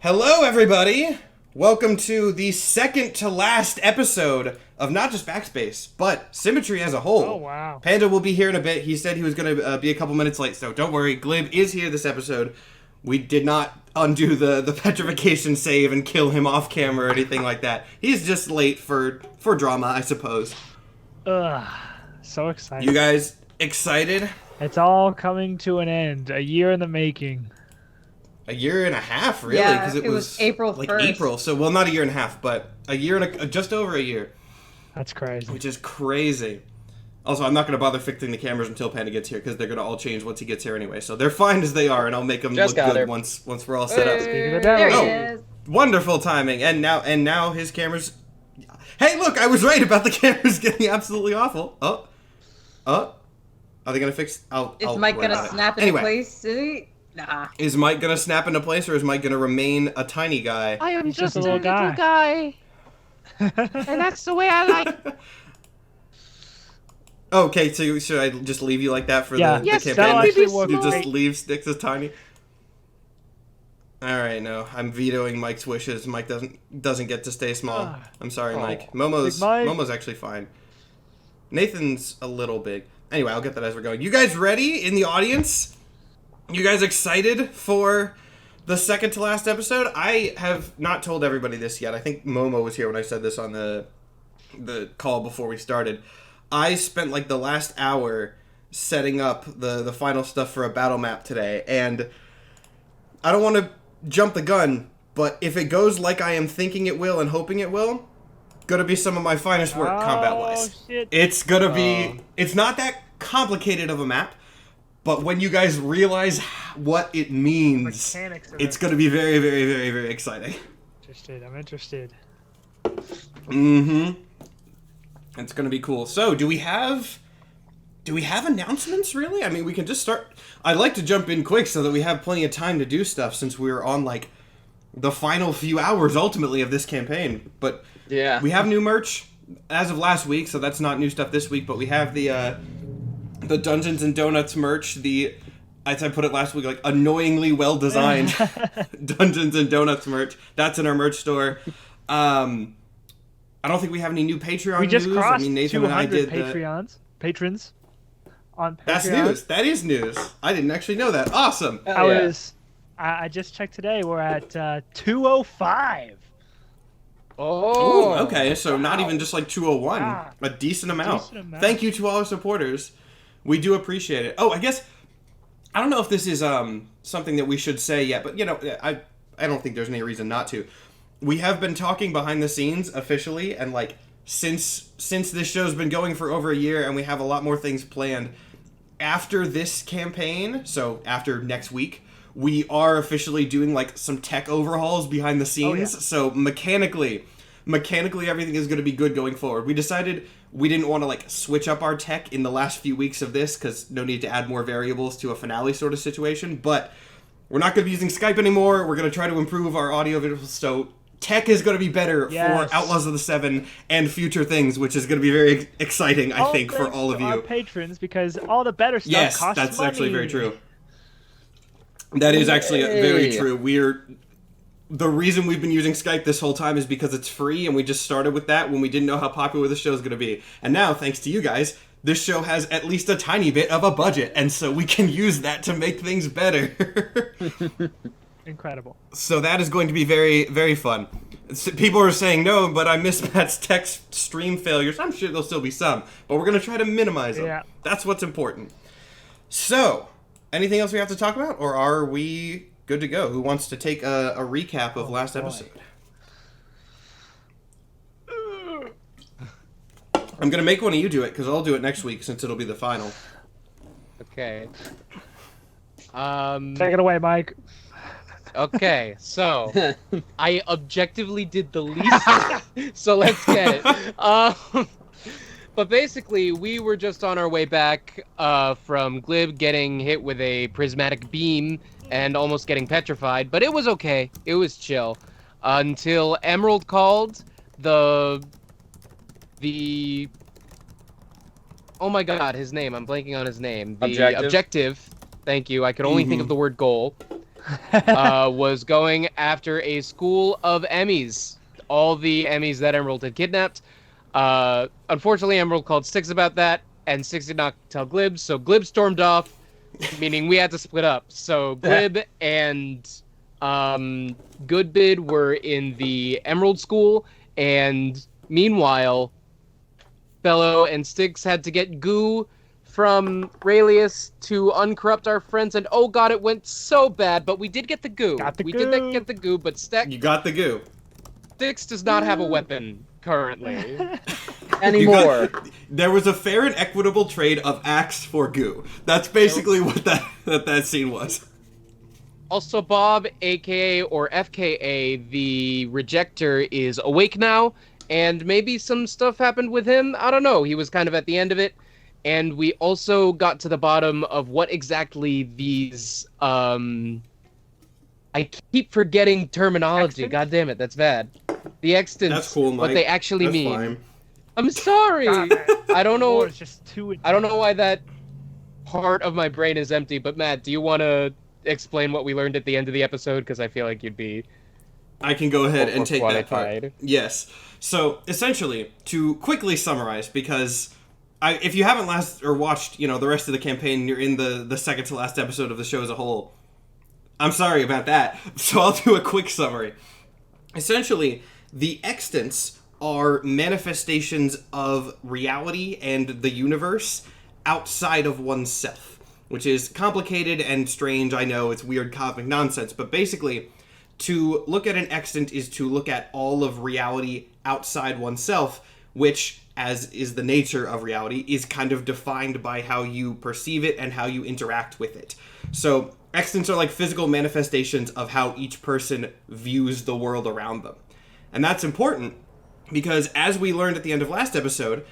Hello, everybody! Welcome to the second to last episode of not just Backspace, but Symmetry as a whole. Oh, wow. Panda will be here in a bit. He said he was going to be a couple minutes late, so don't worry. Glib is here this episode. We did not undo the petrification save and kill him off camera or anything like that. He's just late for drama, I suppose. Ugh, so excited. You guys excited? It's all coming to an end. A year in the making. A year and a half, really? Yeah, Because it was April 1st. April, so, well, not a year and a half, but a year and just over a year. That's crazy. Which is crazy. Also, I'm not going to bother fixing the cameras until Panda gets here, because they're going to all change once he gets here anyway. So they're fine as they are, and I'll make them look good once we're all set up. Speaking of the There devil. he is. Wonderful timing. And now his cameras... Hey, look, I was right about the cameras getting absolutely awful. Oh. Are they going to fix... Is Mike going to snap into place? Is he? Nah. Is Mike going to snap into place, or is Mike going to remain a tiny guy? I am He's just just a a little little guy. And that's the way I like. Okay, so should I just leave you like that for Yeah. the Yes, campaign? that'll actually work You just great. leave Sticks as tiny? Alright, no. I'm vetoing Mike's wishes. Mike doesn't get to stay small. I'm sorry, Mike. Big Mike. Momo's actually fine. Nathan's a little big. Anyway, I'll get that as we're going. You guys ready in the audience? You guys excited for the second to last episode? I have not told everybody this yet. I think Momo was here when I said this on the call before we started. I spent like the last hour setting up the final stuff for a battle map today, and I don't want to jump the gun, but if it goes like I am thinking it will and hoping it will, gonna be some of my finest work combat-wise. Shit. It's gonna be... It's not that complicated of a map, but when you guys realize what it means, Mechanics of it's it. gonna be very, very, very, very exciting. I'm interested. Mm-hmm. It's gonna be cool. So, do we have announcements, really? I mean, we can just start... I'd like to jump in quick so that we have plenty of time to do stuff, since we're on, like, the final few hours, ultimately, of this campaign. But Yeah. we have new merch as of last week, so that's not new stuff this week, but we have the Dungeons and Donuts merch, as I put it last week, like, annoyingly well-designed Dungeons and Donuts merch. That's in our merch store. I don't think we have any new Patreon We just news. crossed I mean, Nathan and I 200 did patrons on Patreon. That's news. That is news. I didn't actually know that. Awesome. I just checked today. We're at 205. Ooh, okay, so not even just like 201. Wow. A decent amount. Decent amount. Thank you to all our supporters. We do appreciate it. Oh, I guess... I don't know if this is something that we should say yet, but, you know, I don't think there's any reason not to. We have been talking behind the scenes officially, and, like, since this show's been going for over a year, and we have a lot more things planned, after this campaign, so after next week, we are officially doing, like, some tech overhauls behind the scenes. Oh, yeah. So mechanically everything is going to be good going forward. We decided we didn't want to, like, switch up our tech in the last few weeks of this, because no need to add more variables to a finale sort of situation, but we're not going to be using Skype anymore. We're going to try to improve our audio visuals, so tech is going to be better Yes. for Outlaws of the Seven and future things, which is going to be very exciting, I think, for thanks all of to our you. patrons, because all the better stuff Yes, costs that's money. actually very true. That is actually very true. The reason we've been using Skype this whole time is because it's free, and we just started with that when we didn't know how popular the show is going to be. And now, thanks to you guys, this show has at least a tiny bit of a budget, and so we can use that to make things better. Incredible. So that is going to be very, very fun. People are saying, no, but I miss Matt's text stream failures. I'm sure there'll still be some, but we're going to try to minimize them. Yeah. That's what's important. So, anything else we have to talk about, or are we good to go? Who wants to take a recap of last episode? I'm going to make one of you do it, because I'll do it next week, since it'll be the final. Okay. Take it away, Mike. Okay, so I objectively did the least, so let's get it. But basically, we were just on our way back from Glib getting hit with a prismatic beam and almost getting petrified, but it was okay. It was chill. Until Emerald called the... Oh my god, his name. I'm blanking on his name. The Objective. objective. Thank you. I could only think of the word goal. was going after a school of Emmys. All the Emmys that Emerald had kidnapped. Unfortunately, Emerald called Styx about that, and Styx did not tell Glib, so Glib stormed off, meaning we had to split up. So Glib and Goodbid were in the Emerald School, and meanwhile, Bello and Styx had to get goo from Raelius to uncorrupt our friends, and oh god, it went so bad, but we did get the goo. We did get the goo, but You got the goo. Styx does not have a weapon currently. Anymore. There was a fair and equitable trade of axe for goo. That's basically what that scene was. Also, Bob, aka or FKA, the Rejector, is awake now, and maybe some stuff happened with him. I don't know. He was kind of at the end of it. And we also got to the bottom of what exactly these, I keep forgetting terminology. Extant? God damn it, that's bad. The extents, That's cool, Mike. what they actually That's mean. fine. I'm sorry. I don't know. War is just too I don't know why that part of my brain is empty. But Matt, do you want to explain what we learned at the end of the episode? Because I feel like you'd be. I can go ahead and take that qualified. part. Yes. So essentially, to quickly summarize, because if you haven't watched, the rest of the campaign, you're in the second to last episode of the show as a whole. I'm sorry about that. So I'll do a quick summary. Essentially, the extants are manifestations of reality and the universe outside of oneself, which is complicated and strange. I know it's weird cosmic nonsense, but basically, to look at an extant is to look at all of reality outside oneself, which, as is the nature of reality, is kind of defined by how you perceive it and how you interact with it. So, extants are like physical manifestations of how each person views the world around them. And that's important because, as we learned at the end of last episode,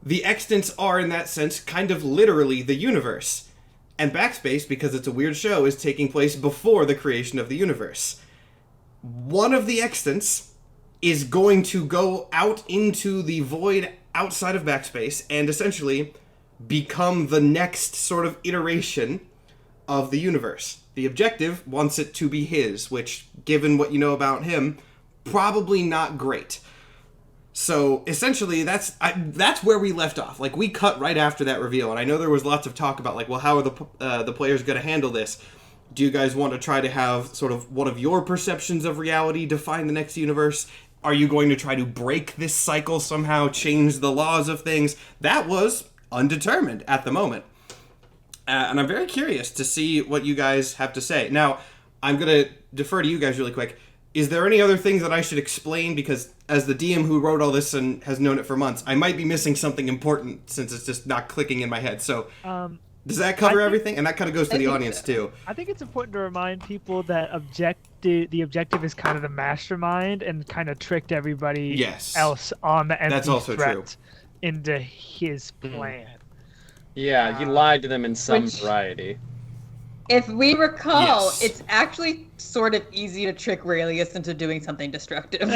the extants are, in that sense, kind of literally the universe. And Backspace, because it's a weird show, is taking place before the creation of the universe. One of the extants is going to go out into the void outside of Backspace and essentially become the next sort of iteration of the universe. The objective wants it to be his, which, given what you know about him, probably not great. So essentially, that's where we left off. Like, we cut right after that reveal, and I know there was lots of talk about, like, well, how are the players going to handle this? Do you guys want to try to have sort of one of your perceptions of reality define the next universe? Are you going to try to break this cycle somehow, change the laws of things? That was undetermined at the moment. And I'm very curious to see what you guys have to say. Now, I'm going to defer to you guys really quick. Is there any other things that I should explain? Because as the DM who wrote all this and has known it for months, I might be missing something important since it's just not clicking in my head. So does that cover everything? And that kind of goes to the audience, too. I think it's important to remind people that the objective is kind of the mastermind and kind of tricked everybody else on the empty That's also threat true. into his plan. Yeah, he lied to them in some variety. If we recall, Yes. it's actually sort of easy to trick Raelius into doing something destructive.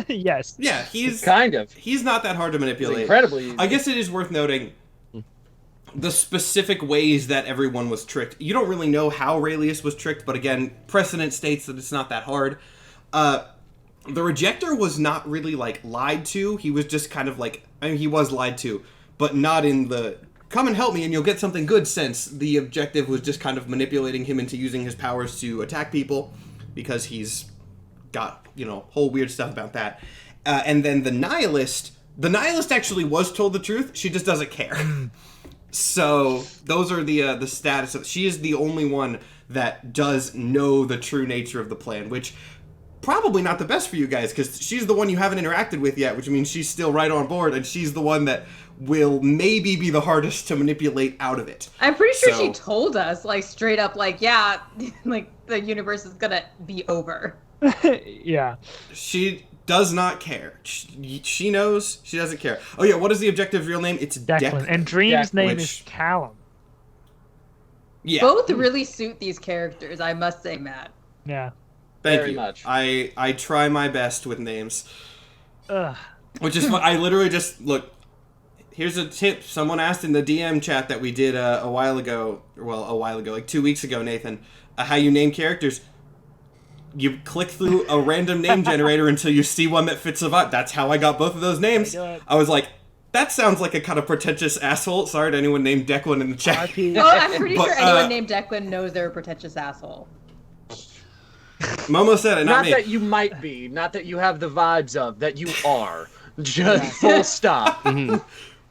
Yes. Yeah, he's not that hard to manipulate. It's incredibly easy. I guess it is worth noting the specific ways that everyone was tricked. You don't really know how Raelius was tricked, but again, precedent states that it's not that hard. The Rejector was not really, like, lied to. He was just kind of like, he was lied to, but not in the come and help me and you'll get something good sense. The objective was just kind of manipulating him into using his powers to attack people because he's got, whole weird stuff about that. And then the nihilist actually was told the truth. She just doesn't care. So those are the status of. She is the only one that does know the true nature of the plan, which probably not the best for you guys because she's the one you haven't interacted with yet, which means she's still right on board, and she's the one that will maybe be the hardest to manipulate out of it. I'm pretty sure she told us, like, straight up, like, yeah, like, the universe is gonna be over. Yeah. She does not care. She knows. She doesn't care. Oh yeah, what is the objective's real name? It's Declan. And Dream's name is Callum. Yeah. Both really suit these characters, I must say, Matt. Yeah. Thank Very you. much. I try my best with names. Ugh. Which is fun. I literally just look. Here's a tip. Someone asked in the DM chat that we did a while ago, like 2 weeks ago, Nathan. how you name characters. You click through a random name generator until you see one that fits the vibe. That's how I got both of those names. I was like, that sounds like a kind of pretentious asshole. Sorry to anyone named Declan in the chat. Well, I'm pretty sure anyone named Declan knows they're a pretentious asshole. Momo said it, not me. Not that you might be, not that you have the vibes of, that you are. Just full stop.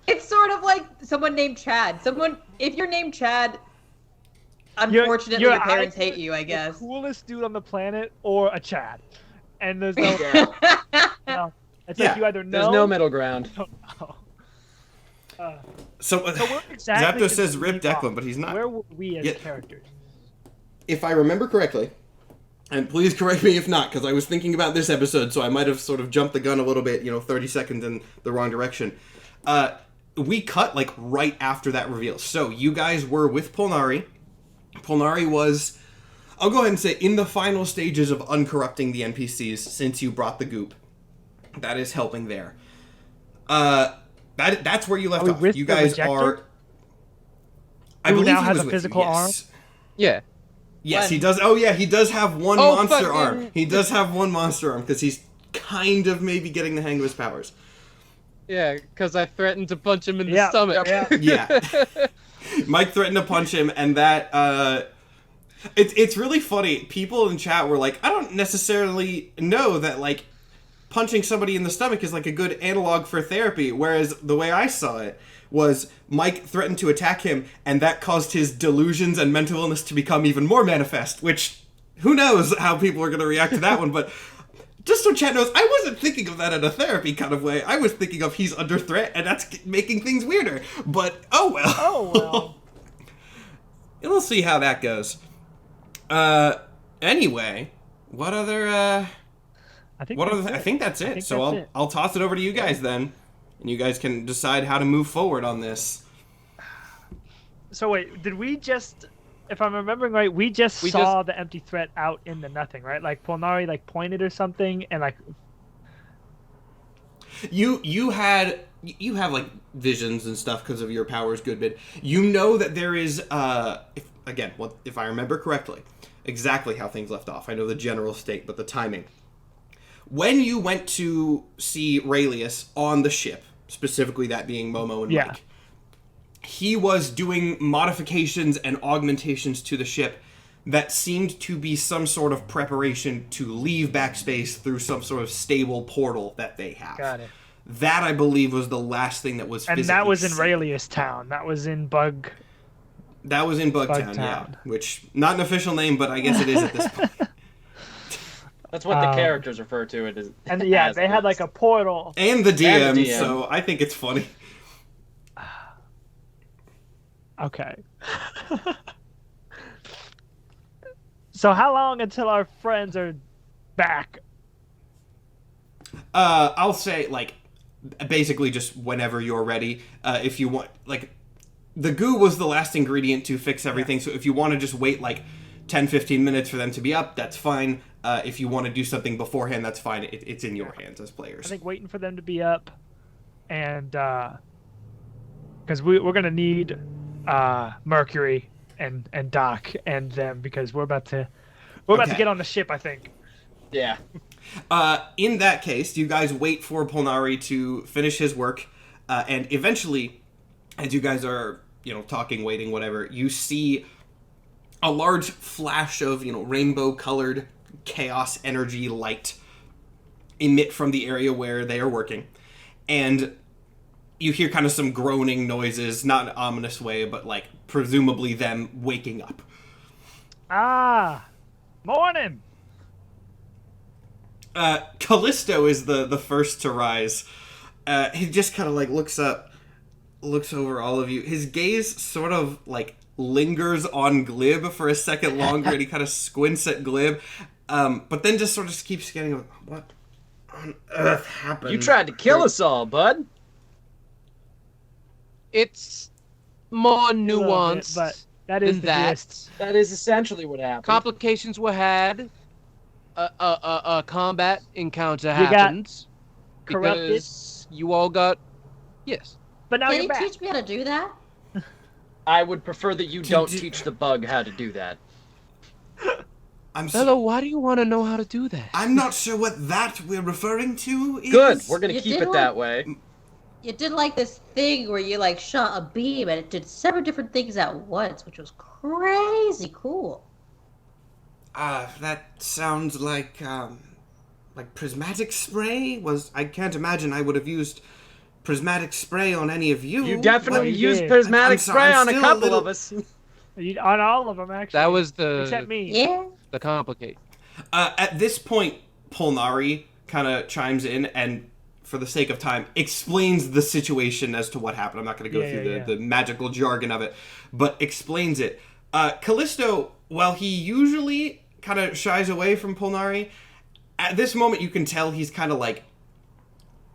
It's sort of like someone named Chad. If you're named Chad, unfortunately your parents hate you, I guess. The coolest dude on the planet or a Chad. And there's no... no. It's like you either know... There's no middle ground. So exactly Zapdos says rip Declan, but he's not. Where were we as characters? If I remember correctly, and please correct me if not, because I was thinking about this episode, so I might have sort of jumped the gun a little bit, 30 seconds in the wrong direction. We cut, like, right after that reveal. So you guys were with Polnari. Polnari was, I'll go ahead and say, in the final stages of uncorrupting the NPCs since you brought the goop. That is helping there. That's where you left off. You guys are... I believe now he has was a physical arm? Yeah. Yes, he does. Oh, yeah, he does have one monster arm. He does have one monster arm, because he's kind of maybe getting the hang of his powers. Yeah, because I threatened to punch him in the stomach. Yeah. Mike threatened to punch him, and that... It's really funny. People in chat were like, I don't necessarily know that, like, punching somebody in the stomach is like a good analog for therapy, whereas the way I saw it was Mike threatened to attack him, and that caused his delusions and mental illness to become even more manifest, which, who knows how people are going to react to that one, but just so chat knows, I wasn't thinking of that in a therapy kind of way. I was thinking of he's under threat, and that's making things weirder, but oh well. Oh well. We'll see how that goes. Anyway, what other, I think that's it. So I'll toss it over to you guys then, and you guys can decide how to move forward on this. So wait, did we just, if I'm remembering right, we saw the empty threat out in the nothing, right? Like Polnari like pointed or something, and like you have like visions and stuff because of your powers, Goodbid. You know that there is if I remember correctly, exactly how things left off. I know the general state, but the timing. When you went to see Raelius on the ship, specifically that being Momo and Mike, he was doing modifications and augmentations to the ship that seemed to be some sort of preparation to leave Backspace through some sort of stable portal that they have. Got it. That, I believe, was the last thing that was physically And that was in seen. Raelius Town. That was in Bug... That was in Bugtown, yeah. Which, not an official name, but I guess it is at this point. That's what the characters refer to it as. And yeah, they had like a portal. And the DM, so I think it's funny. Okay. So how long until our friends are back? I'll say, like, basically just whenever you're ready. If you want, like, the goo was the last ingredient to fix everything, so if you want to just wait, like, 10-15 minutes for them to be up, that's fine. If you want to do something beforehand, that's fine. It's in your hands as players. I think waiting for them to be up, and because we're gonna need Mercury and Doc and them, because we're about to get on the ship, I think. Yeah. In that case, you guys wait for Polnari to finish his work, and eventually, as you guys are, talking, waiting, whatever, you see a large flash of, rainbow-colored chaos energy light emit from the area where they are working. And you hear kind of some groaning noises, not in an ominous way, but, like, presumably them waking up. Morning! Callisto is the first to rise. He just kind of, like, looks over all of you. His gaze sort of, like, lingers on Glib for a second longer, and he kind of squints at Glib, but then just sort of keeps scanning. What on earth happened? You tried to kill us all, bud. It's more nuanced, but that is than the That is essentially what happened. Complications were had. A combat encounter happened. Corrupted. Because you all got... Yes. But now Can you're you back. teach me how to do that? I would prefer that you don't teach the bug how to do that. Hello, why do you want to know how to do that? I'm not sure what that we're referring to is. Good. We're gonna You keep did it one? that way. You did like this thing where you like shot a beam and it did several different things at once, which was crazy cool. That sounds like prismatic spray. I can't imagine I would have used prismatic spray on any of you. You definitely you used did. prismatic I'm sorry, spray I'm on a still a couple little- of us. On all of them, actually. That was Except me. Yeah. the complicate. At this point, Polnari kind of chimes in and, for the sake of time, explains the situation as to what happened. I'm not going to go through the magical jargon of it, but explains it. Callisto, while he usually kind of shies away from Polnari, at this moment you can tell he's kind of like,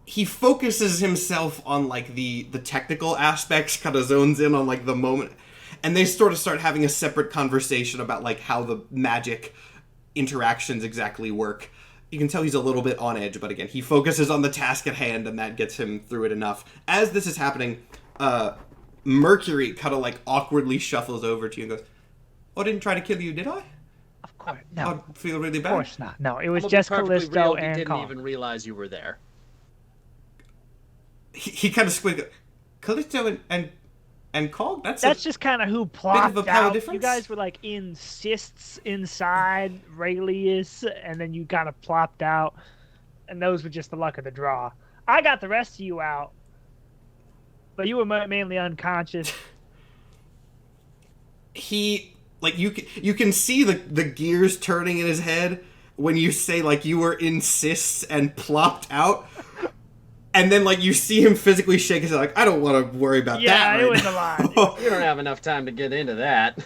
he focuses himself on like the technical aspects, kind of zones in on like the moment, and they sort of start having a separate conversation about like how the magic interactions exactly work. You can tell he's a little bit on edge, but again, he focuses on the task at hand, and that gets him through it enough. As this is happening, Mercury kind of like awkwardly shuffles over to you and goes, "Oh, I didn't try to kill you, did I? Of course, no. I feel really Of bad." course not. No, it was I'm just gonna be perfectly Callisto real, he and didn't Kong. even realize you were there. He kind of squinted. Callisto and Cog? That's just kind of who Bit plopped of a power out. difference? You guys were like in cysts inside Raelius, and then you kind of plopped out, and those were just the luck of the draw. I got the rest of you out, but you were mainly unconscious. He, like, you can see the gears turning in his head when you say, like, you were in cysts and plopped out. And then, like, you see him physically shake his head, like, I don't want to worry about that Yeah, right it was now. a lot. You don't have enough time to get into that.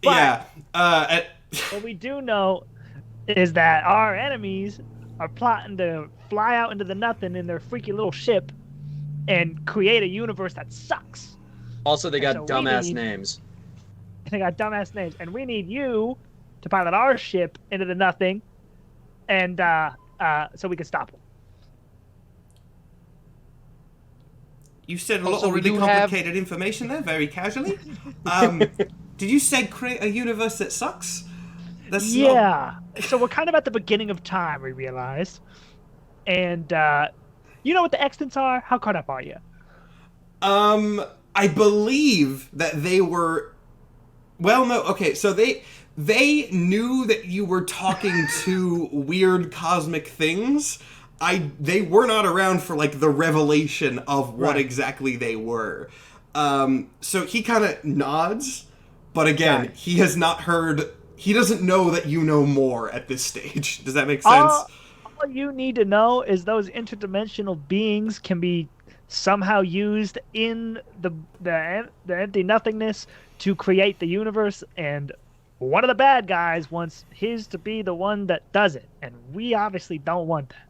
Yeah. What we do know is that our enemies are plotting to fly out into the nothing in their freaky little ship and create a universe that sucks. Also, they got So we dumbass need- names. They got dumbass names, and we need you to pilot our ship into the nothing, and so we can stop them. You said a lot Also, of we really do have- complicated information there, very casually. Did you say create a universe that sucks? That's not- Yeah. So we're kind of at the beginning of time, we realized, and you know what the extents are? How caught up are you? I believe that they were. Well, no. Okay, so they knew that you were talking to weird cosmic things. They were not around for like the revelation of what Right. exactly they were. So he kind of nods, but again, he has not heard. He doesn't know that you know more at this stage. Does that make sense? All you need to know is those interdimensional beings can be somehow used in the empty nothingness to create the universe, and one of the bad guys wants his to be the one that does it, and we obviously don't want that.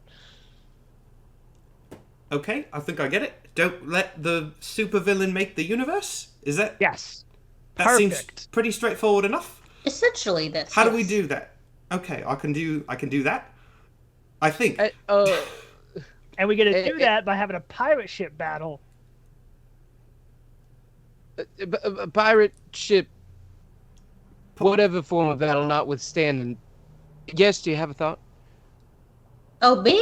Okay, I think I get it. Don't let the supervillain make the universe. Is that? Yes. That seems Perfect. pretty straightforward enough. Essentially, this. How do we yes. do that? Okay, I can do that. I think. And we're gonna do that by having a pirate ship battle. A pirate ship, whatever form of battle notwithstanding. Yes, do you have a thought? Oh, me?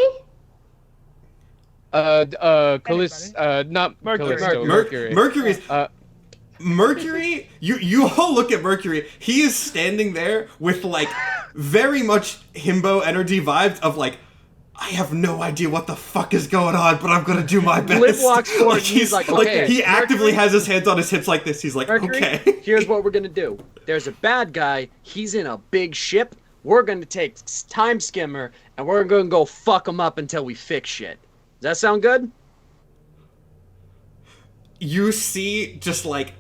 Callisto, not Mercury. Callisto, Mercury. Mercury's. Mercury, you all look at Mercury. He is standing there with like very much himbo energy vibes of like, I have no idea what the fuck is going on, but I'm gonna do my best. Liv walks forward and he's like, okay, he actively Mercury- has his hands on his hips like this. He's like, Mercury, okay. here's what we're gonna do. There's a bad guy. He's in a big ship. We're gonna take Time Skimmer and we're gonna go fuck him up until we fix shit. Does that sound good? You see just like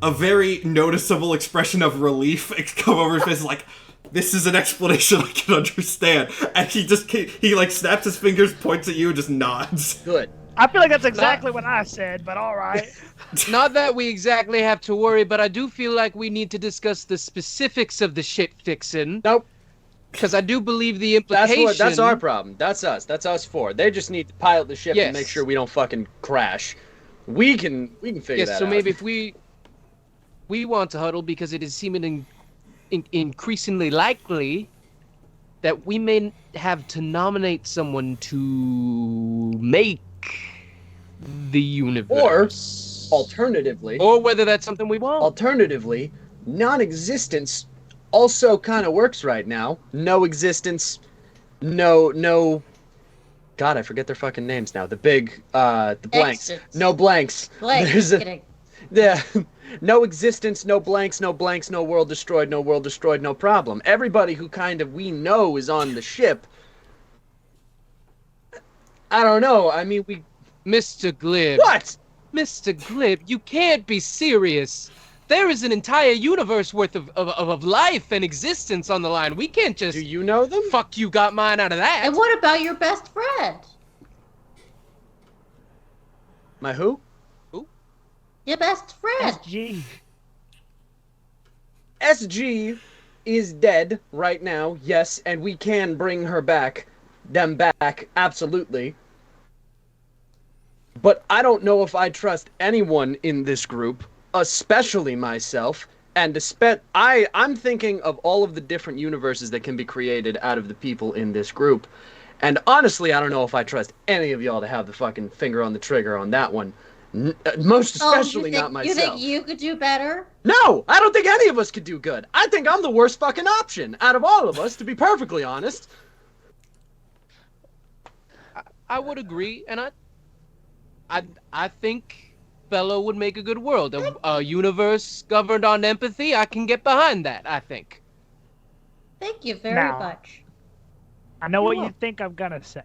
a very noticeable expression of relief come over his face, like, this is an explanation I can understand. And he like snaps his fingers, points at you, and just nods. Good. I feel like that's exactly what I said, but all right. Not that we exactly have to worry, but I do feel like we need to discuss the specifics of the shit fixin'. Nope. Because I do believe the implication. That's our problem. That's us. That's us four. They just need to pilot the ship Yes. and make sure we don't fucking crash. We can figure Yes, that so out. maybe if we want to huddle because it is seeming increasingly likely that we may have to nominate someone to make the universe. Alternatively, Or whether that's something we want. Alternatively, non-existence also kind of works right now. No existence, no. God, I forget their fucking names now. The blanks. Exits. No blanks. Blanks. There's a, Kidding. yeah. No existence, no blanks, no world destroyed, no problem. Everybody who kind of we know is on the ship. I don't know. I mean, we. Mr. Glib. What? Mr. Glib, you can't be serious. There is an entire universe worth of life and existence on the line. We can't just... Do you know them? Fuck you got mine out of that. And what about your best friend? My who? Your best friend. SG. SG is dead right now, yes, and we can bring her back. Them back, absolutely. But I don't know if I trust anyone in this group, especially myself, and I'm thinking of all of the different universes that can be created out of the people in this group. And honestly, I don't know if I trust any of y'all to have the fucking finger on the trigger on that one. Most especially not myself. You think you could do better? No, I don't think any of us could do good. I think I'm the worst fucking option out of all of us, to be perfectly honest. I would agree, and I think Bello would make a good world. A universe governed on empathy, I can get behind that, I think. Thank you very Now, much. I know what you think I'm gonna say.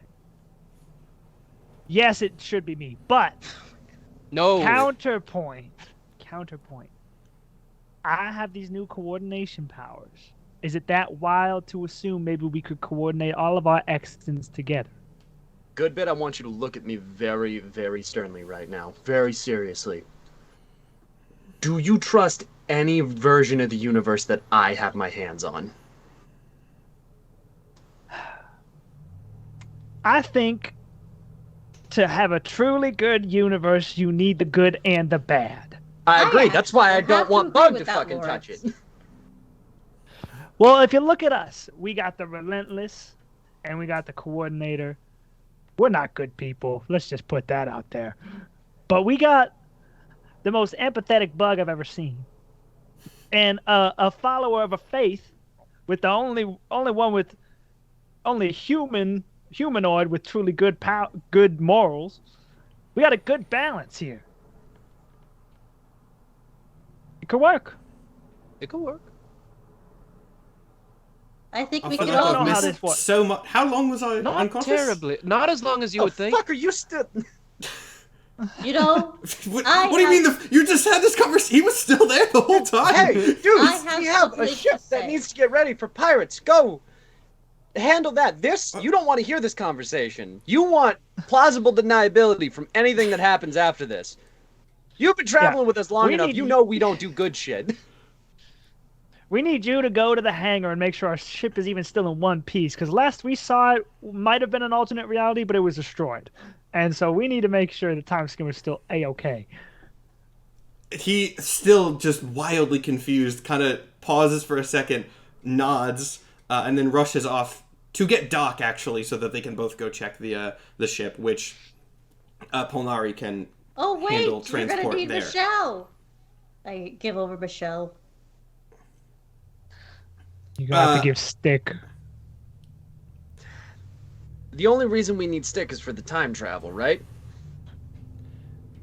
Yes, it should be me, but No. counterpoint. I have these new coordination powers. Is it that wild to assume maybe we could coordinate all of our existence together? Good bit, I want you to look at me very, very sternly right now. Very seriously. Do you trust any version of the universe that I have my hands on? I think to have a truly good universe, you need the good and the bad. I agree, that's why I have don't to want agree Bug with to that, fucking Lawrence. touch it. Well, if you look at us, we got the relentless and we got the coordinator. We're not good people. Let's just put that out there. But we got the most empathetic Bug I've ever seen. And a follower of a faith with the only one with only humanoid with truly good morals. We got a good balance here. It could work. It could work. I think I we feel can like all I've know how missed this works. so much. How long was I Not unconscious? terribly. Not as long as you would think. Fuck, are you still... You know, What I do you mean? You just had this conversation. He was still there the whole time. Hey, dude, I we have have a something ship to that say. needs to get ready for pirates. Go! Handle that. You don't want to hear this conversation. You want plausible deniability from anything that happens after this. You've been traveling with us long We enough. need- You know we don't do good shit. We need you to go to the hangar and make sure our ship is even still in one piece. Because last we saw it might have been an alternate reality, but it was destroyed. And so we need to make sure the time skimmer is still A-okay. He still just wildly confused. Kind of pauses for a second, nods, and then rushes off to get Doc actually, so that they can both go check the ship, which Polnari can Oh wait, handle you're transport gonna need there. Michelle. I give over Michelle. You're going to have to give Stick. The only reason we need Stick is for the time travel, right?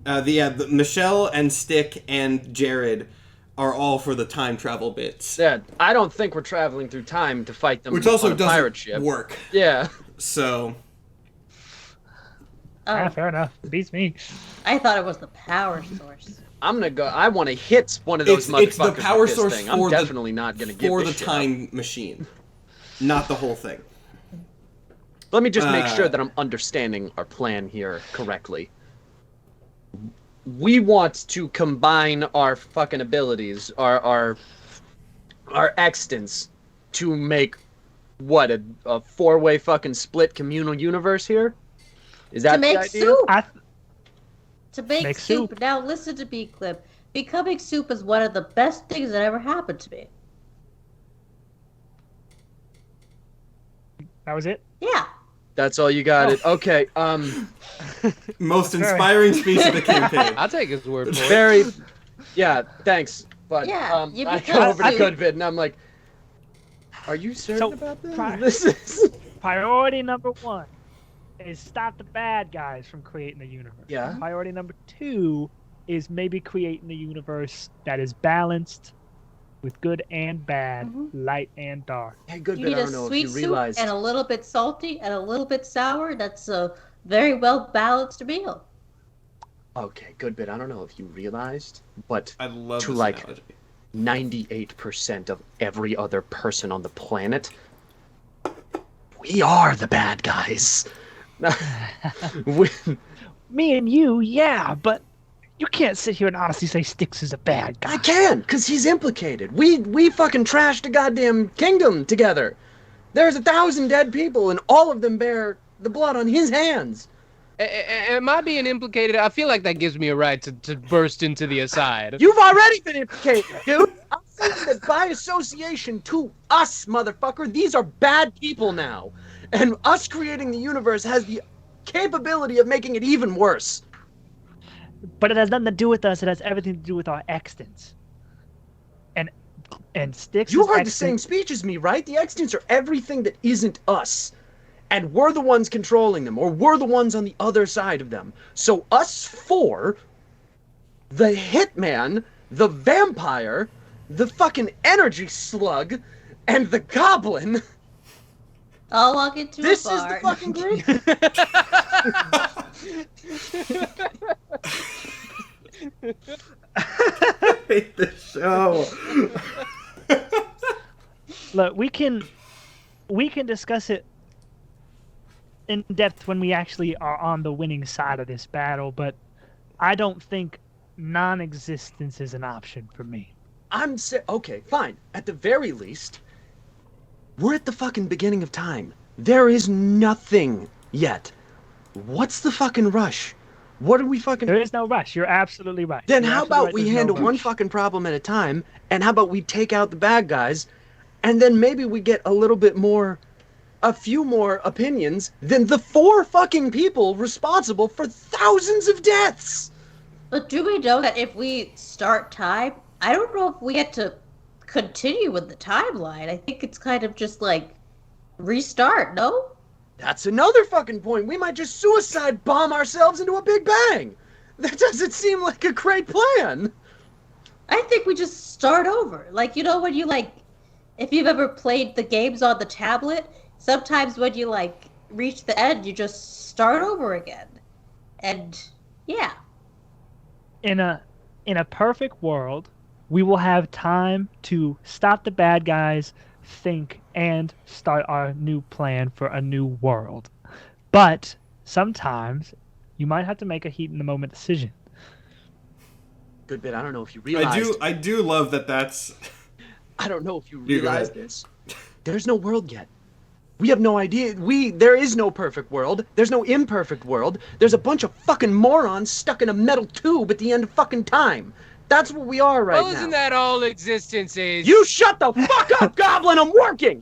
The Michelle and Stick and Jared are all for the time travel bits, Yeah, I don't think we're traveling through time to fight them which also on a pirate doesn't ship. work. Yeah. So Oh, Yeah, fair enough. Beats me. I thought it was the power source. I'm gonna go. I want to hit one of those motherfuckers. it's the power with this source thing. for I'm the definitely not gonna give for this the shit up. time machine, not the whole thing. Let me just make sure that I'm understanding our plan here correctly. We want to combine our fucking abilities, our extents, to make what a four-way fucking split communal universe here. Is that To make the idea? soup. To Make make soup. soup. Now listen to me, Clip. Becoming soup is one of the best things that ever happened to me. That was it? Yeah. That's all you got it. Okay, Most inspiring speech of the campaign. I'll take his word for it. very, yeah, thanks. But Yeah, you I become go over to suit. Goodvid and I'm like, are you certain So, about this? pri- This is... Priority number 1 is stop the bad guys from creating the universe. Yeah. Priority number 2 is maybe creating a universe that is balanced with good and bad, light and dark. Hey, You Goodvid, need I a don't know if sweet you soup realized. and a little bit salty and a little bit sour. That's a very well balanced meal. Okay, Goodvid, I don't know if you realized, but I love To, this like, analogy. 98% of every other person on the planet, we are the bad guys. We- Me and you, yeah, but you can't sit here and honestly say Styx is a bad guy. I can, because he's implicated. We fucking trashed a goddamn kingdom together. There's 1,000 dead people, and all of them bear the blood on his hands. Am I being implicated? I feel like that gives me a right to burst into the aside. You've already been implicated, dude. I'm saying that by association to us, motherfucker, these are bad people now. And us creating the universe has the capability of making it even worse. But it has nothing to do with us. It has everything to do with our extents. And Styx You is heard the extant. same speech as me, right? The extents are everything that isn't us. And we're the ones controlling them, or we're the ones on the other side of them. So us four, the hitman, the vampire, the fucking energy slug, and the goblin. I'll walk into This a is bar. the fucking group. I hate this show. Look, we can discuss it in depth when we actually are on the winning side of this battle, but I don't think non-existence is an option for me. Okay, fine. At the very least, we're at the fucking beginning of time. There is nothing yet. What's the fucking rush? What are we fucking... There is no rush. You're absolutely right. Then You're how absolutely about right. we There's no handle one rush. fucking problem at a time, and how about we take out the bad guys, and then maybe we get a few more opinions than the 4 fucking people responsible for thousands of deaths. But do we know that if we start time, I don't know if we get to continue with the timeline. I think it's kind of just like restart, no? That's another fucking point. We might just suicide bomb ourselves into a big bang. That doesn't seem like a great plan. I think we just start over. Like, you know, when you if you've ever played the games on the tablet, sometimes when you reach the end, you just start over again. And yeah. In a perfect world, we will have time to stop the bad guys, think, and start our new plan for a new world. But sometimes you might have to make a heat in the moment decision. Good bit. I don't know if you realized. I do love that that's... I don't know if you You go realize ahead. this. There's no world yet. We have no idea. There is no perfect world. There's no imperfect world. There's a bunch of fucking morons stuck in a metal tube at the end of fucking time. That's what we are right Well, now. isn't that all existence is? You shut the fuck up, Goblin! I'm working!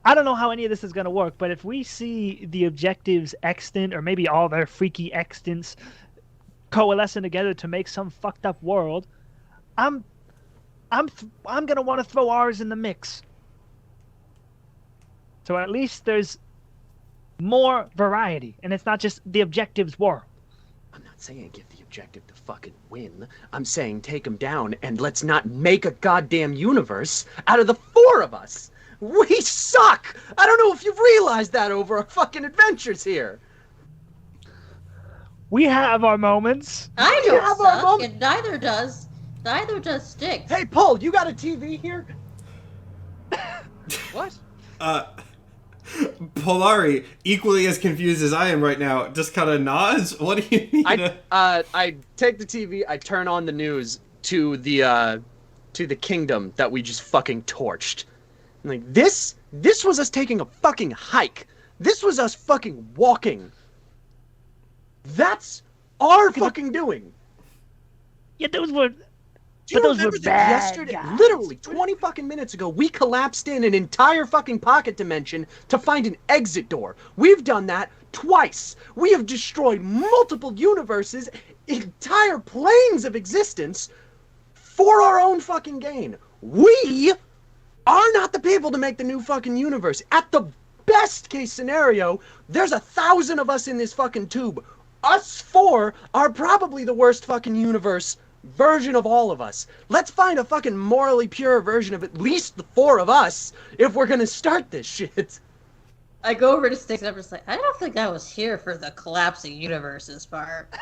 I don't know how any of this is going to work, but if we see the objectives extant, or maybe all their freaky extants coalescing together to make some fucked up world, I'm going to want to throw ours in the mix. So at least there's more variety, and it's not just the objectives world. I'm not saying give the objective to fucking win. I'm saying take them down and let's not make a goddamn universe out of the 4 of us. We suck! I don't know if you've realized that over our fucking adventures here. We have our moments. I We don't have our suck, moment. and neither does Styx. Hey, Paul, you got a TV here? What? Polari, equally as confused as I am right now, just kind of nods. What do you mean? I take the TV, I turn on the news to the kingdom that we just fucking torched. I'm like, this was us taking a fucking hike. This was us fucking walking. That's our fucking doing. Yeah, those were Do you But those remember were that bad yesterday, guys. literally 20 fucking minutes ago, we collapsed in an entire fucking pocket dimension to find an exit door. We've done that twice. We have destroyed multiple universes, entire planes of existence for our own fucking gain. We are not the people to make the new fucking universe. At the best case scenario, there's 1,000 of us in this fucking tube. Us four are probably the worst fucking universe version of all of us. Let's find a fucking morally pure version of at least the four of us if we're gonna start this shit. I go over to Sticks and I'm just like, I don't think I was here for the collapsing universes part.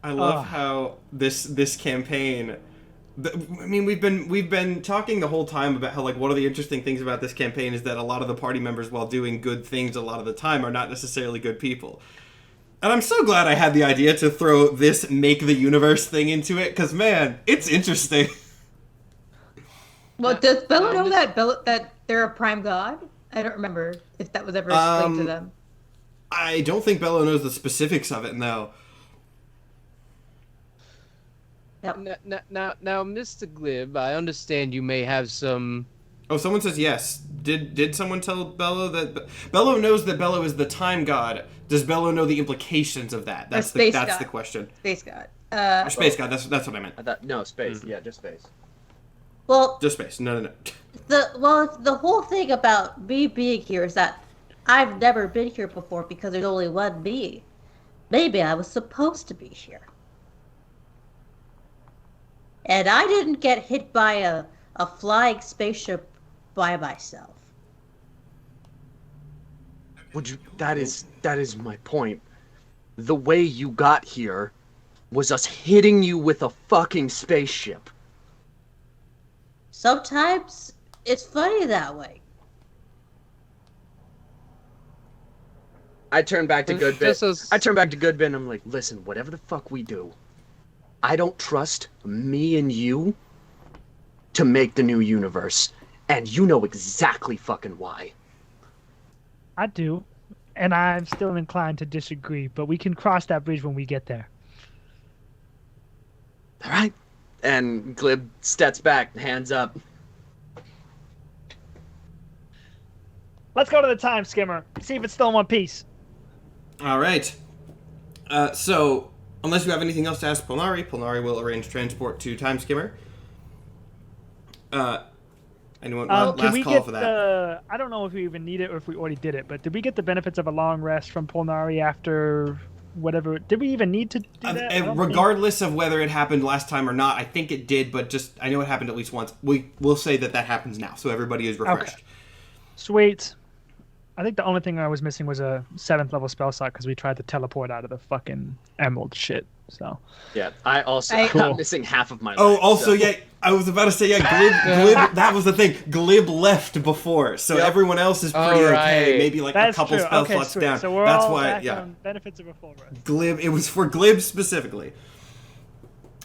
I love how this campaign. I mean, we've been talking the whole time about how, like, one of the interesting things about this campaign is that a lot of the party members, while doing good things a lot of the time, are not necessarily good people. And I'm so glad I had the idea to throw this make the universe thing into it, because, man, it's interesting. Well, does Bella know that they're a prime god? I don't remember if that was ever explained to them. I don't think Bello knows the specifics of it, no. Yep. Now, Mr. Glib, I understand you may have some... Oh, someone says yes. Did someone tell Bello that... Bello knows that Bello is the time god. Does Bello know the implications of that? That's the question. Space god. Or space god, that's what I meant. I thought, no, space. Yeah, just space. Well, Just space. No. the whole thing about me being here is that I've never been here before because there's only one me. Maybe I was supposed to be here. And I didn't get hit by a flying spaceship by myself. That is my point. The way you got here was us hitting you with a fucking spaceship. Sometimes it's funny that way. I turn back to Goodbin. Just as- I turn back to Goodbin and I'm like, listen, whatever the fuck we do, I don't trust me and you to make the new universe. And you know exactly fucking why. I do, and I'm still inclined to disagree, but we can cross that bridge when we get there. All right. And Glib steps back, hands up. Let's go to the time skimmer. See if it's still in one piece. All right. So, unless you have anything else to ask Polnari will arrange transport to Time Skimmer. Anyone? Can last we call get for that. I don't know if we even need it or if we already did it, but did we get the benefits of a long rest from Polnari after whatever? Did we even need to do that? And regardless of whether it happened last time or not, I think it did, but just I know it happened at least once. We'll say that happens now, so everybody is refreshed. Okay. Sweet. I think the only thing I was missing was a 7th level spell slot because we tried to teleport out of the fucking emerald shit. So Yeah, I'm Cool. missing half of my life. Oh, also, so. yeah, I was about to say, Glib, that was the thing. Glib left before, so Yep. everyone else is pretty All okay. right. Maybe like that's a couple true. spell Okay, slots sweet. down. So we're That's all why, back yeah. on benefits of a full rest. Glib, it was for Glib specifically.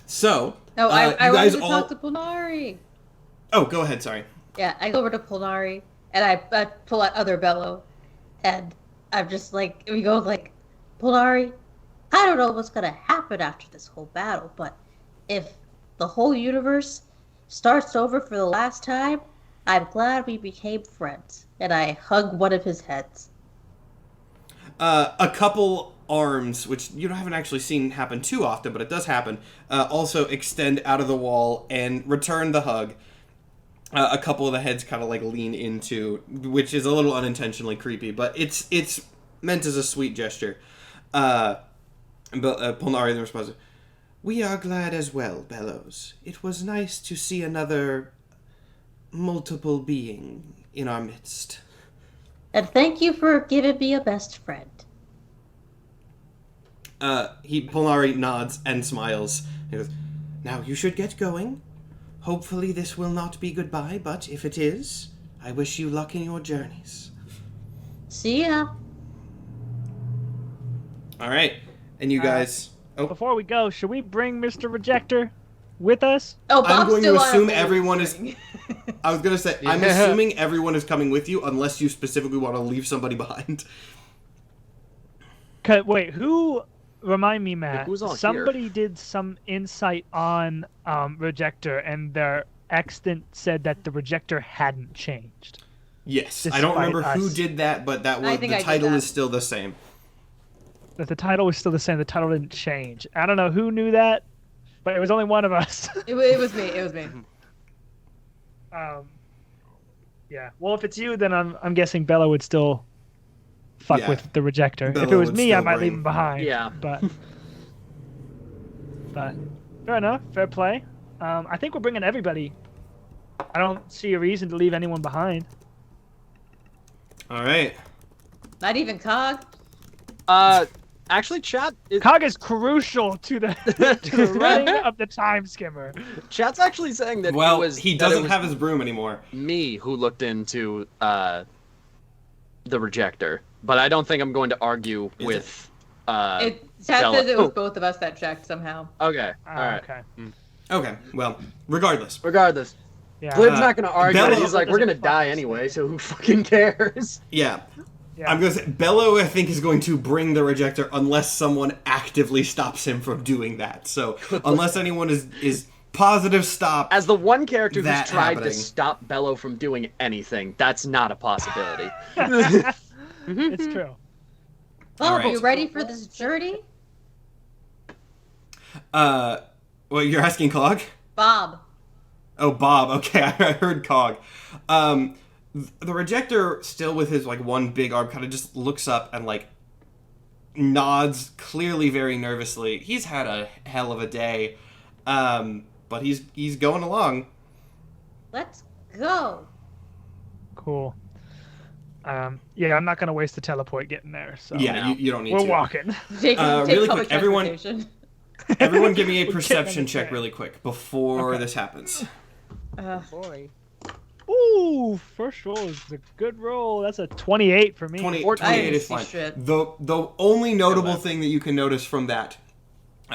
So, No, you I wanted guys to all... talk to Polnari. Oh, go ahead, sorry. Yeah, I go over to Polnari and I pull out other Bello, and I'm just like, we go like, Polnari, I don't know what's gonna happen after this whole battle, but if the whole universe starts over for the last time, I'm glad we became friends. And I hug one of his heads. A couple arms, which you haven't actually seen happen too often, but it does happen, also extend out of the wall and return the hug. A couple of the heads kind of like lean into, which is a little unintentionally creepy, but it's meant as a sweet gesture. But Polnari then responds, "We are glad as well, Bellows. It was nice to see another multiple being in our midst." And thank you for giving me a best friend. Polnari nods and smiles. He goes, "Now you should get going. Hopefully this will not be goodbye, but if it is, I wish you luck in your journeys." See ya. All right, and you guys. Oh, Before we go, should we bring Mr. Rejector with us? Oh, I'm Bob's going to still on a assume boat everyone is. string. I was gonna say I'm Yeah. assuming everyone is coming with you, unless you specifically want to leave somebody behind. Wait, who remind me, Matt. who's all here? Somebody did some insight on Rejector, and their extant said that the Rejector hadn't changed. Yes, I don't remember who us. did that, but that was I think the I did title that. is still the same. That the title was still the same. The title didn't change. I don't know who knew that, but it was only one of us. It was me. It was me. Yeah. Well, if it's you, then I'm guessing Bella would still fuck Yeah. with the Rejector. Bella if it was would me, I still might bring- leave him behind. Yeah. But fair enough. Fair play. I think we're bringing everybody. I don't see a reason to leave anyone behind. All right. Not even Cog. Actually, chat. Cog is crucial to the running of the time skimmer. Chat's actually saying that Well, it was, he that it doesn't was have his broom anymore. me who looked into the Rejector, but I don't think I'm going to argue Is with. Chat Bella. says it was both of us that checked somehow. Okay. All right. Okay. Okay. Well, regardless. Regardless, Yeah. Glib's not going to argue. Bella- He's like, we're going to Doesn't die fucking anyway, say. so who fucking cares? Yeah. Yeah. I'm gonna say Bello. I think is going to bring the Rejector unless someone actively stops him from doing that. So unless anyone is positive stop. As the one character who's That tried happening. to stop Bello from doing anything, that's not a possibility. It's true. Bob, Alright. are you ready for this journey? Well, you're asking Cog? Bob. Oh, Bob. Okay, I heard Cog. The Rejector, still with his like one big arm, kind of just looks up and like nods, clearly very nervously. He's had a hell of a day, but he's going along. Let's go. Cool. Yeah, I'm not gonna waste the teleport getting there. So Yeah, you don't need we're to. walking. Take really public quick, everyone- transportation. Everyone, give me a We're perception getting check there. really quick before Okay. this happens. Boy. Ooh, first roll is a good roll. That's a 28 for me. 28 I didn't is see fine. shit. The only notable thing that you can notice from that,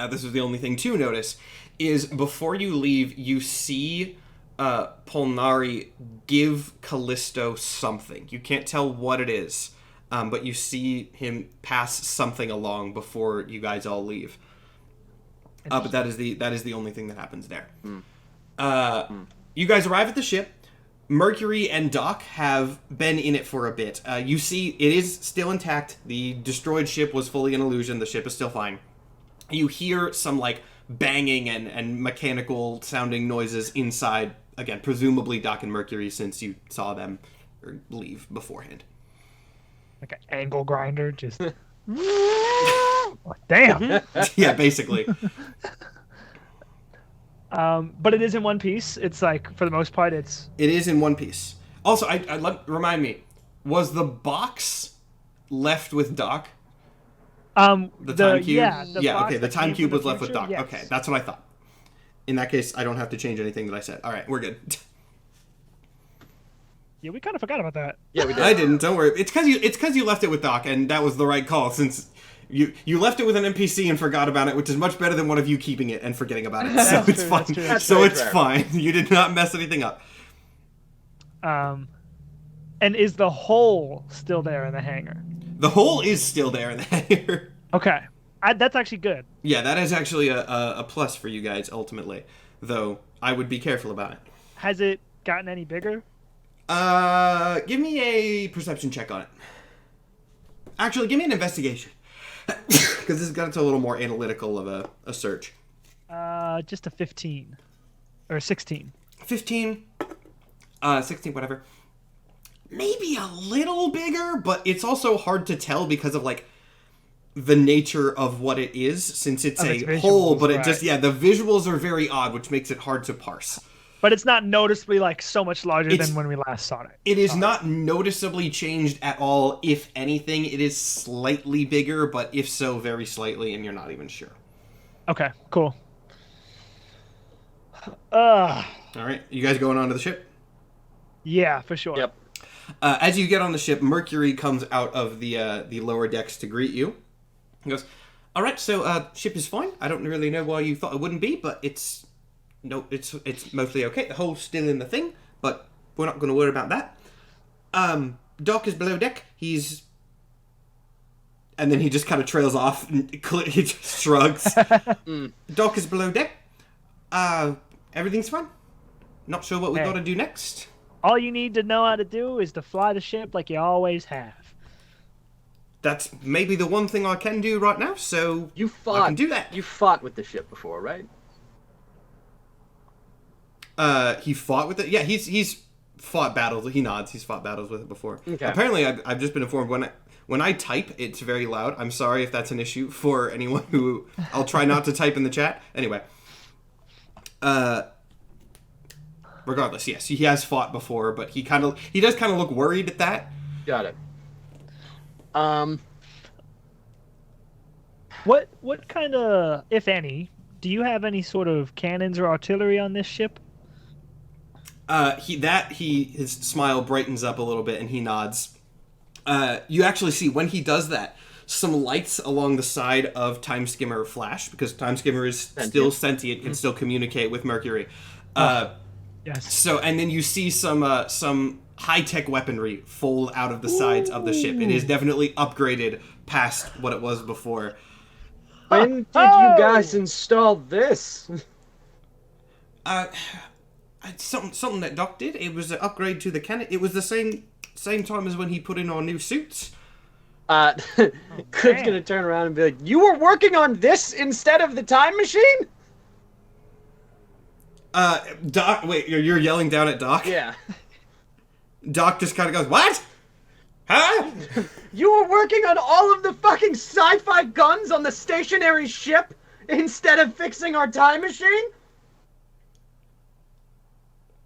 this is the only thing to notice, is before you leave, you see Polnari give Callisto something. You can't tell what it is, but you see him pass something along before you guys all leave. But that is the only thing that happens there. You guys arrive at the ship. Mercury and Doc have been in it for a bit. You see it is still intact. The destroyed ship was fully an illusion. The ship is still fine. You hear some like banging and mechanical sounding noises inside. Again, presumably Doc and Mercury, since you saw them leave beforehand. Like an angle grinder, just. Damn. Yeah, basically. But it is in one piece. It's like for the most part, it's. It is in one piece. Also, remind me, was the box left with Doc? The time cube? Yeah. The box okay, the that time came cube from was the left with future, Doc. yes. Okay, that's what I thought. In that case, I don't have to change anything that I said. All right, we're good. Yeah, we kind of forgot about that. Yeah, we did. I didn't. Don't worry. It's because you left it with Doc, and that was the right call. Since you left it with an NPC and forgot about it, which is much better than one of you keeping it and forgetting about it. So That's it's true, fine. that's true. That's So very it's fair. fine. You did not mess anything up. And is the hole still there in the hangar? The hole is still there in the hangar. Okay, that's actually good. Yeah, that is actually a plus for you guys ultimately. Though I would be careful about it. Has it gotten any bigger? Give me a perception check on it. Actually, give me an investigation. Because this has got into a little more analytical of a search. Just a 15 or 16. 15, 16, whatever. Maybe a little bigger, but it's also hard to tell because of like the nature of what it is, since it's Of a its hole, visuals, but it right. just, the visuals are very odd, which makes it hard to parse. But it's not noticeably like so much larger It's- than when we last saw it. It is not noticeably changed at all. If anything, it is slightly bigger, but if so, very slightly, and you're not even sure. Okay, cool. All right, you guys going onto the ship? Yeah, for sure. Yep. As you get on the ship, Mercury comes out of the lower decks to greet you. He goes, "All right, so ship is fine. I don't really know why you thought it wouldn't be, but it's mostly okay. The hole's still in the thing, but we're not going to worry about that. Doc is below deck. He's And then he just kind of trails off. And he just shrugs. Doc is below deck. Everything's fine. Not sure what we got to do next. All you need to know how to do is to fly the ship like you always have. That's maybe the one thing I can do right now, so I can do that. You fought with the ship before, right? He fought with it? Yeah, he's fought battles. He nods. He's fought battles with it before. Okay. Apparently, I've just been informed when I type, it's very loud. I'm sorry if that's an issue for anyone who... I'll try not to type in the chat. Anyway. Regardless, yes, he has fought before, but he does kind of look worried at that. Got it. What kind of, if any, do you have any sort of cannons or artillery on this ship? His smile brightens up a little bit and he nods. You actually see when he does that, some lights along the side of Time Skimmer flash, because Time Skimmer is still sentient, can still communicate with Mercury. Yes. So, and then you see some high-tech weaponry fold out of the sides of the ship. It is definitely upgraded past what it was before. When did you guys install this? Something that Doc did. It was an upgrade to the cannon. It was the same time as when he put in our new suits. Cliff's gonna turn around and be like, "You were working on this instead of the time machine?" Doc, wait, you're yelling down at Doc? Yeah. Doc just kind of goes, "What? Huh?" You were working on all of the fucking sci-fi guns on the stationary ship instead of fixing our time machine?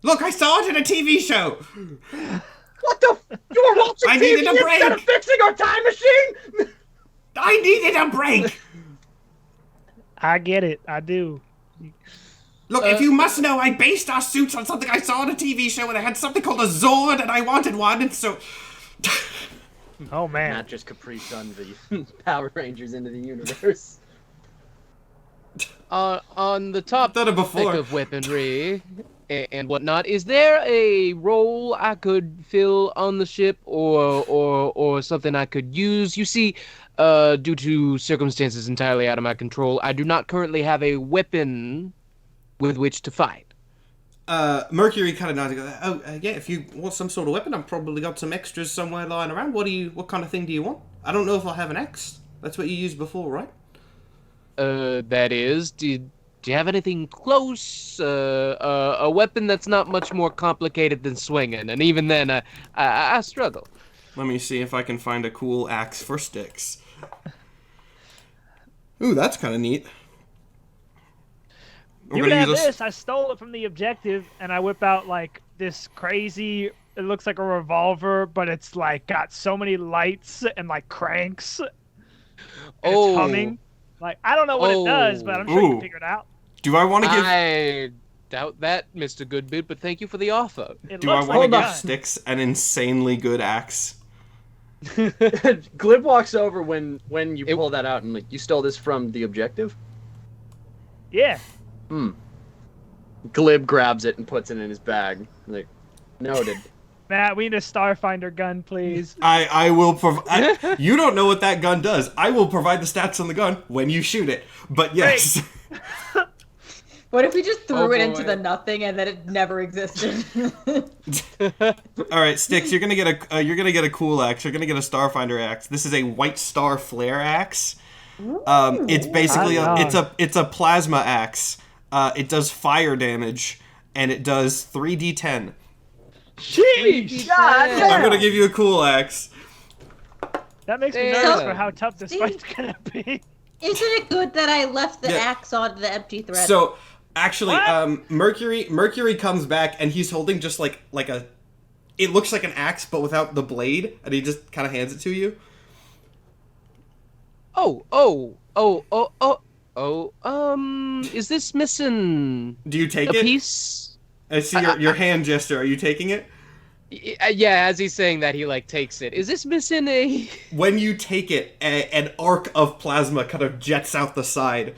Look, I saw it in a TV show. What the? You were watching I TV needed a break. instead of fixing our time machine? I needed a break. I get it. I do. Look, if you must know, I based our suits on something I saw on a TV show, and I had something called a Zord, and I wanted one, and so... Oh, man. Not just Capri Sun, the Power Rangers into the universe. On the top Done it before. of weaponry and whatnot, is there a role I could fill on the ship, or something I could use? You see, due to circumstances entirely out of my control, I do not currently have a weapon with which to fight. Mercury kind of nods and goes, yeah, if you want some sort of weapon, I've probably got some extras somewhere lying around. What kind of thing do you want? I don't know if I'll have an axe. That's what you used before, right? That is, do you have anything close? A weapon that's not much more complicated than swinging, and even then, I struggle. Let me see if I can find a cool axe for sticks. Ooh, that's kind of neat. You can have this. I stole it from the objective, and I whip out like this crazy. It looks like a revolver, but it's like got so many lights and like cranks. And it's humming. Like I don't know what it does, but I'm sure you can figure it out. Do I want to give? I doubt that, Mr. Goodbit, but thank you for the offer. Do I want to give Sticks an insanely good axe? Glib walks over when you pull that out and like, you stole this from the objective? Yeah. Glib grabs it and puts it in his bag. Like, noted. Matt, we need a Starfinder gun, please. I will provide. You don't know what that gun does. I will provide the stats on the gun when you shoot it. But yes. What if we just threw it into the nothing and then it never existed? All right, Sticks, you're gonna get a cool axe. You're gonna get a Starfinder axe. This is a White Star flare axe. It's basically it's a plasma axe. It does fire damage and it does 3d10. Sheesh! I'm gonna give you a cool axe. That makes me nervous for how tough this fight's gonna be. Isn't it good that I left the axe on the empty thread? So, actually, Mercury comes back and he's holding just like a, it looks like an axe but without the blade, and he just kind of hands it to you. Is this missing? Do you take a it? Piece? I see your hand gesture. Are you taking it? Yeah, as he's saying that, he like takes it. Is this missing a? When you take it, an arc of plasma kind of jets out the side.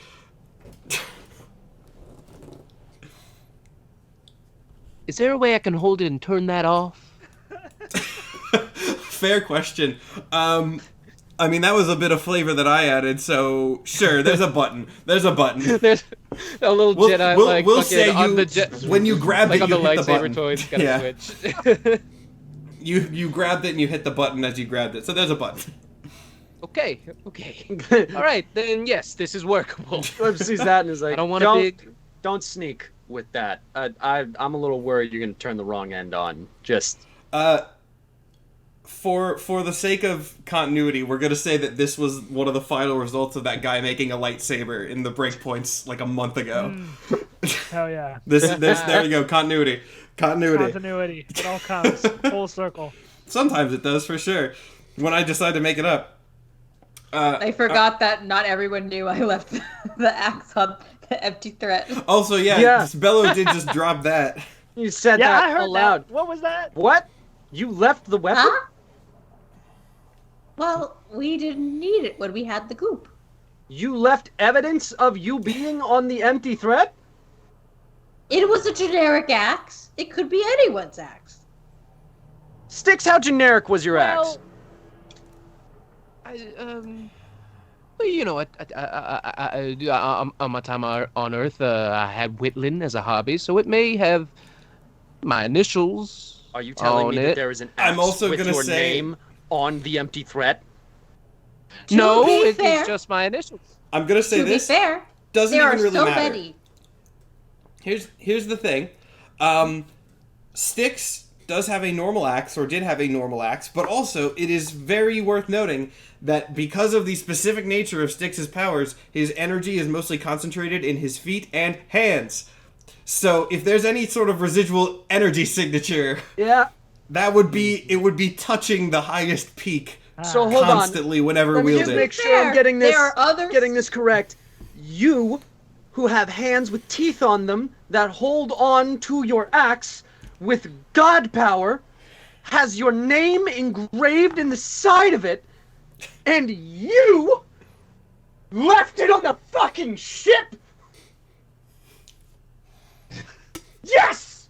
Is there a way I can hold it and turn that off? Fair question. I mean, that was a bit of flavor that I added, so sure, there's a button. There's a button. There's a little Jedi we'll fucking say on you, the jet. when you grabbed Like it, on you the hit the lightsaber button. toys, gotta Yeah. switch. You grabbed it and you hit the button as you grabbed it, so there's a button. Okay. All right, then yes, this is workable. Flip sees that and is like, I don't want a big. Don't sneak with that. I'm a little worried you're gonna turn the wrong end on. Just For the sake of continuity, we're gonna say that this was one of the final results of that guy making a lightsaber in the breakpoints like a month ago. Hell yeah. This there you go, continuity. Continuity. It all comes full circle. Sometimes it does for sure. When I decide to make it up. I forgot that not everyone knew I left the axe on the empty threat. Also, yeah. Bello did just drop that. you said Yeah, I that heard aloud. that. What was that? What? You left the weapon? Huh? Well, we didn't need it when we had the goop. You left evidence of you being on the empty threat? It was a generic axe. It could be anyone's axe. Sticks, how generic was your axe? Well, you know, on my time on Earth, I had whittling as a hobby, so it may have my initials. Are you telling on me it. that there is an axe I'm also with gonna your say- name on the empty threat? No, be it's fair- just my initials. I'm gonna say To be this fair, doesn't there even are really so matter. many. Here's the thing. Styx does have a normal axe, or did have a normal axe, but also it is very worth noting that because of the specific nature of Styx's powers, his energy is mostly concentrated in his feet and hands. So if there's any sort of residual energy signature, Yeah. it would be touching the highest peak So hold on. constantly whenever Let me just wielded. make sure I'm getting this There are others. getting this correct. You, who have hands with teeth on them that hold on to your axe with god power, has your name engraved in the side of it, and you left it on the fucking ship. Yes.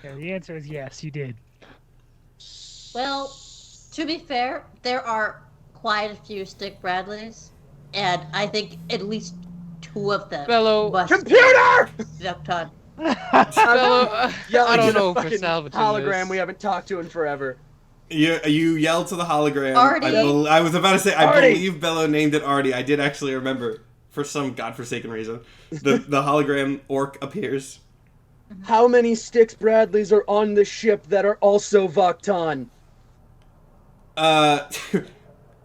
Yeah, the answer is yes, you did. Well, to be fair, there are quite a few Stick Bradleys, and I think at least two of them Bello. must Computer! be ducked on. Bello, Yelling I don't at a know for fucking salvaging hologram this. we haven't talked to in forever. You yelled to the hologram. Artie. I was about to say, I Artie. believe Bello named it Artie. I did actually remember, for some godforsaken reason. The hologram orc appears. How many Styx Bradleys are on the ship that are also Voktan?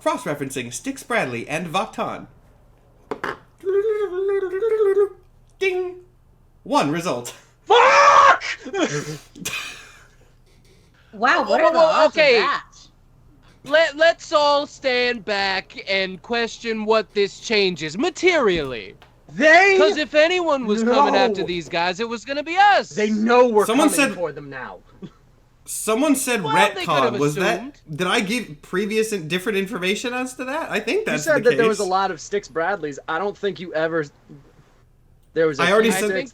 Cross-referencing Styx Bradley and Voktan. Ding! One result. Fuck! Wow, what are the odds okay. of that? Let's all stand back and question what this changes materially. Because if anyone was coming after No. these guys, it was gonna be us. They know we're Someone coming said- for them now. Someone said Well, they could retcon. have Was assumed. that? Did I give previous and different information as to that? I think You that's said the that case. there was a lot of Styx Bradleys. I don't think you ever. There was. I already I said think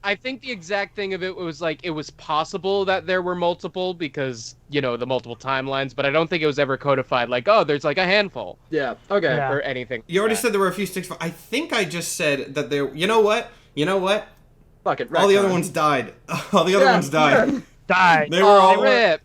I think the exact thing of it was like it was possible that there were multiple because the multiple timelines, but I don't think it was ever codified. Like, oh, there's like a handful Yeah. Okay. Yeah. or anything. You already like said there were a few Styx. I think I just said that there. You know what? Fuck it. All the other retcon. ones died. All the other Yeah, ones died. yeah. Died. They were that. all. Rip.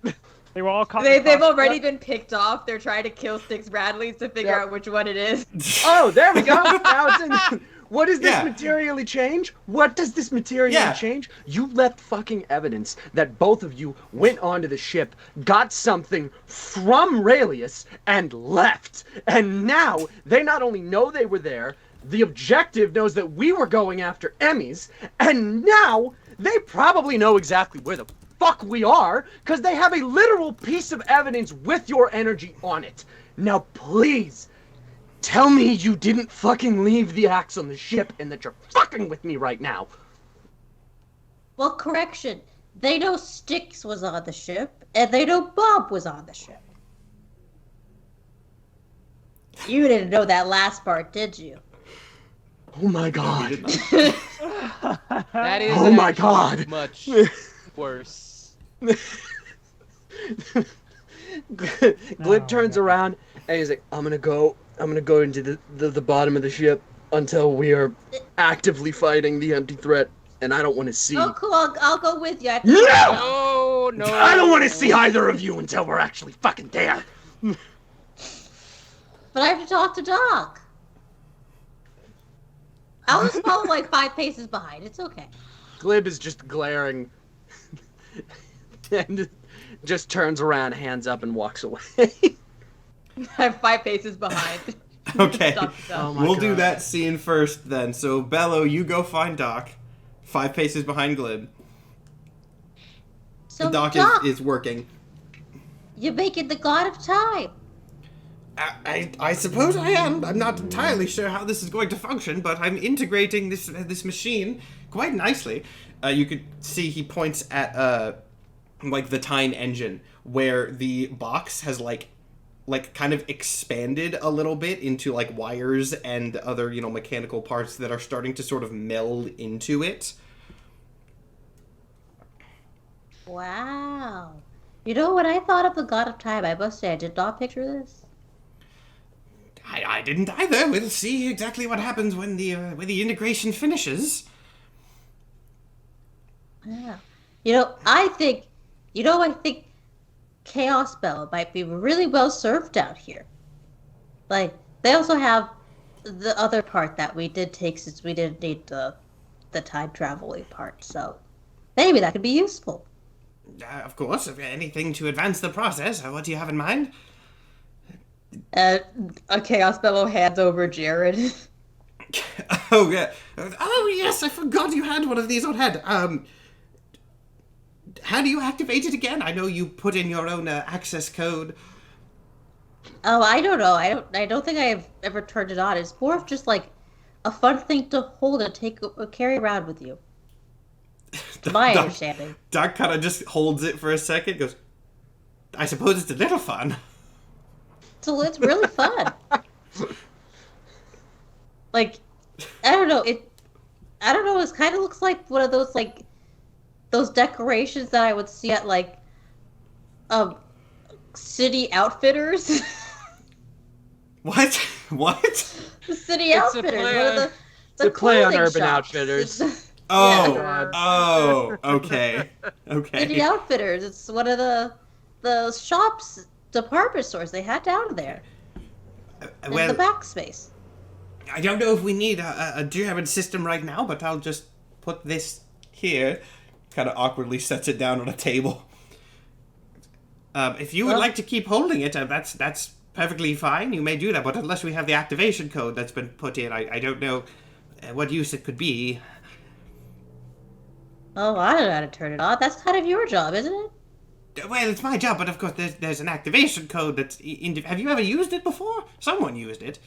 They were all caught. They've across- already been picked off. They're trying to kill Styx Bradleys to figure Yep. out which one it is. Oh, there we go. Now it's in. What does this Yeah. materially change? What does this materially Yeah. change? You left fucking evidence that both of you went onto the ship, got something from Raelius, and left. And now they not only know they were there, the objective knows that we were going after Emmys, and now they probably know exactly where the fuck we are, because they have a literal piece of evidence with your energy on it. Now please, tell me you didn't fucking leave the axe on the ship and that you're fucking with me right now. Well, correction. They know Styx was on the ship, and they know Bob was on the ship. You didn't know that last part, did you? Oh my god. That is Oh my actually God. much worse. Glib turns around and he's like, I'm gonna go into the bottom of the ship until we are actively fighting the empty threat, and I don't want to see. Oh, cool. I'll go with you. No! Oh no! I don't want to see either of you until we're actually fucking there. But I have to talk to Doc. I'll just follow like 5 paces behind. It's okay. Glib is just glaring and just turns around, hands up, and walks away. I'm 5 paces behind. Okay, Talk to Doc. we'll do that scene first then. So, Bello, you go find Doc. 5 paces behind Glib. So, Doc is working. You're making the god of time. I suppose I am. I'm not entirely sure how this is going to function, but I'm integrating this machine quite nicely. You could see he points at like the time engine, where the box has like kind of expanded a little bit into like wires and other, mechanical parts that are starting to sort of meld into it. Wow. When I thought of the god of time, I must say I did not picture this. I didn't either. We'll see exactly what happens when the integration finishes. Yeah. I think Chaos Bell might be really well served out here. Like, they also have the other part that we did take since we didn't need the time traveling part, so maybe that could be useful. Of course, if anything to advance the process. What do you have in mind? A Chaos Bellow hands over Jared. Oh, yeah. Oh, yes, I forgot you had one of these on hand. How do you activate it again? I know you put in your own access code. Oh, I don't know. I don't think I have ever turned it on. It's more of just like a fun thing to hold and carry around with you. To my understanding. Doc kind of just holds it for a second, goes, I suppose it's a little fun. So it's really fun. Like, I don't know. It kind of looks like one of those like those decorations that I would see at like city outfitters. What? The city outfitters. One of the play on clothing Urban shops. Outfitters. Oh, okay. City outfitters. It's one of the shops, department stores they had down there. In the Backspace. I don't know if we need a German system right now, but I'll just put this here. Kind of awkwardly sets it down on a table. If you would like to keep holding it, that's perfectly fine. You may do that, but unless we have the activation code that's been put in, I don't know what use it could be. Oh, I don't know how to turn it on. That's kind of your job, isn't it? Well, it's my job, but of course there's an activation code that's... Have you ever used it before? Someone used it.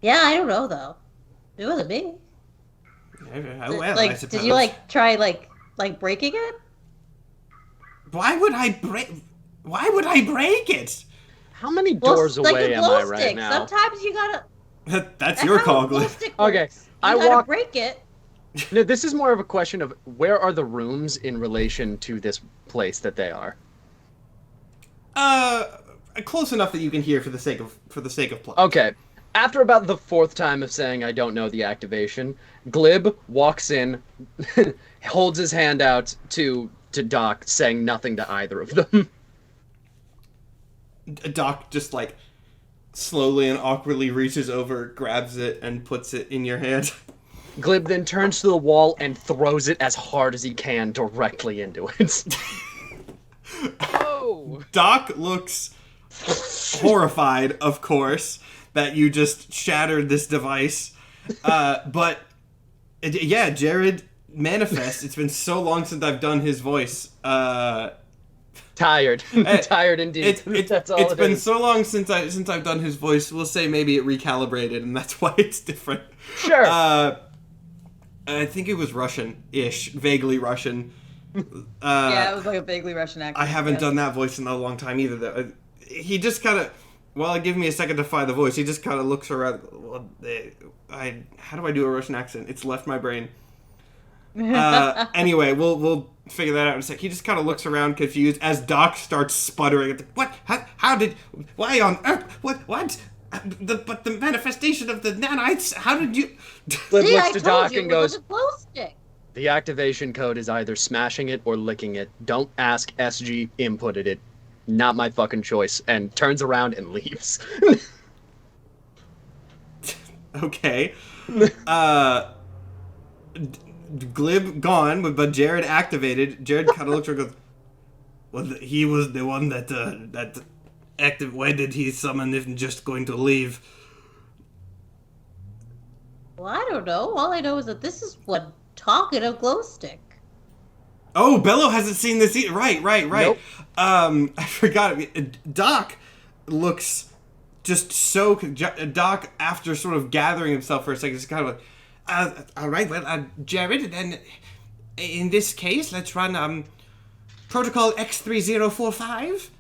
Yeah, I don't know, though. It wasn't me. Oh, well, like, I suppose. did you, try, breaking it? Why would I break it? How many doors away am I right stick. now? Sometimes you gotta... That's your call, Glenn. Okay, I gotta break it. No, this is more of a question of where are the rooms in relation to this place that they are? Close enough that you can hear for the sake of plot. Okay. After about the 4th time of saying I don't know the activation, Glib walks in, holds his hand out to Doc, saying nothing to either of them. Doc just slowly and awkwardly reaches over, grabs it, and puts it in your hand. Glib then turns to the wall and throws it as hard as he can directly into it. Oh! Doc looks horrified, of course, that you just shattered this device. But, yeah, Jared manifests. It's been so long since I've done his voice. Tired. Tired indeed. That's all it's been so long since I've done his voice. We'll say maybe it recalibrated, and that's why it's different. Sure. I think it was Russian-ish, vaguely Russian. Yeah, it was like a vaguely Russian accent. I haven't done that voice in a long time either, though. He just kind of... Well, give me a second to find the voice. He just kind of looks around. How do I do a Russian accent? It's left my brain. Anyway, we'll figure that out in a sec. He just kind of looks around confused as Doc starts sputtering. What? How did? Why on earth? What? But the manifestation of the nanites. How did you? Glib See, looks I to told Doc you and it was goes, a glow stick. "The activation code is either smashing it or licking it. Don't ask SG inputted it. Not my fucking choice." And turns around and leaves. Okay. Glib gone, but Jared activated. Jared kind of looks around and goes, "Well, he was the one that active. Why did he summon if just going to leave?" Well, I don't know. All I know is that this is one talkative glow stick. Oh, Bello hasn't seen this either. Right. Nope. I forgot. Doc looks just so... Doc, after sort of gathering himself for a second, is kind of like, all right, well, Jared, then in this case, let's run protocol X3045.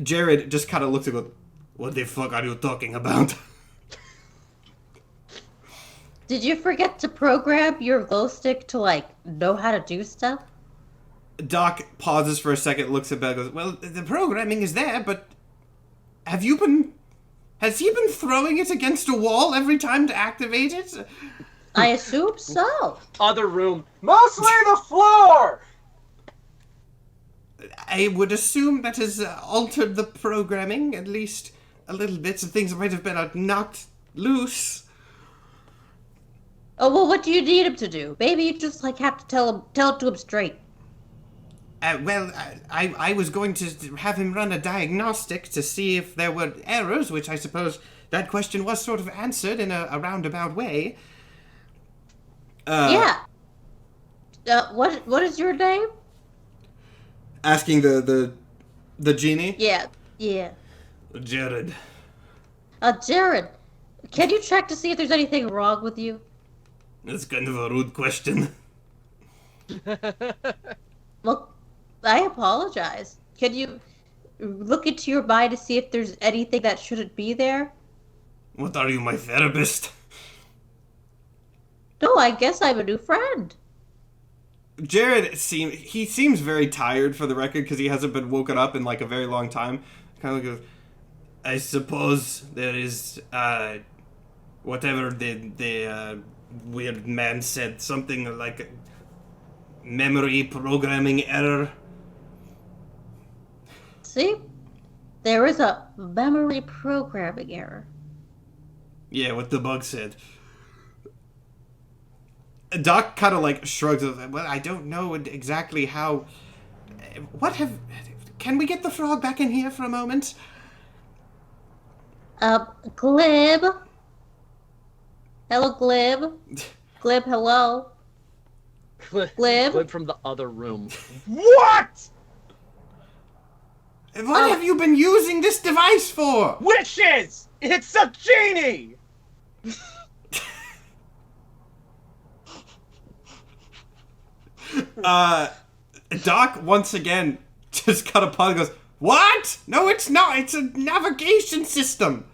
Jared just kind of looks and goes, "What the fuck are you talking about?" Did you forget to program your glow stick to, like, know how to do stuff? Doc pauses for a second, looks at Belle, goes, "Well, the programming is there, but has he been throwing it against a wall every time to activate it?" I assume so. Other room. Mostly the floor! I would assume that has altered the programming, at least a little bit, so things might have been knocked loose. Oh, well, what do you need him to do? Maybe you just, like, have to tell it to him straight. I was going to have him run a diagnostic to see if there were errors, which I suppose that question was sort of answered in a roundabout way. Yeah. What is your name? Asking the genie? Yeah. Jared. Jared, can you check to see if there's anything wrong with you? That's kind of a rude question. Well, I apologize. Can you look into your mind to see if there's anything that shouldn't be there? What are you, my therapist? No, I guess I'm a new friend. Jared seems very tired, for the record, because he hasn't been woken up in like a very long time. Kind of goes, "I suppose there is whatever the weird man said, something like memory programming error." See? There is a memory programming error. Yeah, what the bug said. Doc kind of like shrugs. Well, I don't know exactly how. Can we get the frog back in here for a moment? Glib. Hello, Glib. Glib, hello. Glib? Glib from the other room. What? What have you been using this device for? Wishes! It's a genie! Doc once again just cut a pun and goes, "What? No, it's not. It's a navigation system."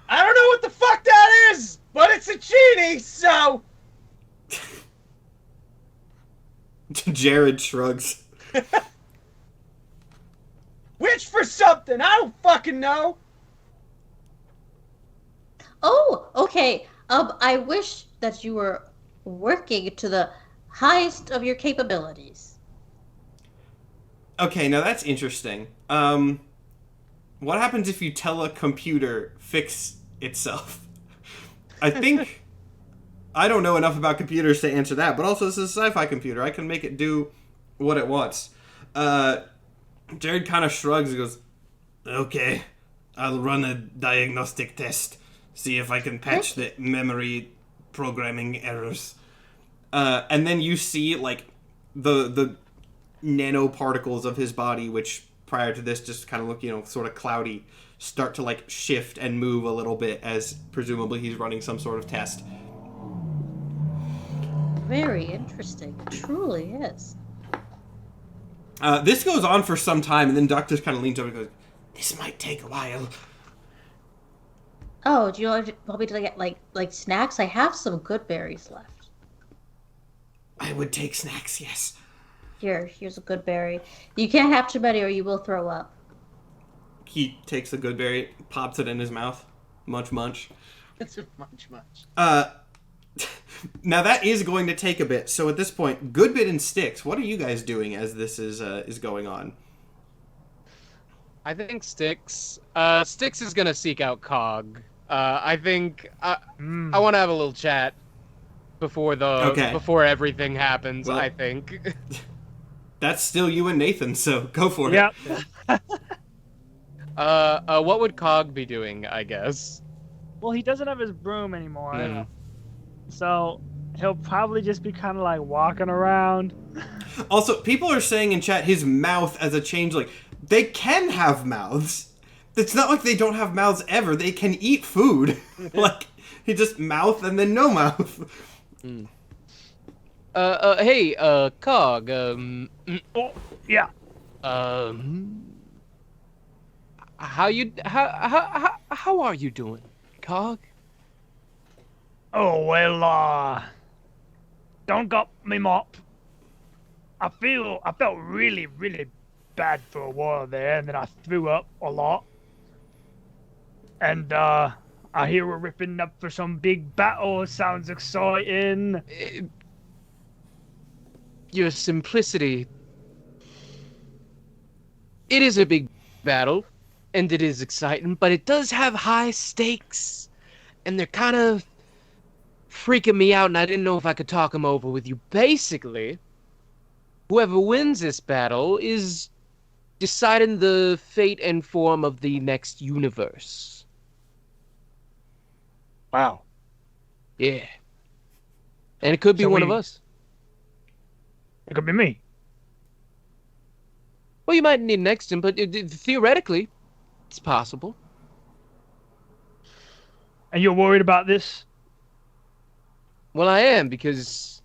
I don't know what the fuck that is, but it's a genie, so... Jared shrugs. Wish for something, I don't fucking know! Oh, okay. I wish that you were working to the highest of your capabilities. Okay, now that's interesting. What happens if you tell a computer fix itself? I think... I don't know enough about computers to answer that, but also this is a sci-fi computer. I can make it do what it wants. Jared kind of shrugs and goes, "Okay, I'll run a diagnostic test. See if I can patch the memory programming errors." And then you see, like, the nanoparticles of his body, which prior to this just kind of look, sort of cloudy, start to, like, shift and move a little bit as presumably he's running some sort of test. Very interesting. It truly is. This goes on for some time, and then Doc just kind of leans over and goes, "This might take a while." Oh, do you want me to get like snacks? I have some good berries left. I would take snacks, yes. Here's a good berry. You can't have too many or you will throw up. He takes the good berry, pops it in his mouth. Munch, munch. It's a munch. Now that is going to take a bit. So at this point, Goodbit and Styx, what are you guys doing as this is going on? I think Styx is gonna seek out Cog. I think I want to have a little chat before everything happens. Well, I think that's still you and Nathan, so go for it. Yep. What would Cog be doing? I guess. Well, he doesn't have his broom anymore. So he'll probably just be kind of like walking around. Also, people are saying in chat his mouth as a changeling. They can have mouths. It's not like they don't have mouths ever. They can eat food. Like, he just mouth and then no mouth. Hey, Cog, Oh, yeah. How are you doing, Cog? Oh, well, don't got me mop. I felt really, really bad for a while there, and then I threw up a lot. And, I hear we're ripping up for some big battle. Sounds exciting. Your simplicity. It is a big battle, and it is exciting, but it does have high stakes, and they're kind of freaking me out, and I didn't know if I could talk them over with you. Basically, whoever wins this battle is deciding the fate and form of the next universe. Wow. Yeah. And it could be one of us. It could be me. Well, you might need next him, but theoretically, it's possible. And you're worried about this? Well, I am, because,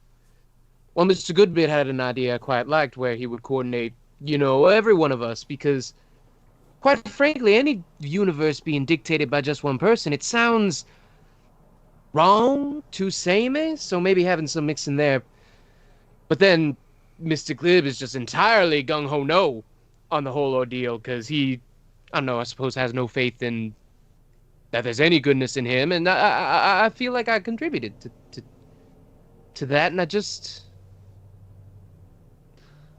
well, Mr. Goodbit had an idea I quite liked where he would coordinate, every one of us, because, quite frankly, any universe being dictated by just one person, it sounds wrong to samey, so maybe having some mix in there. But then Mr. Glib is just entirely gung-ho no on the whole ordeal, because he, I don't know, I suppose has no faith in that there's any goodness in him, and I feel like I contributed to that, and I just...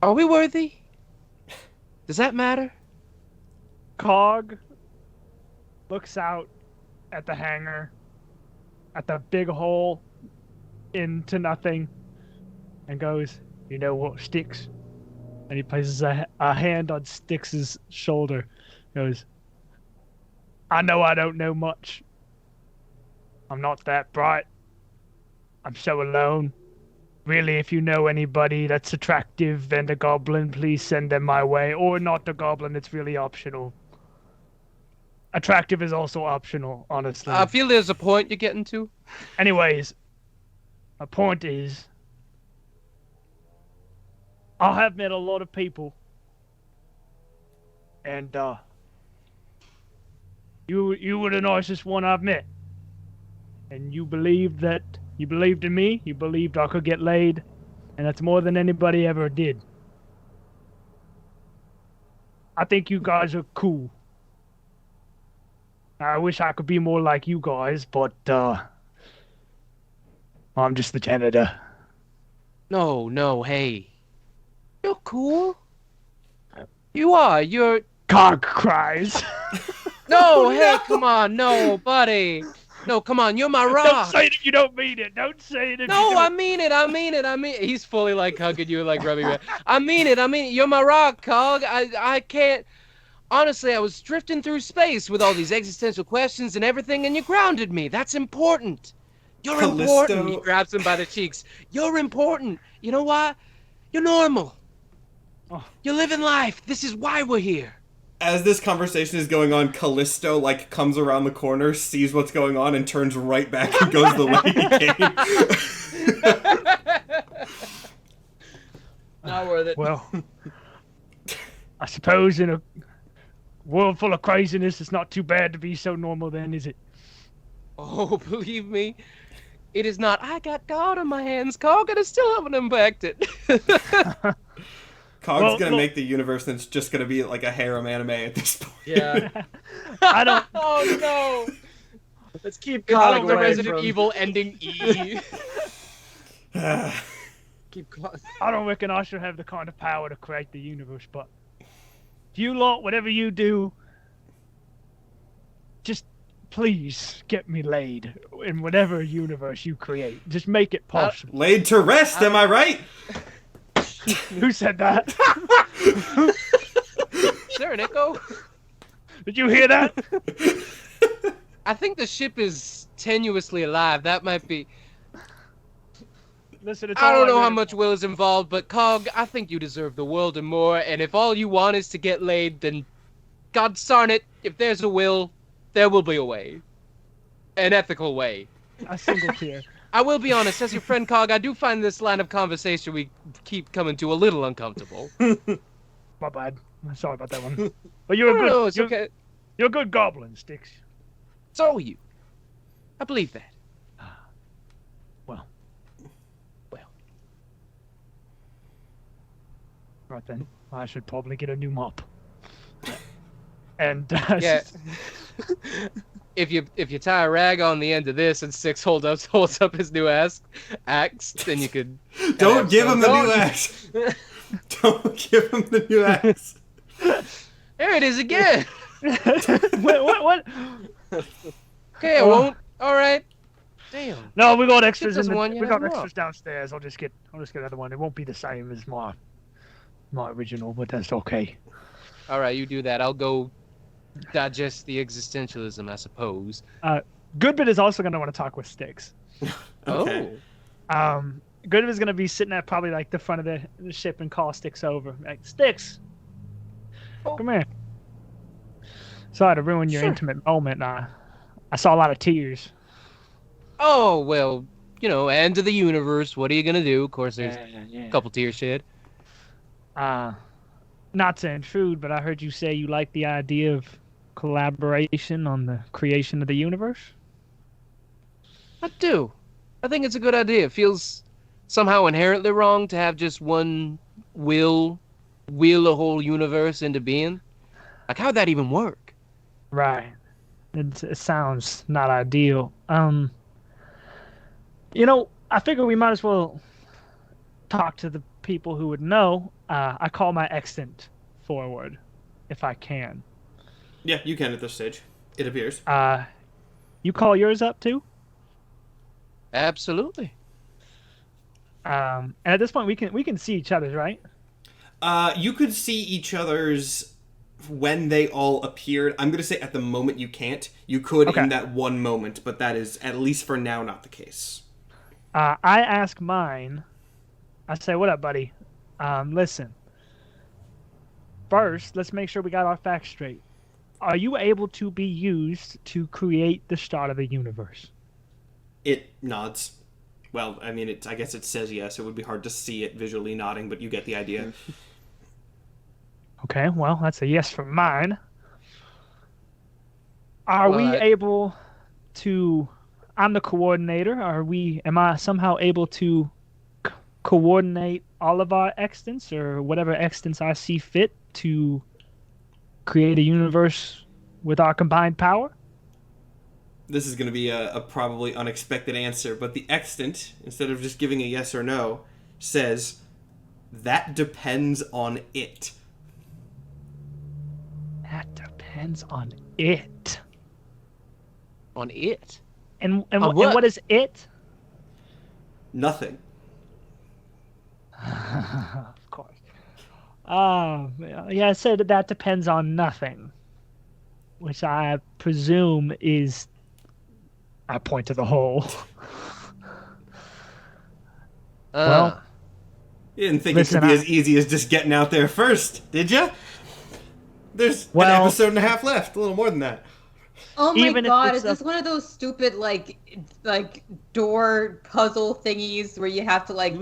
Are we worthy? Does that matter? Cog looks out at the hangar, at the big hole into nothing, and goes, "You know what, Styx?" And he places a hand on Styx's shoulder. Goes, "I know I don't know much. I'm not that bright. I'm so alone. Really, if you know anybody that's attractive and a goblin, please send them my way. Or not a goblin, it's really optional. Attractive is also optional, honestly. I feel there's a point you're getting to. Anyways, my point is, I have met a lot of people, and you were the nicest one I've met, and you believed in me, you believed I could get laid, and that's more than anybody ever did. I think you guys are cool. I wish I could be more like you guys, but I'm just the janitor. No, hey. You're cool. You are, you're... Cog cries. No, hey, come on, no, buddy. No, come on, you're my rock. Don't say that you don't mean it. Don't say it if No, you I don't. mean it. He's fully like hugging you, like rubbing you. I mean it. You're my rock, Cog. I can't... Honestly, I was drifting through space with all these existential questions and everything, and you grounded me. That's important. You're important. He grabs him by the cheeks. You're important. You know why? You're normal. Oh. You're living life. This is why we're here. As this conversation is going on, Callisto, comes around the corner, sees what's going on, and turns right back and goes the way he came. Not worth it. Well, I suppose in a world full of craziness, it's not too bad to be so normal then, is it? Oh, believe me, It is not, I got God on my hands, Cog, and I still haven't impacted. Cog's gonna make the universe and it's just gonna be like a harem anime at this point. Yeah. I don't. Oh no! Let's keep I Cog don't the away Resident from... Evil ending E. Keep Cog... I don't reckon I should have the kind of power to create the universe, but you lot, whatever you do, just please get me laid in whatever universe you create. Just make it possible. Laid to rest, am I right? Who said that? Is there an echo? Did you hear that? I think the ship is tenuously alive. That might be... Listen, it's I all don't know how really- much will is involved, but Cog, I think you deserve the world and more, and if all you want is to get laid, then God darn it, if there's a will, there will be a way. An ethical way. A single tear. I will be honest, as your friend Cog, I do find this line of conversation we keep coming to a little uncomfortable. My bad. I'm sorry about that one. But you're a good. No, it's you're, okay. you're a good goblin, Sticks. So are you. I believe that. Well. Right then, I should probably get a new mop. And Yeah. If you tie a rag on the end of this and Six holds up his new axe, then you could. Don't give him the new axe. Don't give him the new axe. There it is again. what? Okay, I won't. All right. Damn. No, we got extras in doesn't the, want you we to got have a extras downstairs. I'll just get another one. It won't be the same as my original, but that's okay. All right, you do that. I'll go digest the existentialism, I suppose. Goodbit is also gonna want to talk with Sticks. Okay. Goodbit is gonna be sitting at probably like the front of the ship and call Sticks over. Like, Sticks, come here. Sorry to ruin your Sure. intimate moment. I saw a lot of tears. Oh, well, end of the universe. What are you going to do? Of course, there's Yeah. a couple tears shed. Not to intrude, but I heard you say you like the idea of collaboration on the creation of the universe. I do. I think it's a good idea. It feels somehow inherently wrong to have just one will a whole universe into being. Like, how'd that even work? Right. It sounds not ideal. I figure we might as well talk to the people who would know. I call my extant forward, if I can. Yeah, you can at this stage. It appears. You call yours up too? Absolutely. And at this point, we can see each other's, right? You could see each other's when they all appeared. I'm going to say at the moment you can't. You could Okay. in that one moment, but that is, at least for now, not the case. I ask mine. I say, "What up, buddy? Listen. First, let's make sure we got our facts straight. Are you able to be used to create the start of the universe?" It nods. Well, I mean, I guess it says yes. It would be hard to see it visually nodding, but you get the idea. Okay, well, that's a yes from mine. Are we Well, able to... I'm the coordinator. Am I somehow able to coordinate all of our extants, or whatever extants I see fit, to create a universe with our combined power? This is going to be a probably unexpected answer, but the extant, instead of just giving a yes or no, says, that depends on it. That depends on it. On it? And On and what? what is it? Nothing. Of course. Yeah, I said that depends on nothing, which I presume is... I point to the hole. Well, You didn't think Listen, it could be as easy as just getting out there first, did you? There's an Well- episode and a half left. A little more than that. Oh my Even if god, it's is this one of those stupid like door puzzle thingies where you have to like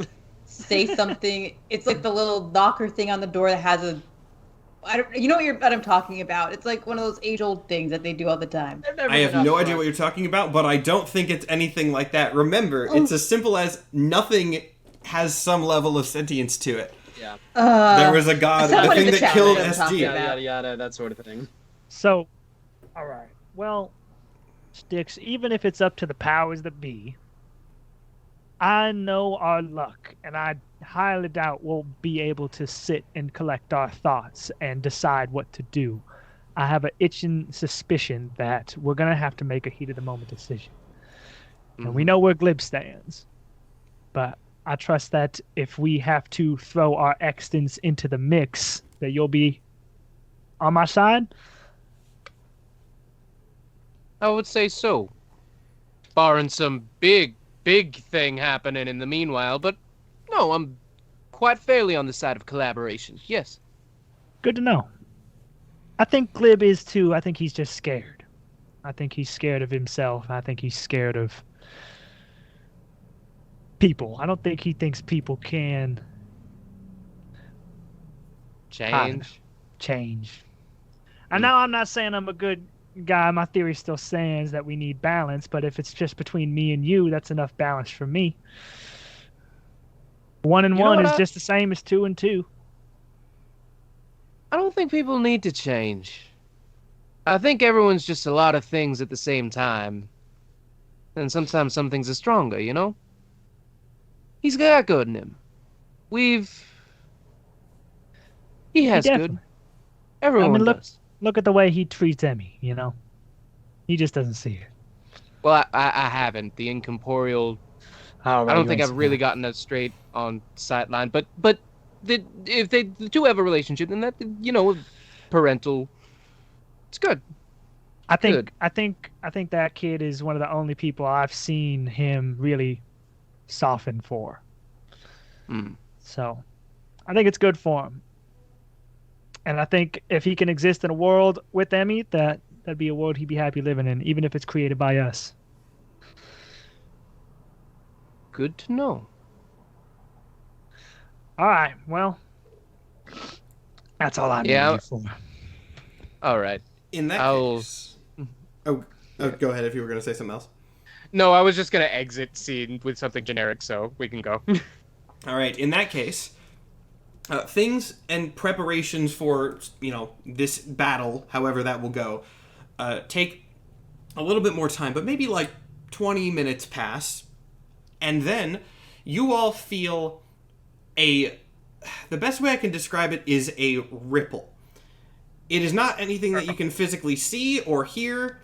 say something? It's like the little knocker thing on the door that has a You know what I'm talking about. It's like one of those age-old things that they do all the time. I have no idea what you're talking about, but I don't think it's anything like that. Remember, it's as simple as nothing has some level of sentience to it. Yeah. There was a god, the thing that killed SG. Yada, yada, yada, that sort of thing. So, all right. Well, Sticks, even if it's up to the powers that be, I know our luck, and I highly doubt we'll be able to sit and collect our thoughts and decide what to do. I have an itching suspicion that we're going to have to make a heat-of-the-moment decision. And we know where Glib stands. But I trust that if we have to throw our extents into the mix, that you'll be on my side? I would say so. Barring some big thing happening in the meanwhile, but no, I'm quite fairly on the side of collaboration, yes. Good to know. I think Glib is too. I think he's just scared. I think he's scared of himself. I think he's scared of people. I don't think he thinks people can change. I know I'm not saying I'm a good guy. My theory still stands that we need balance, but if it's just between me and you, that's enough balance for me. 1 and 1 is just the same as 2 and 2. I don't think people need to change. I think everyone's just a lot of things at the same time. And sometimes some things are stronger, you know? He's got good in him. He has good. Everyone does. Look at the way he treats Emmy, you know? He just doesn't see it. Well, I haven't. The incorporeal... I don't think I've really gotten that straight on sideline. But if they do have a relationship, then that, you know, parental... It's good. I think that kid is one of the only people I've seen him really soften for. So, I think it's good for him. And I think if he can exist in a world with Emmy, that'd be a world he'd be happy living in, even if it's created by us. Good to know. All right, well, that's all I'm here for. All right. In that case... Oh, go ahead if you were going to say something else. No, I was just going to exit scene with something generic, so we can go. All right, in that case... things and preparations for, you know, this battle, however that will go, take a little bit more time, but maybe like 20 minutes pass, and then you all feel the best way I can describe it is a ripple. It is not anything that you can physically see or hear.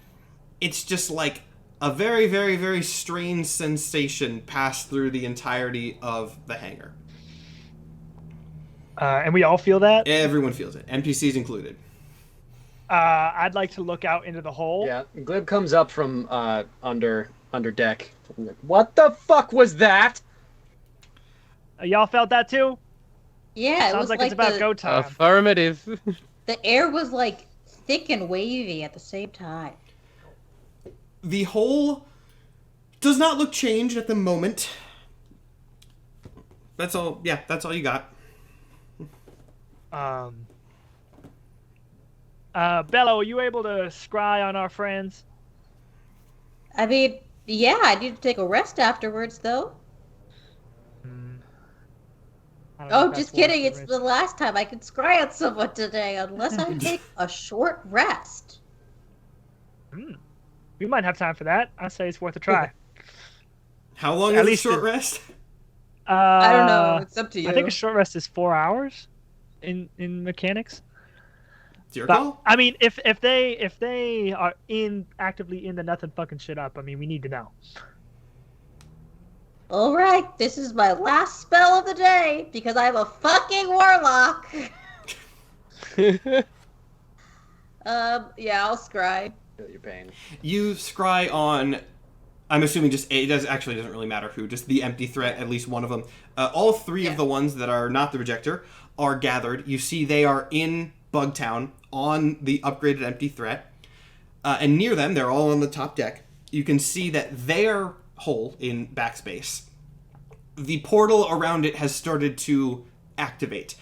It's just like a very, very, very strange sensation pass through the entirety of the hangar. And we all feel that? Everyone feels it. NPCs included. I'd like to look out into the hole. Yeah, Glib comes up from under deck. What the fuck was that? Y'all felt that too? Yeah, Sounds like it's about go time. Affirmative. The air was like thick and wavy at the same time. The hole does not look changed at the moment. That's all. Yeah, that's all you got. Bello, are you able to scry on our friends? I mean, yeah, I need to take a rest afterwards, though. Oh, just kidding. It's the last time I could scry on someone today, unless I take a short rest. We might have time for that. I say it's worth a try. How long is a short rest? I don't know. It's up to you. I think a short rest is 4 hours in mechanics. It's your call. I mean, if they are actively in the nothing fucking shit up, I mean, we need to know. All right, this is my last spell of the day because I'm a fucking warlock. Yeah, I'll scry. Feel your pain. You scry on. I'm assuming just doesn't really matter who. Just the empty threat, at least one of them. All three of the ones that are not the rejector are gathered. You see they are in Bugtown on the upgraded empty threat, and near them, they're all on the top deck. You can see that their hole in Backspace, the portal around it has started to activate.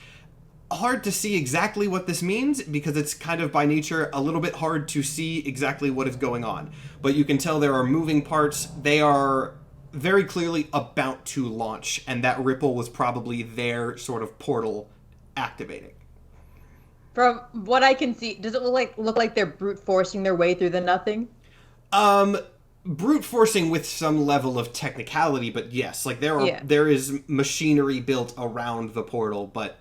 hard to see exactly what this means because it's kind of by nature a little bit hard to see exactly what is going on. But you can tell there are moving parts. They are very clearly about to launch, and that ripple was probably their sort of portal activating. From what I can see, does it look like they're brute forcing their way through the nothing? Brute forcing with some level of technicality, but yes, like there is machinery built around the portal, but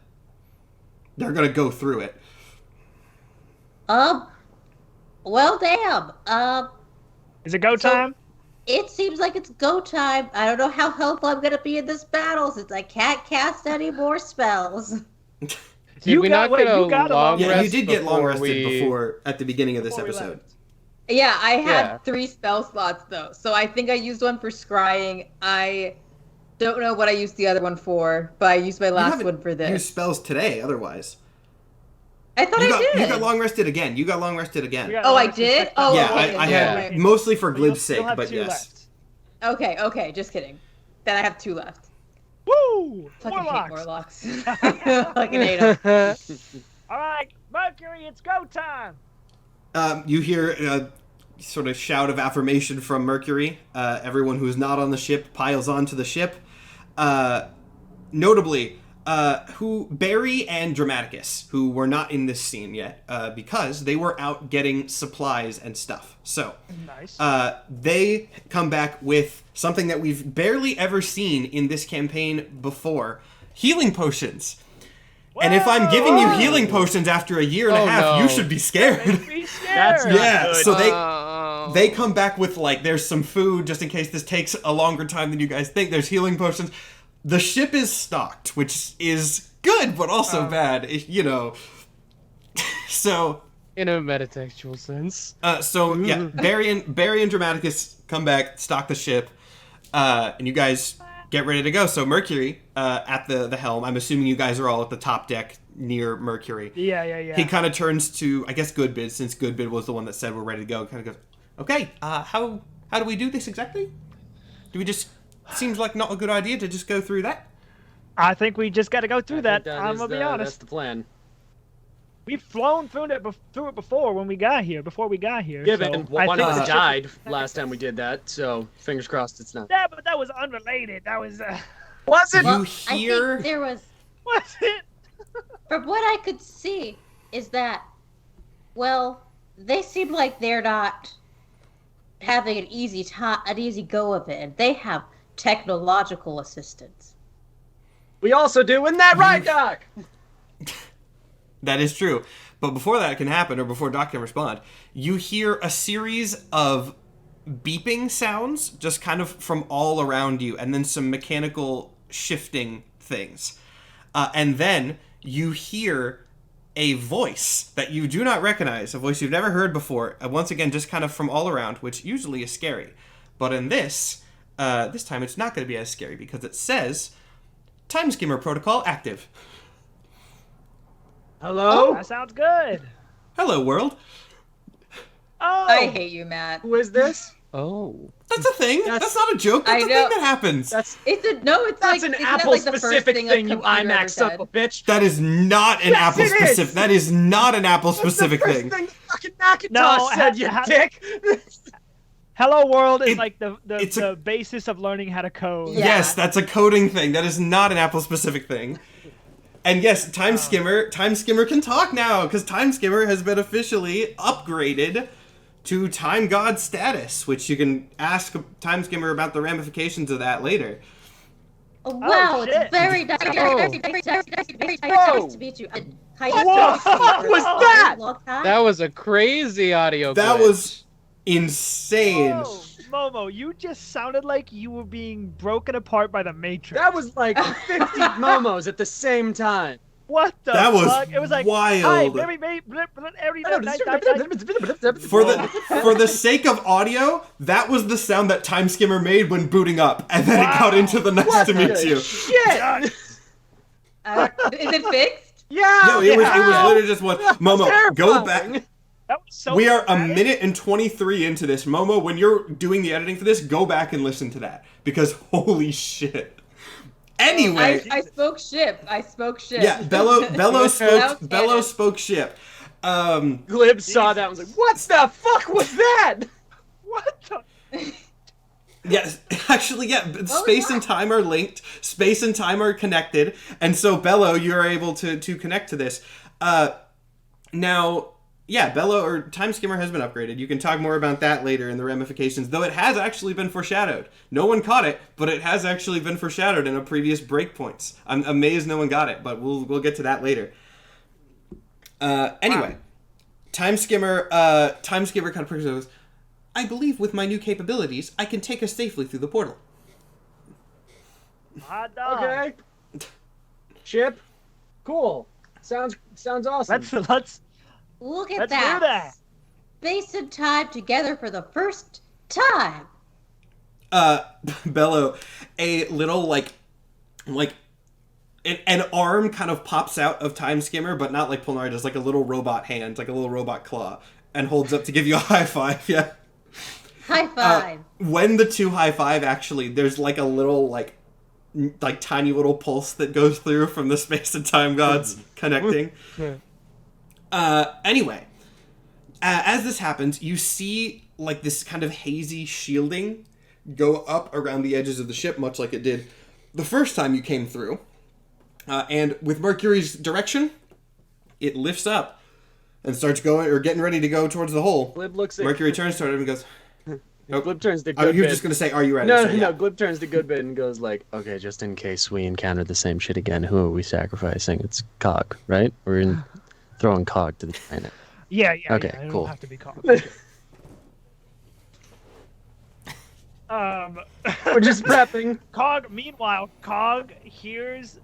they're gonna go through it. Well, damn. Is it go time? It seems like it's go time. I don't know how helpful I'm gonna be in this battle since I can't cast any more spells. Did we not get a long Yeah, rest you did get long before rested we- before at the beginning of this episode. Yeah, I had Yeah. 3 spell slots though, so I think I used one for scrying. I don't know what I used the other one for, but I used my You last haven't one for this. used spells today, otherwise. I thought I did. You got long rested again. You got long rested again. We got Oh, long I rest did? this Oh, time. Yeah, okay. I Yeah. had mostly for But you'll glib's sake, still have but 2 yes. left. Okay, just kidding. Then I have 2 left. Woo! Fucking hate Warlocks. Warlocks. Fucking hate 'em. All right, Mercury, it's go time. You hear a sort of shout of affirmation from Mercury. Everyone who's not on the ship piles onto the ship. Notably, Barry and Dramaticus, who were not in this scene yet, because they were out getting supplies and stuff. So, Nice. they come back with something that we've barely ever seen in this campaign before: healing potions. And if I'm giving you healing potions after a year and a half, you should be scared. Be scared. That's not Yeah, good. so they come back with, like, there's some food just in case this takes a longer time than you guys think. There's healing potions. The ship is stocked, which is good, but also bad, you know. So, in a metatextual sense. yeah, Barry and Dramaticus come back, stock the ship, and you guys get ready to go. So Mercury, at the helm, I'm assuming you guys are all at the top deck near Mercury. Yeah. He kind of turns to, I guess, Goodbid, since Goodbid was the one that said we're ready to go, kind of goes, okay, how do we do this exactly? Do we just, seems like not a good idea to just go through that? I think we just got to go through that. That I'm is gonna be That's honest. the plan. We've flown through it before when we got here. Before we got here. Given so one I of think us the ship- died last time we did that, so fingers crossed it's not. Yeah, but that was unrelated. That was. Was it? Well, You hear- I think there was, Was it? from what I could see, is that, well, they seem like they're not having an easy go of it, and they have technological assistance. We also do, isn't that right, Doc? That is true. But before that can happen, or before Doc can respond, you hear a series of beeping sounds just kind of from all around you, and then some mechanical shifting things. And then you hear a voice that you do not recognize, a voice you've never heard before, once again, just kind of from all around, which usually is scary. But in this time it's not going to be as scary, because it says, Time Skimmer Protocol active. Hello? That sounds good. Hello, world. Oh. I hate you, Matt. Who is this? Oh. That's a thing. That's not a joke. That's I a know. thing that happens. It's That's like an isn't that Apple like the first specific thing, thing, a you computer ever IMAX son said? of a bitch. That is not an Yes, Apple it is. specific. That is not an Apple specific That's the thing. first thing fucking Macintosh No, said, you dick. Hello World is like it's the basis of learning how to code. Yeah. Yes, that's a coding thing. That is not an Apple specific thing. And yes, Time Skimmer can talk now, because Time Skimmer has been officially upgraded to Time God status, which you can ask Time Skimmer about the ramifications of that later. Oh, wow, shit. it's very nice, very Whoa. nice to meet you. What was that? That was a crazy audio That glitch. was insane. Whoa, Momo, you just sounded like you were being broken apart by the Matrix. That was like 50 momos at the same time. What the That was fuck? It was like, wild. Hi, very, very, every night. For the sake of audio, that was the sound that Time Skimmer made when booting up, and then it got into the nice to meet you. Shit! Is it fixed? Yeah! No, it was literally just one. Momo, go terrifying. back. That was so We are a dramatic. minute and 23 into this. Momo, when you're doing the editing for this, go back and listen to that, because holy shit. Anyway, I spoke ship. yeah, Bello That spoke ship. Glib saw that and was like, what the fuck was that? What the? Yes, actually, yeah. Space and time are linked. Space and time are connected, and so Bello, you're able to connect to this. Now, yeah, Bello or Time Skimmer has been upgraded. You can talk more about that later in the ramifications, though it has actually been foreshadowed. No one caught it, but it has actually been foreshadowed in a previous breakpoints. I'm amazed no one got it, but we'll get to that later. Anyway, wow. Time Skimmer kind of goes, I believe with my new capabilities, I can take us safely through the portal. Okay. Ship. Cool. Sounds awesome. Let's Look at let's that. do that. Space and time together for the first time. Bello, a little like an arm kind of pops out of Time Skimmer, but not like Polnar does, like a little robot hand, like a little robot claw, and holds up to give you a high five. Yeah. High five. When the two high five, actually, there's like a little like tiny little pulse that goes through from the space and time gods connecting. Anyway, as this happens, you see like this kind of hazy shielding go up around the edges of the ship, much like it did the first time you came through. And with Mercury's direction, it lifts up and starts going or getting ready to go towards the hole. Glib looks at Mercury turns toward him and goes, Glib turns to Goodbit. You were just going to say, are you ready? No, So, yeah. Glib turns to Goodbit and goes like, okay, just in case we encounter the same shit again, who are we sacrificing? It's Cog, right? We're throwing Cog to the planet. Yeah. Okay, Yeah, it cool. don't have to be Cog. We're just prepping. Meanwhile, Cog hears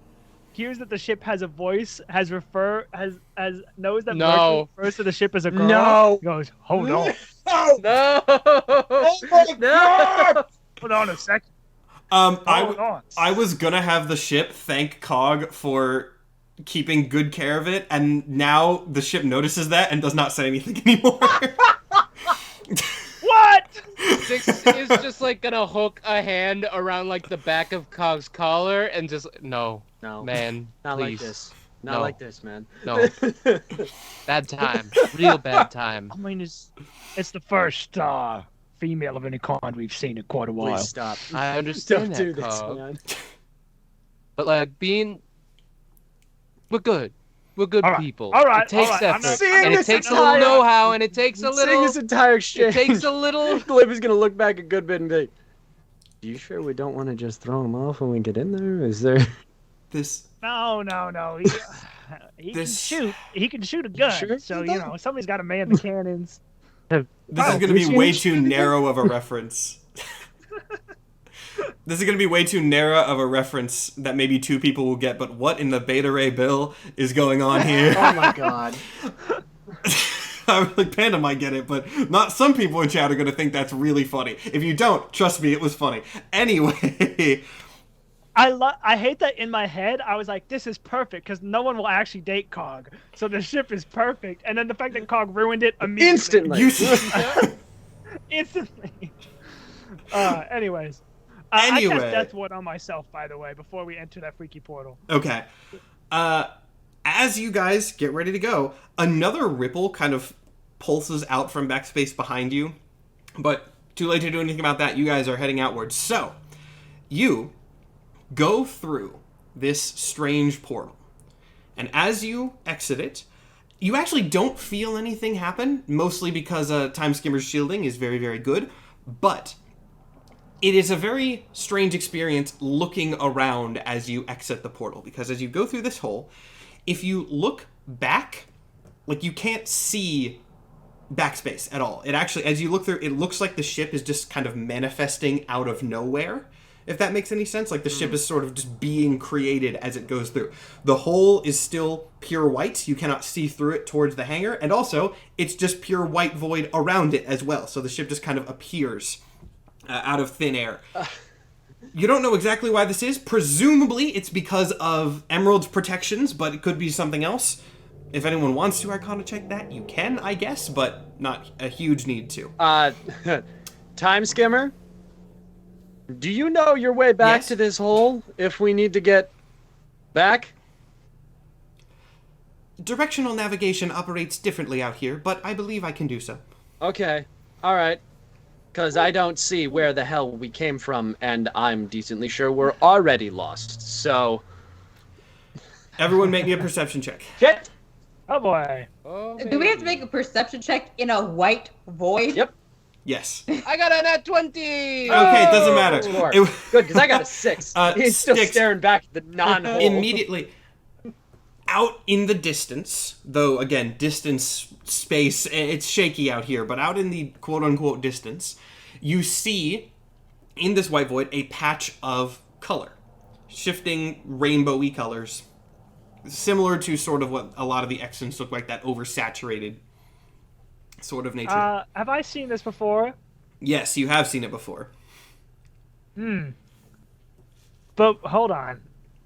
that the ship has a voice, knows that Mercury refers to the ship as a girl. No. He goes, hold on. No! No! Hold on a second. I was gonna have the ship thank Cog for keeping good care of it, and now the ship notices that and does not say anything anymore. What? Six is just like gonna hook a hand around like the back of Cog's collar and just no, man, Not please. like this. Not like this, man. No. Bad time. Real bad time. I mean, it's the first female of any kind we've seen in quite a while. Please stop. I understand Don't do that, this, Cog. man. But like we're good. We're good people. All right. It takes I'm not- effort, Seeing and it this takes a little entire- know-how, and it takes a Seeing little. this entire exchange, It takes a little. Glib is gonna look back at Goodbit and be like, "Are you sure we don't want to just throw him off when we get in there? Is there?" This No. He can This- shoot. He can shoot a gun. Sure So he somebody's got to man the cannons. is gonna be way too narrow of a reference. This is going to be way too narrow of a reference that maybe two people will get, but what in the Beta Ray Bill is going on here? Oh my god. I'm like, Panda might get it, but not some people in chat are going to think that's really funny. If you don't, trust me, it was funny. Anyway. I hate that in my head. I was like, this is perfect because no one will actually date Cog. So the ship is perfect. And then the fact that Cog ruined it immediately. Instantly. Instantly. Anyways. Anyway. I cast Death Ward on myself, by the way, before we enter that freaky portal. Okay. As you guys get ready to go, another ripple kind of pulses out from Backspace behind you. But too late to do anything about that. You guys are heading outwards. So, you go through this strange portal. And as you exit it, you actually don't feel anything happen, mostly because Time Skimmer's shielding is very, very good. But it is a very strange experience looking around as you exit the portal, because as you go through this hole, if you look back, like you can't see Backspace at all. It actually, as you look through, it looks like the ship is just kind of manifesting out of nowhere, if that makes any sense. Like the ship is sort of just being created as it goes through. The hole is still pure white. You cannot see through it towards the hangar, and also it's just pure white void around it as well. So the ship just kind of appears out of thin air. You don't know exactly why this is. Presumably, it's because of Emerald's protections, but it could be something else. If anyone wants to Arcana check that, you can, I guess, but not a huge need to. Time Skimmer. Do you know your way back Yes. to this hole if we need to get back? Directional navigation operates differently out here, but I believe I can do so. Okay. All right. Because I don't see where the hell we came from, and I'm decently sure we're already lost. So. Everyone make me a perception check. Shit! Oh boy. Oh, Do we have to make a perception check in a white void? Yep. Yes. I got a nat 20! Okay, it doesn't matter. Lord. It- Good, because I got a 6. He's still Sticks. staring back at the non-hole. Immediately out in the distance, though again, distance, space, it's shaky out here, but out in the quote-unquote distance, you see in this white void a patch of color, shifting rainbowy colors, similar to sort of what a lot of the Exons look like, that oversaturated sort of nature. Have I seen this before? Yes, you have seen it before. But hold on.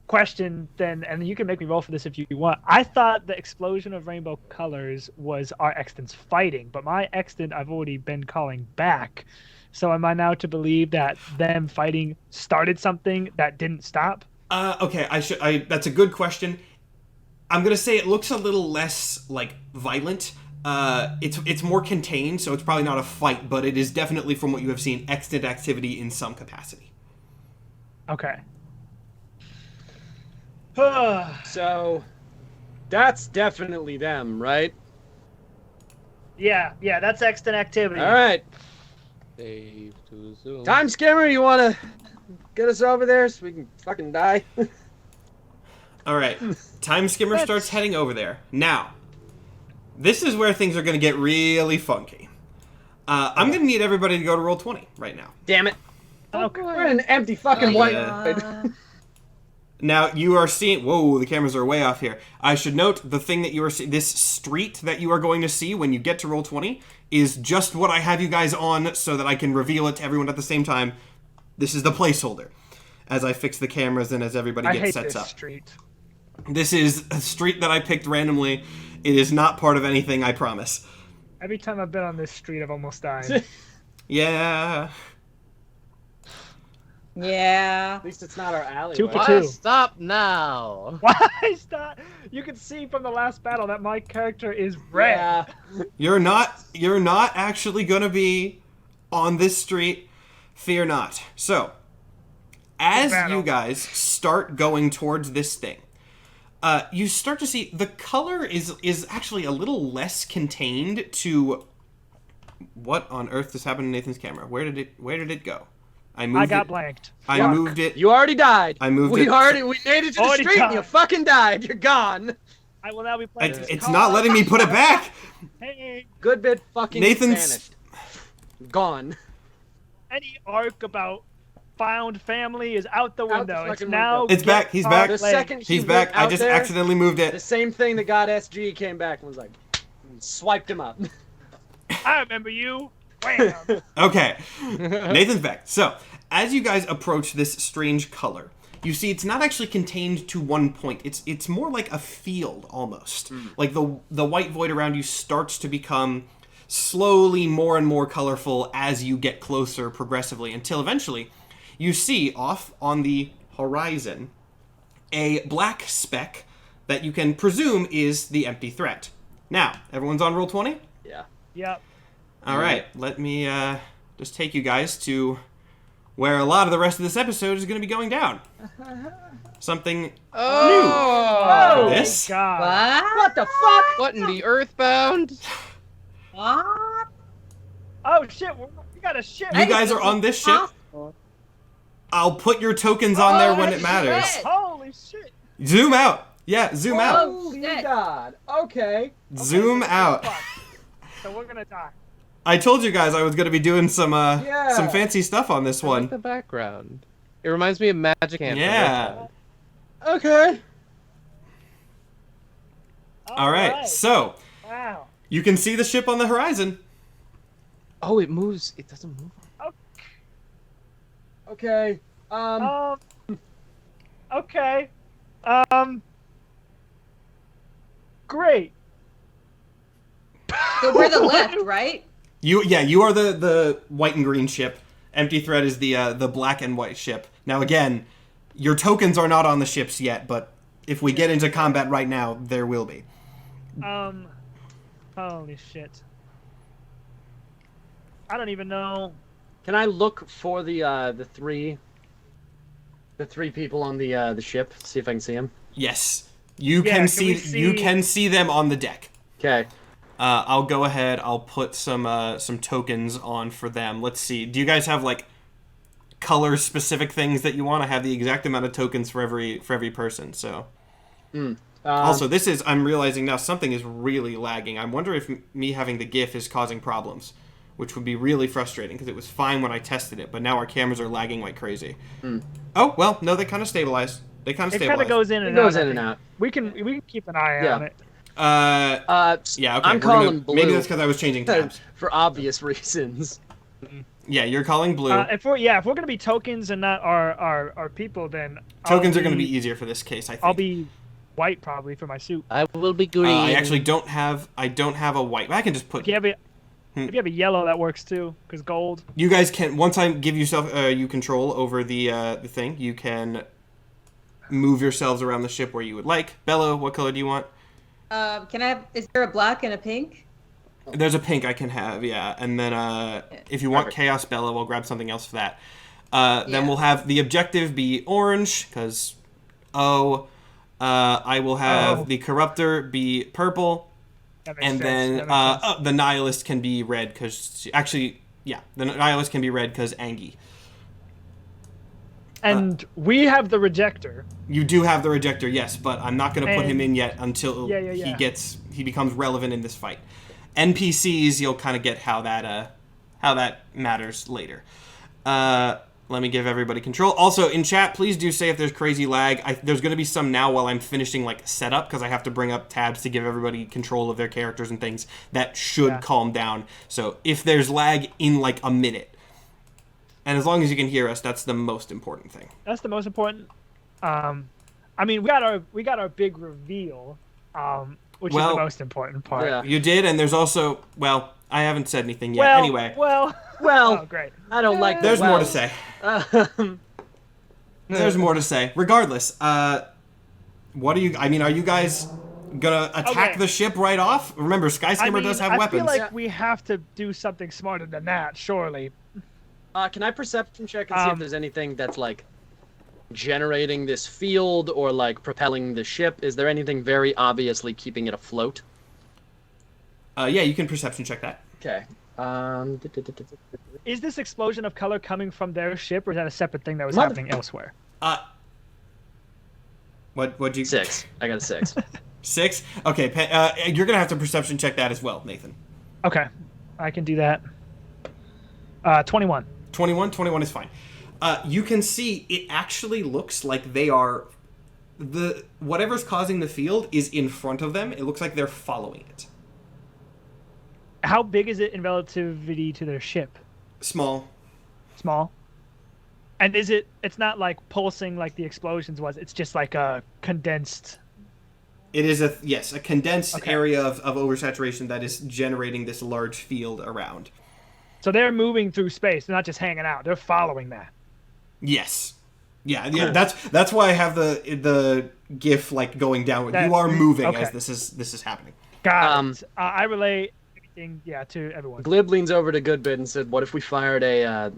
Question then, and you can make me roll for this if you want. I thought the explosion of rainbow colors was our Extons fighting, but my Extant I've already been calling back. So am I now to believe that them fighting started something that didn't stop? Okay, that's a good question. I'm gonna say it looks a little less like violent. It's more contained, so it's probably not a fight, but it is definitely, from what you have seen, extant activity in some capacity. Okay. So, that's definitely them, right? Yeah, that's Extant activity. All right. Save to zoom. Time Skimmer, you want to get us over there so we can fucking die? All right, Time Skimmer starts heading over there. Now, this is where things are going to get really funky. I'm going to need everybody to go to roll 20 right now. Damn it. Okay. We're in an empty fucking white yeah. void. Now, you are seeing... Whoa, the cameras are way off here. I should note, the thing that you are seeing... This street that you are going to see when you get to roll 20 is just what I have you guys on so that I can reveal it to everyone at the same time. This is the placeholder. As I fix the cameras and as everybody I gets hate sets this up. street. This is a street that I picked randomly. It is not part of anything, I promise. Every time I've been on this street, I've almost died. Yeah. Yeah. At least it's not our alleyway. 2 for Why 2. stop now? Why stop? You can see from the last battle that my character is red. Yeah. You're not actually gonna be on this street. Fear not. So, as you guys start going towards this thing, you start to see the color is actually a little less contained to... What on earth just happened to Nathan's camera? Where did it go? I got blanked. I moved it. You already died. I moved we it. We made it to the Already street and you died. fucking died. You're gone. I will now be playing. It's not letting me put it back. Hey, Good bit fucking Nathan's- vanished. Gone. any arc about found family is out the window. It's fucking now. window. It's back. He's back. The second he He's went back. I out just there, accidentally moved the it. same thing that got SG came back and was like, swiped him up. I remember you. Wham. Okay. Nathan's back. So, as you guys approach this strange color, you see it's not actually contained to one point. It's more like a field almost. Like the white void around you starts to become slowly more and more colorful as you get closer progressively until eventually you see off on the horizon a black speck that you can presume is the empty threat. Now, everyone's on roll 20? Yeah. Yep. All right, let me just take you guys to where a lot of the rest of this episode is going to be going down. Something Oh! new for this. God. What? What the fuck? What in the Earthbound? What? Oh shit! We got a ship. You guys are on this ship. I'll put your tokens on there when it matters. shit. Holy shit! Zoom out. Yeah, zoom out. Holy shit. God. Okay. Zoom out. So we're gonna die. I told you guys I was going to be doing some Yeah. fancy stuff on this I like one. the background. It reminds me of Magic Hand. from Yeah. Earthbound. Okay. All right, so Wow. you can see the ship on the horizon. Oh, it moves. It doesn't move. Okay. Okay. Great. So we're the left, right? You are the white and green ship, Empty threat is the black and white ship. Now again, your tokens are not on the ships yet, but if we get into combat right now, there will be. Holy shit. I don't even know. Can I look for the three people on the ship? See if I can see them. Yes, you can see. You can see them on the deck. Okay. I'll go ahead. I'll put some tokens on for them. Let's see. Do you guys have like color specific things that you want to have the exact amount of tokens for every person? So. Also, I'm realizing now something is really lagging. I wonder if me having the GIF is causing problems, which would be really frustrating because it was fine when I tested it, but now our cameras are lagging like crazy. Oh, well, no, they kind of stabilized. It kind of goes in and out. We can keep an eye on it. Yeah, okay. I'm calling blue. Maybe that's because I was changing tabs. For obvious reasons. Yeah, you're calling blue. If we're gonna be tokens and not our people, then tokens are gonna be easier for this case. I think I'll be white probably for my suit. I will be green. I actually don't have a white. I can just put. If you have a yellow, that works too, because gold. You guys can once I give yourself you control over the thing, you can move yourselves around the ship where you would like. Bella, what color do you want? Is there a black and a pink? There's a pink I can have, yeah. And then if you want Chaos Bella, we'll grab something else for that. Then we'll have the objective be orange, because I will have the Corruptor be purple. And then the Nihilist can be red, because... Actually, yeah, the Nihilist can be red, because Angie. And we have the Rejector. You do have the Rejector, yes, but I'm not going to put him in yet until he becomes relevant in this fight. NPCs, you'll kind of get how that matters later. Let me give everybody control. Also, in chat, please do say if there's crazy lag. There's going to be some now while I'm finishing like setup, because I have to bring up tabs to give everybody control of their characters and things. That should calm down. So if there's lag in like a minute, and as long as you can hear us, that's the most important thing. That's the most important. I mean, we got our big reveal, which is the most important part. Yeah. You did, and there's also I haven't said anything yet. Anyway. Well. Oh, great. I don't like. There's more to say. There's more to say. Regardless, what are you? I mean, are you guys gonna attack the ship right off? Remember, Skyscraper does have weapons. I feel like we have to do something smarter than that, surely. Can I perception check and see if there's anything that's like generating this field or like propelling the ship? Is there anything very obviously keeping it afloat? Yeah, you can perception check that. Okay. Is this explosion of color coming from their ship, or is that a separate thing that was happening elsewhere? What'd you... 6. I got a 6. 6? Okay, you're gonna have to perception check that as well, Nathan. Okay, I can do that. 21. 21 is fine. You can see it actually looks like they are... Whatever's causing the field is in front of them. It looks like they're following it. How big is it in relativity to their ship? Small. And it's not like pulsing like the explosions was, it's just like a condensed... It is a condensed area of oversaturation that is generating this large field around. So they're moving through space, they're not just hanging out, they're following that. Yes. Yeah, cool. That's why I have the GIF like going down. You are moving as this is happening. Got it. I relay everything to everyone. Glib leans over to Goodbid and said, "What if we fired a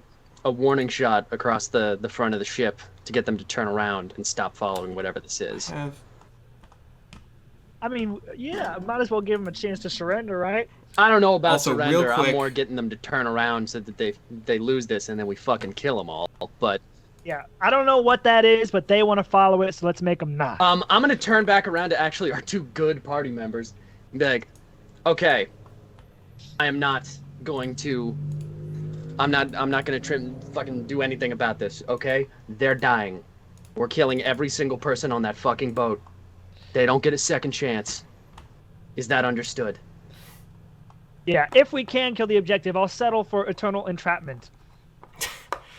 warning shot across the front of the ship to get them to turn around and stop following whatever this is?" I mean, might as well give them a chance to surrender, right? I don't know about also, surrender. real quick, I'm more getting them to turn around so that they lose this and then we fucking kill them all. But yeah, I don't know what that is, but they want to follow it, so let's make them not. I'm gonna turn back around to actually our two good party members and be like, okay, I'm not gonna fucking do anything about this. Okay, they're dying. We're killing every single person on that fucking boat. They don't get a second chance. Is that understood? Yeah, if we can kill the objective, I'll settle for eternal entrapment.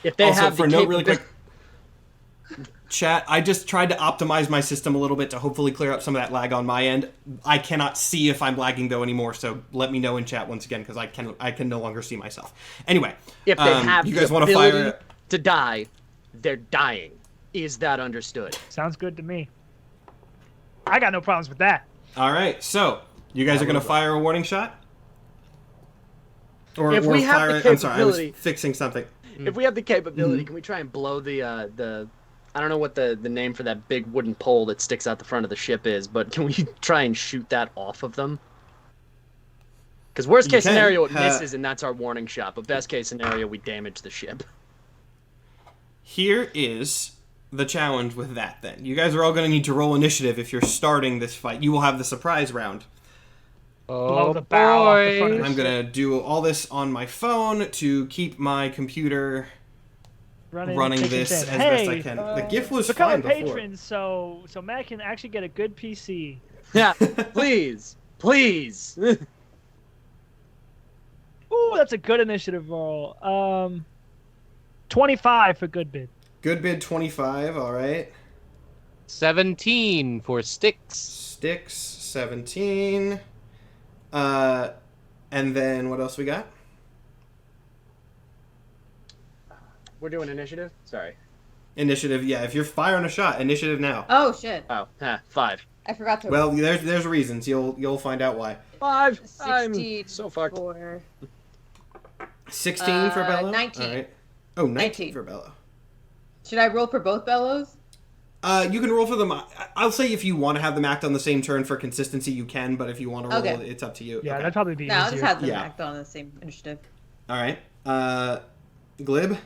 If they also, have for the note, really quick. Chat, I just tried to optimize my system a little bit to hopefully clear up some of that lag on my end. I cannot see if I'm lagging though anymore, so let me know in chat once again because I can no longer see myself. Anyway, If they have you the guys want to ability fire to die, they're dying. Is that understood? Sounds good to me. I got no problems with that. All right, so you guys are going to fire a warning shot? Or, If we have fire the I'm sorry, I was capability- fixing something. If we have the capability, can we try and blow the I don't know what the name for that big wooden pole that sticks out the front of the ship is, but can we try and shoot that off of them? Because worst case can. scenario, it misses, and that's our warning shot. But best case scenario, we damage the ship. Here is the challenge with that then. You guys are all going to need to roll initiative if you're starting this fight. You will have the surprise round. Blow the bow off the front of the I'm ship. going to do all this on my phone to keep my computer running this as best I can. The GIF was Become fine a before. patron so Matt can actually get a good PC. Yeah, please, please. Ooh, that's a good initiative roll. 25 for good bid. Good bid 25, all right. 17 for sticks. Sticks 17. And then what else we got? We're doing initiative. Sorry. Initiative, yeah. If you're firing a shot, initiative now. Oh shit! Oh, 5. I forgot to. Well, there's reasons. You'll find out why. 5. 16 I'm so fucked. for 16 for Bello? 19. All right. Oh, 19 19. for Bello. Should I roll for both bellows? You can roll for them. I'll say if you want to have them act on the same turn for consistency, you can. But if you want to roll, Okay. it's up to you. Yeah, Okay. that'd probably be No, I'll easier. just have them Yeah. act on the same initiative. All right. Glib.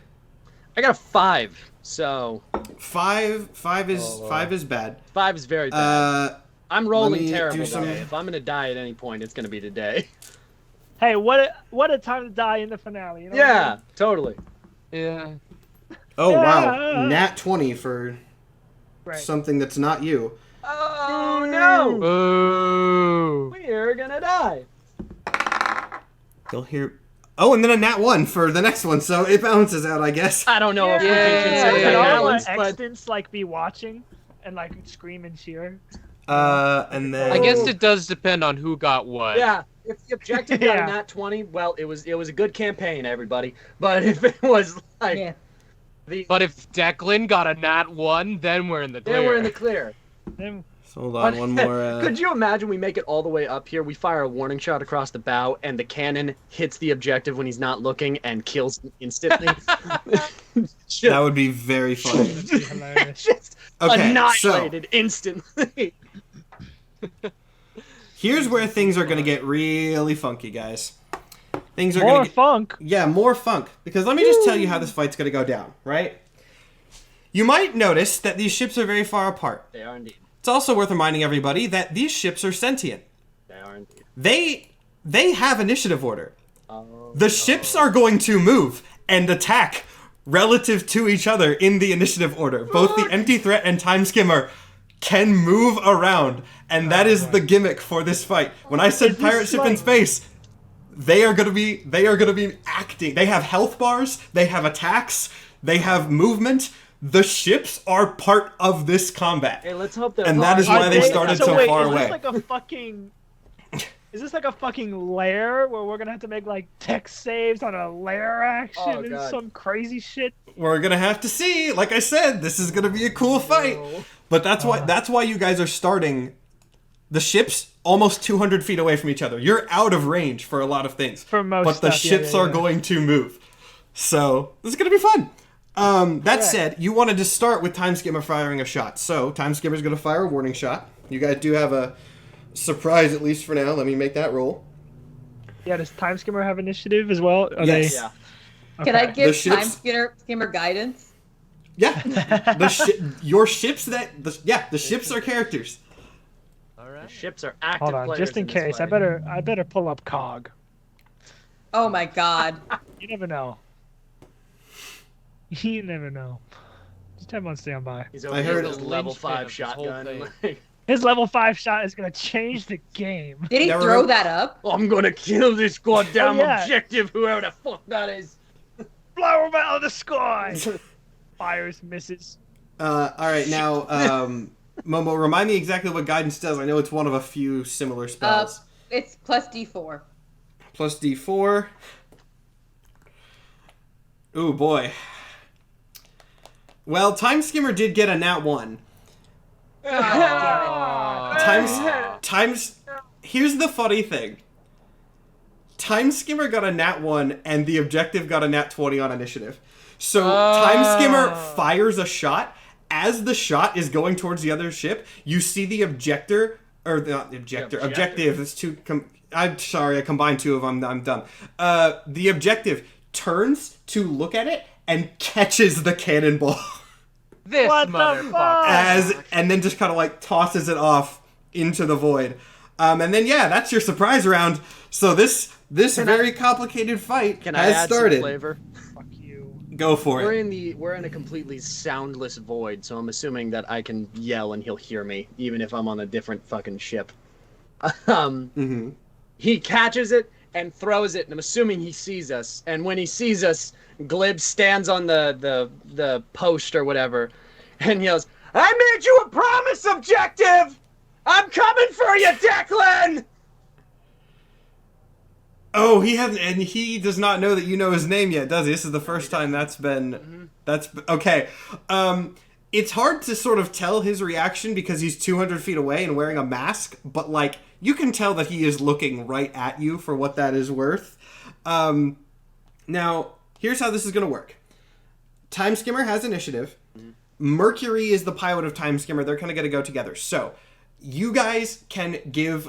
I got a 5. So 5 is bad. 5 is very bad. I'm rolling me do terrible some- today. If I'm gonna die at any point, it's gonna be today. Hey, what a time to die in the finale. You know Yeah, totally. Yeah. Oh wow, Yeah. nat 20 for Right. something that's not you. Oh no! Ooh. We're gonna die. You'll hear. Oh, and then a nat 1 for the next one, so it balances out, I guess. I don't know if we can Yeah. consider Can that all balance, the but extents like be watching and like scream and cheer? And then I guess it does depend on who got what. yeah. If the objective got Yeah. a nat 20, well, it was a good campaign, everybody. But if it was like Yeah. But if Declan got a nat 1, then we're in the clear. then we're in the clear. Then So hold on, one more. Could you imagine we make it all the way up here, we fire a warning shot across the bow, and the cannon hits the objective when he's not looking and kills him instantly? That would be very funny. it'd be hilarious. Just Okay, so annihilated instantly. here's where things are gonna get really funky, guys. Things are More gonna get, funk. yeah, more funk. Because let me just tell you how this fight's gonna go down, right? You might notice that these ships are very far apart. They are indeed. It's also worth reminding everybody that these ships are sentient. They are indeed. They have initiative order. Oh, The ships are going to move and attack relative to each other in the initiative order. Both the empty threat and time skimmer can move around, and that is the gimmick for this fight. When I said Is this pirate ship in like- space, they are gonna be acting. They have health bars, they have attacks, they have movement. The ships are part of this combat. Hey, let's hope that. And that is why they started so wait, far is away. This like a fucking... Is this like a fucking lair where we're gonna have to make like tech saves on a lair action Oh, and God. some crazy shit? We're gonna have to see. Like I said, this is gonna be a cool fight. But that's why you guys are starting the ships almost 200 feet away from each other. You're out of range for a lot of things. For most but the stuff, yeah, ships yeah, are yeah. going to move. So this is gonna be fun. That said, you wanted to start with Time Skimmer firing a shot. So Time Skimmer's gonna fire a warning shot. You guys do have a surprise, at least for now. Let me make that roll. Yeah, does Time Skimmer have initiative as well? Are Yes. Yeah. They... Can I Okay. give The ships- Time Skimmer guidance? Yeah. Your ships the ships are characters. The ships are active Hold on, players just in this case. I fight. better pull up Cog. Oh my god. You never know. You never know. Just have him on standby. He's I over heard his the level linchpin 5 of this whole shotgun. thing. Like, His level 5 shot is gonna change the game. Did he Yeah, throw remember- that up? I'm gonna kill this goddamn Oh, yeah. objective, whoever the fuck that is. Blow him out of the sky. Fires, misses. All right, now, Momo, remind me exactly what guidance does. I know it's one of a few similar spells. It's plus D4. Plus D4. Ooh, boy. Well, Time Skimmer did get a nat 1. Here's the funny thing. Time Skimmer got a nat 1, and the objective got a nat 20 on initiative. So Time Skimmer fires a shot. As the shot is going towards the other ship, you see the objective is too... I'm sorry, I combined two of them. I'm dumb. The objective turns to look at it and catches the cannonball. This What the motherfucker. And then just kind of like tosses it off into the void. And then, yeah, that's your surprise round. So this very complicated fight Can I has add started. some flavor? Fuck you. Go for We're it. in a completely soundless void, so I'm assuming that I can yell and he'll hear me, even if I'm on a different fucking ship. He catches it and throws it, and I'm assuming he sees us. And when he sees us, Glib stands on the post or whatever, and yells, "I made you a promise, objective! I'm coming for you, Declan!" Oh, he does not know that you know his name yet, does he? This is the first time that's been... That's... Okay. It's hard to sort of tell his reaction because he's 200 feet away and wearing a mask, but, like, you can tell that he is looking right at you for what that is worth. Now, here's how this is going to work. Time Skimmer has initiative. Mercury is the pilot of Time Skimmer. They're kind of going to go together. So, you guys can give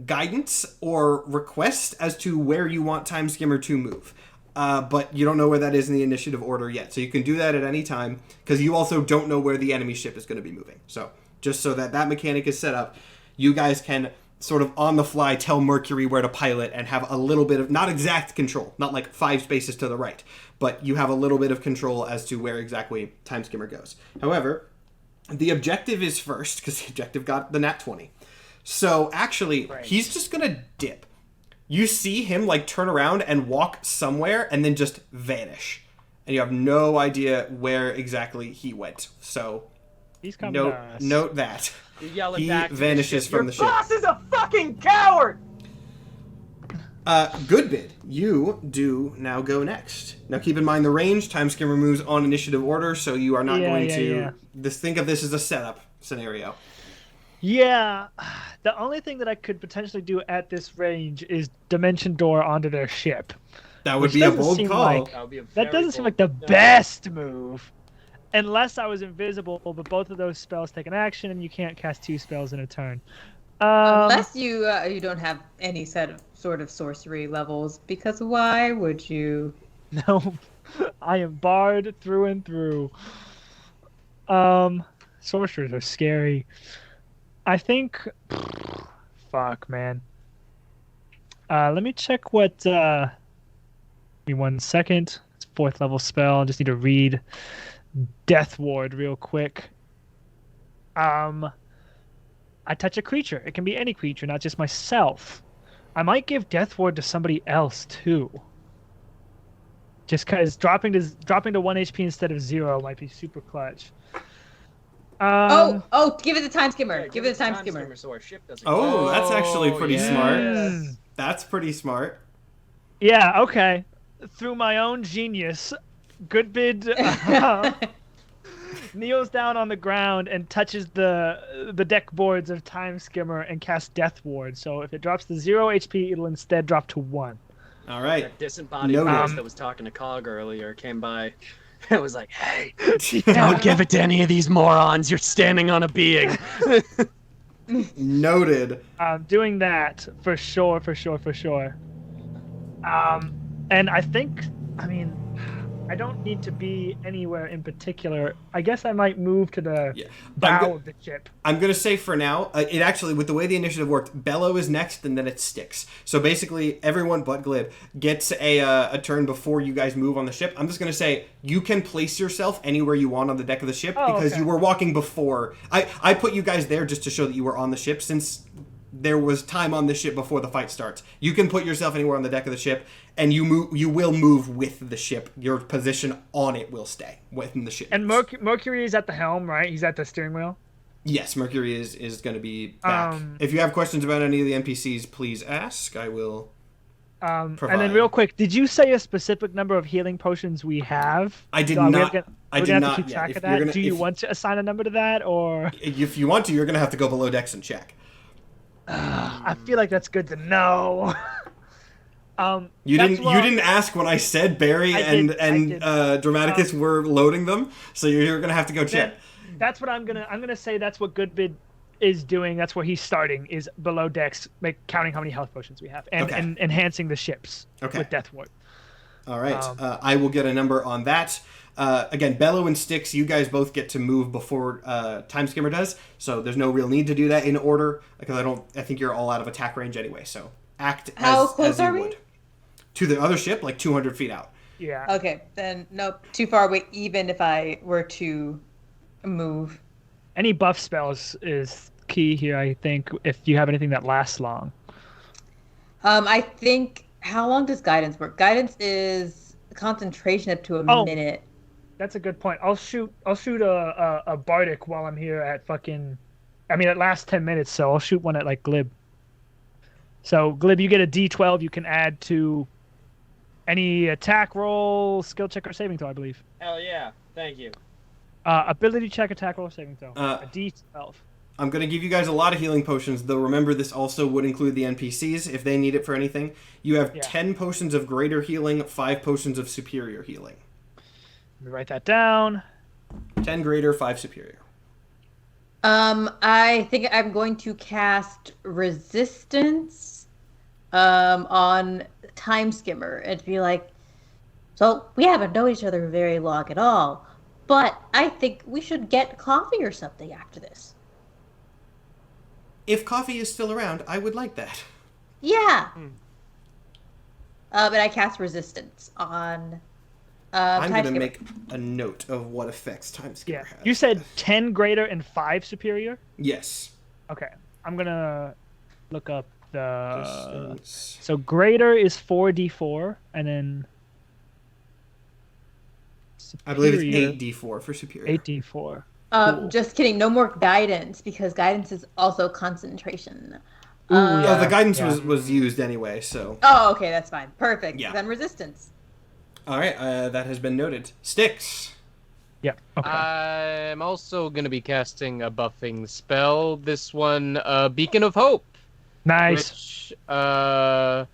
guidance or request as to where you want Time Skimmer to move. But you don't know where that is in the initiative order yet. So you can do that at any time, because you also don't know where the enemy ship is going to be moving. So just so that mechanic is set up, you guys can sort of on the fly tell Mercury where to pilot and have a little bit of, not exact control, not like 5 spaces to the right, but you have a little bit of control as to where exactly Time Skimmer goes. However, the objective is first, because the objective got the nat 20. So actually, he's just going to dip. You see him like turn around and walk somewhere and then just vanish. And you have no idea where exactly he went. So He's coming to us. note that. You yell it He back to the vanishes ship, from "Your the ship." boss is a fucking coward! Good bid. You do now go next. Now keep in mind the range. Time Skimmer moves on initiative order, so you are not going to... Think of this as a setup scenario. Yeah, the only thing that I could potentially do at this range is dimension door onto their ship. That would Which be a doesn't bold seem call. like- That would be a That very doesn't seem bold- like the No. best move. Unless I was invisible, but both of those spells take an action, and you can't cast 2 spells in a turn. Unless you don't have any sort of sorcery levels, because why would you? No, I am barred through and through. Sorcerers are scary. I think... Fuck, man. Let me check what... Give me 1 second. It's 4th level spell. I just need to read Death Ward real quick. I touch a creature. It can be any creature, not just myself. I might give Death Ward to somebody else, too. Just because dropping to 1 HP instead of 0 might be super clutch. Give it the Time Skimmer. Yeah, give it the Time Skimmer. So our ship doesn't Oh, that's actually pretty yes. smart. That's pretty smart. Yeah, okay. Through my own genius, Goodbid kneels down on the ground and touches the deck boards of Time Skimmer and casts Death Ward. So if it drops to 0 HP, it'll instead drop to 1. All right. That disembodied Noted. voice that was talking to Cog earlier came by. It was like, "Hey, don't give it to any of these morons. You're standing on a being." Noted. Doing that for sure. And I think, I don't need to be anywhere in particular. I guess I might move to the bow of the ship. I'm going to say for now, it actually, with the way the initiative worked, Bellow is next and then it sticks. So basically, everyone but Glib gets a turn before you guys move on the ship. I'm just going to say, you can place yourself anywhere you want on the deck of the ship because you were walking before. I put you guys there just to show that you were on the ship since there was time on the ship before the fight starts. You can put yourself anywhere on the deck of the ship, and you will move with the ship. Your position on it will stay within the ship. And Mercury is at the helm, right? He's at the steering wheel. Yes, Mercury is going to be back. If you have questions about any of the NPCs, please ask. I will provide. And then real quick, did you say a specific number of healing potions we have? I did So not. We're gonna have to keep track of that. Do you want to assign a number to that, or? If you want to, you're going to have to go below decks and check. I feel like that's good to know. You didn't ask when I said Barry and Dramaticus were loading them, so you're gonna have to go check. That's what I'm gonna say. That's what Goodbid is doing. That's where he's starting, is below decks, counting how many health potions we have, and enhancing the ships with Death Ward. All right, I will get a number on that. Again, Bellow and Styx, you guys both get to move before Time Skimmer does, so there's no real need to do that in order, because I think you're all out of attack range anyway, so act as you would. To the other ship, like 200 feet out. Yeah. Okay, then nope, too far away even if I were to move. Any buff spells is key here, I think, if you have anything that lasts long. I think, how long does guidance work? Guidance is concentration up to a minute. That's a good point. I'll shoot a Bardic while I'm here at it lasts 10 minutes, so I'll shoot one at like Glib. So Glib, you get a D12 you can add to any attack roll, skill check, or saving throw, I believe. Hell yeah. Thank you. Ability check, attack roll, saving throw. A D12. I'm going to give you guys a lot of healing potions, though remember this also would include the NPCs if they need it for anything. You have 10 potions of greater healing, 5 potions of superior healing. Let me write that down. 10 greater, 5 superior. I think I'm going to cast Resistance on Time Skimmer and be like, so we haven't known each other very long at all, but I think we should get coffee or something after this. If coffee is still around, I would like that. Yeah. And I cast Resistance on I'm going to Skimmer. make a note of what effects Time Skimmer has. You said 10 greater and 5 superior? Yes. Okay. I'm going to look up the... Distance. So greater is 4d4, and then... I believe it's 8d4 for superior. 8d4. Cool. Just kidding. No more guidance, because guidance is also concentration. The guidance was used anyway, so... Oh, okay. That's fine. Perfect. Yeah. Then Resistance. All right, that has been noted. Styx. Yeah. Okay. I'm also going to be casting a buffing spell. This one, Beacon of Hope. Nice. Which,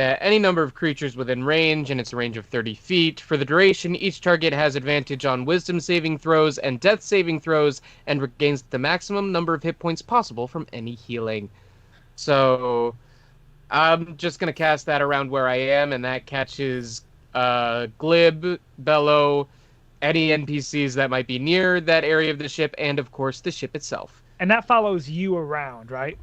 any number of creatures within range, and it's a range of 30 feet. For the duration, each target has advantage on Wisdom saving throws and Death saving throws, and regains the maximum number of hit points possible from any healing. So, I'm just going to cast that around where I am, and that catches... Glib, Bellow, any NPCs that might be near that area of the ship, and of course the ship itself. And that follows you around, right?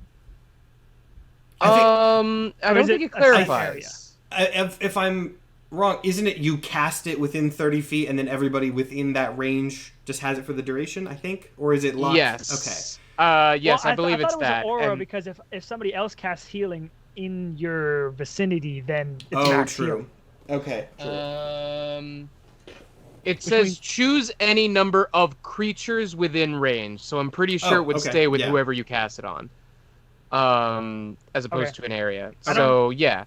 I don't think it clarifies. If I'm wrong, isn't it you cast it within 30 feet and then everybody within that range just has it for the duration, I think? Or is it locked? Yes. Okay. Yes, Well, I believe it's it was that. An aura, And- because if somebody else casts healing in your vicinity, then it's Oh, max true. healing. Okay, true. It says choose any number of creatures within range, so I'm pretty sure it would stay with whoever you cast it on, as opposed to an area. So yeah,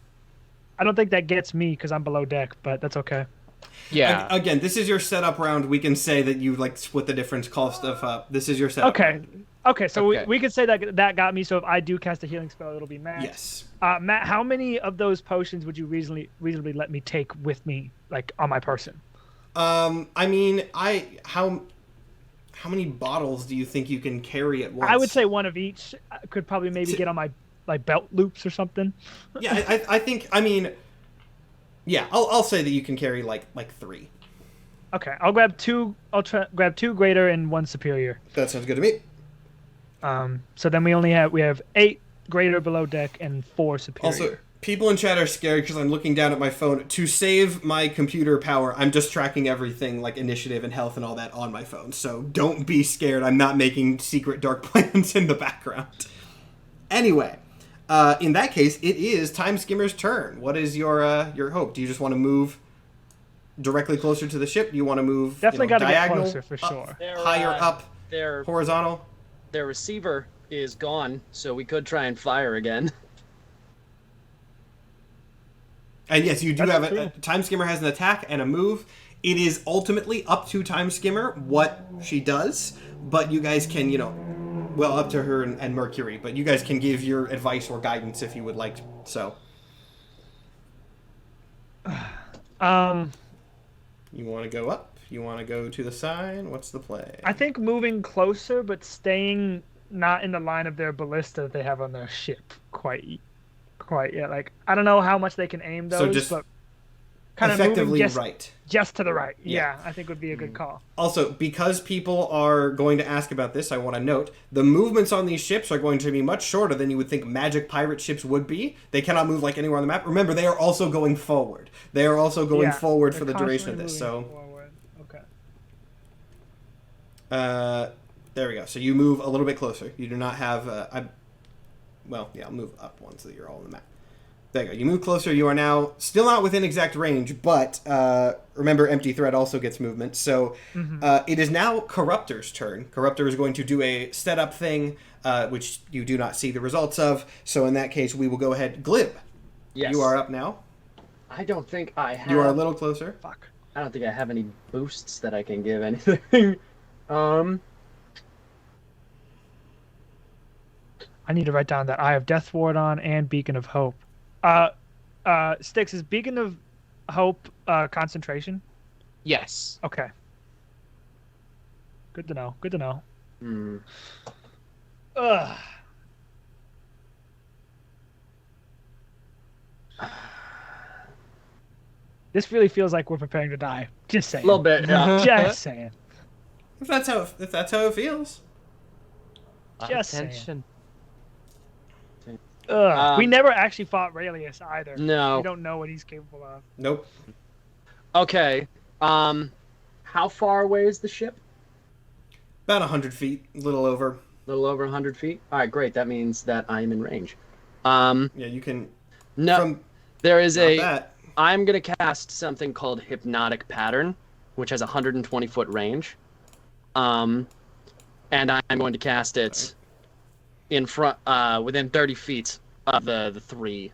I don't think that gets me because I'm below deck, but that's okay. yeah. Again, this is your setup round. We can say that you like split the difference, call stuff up. This is your setup. Okay. Okay, so Okay. we could say that got me. So if I do cast a healing spell, it'll be max. Yes. Matt, how many of those potions would you reasonably let me take with me, like on my person? I mean, how many bottles do you think you can carry at once? I would say one of each. I could probably maybe get on my like belt loops or something. Yeah, I think. I mean, yeah, I'll say that you can carry like 3. Okay, I'll grab 2. I'll grab 2 greater and 1 superior. That sounds good to me. So then we have 8 greater below deck and 4 superior. Also, people in chat are scared because I'm looking down at my phone. To save my computer power, I'm just tracking everything like initiative and health and all that on my phone. So don't be scared. I'm not making secret dark plans in the background. Anyway, In that case, it is Time Skimmer's turn. What is your hope? Do you just want to move directly closer to the ship? Do you want to move Definitely got to get diagonal, closer for sure. higher up, Their horizontal? receiver is gone, so we could try and fire again. And yes, you do That's have a Time Skimmer has an attack and a move. It is ultimately up to Time Skimmer what she does, but you guys can, well, up to her and Mercury, but you guys can give your advice or guidance if you would like. So, you want to go up? You want to go to the side? What's the play? I think moving closer, but staying not in the line of their ballista that they have on their ship quite yet. Like, I don't know how much they can aim those, So just but kind of moving effectively right. just to the right. Yeah. Yeah, I think would be a good call. Also, because people are going to ask about this, I want to note, the movements on these ships are going to be much shorter than you would think magic pirate ships would be. They cannot move like anywhere on the map. Remember, they are also going forward. They are also going forward for the duration of this. So, forward. Okay. there we go. So you move a little bit closer. You do not have... I'll move up one so that you're all on the map. There you go. You move closer. You are now still not within exact range, but remember, Empty Threat also gets movement. So it is now Corruptor's turn. Corruptor is going to do a set-up thing, which you do not see the results of. So in that case, we will go ahead. Glib, Yes. you are up now. I don't think I have... You are a little closer. Fuck. I don't think I have any boosts that I can give anything. I need to write down that Eye of Death Ward on and Beacon of Hope. Styx, is Beacon of Hope concentration? Yes. Okay. Good to know. Ugh. This really feels like we're preparing to die. Just saying. A little bit, yeah. Just saying. If that's how it feels. Just saying. Attention. We never actually fought Raelius either. No. We don't know what he's capable of. Nope. Okay. How far away is the ship? About 100 feet, a little over. A little over 100 feet? Alright, great. That means that I am in range. Yeah, you can... No, there is that. I'm going to cast something called Hypnotic Pattern, which has a 120-foot range. And I'm going to cast it in front, within 30 feet of the three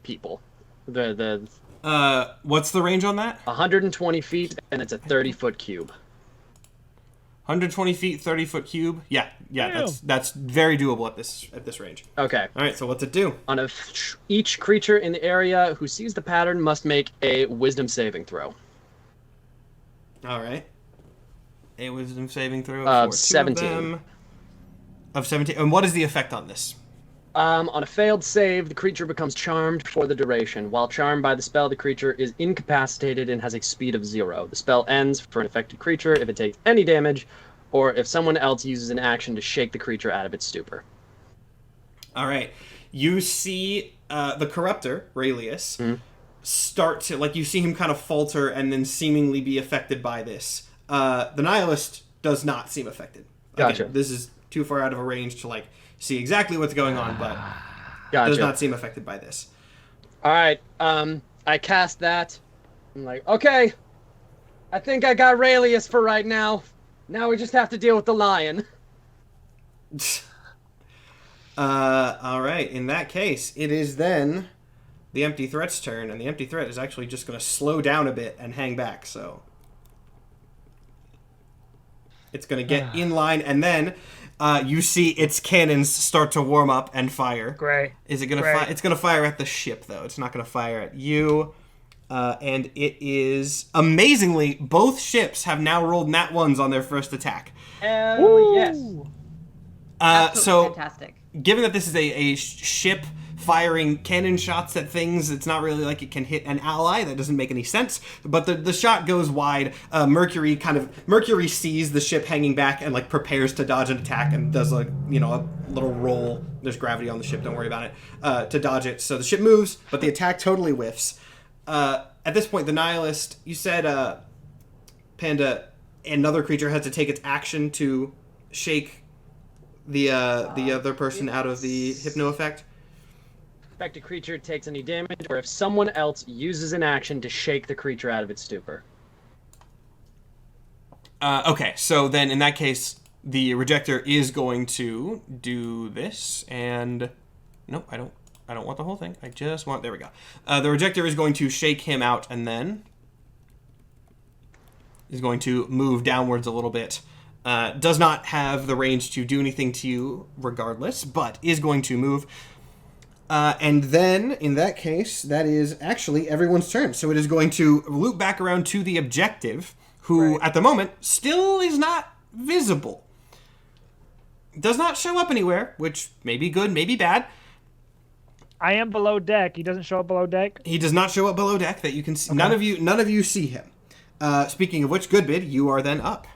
people. What's the range on that? 120 feet, and it's a 30-foot cube. 120 feet, 30-foot cube. Yeah, that's very doable at this range. Okay. All right, so what's it do? Each creature in the area who sees the pattern must make a Wisdom saving throw. All right. A Wisdom saving throw Of for 17. Two of them. Of 17. And what is the effect on this? On a failed save, the creature becomes charmed for the duration. While charmed by the spell, the creature is incapacitated and has a speed of 0. The spell ends for an affected creature if it takes any damage, or if someone else uses an action to shake the creature out of its stupor. All right. You see the Corruptor, Raelius, start to... you see him kind of falter and then seemingly be affected by this. The Nihilist does not seem affected. Gotcha. Again, this is too far out of a range to, see exactly what's going on, but Gotcha. does not seem affected by this. Alright, I cast that. I'm like, okay, I think I got Raelius for right now. Now we just have to deal with the lion. All right. In that case, it is then the Empty Threat's turn, and the Empty Threat is actually just going to slow down a bit and hang back, so... It's going to get in line, and then you see its cannons start to warm up and fire. Great. Is it going to fire? It's going to fire at the ship, though. It's not going to fire at you. And it is... Amazingly, both ships have now rolled nat 1s on their first attack. Yes. Absolutely fantastic. Given that this is a ship firing cannon shots at things, it's not really like it can hit an ally. That doesn't make any sense. But the shot goes wide. Mercury sees the ship hanging back and prepares to dodge an attack and does a little roll. There's gravity on the ship. Don't worry about it. To dodge it. So the ship moves, but the attack totally whiffs. At this point, the Nihilist, you said, Panda, another creature has to take its action to shake the other person out of the hypno effect. affected creature takes any damage, or if someone else uses an action to shake the creature out of its stupor. Okay, so then in that case, the rejector is going to do this, and no, I don't want the whole thing. I just want, there we go. The rejector is going to shake him out, and then is going to move downwards a little bit. Does not have the range to do anything to you regardless, but is going to move. And then, in that case, that is actually everyone's turn. So it is going to loop back around to the objective, who, at the moment, still is not visible. Does not show up anywhere, which may be good, may be bad. I am below deck. He doesn't show up below deck? He does not show up below deck that you can see. Okay. None of you see him. Speaking of which, Goodbid, you are then up.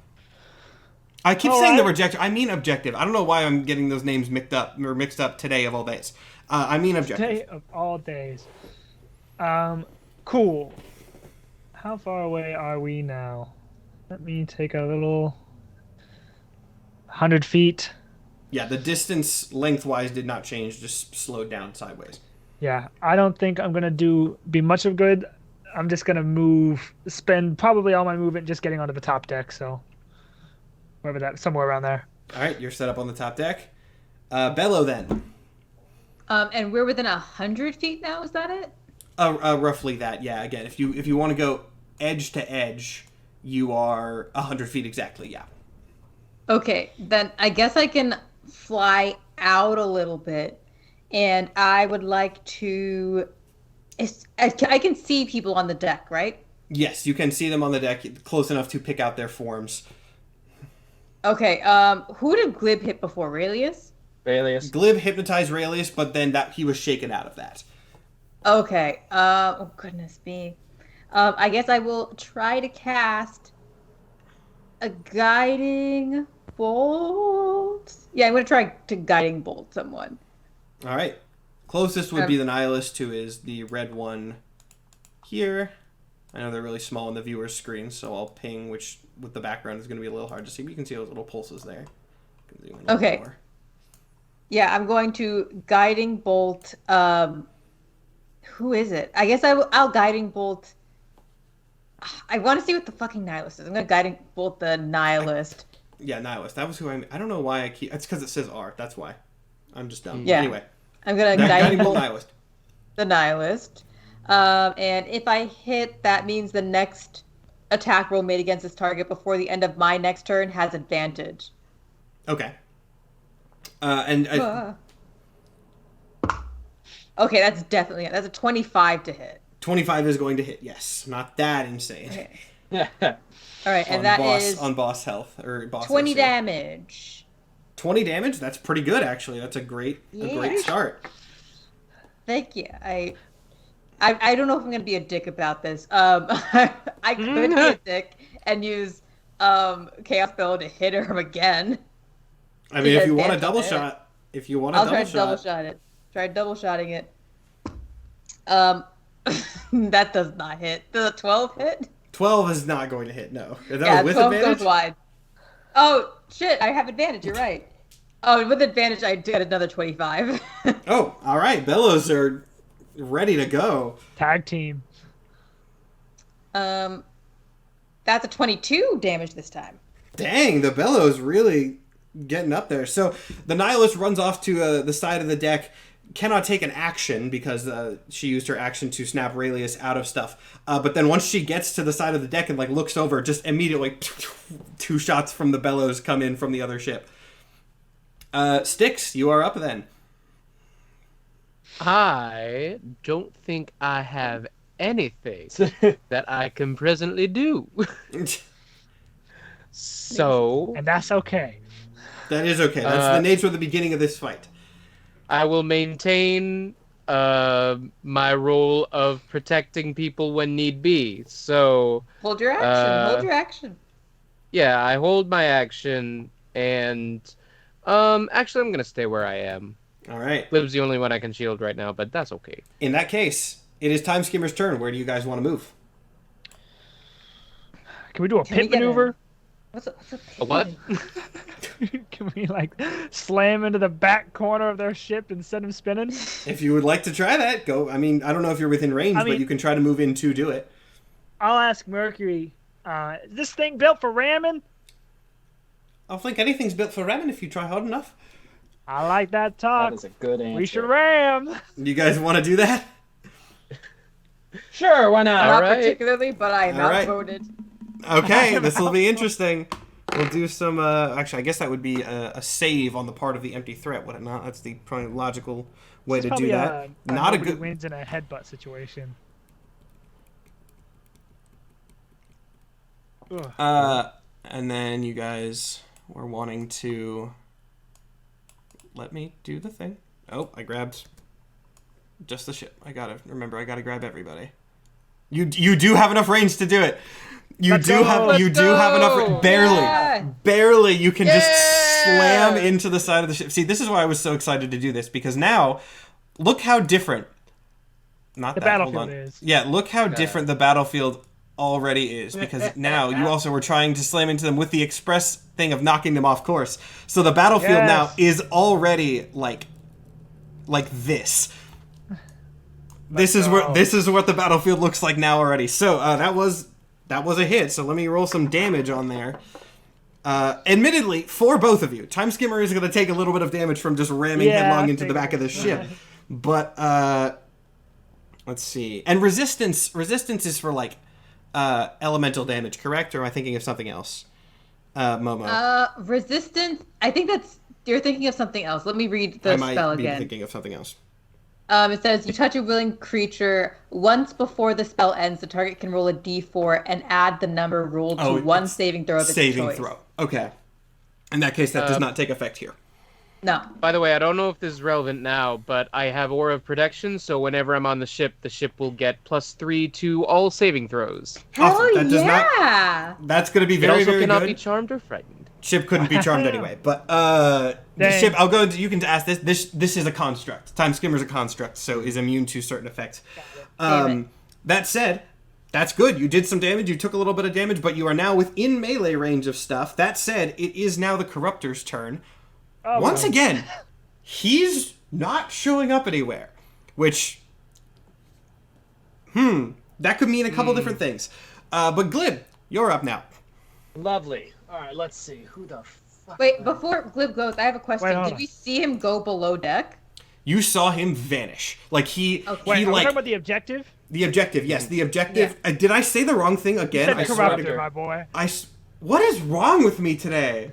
I keep saying the rejector. I mean objective. I don't know why I'm getting those names mixed up today of all days. I mean objective. Day of all days. Cool. How far away are we now? Let me take a little... 100 feet. Yeah, the distance lengthwise did not change, just slowed down sideways. Yeah, I don't think I'm going to be much of good. I'm just going to spend probably all my movement just getting onto the top deck, so... Wherever that, somewhere around there. All right, you're set up on the top deck. Bello, then. And we're within 100 feet now. Is that it? Roughly that. Yeah. Again, if you want to go edge to edge, you are 100 feet exactly. Yeah. Okay, then I guess I can fly out a little bit, and I would like to. I can see people on the deck, right? Yes, you can see them on the deck, close enough to pick out their forms. Okay. Who did Glib hit before? Raelius? Glib hypnotized Raelius, but then he was shaken out of that. Okay. Oh goodness me. I guess I will try to cast a guiding bolt. Yeah, I'm gonna try to guiding bolt someone. All right. Closest would be the nihilist, who is the red one here. I know they're really small on the viewer's screen, so I'll ping, which with the background is going to be a little hard to see, but you can see those little pulses there. Okay. More. Yeah, I'm going to guiding bolt. Who is it? I guess I'll guiding bolt. I want to see what the fucking nihilist is. I'm going to guiding bolt the nihilist. Nihilist. That was who I don't know why I keep... It's because it says R. That's why. I'm just dumb. Yeah. Anyway. I'm going to guiding bolt nihilist. The nihilist. And if I hit, that means the next attack roll made against this target before the end of my next turn has advantage. Okay. Okay, that's a 25 to hit. 25 is going to hit, yes. Not that insane. Okay. All right, and that is... On boss health, or boss 20 damage. 20 damage? That's pretty good, actually. That's a great start. Thank you. I don't know if I'm going to be a dick about this. I could be a dick and use Chaos Bellow to hit him again. I mean, if you want a double shot. I'll try to double shot it. Try double shotting it. That does not hit. Does a 12 hit? 12 is not going to hit, no. Is that with 12 advantage? goes wide. Oh, shit, I have advantage, you're right. Oh, with advantage, I did another 25. Oh, all right. Bellows are ready to go. Tag team. That's a 22 damage this time. Dang, the Bellows really getting up there. So the nihilist runs off to the side of the deck. Cannot take an action because she used her action to snap Raelius out of stuff. But then once she gets to the side of the deck and looks over, just immediately 2 shots from the Bellows come in from the other ship. Styx, you are up then. I don't think I have anything that I can presently do. So... And that's okay. That is okay. That's the nature of the beginning of this fight. I will maintain my role of protecting people when need be. So... Hold your action. Hold your action. Yeah, I hold my action, and... actually, I'm going to stay where I am. All right. Liv's the only one I can shield right now, but that's okay. In that case, it is Time Skimmer's turn. Where do you guys want to move? Can we do a pit maneuver? What's a A what? Can we like slam into the back corner of their ship and send them spinning? If you would like to try that, go. I mean, I don't know if you're within range, but you can try to move in to do it. I'll ask Mercury. Is this thing built for ramming? I don't think anything's built for ramming if you try hard enough. I like that talk. That is a good answer. We should ram. You guys want to do that? Sure, why not? All Not right. particularly, but I am All right. outvoted. Okay, this will be interesting. We'll do some. Actually, I guess that would be a save on the part of the empty threat, would it not? That's the probably logical way It's to do probably that. a Not a nobody good. wins in a headbutt situation. Ugh. And then you guys were wanting to let me do the thing. Oh, I grabbed just the ship. I gotta grab everybody. You do have enough range to do it. You Let's do go. have Let's enough go. barely. Yeah. Barely you can just Yeah. slam into the side of the ship. See, this is why I was so excited to do this, because now look how different not The that hold battlefield on. is. Yeah, look how different the battlefield already is, because now you also were trying to slam into them with the express thing of knocking them off course. So the battlefield Yes. now is already like this. This is what the battlefield looks like now already. So that was a hit. So let me roll some damage on there. Admittedly, for both of you, Time Skimmer is going to take a little bit of damage from just ramming headlong into the back of the ship. But let's see. And resistance is for like elemental damage, correct? Or am I thinking of something else? Momo. Resistance. I think you're thinking of something else. Let me read the I might spell be again. thinking of something else. It says you touch a willing creature once before the spell ends. The target can roll a d4 and add the number rolled to one it's saving throw of its Saving choice. throw. Okay. In that case, that does not take effect here. No. By the way, I don't know if this is relevant now, but I have Aura of Protection, so whenever I'm on the ship will get +3 to all saving throws. Awesome. Oh That does not- yeah. That's going to be It very, also very cannot good. be charmed or frightened. Ship couldn't be charmed anyway, but the Dang. ship. I'll go into. You can ask this. This is a construct. Time Skimmer's a construct, so is immune to certain effects. Damn it. That said, that's good. You did some damage. You took a little bit of damage, but you are now within melee range of stuff. That said, it is now the Corruptor's turn. Oh, Once boy. again, he's not showing up anywhere, which, that could mean a couple different things. But Glib, you're up now. Lovely. All right, let's see. Who the fuck? Wait, before Glib goes, I have a question. Wait, hold Did on. we see him go below deck? You saw him vanish. Like he, Okay. Wait, he are we like talking about the objective? the objective. Yes, the objective. Did I say the wrong thing again? Said I swear to corruptor, God. my boy. What is wrong with me today?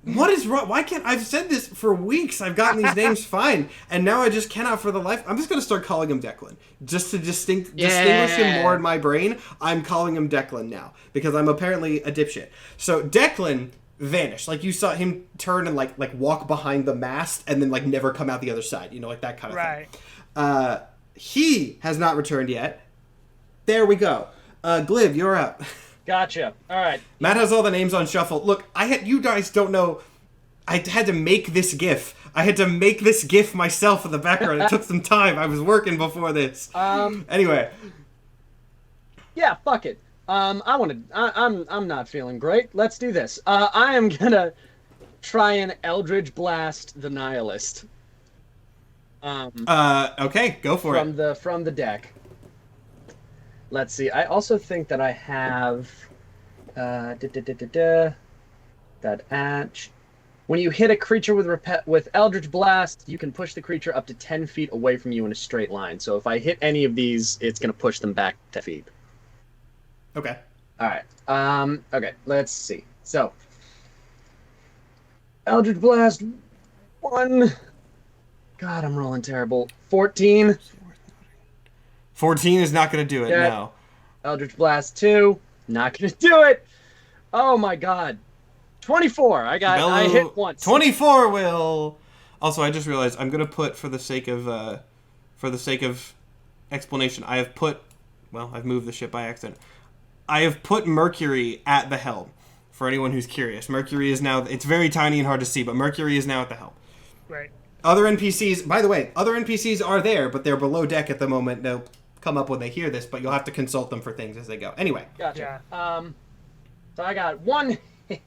What is wrong? Why can't I've said this for weeks? I've gotten these names fine, and now I just cannot for the life. I'm just gonna start calling him Declan, just to distinguish him more in my brain. I'm calling him Declan now because I'm apparently a dipshit. So Declan vanished. Like you saw him turn and like walk behind the mast and then like never come out the other side. You know, like that kind of Right. thing. He has not returned yet. There we go. Glib, you're up. Gotcha. All right. Matt has all the names on shuffle. Look, you guys don't know. I had to make this GIF. I had to make this GIF myself in the background. It took some time. I was working before this. Anyway, Yeah, fuck it. I'm not feeling great. Let's do this. I am gonna try and Eldritch Blast the Nihilist. okay, go for it. From the deck. Let's see. I also think that I have that when you hit a creature with Eldritch Blast, you can push the creature up to 10 feet away from you in a straight line. So if I hit any of these, it's gonna push them back 10 feet. Okay. All right. Okay. Let's see. So, Eldritch Blast 1. God, I'm rolling terrible. 14. 14 is not going to do it, Yeah. no. Eldritch Blast 2. Not gonna do it. Oh my God. 24. I hit once. 24 will. Also, I just realized I'm going to put for the sake of explanation, I've moved the ship by accident. I have put Mercury at the helm. For anyone who's curious, Mercury is now. It's very tiny and hard to see, but Mercury is now at the helm. Right. Other NPCs, by the way, are there, but they're below deck at the moment. They'll come up when they hear this, but you'll have to consult them for things as they go. Anyway, Gotcha. Yeah. So So I got one hit.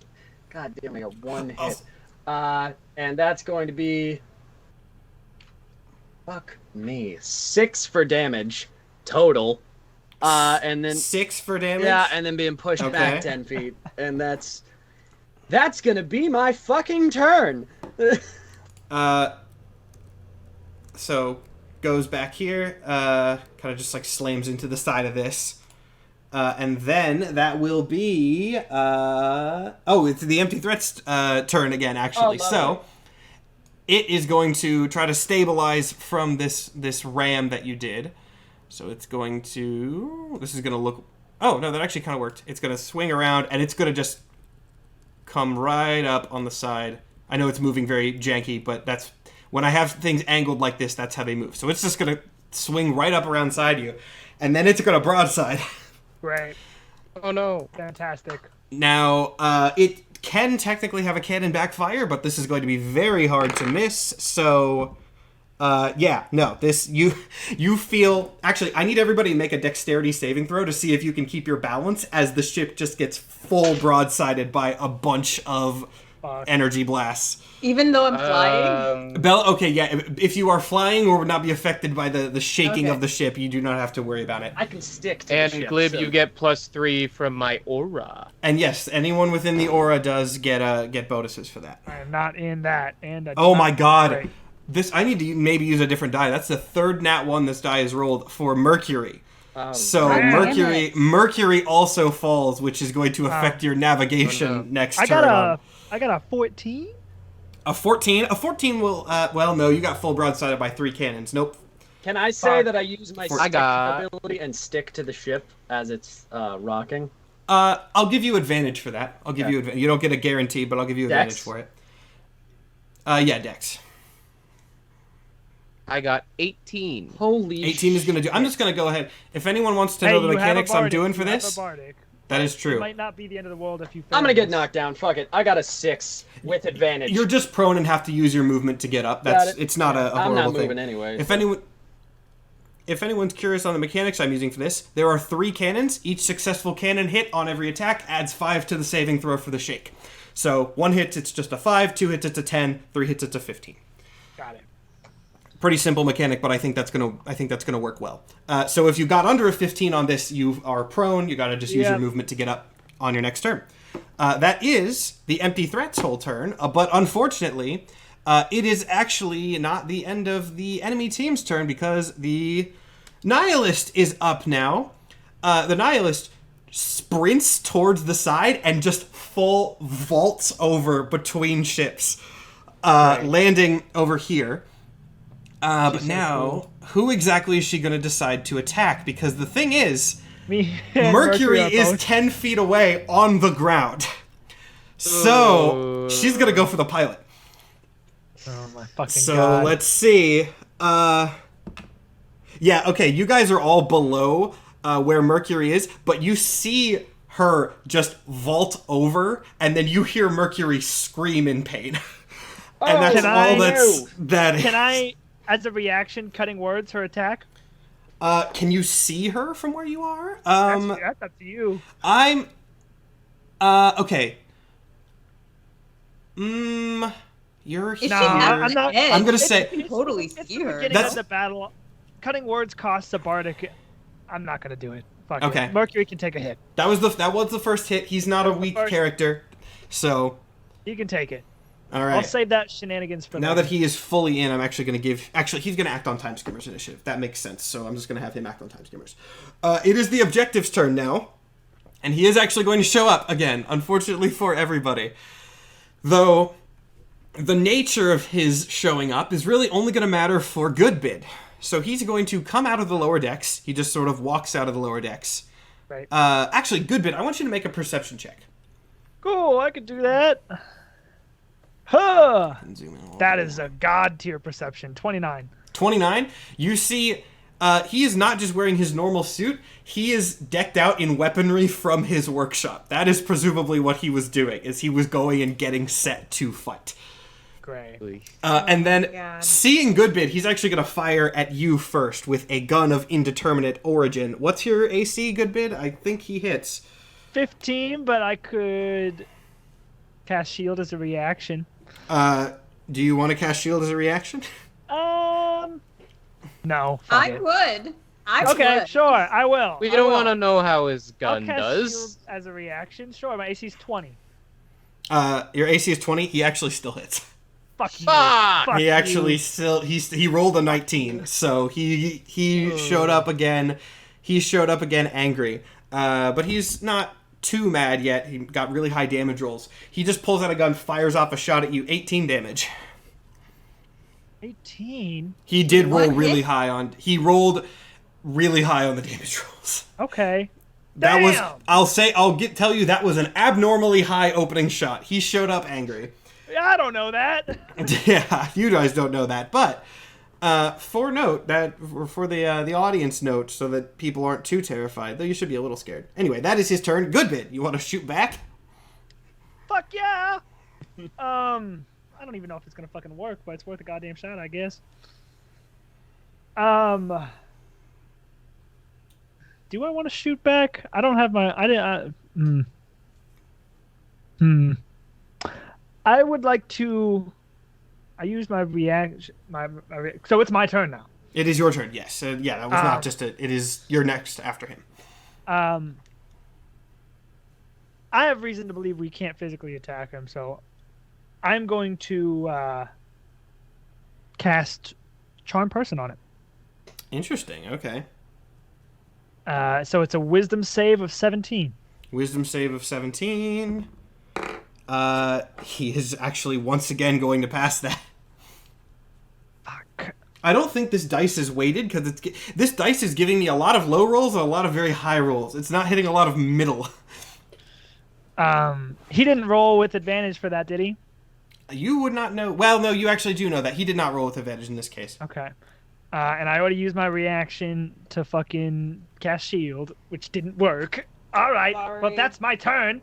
God damn, I got one hit. And that's going to be... Fuck me. 6 for damage total. And then 6 for damage? yeah, and then being pushed back 10 feet. And that's gonna be my fucking turn. So goes back here, kind of just like slams into the side of this. And then that will be it's the empty threat's turn again, actually. So it is going to try to stabilize from this ram that you did. So it's going to... This is going to look... Oh, no, that actually kind of worked. It's going to swing around, and it's going to just come right up on the side. I know it's moving very janky, but that's... When I have things angled like this, that's how they move. So it's just going to swing right up around side you, and then it's going to broadside. Right. Oh no. Fantastic. Now, it can technically have a cannon backfire, but this is going to be very hard to miss, so... this, you feel... Actually, I need everybody to make a dexterity saving throw to see if you can keep your balance as the ship just gets full broadsided by a bunch of energy blasts. Even though I'm flying? If you are flying or would not be affected by the shaking of the ship, you do not have to worry about it. I can stick to And the ship, Glib, so- you get +3 from my aura. And yes, anyone within the aura does get bonuses for that. I am not in that. And I do Oh not my god. break. I need to maybe use a different die. That's the third nat 1 this die is rolled for Mercury. So damn Mercury also falls, which is going to affect your navigation next turn. I got a 14. A 14? A 14 will, no, you got full broadsided by 3 cannons. Nope. Can I say that I use my stick got- ability and stick to the ship as it's rocking? I'll give you advantage for that. I'll give you advantage. You don't get a guarantee, but I'll give you advantage Dex? for it. Yeah, Dex. I got 18. Holy 18 is going to do... I'm just going to go ahead. If anyone wants to know the mechanics I'm doing for this, that is It true. might not be the end of the world if you. I'm gonna fail get this. knocked down. Fuck it. I got a 6 with advantage. You're just prone and have to use your movement to get up. Got it. It's not a I'm horrible not thing. moving anyway. If anyone's curious on the mechanics I'm using for this, there are 3 cannons. Each successful cannon hit on every attack adds 5 to the saving throw for the shake. So 1 hit, it's just a 5. 2 hits, it's a 10. 3 hits, it's a 15. Got it. Pretty simple mechanic, but I think that's gonna work well. So if you got under a 15 on this, you are prone. You gotta just use your movement to get up on your next turn. That is the empty threat's whole turn, but unfortunately, it is actually not the end of the enemy team's turn because the nihilist is up now. The nihilist sprints towards the side and just full vaults over between ships, landing over here. But now, who exactly is she going to decide to attack? Because the thing is, Me and Mercury are is both- 10 feet away on the ground. So, she's going to go for the pilot. Oh my fucking So, god. let's see. You guys are all below where Mercury is, but you see her just vault over, and then you hear Mercury scream in pain. And that's Can I- all that is. Can I, as a reaction, cutting words her attack? Can you see her from where you are? That's up to you. I'm... okay. You're... Is she No, not I'm not- dead? I'm gonna say... You can totally It's see the her. beginning That's- of the battle. Cutting words costs a bardic. I'm not gonna do it. Fuck Okay. it. Mercury can take a hit. That was the first hit. He's not a weak first. character. So, He can take it. all I'll right. save that shenanigans for Now later. that he is fully in, I'm actually going to give... Actually, he's going to act on Time Skimmer's initiative. That makes sense. So I'm just going to have him act on Time Skimmer's. It is the objective's turn now. And he is actually going to show up again, unfortunately for everybody. Though, the nature of his showing up is really only going to matter for Goodbid. So he's going to come out of the lower decks. He just sort of walks out of the lower decks. Right. Actually, Goodbid, I want you to make a perception check. Cool, I could do that. Huh. And zoom in a little That bit. is a god tier perception. 29. 29, you see he is not just wearing his normal suit, he is decked out in weaponry from his workshop. That is presumably what he was doing, is he was going and getting set to fight. Great. And then, God. seeing Goodbid, he's actually going to fire at you first with a gun of indeterminate origin. What's your AC, Goodbid? I think he hits. 15, but I could cast shield as a reaction. Do you want to cast shield as a reaction? No. Fuck I it. would. Okay, would. sure, I will. We I don't will. want to know how his I'll gun cast does. shield as a reaction. Sure, my AC is 20. Your AC is 20. He actually still hits. Fuck you. Fuck! Fuck He actually you. still he rolled a 19, so he showed up again. He showed up again angry, but he's not too mad yet. He got really high damage rolls. He just pulls out a gun, fires off a shot at you. 18 damage. 18. He did roll What really hit? high on. He rolled really high on the damage rolls. Okay. That Damn! was. Tell you that was an abnormally high opening shot. He showed up angry. I don't know that. Yeah, you guys don't know that, but for the audience note, so that people aren't too terrified, though you should be a little scared. Anyway, that is his turn. Good bit. You want to shoot back? Fuck yeah. I don't even know if it's gonna fucking work, but it's worth a goddamn shot, I guess. Do I want to shoot back? I don't have my. I would like to. I use my reaction. So it's my turn now. It is your turn. Yes. Yeah, that was not just a. It is you're next after him. I have reason to believe we can't physically attack him, so I'm going to cast Charm Person on it. Interesting. Okay. So it's a Wisdom save of 17. Wisdom save of 17. He is actually once again going to pass that. Fuck. I don't think this dice is weighted because this dice is giving me a lot of low rolls and a lot of very high rolls. It's not hitting a lot of middle. He didn't roll with advantage for that, did he? You would not know. Well, no, you actually do know that. He did not roll with advantage in this case. Okay. And I already used my reaction to fucking cast shield, which didn't work. All right. Sorry. Well, that's my turn.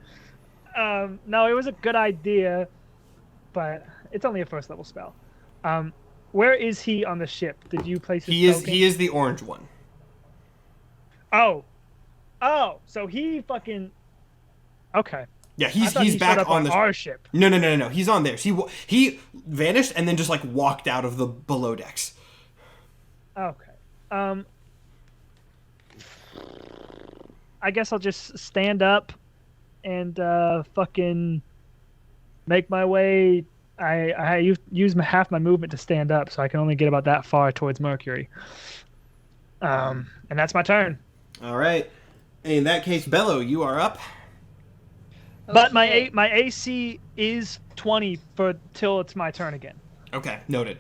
No, it was a good idea, but it's only a first level spell. Where is he on the ship? Did you place his token? He is the orange one. Oh, so he fucking. Okay. Yeah, I he's thought he back showed up on the our ship. No. He's on theirs. He vanished and then just like walked out of the below decks. Okay. I guess I'll just stand up and fucking make my way. I use half my movement to stand up, so I can only get about that far towards Mercury. And that's my turn. All right. In that case, Bello, you are up. But Okay. my AC is 20 till it's my turn again. Okay, noted.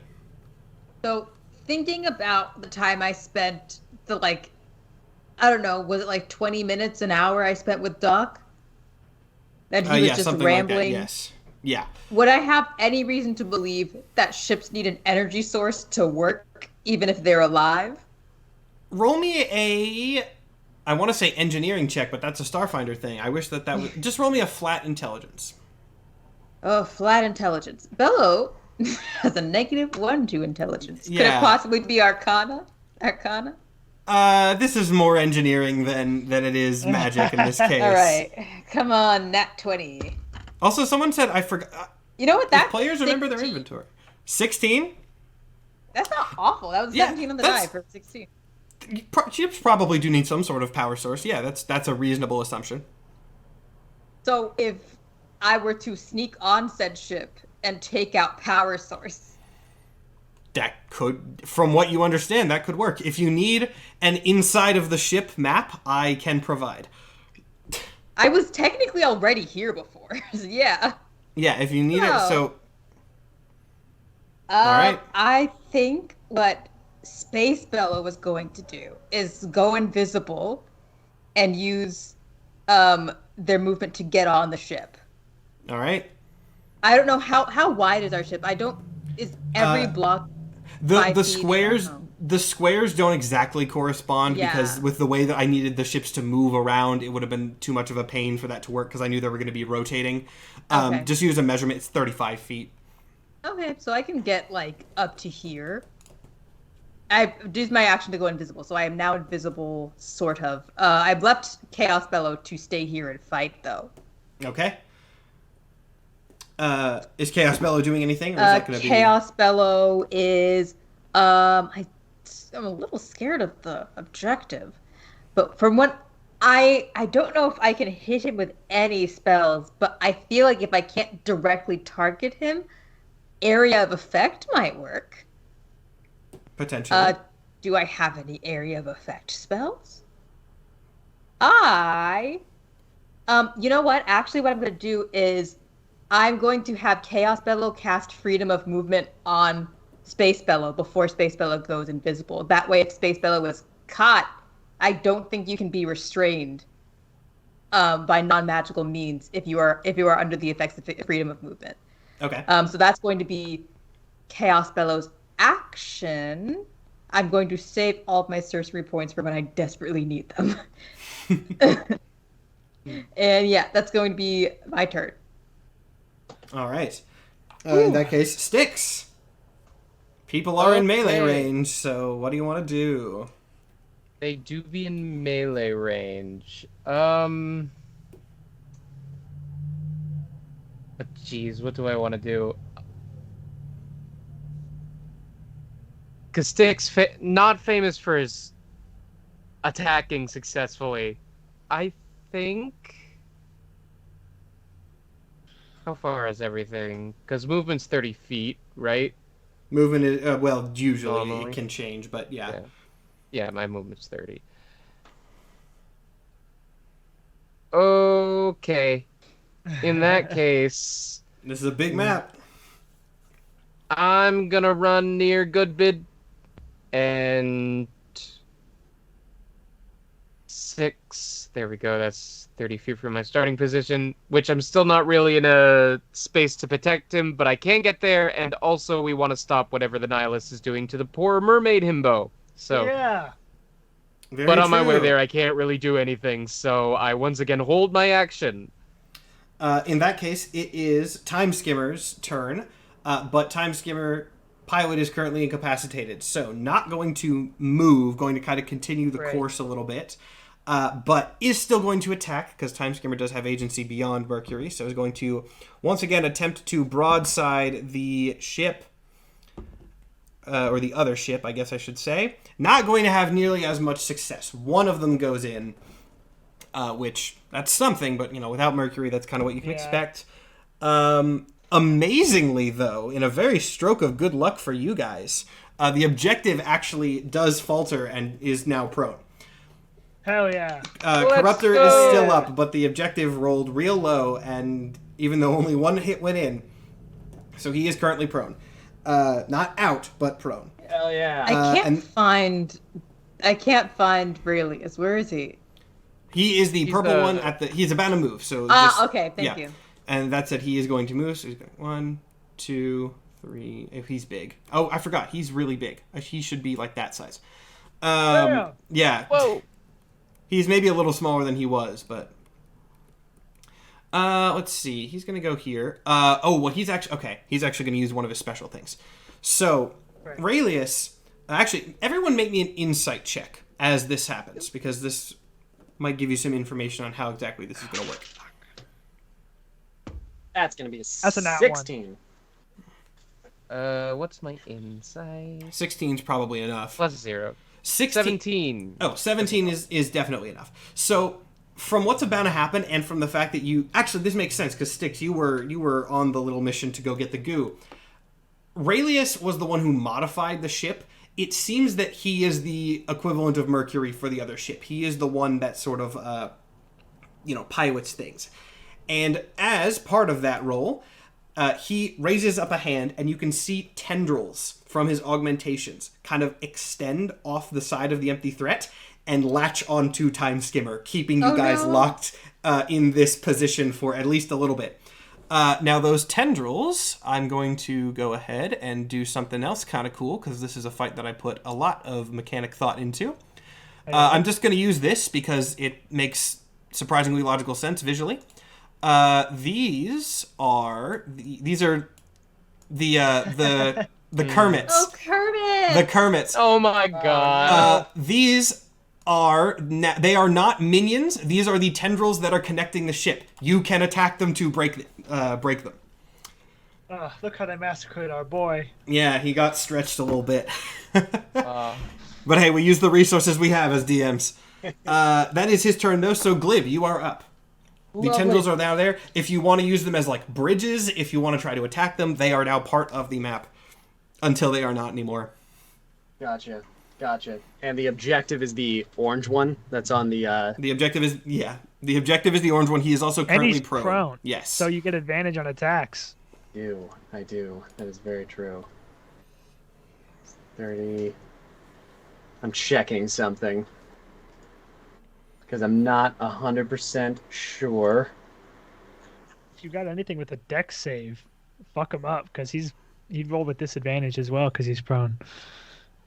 So, thinking about the time I spent, I don't know, was it like 20 minutes, an hour I spent with Doc? That he was Yeah, just something rambling? like that, yes. Yeah. Would I have any reason to believe that ships need an energy source to work, even if they're alive? Roll me I want to say engineering check, but that's a Starfinder thing. I wish that would... Just roll me a flat intelligence. Oh, flat intelligence. Bello has a -1 to intelligence. Could Yeah. it possibly be Arcana? Arcana? This is more engineering than it is magic in this case. All right. Come on, nat 20. Also, someone said, I forgot... You know what If that players remember their inventory. 16? That's not awful. That was Yeah, 17 on the that's- die for 16. Ships probably do need some sort of power source. Yeah, that's a reasonable assumption. So if I were to sneak on said ship and take out power source, That could, from what you understand, that could work. If you need an inside of the ship map, I can provide. I was technically already here before. So yeah. Yeah, if you need it, No. so... Alright. I think what Space Bello was going to do is go invisible and use their movement to get on the ship. Alright. I don't know how wide is our ship. Is every block The 5 feet? squares... I don't know. The squares don't exactly correspond Yeah. because with the way that I needed the ships to move around, it would have been too much of a pain for that to work because I knew they were going to be rotating. Okay. Just use a measurement. It's 35 feet. Okay, so I can get like up to here. I used my action to go invisible, so I am now invisible, sort of. I've left Chaos Bellow to stay here and fight, though. Okay. Is Chaos Bellow doing anything, or is that going to be... Chaos Bellow is... I'm a little scared of the objective. But from what... I don't know if I can hit him with any spells, but I feel like if I can't directly target him, area of effect might work. Potentially. Do I have any area of effect spells? You know what? Actually, what I'm going to do is I'm going to have Chaos Bellow cast Freedom of Movement on Space Bellow before Space Bellow goes invisible. That way, if Space Bellow is caught, I don't think you can be restrained by non-magical means if you are under the effects of Freedom of Movement. Okay. So that's going to be Chaos Bellow's action. I'm going to save all of my sorcery points for when I desperately need them. And yeah, that's going to be my turn. All right. In that case, Styx. People are in melee range, so what do you want to do? They do be in melee range. Jeez, what do I want to do? Because Styx, not famous for his attacking successfully. I think... How far is everything? Because movement's 30 feet, right? Movement is, usually Normally. it can change, but yeah. Yeah, my movement's 30. Okay. In that case... This is a big map. I'm gonna run near Goodbid and 6. There we go. That's 30 feet from my starting position, which I'm still not really in a space to protect him, but I can get there. And also, we want to stop whatever the nihilist is doing to the poor mermaid himbo. So, Yeah. but on my way there, I can't really do anything. So I once again hold my action. In that case, it is Time Skimmer's turn, but Time Skimmer pilot is currently incapacitated, so not going to move, going to kind of continue the course a little bit, but is still going to attack, because Time Skimmer does have agency beyond Mercury, so is going to once again attempt to broadside the ship, or the other ship, I guess I should say. Not going to have nearly as much success. One of them goes in, which, that's something, but, without Mercury, that's kind of what you can expect. Amazingly, though, in a very stroke of good luck for you guys, the objective actually does falter and is now prone. Hell yeah. Corruptor is still up, but the objective rolled real low, and even though only one hit went in, so he is currently prone. Not out, but prone. Hell yeah. I can't find Aurelius. Where is he? He's the purple one he's about to move, so okay, thank you. And that said, he is going to move, so he's going 1, 2, 3, if he's big. Oh, I forgot, he's really big. He should be like that size. Yeah. Whoa. He's maybe a little smaller than he was, but... let's see, he's going to go here. He's actually going to use one of his special things. So, Aurelius, actually, everyone make me an insight check as this happens, because this might give you some information on how exactly this is going to work. That's going to be That's a nat 16. What's my insight? 16's probably enough. Plus 0. 17. Oh, 17 is definitely enough. So, from what's about to happen, and from the fact that you... Actually, this makes sense, because Styx, you were on the little mission to go get the goo. Aurelius was the one who modified the ship. It seems that he is the equivalent of Mercury for the other ship. He is the one that sort of, pilots things. And as part of that role, he raises up a hand, and you can see tendrils from his augmentations kind of extend off the side of the empty threat and latch onto Time Skimmer, keeping you guys locked in this position for at least a little bit. Now, those tendrils, I'm going to go ahead and do something else kind of cool, because this is a fight that I put a lot of mechanic thought into. I'm just going to use this because it makes surprisingly logical sense visually. These are the Kermits. Oh, Kermit! The Kermits. Oh my god. These are they are not minions. These are the tendrils that are connecting the ship. You can attack them to break them. Look how they massacred our boy. Yeah, he got stretched a little bit. But hey, we use the resources we have as DMs. That is his turn though. So Glib, you are up. The tendrils are now there. If you want to use them as like bridges, if you want to try to attack them, they are now part of the map until they are not anymore. Gotcha. And the objective is the orange one that's on the... The objective is, the objective is the orange one. He is also currently And he's prone. Yes. So you get advantage on attacks. I do. That is very true. 30... I'm checking something. Because I'm not 100% sure. If you got anything with a dex save, fuck him up, because he'd roll with disadvantage as well, because he's prone.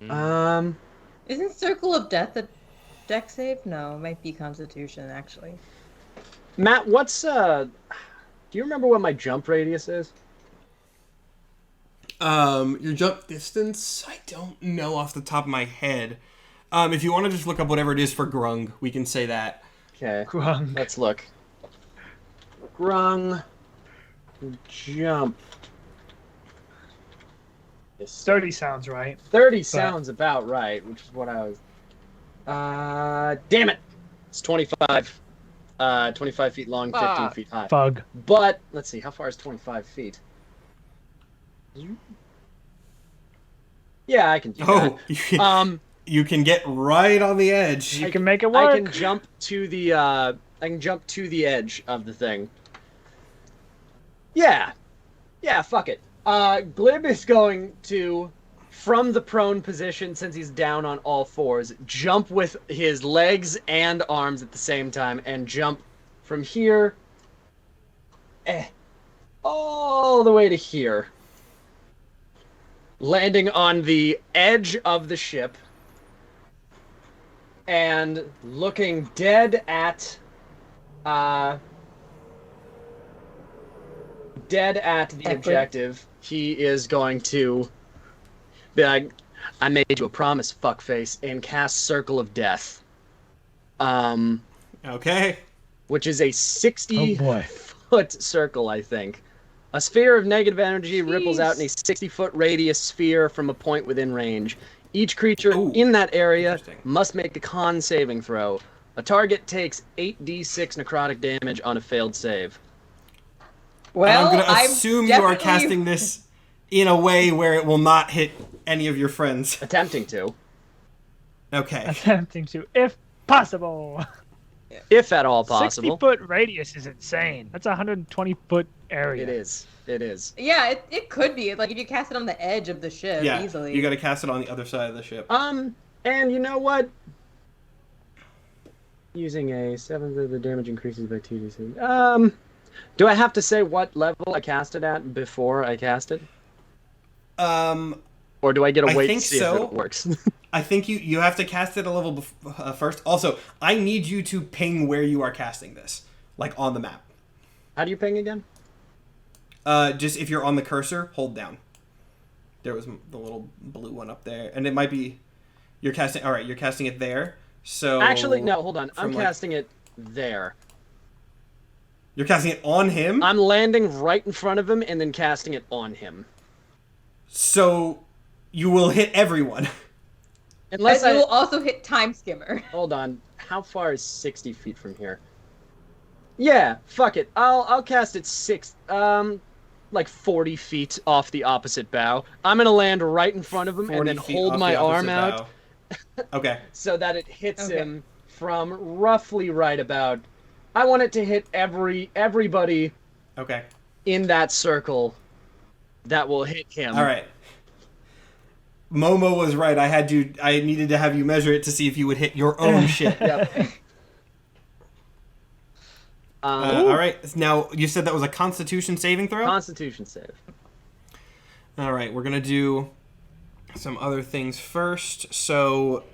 Isn't Circle of Death a deck save? No, it might be Constitution, actually. Matt, what's, do you remember what my jump radius is? Your jump distance, I don't know off the top of my head. If you want to just look up whatever it is for Grung, we can say that. Okay. Grung. Let's look. Grung. Jump. 30 sounds right. 30 sounds about right, which is what I was... damn it! It's 25. 25 feet long, 15 feet high. Fug. But, let's see, how far is 25 feet? Yeah, I can do that. You can get right on the edge. You can make it work. I can jump to the edge of the thing. Yeah, fuck it. Glib is going to, from the prone position, since he's down on all fours, jump with his legs and arms at the same time, and jump from here, all the way to here. Landing on the edge of the ship, and looking dead at the objective, he is going to be like, I made you a promise, fuckface, and cast Circle of Death. Okay. Which is a 60-foot circle, I think. A sphere of negative energy ripples out in a 60-foot radius sphere from a point within range. Each creature in that area must make a con saving throw. A target takes 8d6 necrotic damage on a failed save. Well, I'm going to assume you are casting this in a way where it will not hit any of your friends. Attempting to. Okay. Attempting to, if possible. If at all possible. 60-foot radius is insane. That's a 120-foot area. It is. Yeah, it could be. Like, if you cast it on the edge of the ship, easily. You got to cast it on the other side of the ship. And you know what? Using a 7th of the damage increases by 2d6. Do I have to say what level I cast it at before I cast it? Or do I get a wait to see if it works? I think you have to cast it a level first. Also, I need you to ping where you are casting this, like on the map. How do you ping again? Just if you're on the cursor, hold down. There was the little blue one up there, and it might be you're casting. All right, you're casting it there. So actually, no, hold on. I'm casting it there. You're casting it on him? I'm landing right in front of him and then casting it on him. So you will hit everyone. Unless you will also hit Time Skimmer. Hold on. How far is 60 feet from here? Yeah, fuck it. I'll cast it like 40 feet off the opposite bow. I'm gonna land right in front of him and then hold my arm out. Okay. So that it hits him from roughly right about. I want it to hit everybody. Okay. In that circle, that will hit him. All right. Momo was right. I needed to have you measure it to see if you would hit your own ship. Yep. All right. Now, you said that was a Constitution saving throw? Constitution save. All right. We're going to do some other things first. So,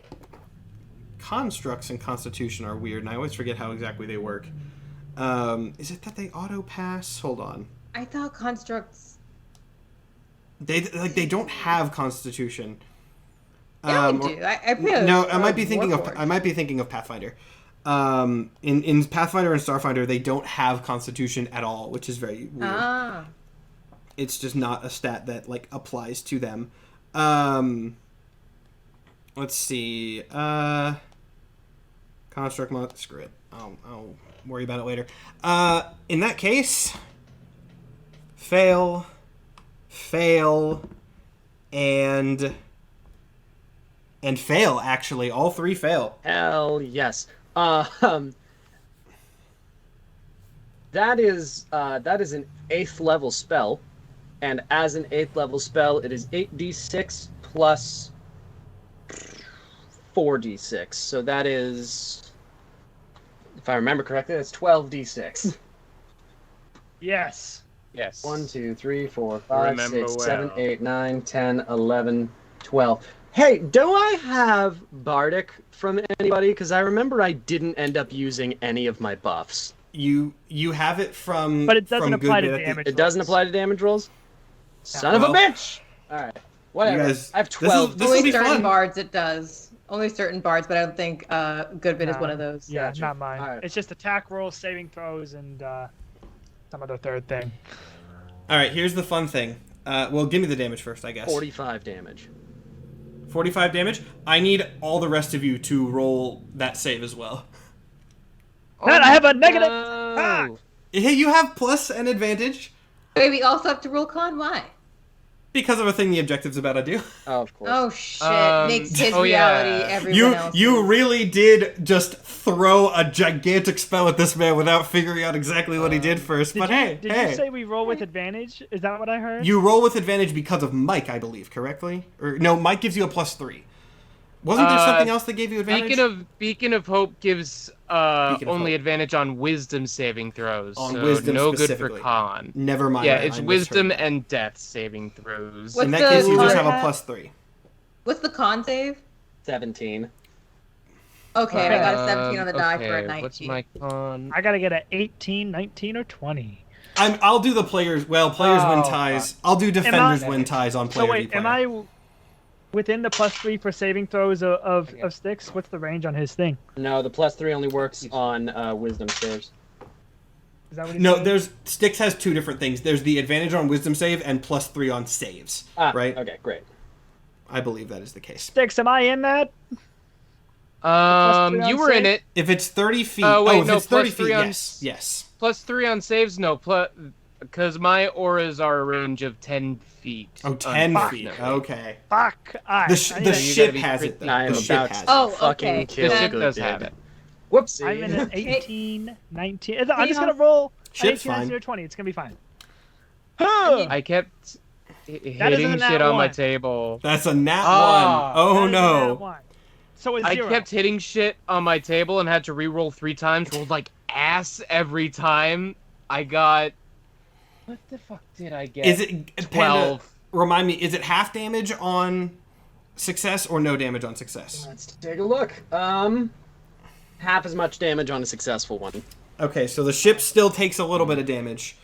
constructs and Constitution are weird, and I always forget how exactly they work. Is it that they auto-pass? Hold on. I thought constructs... They don't have Constitution. Yeah, Or- we do. I play No, a I might be thinking of Warforged. Pathfinder. In Pathfinder and Starfinder, they don't have Constitution at all, which is very weird. Ah. It's just not a stat that like applies to them. Let's see. Construct mod. Screw it. I'll worry about it later. In that case, fail, and fail. Actually, all three fail. Hell yes. That is an 8th level spell, and as an 8th level spell, it is 8d6 plus 4d6. So that is, if I remember correctly, that's 12d6. Yes. Yes. 1, 2, 3, 4, 5, Remember 6, 7, well. 8, 9, 10, 11, 12. Hey, do I have Bardic from anybody? Because I remember I didn't end up using any of my buffs. You have it from, But it doesn't from apply good to bit at the- damage. It doesn't apply to damage rolls? Son of Well, a bitch! Alright, whatever. guys- I have this is- 12. this will Only be certain fun. bards it does. Only certain bards, but I don't think Good Bit is No. one of those. Yeah, Gotcha. not mine. Alright. It's just attack rolls, saving throws, and some other third thing. All right, here's the fun thing. Well, give me the damage first, I guess. 45 damage. 45 damage. I need all the rest of you to roll that save as well. Matt, I have a negative. Oh. Hey, you have plus and advantage Wait, we also have to roll con? Why? because of a thing the objective's about to do. Oh, of course. Oh shit! Makes his oh, yeah. reality everyone You else. you really did just throw a gigantic spell at this man without figuring out exactly what he did first. But Did hey, you say we roll with advantage? Is that what I heard? you roll with advantage because of Mike, I believe, correctly? Or no, Mike gives you a +3. Wasn't there something else that gave you advantage? Beacon of Hope gives Beacon of only Hope. advantage on wisdom saving throws. On so wisdom no good for specifically. con. Never mind. Yeah, I it's misheard wisdom that. and death saving throws. What- In that the case, you just have con a have? +3. What's the con save? 17. Okay, I got a 17 on the die for a okay, 19. What's my con? I gotta get an 18, 19, or 20. I'll do the players. Well, players win Oh, ties. I'll do defenders I- win ties on So player wait, v am player. I within the +3 for saving throws of Styx? What's the range on his thing? No, the +3 only works on wisdom saves. Is that what he No, said? there's Styx has two different things. There's the advantage on wisdom save and +3 on saves. Right? Okay, great. I believe that is the case. Styx, am I in that? +3 You on were in save? it. If it's 30 feet, Oh, wait, if no, it's 30 +3 feet, on- yes. +3 on saves. No, because my auras are a range of 10 feet. Oh, 10 feet. unfortunately. Okay. Fuck. Alright, The I need the a- ship be has it. pretty- Though. I am The ship about has to it. Oh, fucking okay. kill The ship Good does Bid. have it. Whoopsie. I'm in an 18, 19. I'm just Yeah. gonna roll an Ship's 18, 19, fine. or 20. It's gonna be fine. I kept hitting isn't a nat shit on my one. table. That's a nat Ah, 1. Oh That is a nat no. one. So it's I 0. kept hitting shit on my table and had to re-roll 3 times. Rolled like ass every time. I got. What the fuck did I get? Is it Panda, 12. remind me, is it half damage on success or no damage on success? Let's take a look. Half as much damage on a successful one. Okay, so the ship still takes a little bit of damage.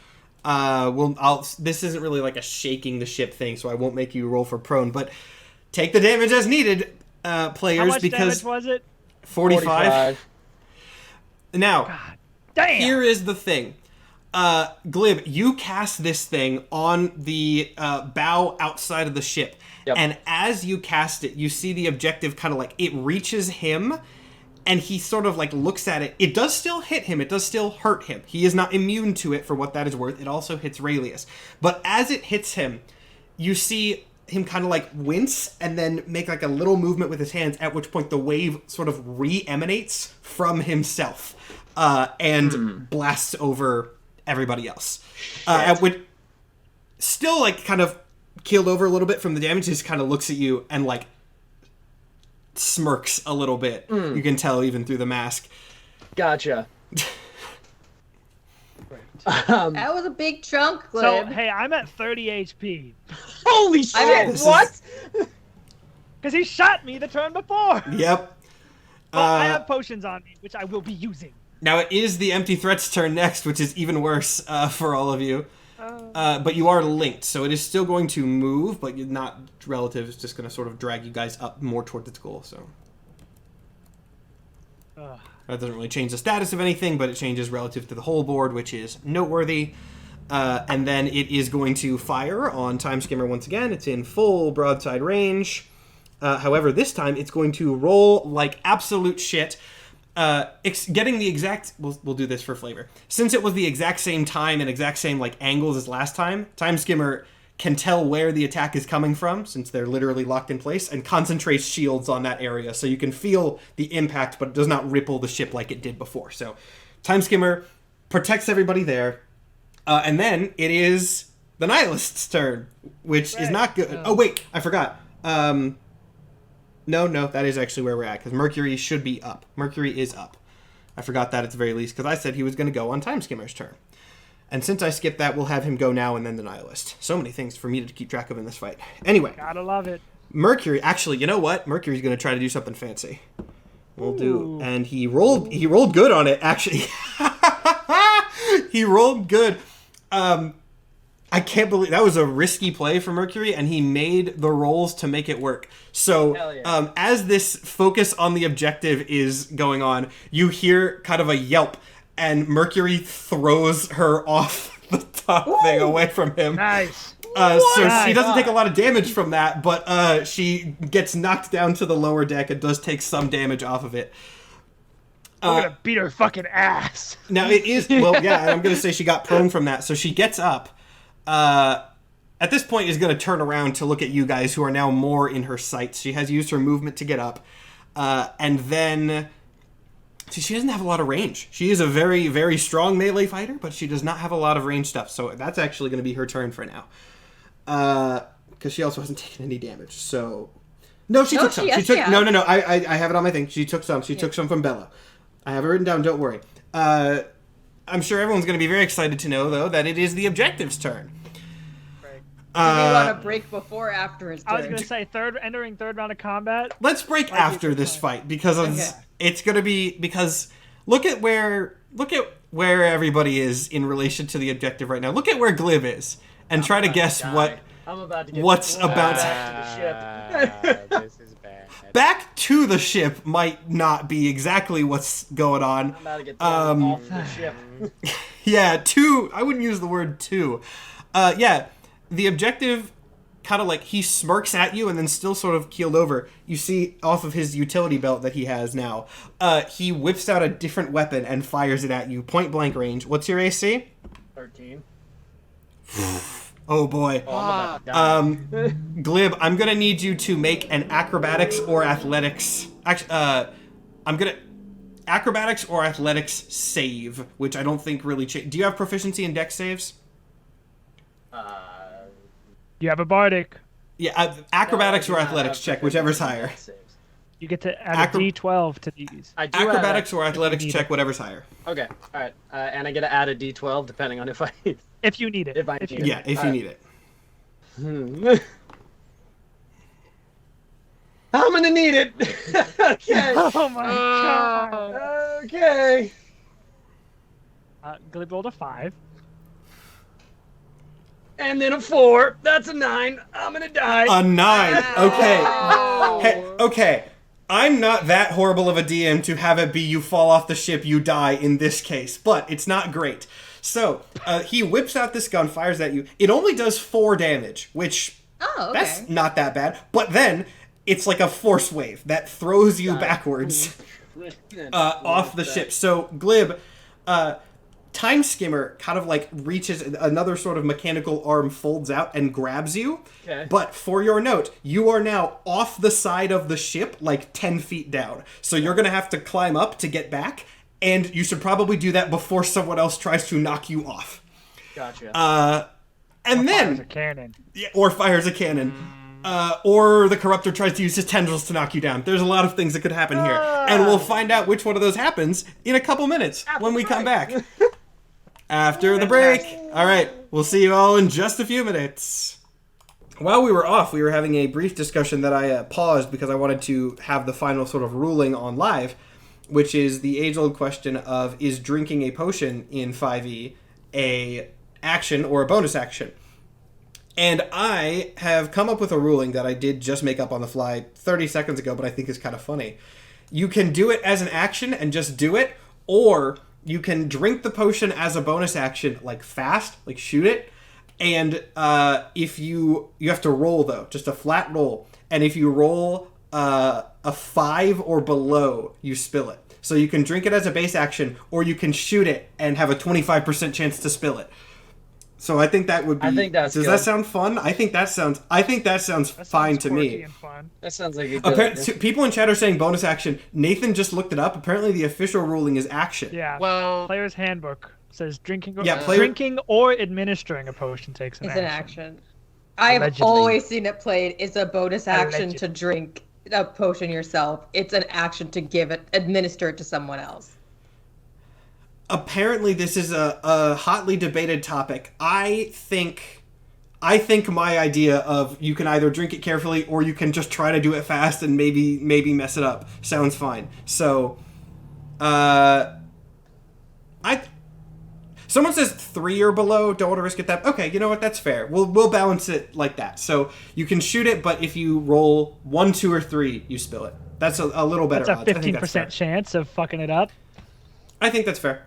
This isn't really like a shaking the ship thing, so I won't make you roll for prone, but take the damage as needed, players, How much because damage was it? 45. Now, God damn. here is the thing. Glib, you cast this thing on the bow outside of the ship. Yep. And as you cast it, you see the objective kind of like, it reaches him, and he sort of like looks at it. It does still hit him. It does still hurt him. He is not immune to it for what that is worth. It also hits Raelius. But as it hits him, you see him kind of like wince and then make like a little movement with his hands, at which point the wave sort of re-emanates from himself and blasts over everybody else. At which, still like kind of keeled over a little bit from the damage, just kind of looks at you and like smirks a little bit. You can tell even through the mask. Gotcha. That was a big chunk, So, Glib. hey, I'm at 30 HP. Holy shit! This is- What? Because he shot me the turn before. Yep. But I have potions on me, which I will be using. Now it is the empty threat's turn next, which is even worse for all of you. but you are linked, so it is still going to move, but you're not relative. It's just going to sort of drag you guys up more towards its goal. So that doesn't really change the status of anything, but it changes relative to the whole board, which is noteworthy. And then it is going to fire on Time Skimmer once again. It's in full broadside range. However, this time it's going to roll like absolute shit. Getting the exact... We'll do this for flavor. Since it was the exact same time and exact same like angles as last time, Time Skimmer can tell where the attack is coming from, since they're literally locked in place, and concentrates shields on that area. So you can feel the impact, but it does not ripple the ship like it did before. So Time Skimmer protects everybody there. And then it is the Nihilist's turn, which is not good. Oh, wait, I forgot. No, that is actually where we're at, because Mercury should be up. Mercury is up. I forgot that at the very least, because I said he was going to go on Time Skimmer's turn. And since I skipped that, we'll have him go now and then the Nihilist. So many things for me to keep track of in this fight. Anyway. Gotta love it. Mercury, actually, you know what? Mercury's going to try to do something fancy. We'll do. And he rolled good on it, actually. He rolled good. I can't believe that was a risky play for Mercury, and he made the rolls to make it work. So yeah. As this focus on the objective is going on, you hear kind of a yelp, and Mercury throws her off the top thing away from him. Nice. So she doesn't take a lot of damage from that, but she gets knocked down to the lower deck and does take some damage off of it. We're gonna beat her fucking ass. Now it is, well, yeah, and I'm gonna say she got prone from that, so she gets up. At this point is going to turn around to look at you guys who are now more in her sights. She has used her movement to get up. And then... See, she doesn't have a lot of range. She is a very, very strong melee fighter, but she does not have a lot of range stuff. So that's actually going to be her turn for now. Because she also hasn't taken any damage. So... No, she took some. She took... No. I have it on my thing. She took some. She took some from Bella. I have it written down. Don't worry. I'm sure everyone's going to be very excited to know, though, that it is the objective's turn. Do we want to break before or after his turn? I was going to say entering third round of combat. Let's break after this fight, because it's going to be... Because look at where everybody is in relation to the objective right now. Look at where Glib is, and try to guess what's about to... This is bad. Back to the ship might not be exactly what's going on. I'm about to get thrown off the ship. Yeah, I wouldn't use the word to. Yeah, the objective, kind of like, he smirks at you and then still sort of keeled over. You see off of his utility belt that he has now, he whips out a different weapon and fires it at you, point blank range. What's your AC? 13. Oh boy. Glib, I'm gonna need you to make an acrobatics or athletics. Acrobatics or athletics save, which I don't think really do you have proficiency in dex saves? You have a bardic. Yeah, acrobatics or athletics check, whichever's higher. You get to add a D12 to these. Acrobatics or athletics check, whatever's higher. Okay, all right, and I get to add a D12 depending on if I. If you need it. If you need it. I'm gonna need it. Okay. Oh my god. Okay. Glib rolled a 5. And then a 4. That's a 9. I'm gonna die. A 9. Okay. Oh. Hey, okay. I'm not that horrible of a DM to have it be you fall off the ship, you die in this case, but it's not great. So, he whips out this gun, fires at you. It only does 4 damage, which that's not that bad. But then, it's like a force wave that throws you backwards off the ship. So, Glib, Time Skimmer kind of like reaches, another sort of mechanical arm folds out and grabs you. Okay. But for your note, you are now off the side of the ship, like 10 feet down. So you're going to have to climb up to get back, and you should probably do that before someone else tries to knock you off. Gotcha. And then... Fires a cannon. Yeah, or fires a cannon. Or the Corruptor tries to use his tendrils to knock you down. There's a lot of things that could happen here. And we'll find out which one of those happens in a couple minutes when we come back. After the break. All right, we'll see you all in just a few minutes. While we were off, we were having a brief discussion that I paused because I wanted to have the final sort of ruling on live, which is the age-old question of, is drinking a potion in 5e a action or a bonus action. And I have come up with a ruling that I did just make up on the fly 30 seconds ago, but I think is kind of funny. You can do it as an action and just do it, or you can drink the potion as a bonus action, like fast, like shoot it. And if you have to roll, though, just a flat roll. And if you roll a 5 or below, you spill it. So you can drink it as a base action, or you can shoot it and have a 25% chance to spill it. So I think that would be. I think that's Does good. that sound fun? I think that sounds fine to quirky me. and fun. That sounds like a good idea. People in chat are saying bonus action. Nathan just looked it up. Apparently, the official ruling is action. Yeah. Well, Player's handbook says drinking. Yeah, drinking or administering a potion takes an It's action. an action. I've Allegedly. always seen it played. It's a bonus action Alleged. to drink a potion yourself. It's an action to administer it to someone else. Apparently, this is a hotly debated topic. I think my idea of you can either drink it carefully or you can just try to do it fast and maybe mess it up sounds fine. So, someone says 3 or below, don't want to risk it that. Okay, you know what? That's fair. We'll balance it like that. So you can shoot it, but if you roll 1, 2, or 3, you spill it. That's a little better. That's a odds. I think that's fair. 15% chance of fucking it up. I think that's fair.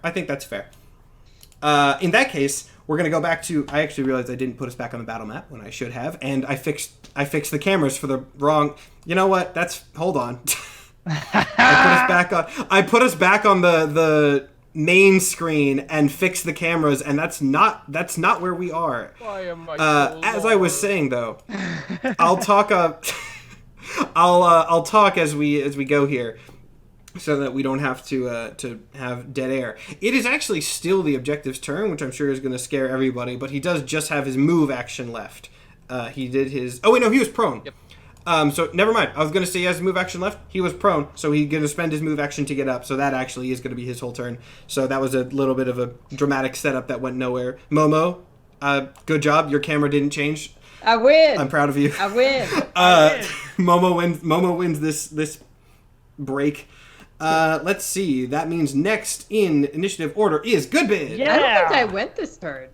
In that case, we're gonna go back to. I actually realized I didn't put us back on the battle map when I should have, and I fixed the cameras for the wrong. You know what? Hold on. I put us back on the main screen and fixed the cameras, and that's not where we are. why am I so As I was saying though, I'll talk. I'll talk as we go here, so that we don't have to have dead air. It is actually still the objective's turn, which I'm sure is going to scare everybody, but he does just have his move action left. He did his... Oh, wait, no, he was prone. Yep. So, never mind. I was going to say he has his move action left. He was prone, so he's going to spend his move action to get up, so that actually is going to be his whole turn. So that was a little bit of a dramatic setup that went nowhere. Momo, good job. Your camera didn't change. I win. I'm proud of you. I win. Momo wins this break. Let's see. That means next in initiative order is Goodbid. Yeah. I don't think I went this turn.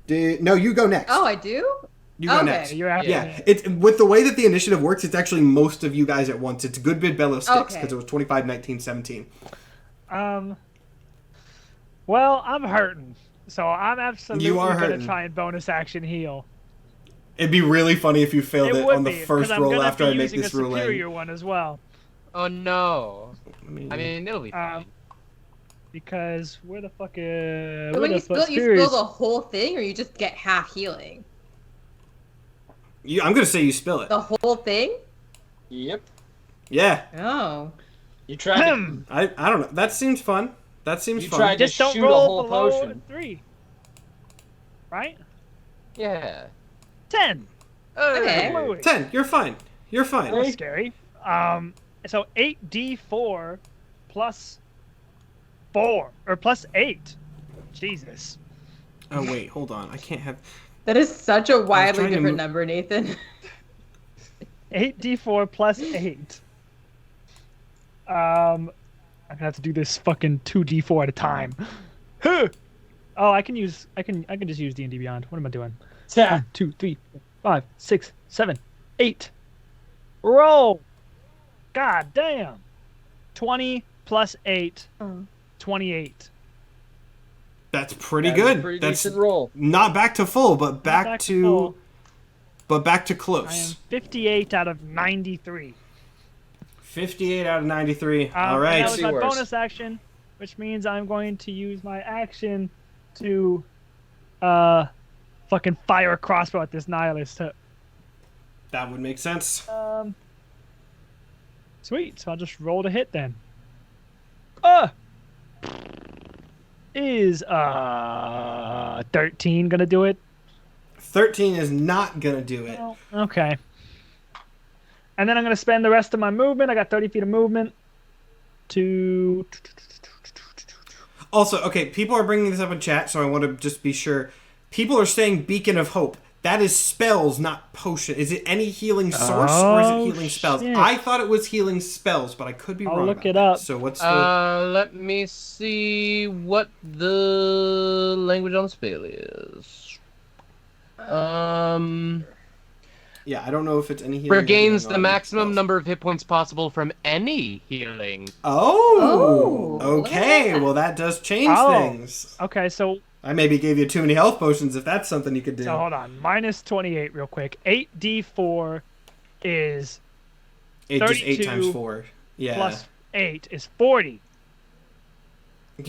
No, you go next. Oh, I do? You go okay. next. You're after Yeah, me. it's with the way that the initiative works. It's actually most of you guys at once. It's Goodbid, Bellow, Sticks, Okay. because it was 25, 19, 17. Well, I'm hurting, so I'm absolutely You are gonna hurting. try and bonus action heal. It'd be really funny if you failed it would on the be, first 'cause I'm roll gonna after be I make using this a ruling. superior one as well. Oh no. I mean, I mean, it'll be fine. Because where the fuck But is? when you spill the whole thing, or you just get half healing? I'm gonna say you spill it. The whole thing? Yep. Yeah, Oh. You tried to, I don't know. That seems fun. That seems You fun. tried to Just don't shoot a roll whole below potion. 3. Right? Yeah. 10. Okay. Wait. 10. You're fine. You're fine. That was scary. So 8d4 plus 4 or plus 8. Jesus. Oh wait, hold on. I can't have. That is such a widely trying to different mo- number, Nathan. 8d4 plus 8. I'm gonna have to do this fucking 2d4 at a time. Huh. Oh, I can just use D&D Beyond. What am I doing? 1, 2, 3, 4, 5, 6, 7, 8. Roll. God damn. 20 plus 8. 28. That's pretty That's a good. pretty That's decent roll. not back to full, but back to full. I am close. 58 out of 93. 58 out of 93. All And right. that was See my worse. bonus action, which means I'm going to use my action to fucking fire a crossbow at this nihilist. That would make sense. Sweet. So I'll just roll to hit then. Is 13 gonna do it? 13 is not gonna do it. Well, okay. And then I'm gonna spend the rest of my movement. I got 30 feet of movement to. Also, okay, people are bringing this up in chat, so I want to just be sure. People are saying Beacon of Hope. That is spells, not potion. Is it any healing source or is it healing spells? Shit. I thought it was healing spells, but I could be wrong. look about it that. up. So what's the? Let me see what the language on the spell is. Yeah, I don't know if it's any healing. Regains or the healing maximum spells. number of hit points possible from any healing. Oh. Oh, Okay. yeah. Well, that does change Oh. things. Okay, so I maybe gave you too many health potions if that's something you could do. hold on. Minus 28 real quick. 8d4 is Just 8 32 times 4. Yeah. plus 8 is 40.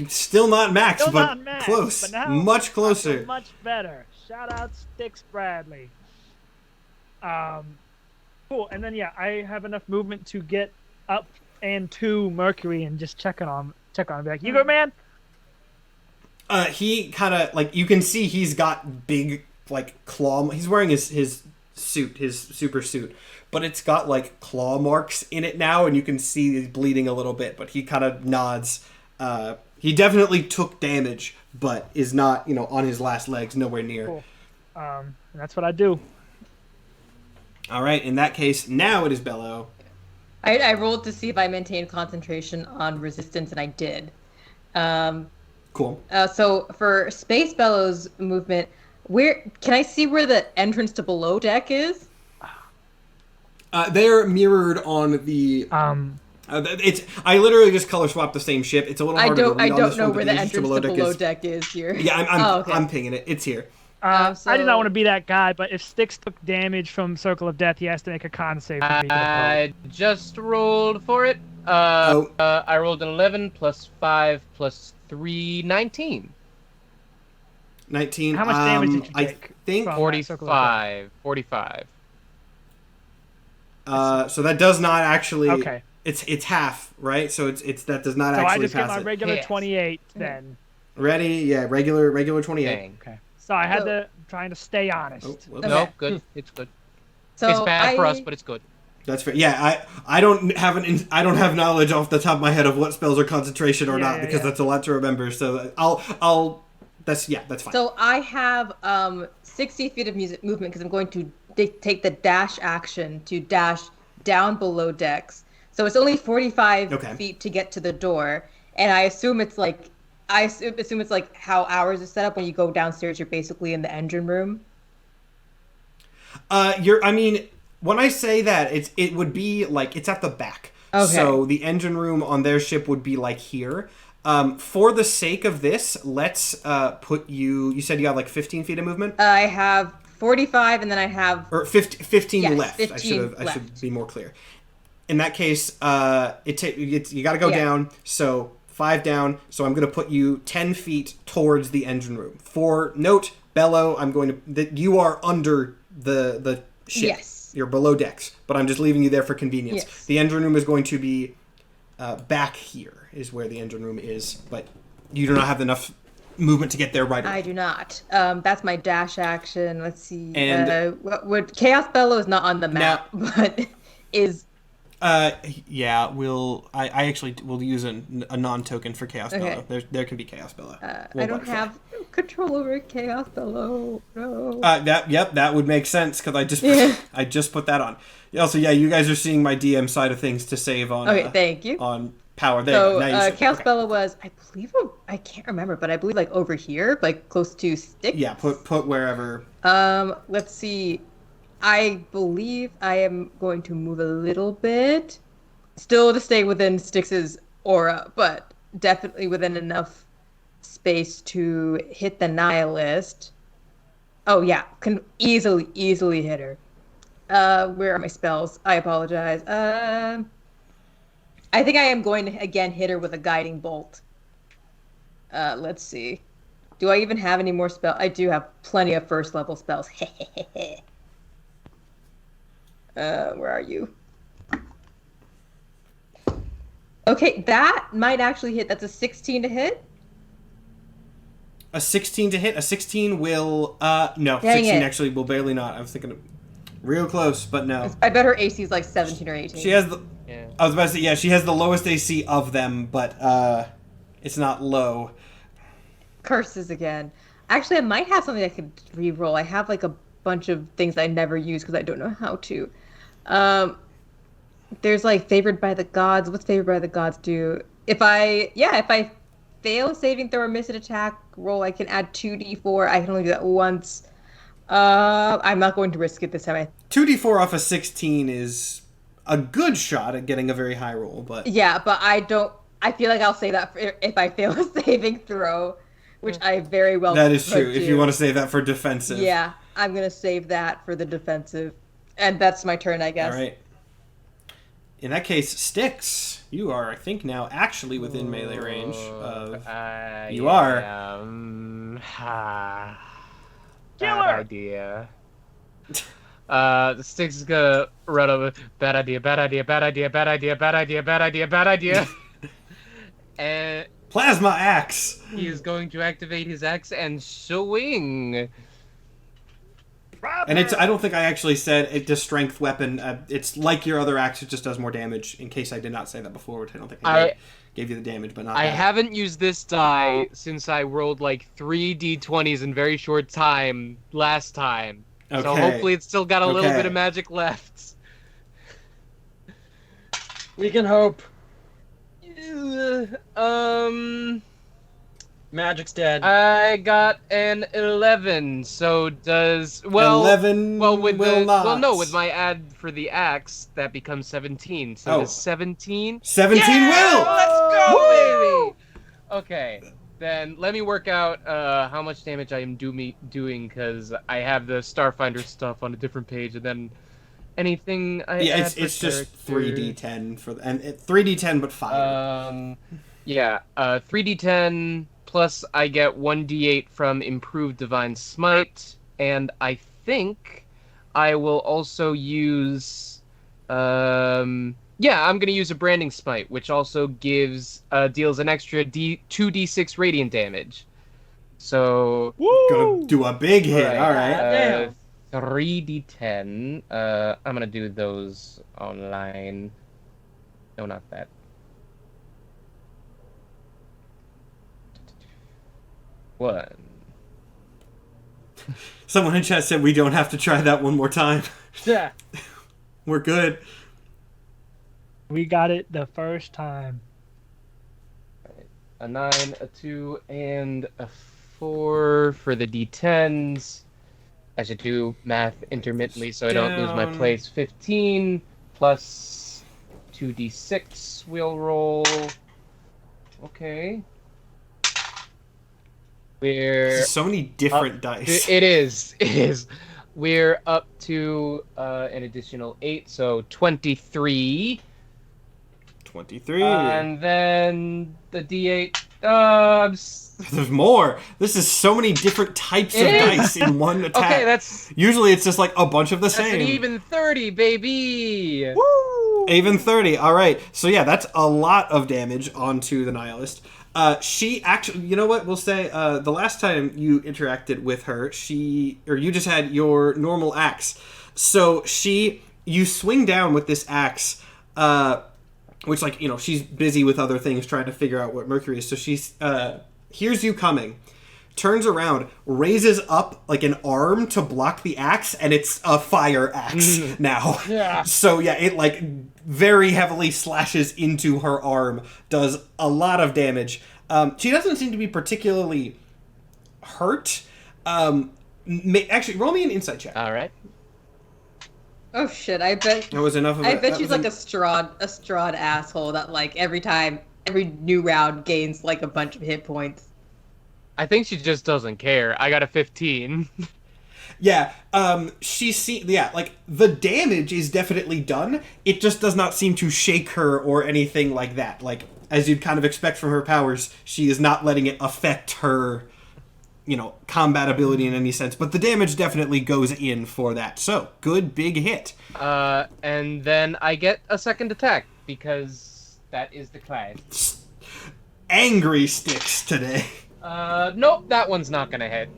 Still not max, Still but not max, close. but now Much I feel closer. much better. Shout out Styx Bradley. Cool. And then yeah, I have enough movement to get up and to Mercury and just check on him. Be like, you good, man? He kind of like you can see he's got big like claw. He's wearing his suit, his super suit, but it's got like claw marks in it now, and you can see he's bleeding a little bit. But he kind of nods. He definitely took damage, but is not on his last legs, nowhere near. Cool. And that's what I do. All right, in that case, now it is Bello. I rolled to see if I maintained concentration on resistance, and I did. Cool. So for Space Bellow's movement, where can I see where the entrance to below deck is? They're mirrored on the. It's. I literally just color swapped the same ship. It's a little I harder to read don't on this know one, where but the entrance to below deck is here. Yeah, Okay. I'm pinging it. It's here. I did so- not want to be that guy, but if Styx took damage from Circle of Death, he has to make a con save. For me to I just rolled for it. I rolled an 11 plus 5 plus 3, 19. 19. How much damage did you I take think from- Circle of Death. 45. so that does not actually. Okay. It's half, right? So it's that does not So I actually just get pass my it. regular Yes. 28 then. Ready? Yeah, regular 28. Dang. Okay. So I had So- to trying to stay honest. Oh, whoops. Okay. No, good. It's good. So It's bad for us, but it's good. That's fair. Yeah, I don't have knowledge off the top of my head of what spells are concentration or Yeah, not yeah, because yeah. that's a lot to remember. So I'll that's fine. So I have 60 feet of movement because I'm going to take the dash action to dash down below decks. So it's only 45 Okay. feet to get to the door, and I assume it's like how ours is set up. When you go downstairs, you're basically in the engine room. When I say that, it would be like it's at the back. Okay. So the engine room on their ship would be like here. For the sake of this, let's put you. You said you got like 15 feet of movement, I have 45, and then I have or 15 Yes, left. 15 I should left. be more clear. In that case, you got to go Yeah. down. So 5 down. So I'm going to put you 10 feet towards the engine room. For note, Bello, I'm going to that you are under the ship. Yes. You're below decks, but I'm just leaving you there for convenience. Yes. The engine room is going to be back here, is where the engine room is, but you do not have enough movement to get there right away. I do not. That's my dash action. Let's see. And- what would Chaos Bellow is not on the map, but is Yeah, I actually will use a non-token for Chaos Okay. Bellow. There can be Chaos Bellow. I don't have control over Chaos Bellow. No. That would make sense because Yeah. I just put that on. Also, yeah, you guys are seeing my DM side of things to save on. Okay, thank you. On power there. So now you see- Chaos okay. Bellow was, I believe, I can't remember, but I believe like over here, like close to Styx. Yeah, put wherever. Let's see. I believe I am going to move a little bit, still to stay within Styx's aura, but definitely within enough space to hit the nihilist. Oh yeah, can easily hit her. Where are my spells? I apologize. I think I am going to again hit her with a guiding bolt. Let's see. Do I even have any more spells? I do have plenty of first level spells. Where are you? Okay, that might actually hit. That's a 16 to hit. A 16 to hit. A 16 will. No, Dang 16 it. actually will barely not. I was thinking real close, but no. I bet her AC is like 17 or 18. She has the. Yeah. I was about to say, yeah, she has the lowest AC of them, but it's not low. Curses again. Actually, I might have something I could re-roll. I have like a bunch of things I never use because I don't know how to. There's like favored by the gods. What's favored by the gods do? If I fail saving throw or miss an attack roll, I can add 2d4. I can only do that once. I'm not going to risk it this time. 2d4 off a 16 is a good shot at getting a very high roll, but yeah, but I feel like I'll say that if I fail a saving throw, which I very well that is true. could If do. you want to save that for defensive. Yeah, I'm gonna save that for the defensive, and that's my turn, I guess. All right. In that case, Styx, you are, I think, now actually within melee range of... you are. Bad idea. The Styx is gonna run over. Bad idea, bad idea, bad idea, bad idea, bad idea, bad idea, bad idea. And Plasma axe! he is going to activate his axe and swing. And I don't think I actually said it's a strength weapon. It's like your other axe, it just does more damage, in case I did not say that before, which I don't think I did. Gave you the damage, but not I that. haven't used this die since I rolled like 3 d20s in very short time last time. Okay. So hopefully it's still got a little Okay. bit of magic left. We can hope. Magic's dead. I got an 11, so does... Well, 11 with will not. Well, no, with my add for the axe, that becomes 17. So Oh. does 17? 17 will! Let's go, baby! Okay, then let me work out how much damage I am doing, because I have the Starfinder stuff on a different page, and then anything I Yeah, add it's for just character- 3d10 and 3d10 but fire. 3d10 plus I get 1d8 from improved divine smite, and I think I will also use I'm gonna use a branding smite, which also deals an extra 2d6 radiant damage. So Gonna do a big hit. All right. 3d10. I'm gonna do those online. No, not that. One. Someone in chat said we don't have to try that one more time. Yeah. We're good. We got it the first time. A 9, a 2, and a 4 for the d10s. I should do math intermittently so I don't lose my Down. place. 15 plus 2d6 we'll roll. Okay. We're So many different dice. It is. We're up to an additional 8, so 23. 23. And then the d8. There's more. This is so many different types of It is. dice in one attack. Okay, that's Usually it's just like a bunch of the an same. even 30, baby. Even 30. All right. So yeah, that's a lot of damage onto the nihilist. She actually, you know what? We'll say the last time you interacted with her, you just had your normal axe. So you swing down with this axe, which she's busy with other things trying to figure out what Mercury is. So she's hears you coming, turns around, raises up like an arm to block the axe, and it's a fire axe now. Yeah. So yeah, it like very heavily slashes into her arm, does a lot of damage. She doesn't seem to be particularly hurt. Actually, roll me an insight check. All right. Oh shit! I bet. That was enough of I it. bet she's like a strahd asshole that like every new round gains like a bunch of hit points. I think she just doesn't care. I got a 15. Yeah, like the damage is definitely done. It just does not seem to shake her or anything like that. Like, as you'd kind of expect from her powers, she is not letting it affect her, combat ability in any sense. But the damage definitely goes in for that. So, good big hit. And then I get a second attack because that is the class. Angry Sticks today. Nope, that one's not gonna hit.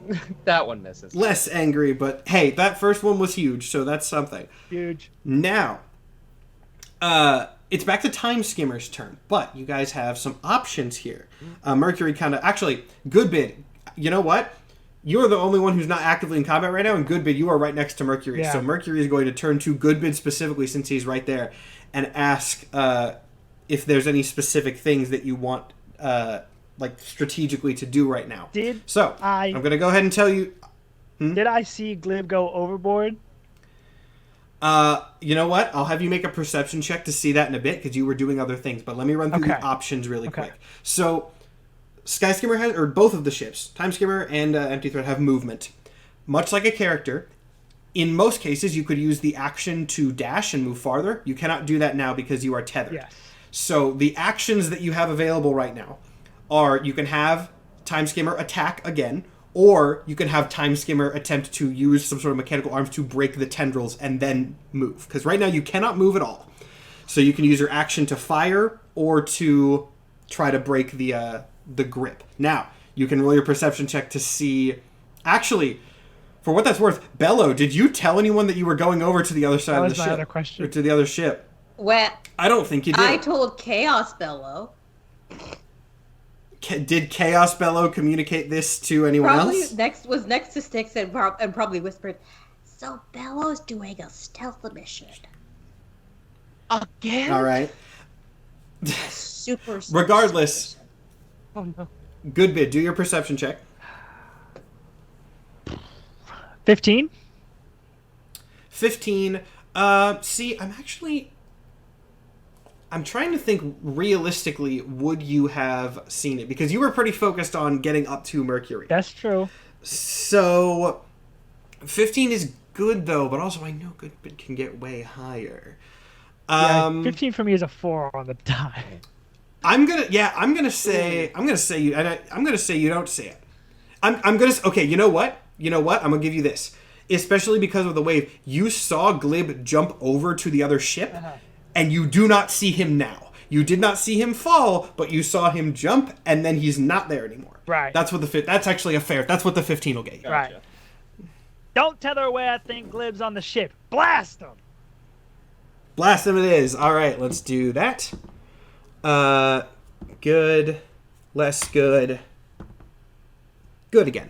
That one misses. Less angry, but hey, that first one was huge, so that's something. Huge. Now, it's back to Time Skimmer's turn, but you guys have some options here. Mercury actually, good bid. You know what? you're the only one who's not actively in combat right now, and Goodbid, you are right next to Mercury. Yeah. So Mercury is going to turn to Goodbid specifically, since he's right there, and ask if there's any specific things that you want, like, strategically to do right now. I'm going to go ahead and tell you... Did I see Glib go overboard? You know what? I'll have you make a perception check to see that in a bit, because you were doing other things. But let me run through the options really quick. So, Skyskimmer has, or both of the ships, Timeskimmer and Empty Threat, have movement. Much like a character, in most cases, you could use the action to dash and move farther. You cannot do that now because you are tethered. Yes. So, the actions that you have available right now are, you can have Timeskimmer attack again, or you can have Timeskimmer attempt to use some sort of mechanical arms to break the tendrils and then move. Because right now you cannot move at all. So you can use your action to fire or to try to break the grip. Now, you can roll your perception check to see... Actually, for what that's worth, Bello, did you tell anyone that you were going over to the other side of the ship? That was my other question. Or to the other ship? Well, I don't think you did. I told Chaos Bello. Did Chaos Bello communicate this to anyone else? Was next to Styx and probably whispered, "So Bello's doing a stealth mission." Again? All right. Super. Regardless, Oh no. Goodbid, do your perception check. 15. 15. See, I'm trying to think realistically, would you have seen it? Because you were pretty focused on getting up to Mercury. That's true. So, 15 is good though, but also I know Goodbid can get way higher. 15 for me is a 4 on the die. I'm gonna say you don't see it. Okay, you know what? I'm gonna give you this. Especially because of the wave, you saw Glib jump over to the other ship, and you do not see him now. You did not see him fall, but you saw him jump, and then he's not there anymore. Right. That's what that's actually that's what the 15 will get you. Gotcha. Right. Don't tether away, I think Glib's on the ship. Blast him! Blast him it is. All right, let's do that. Good, less good, good again.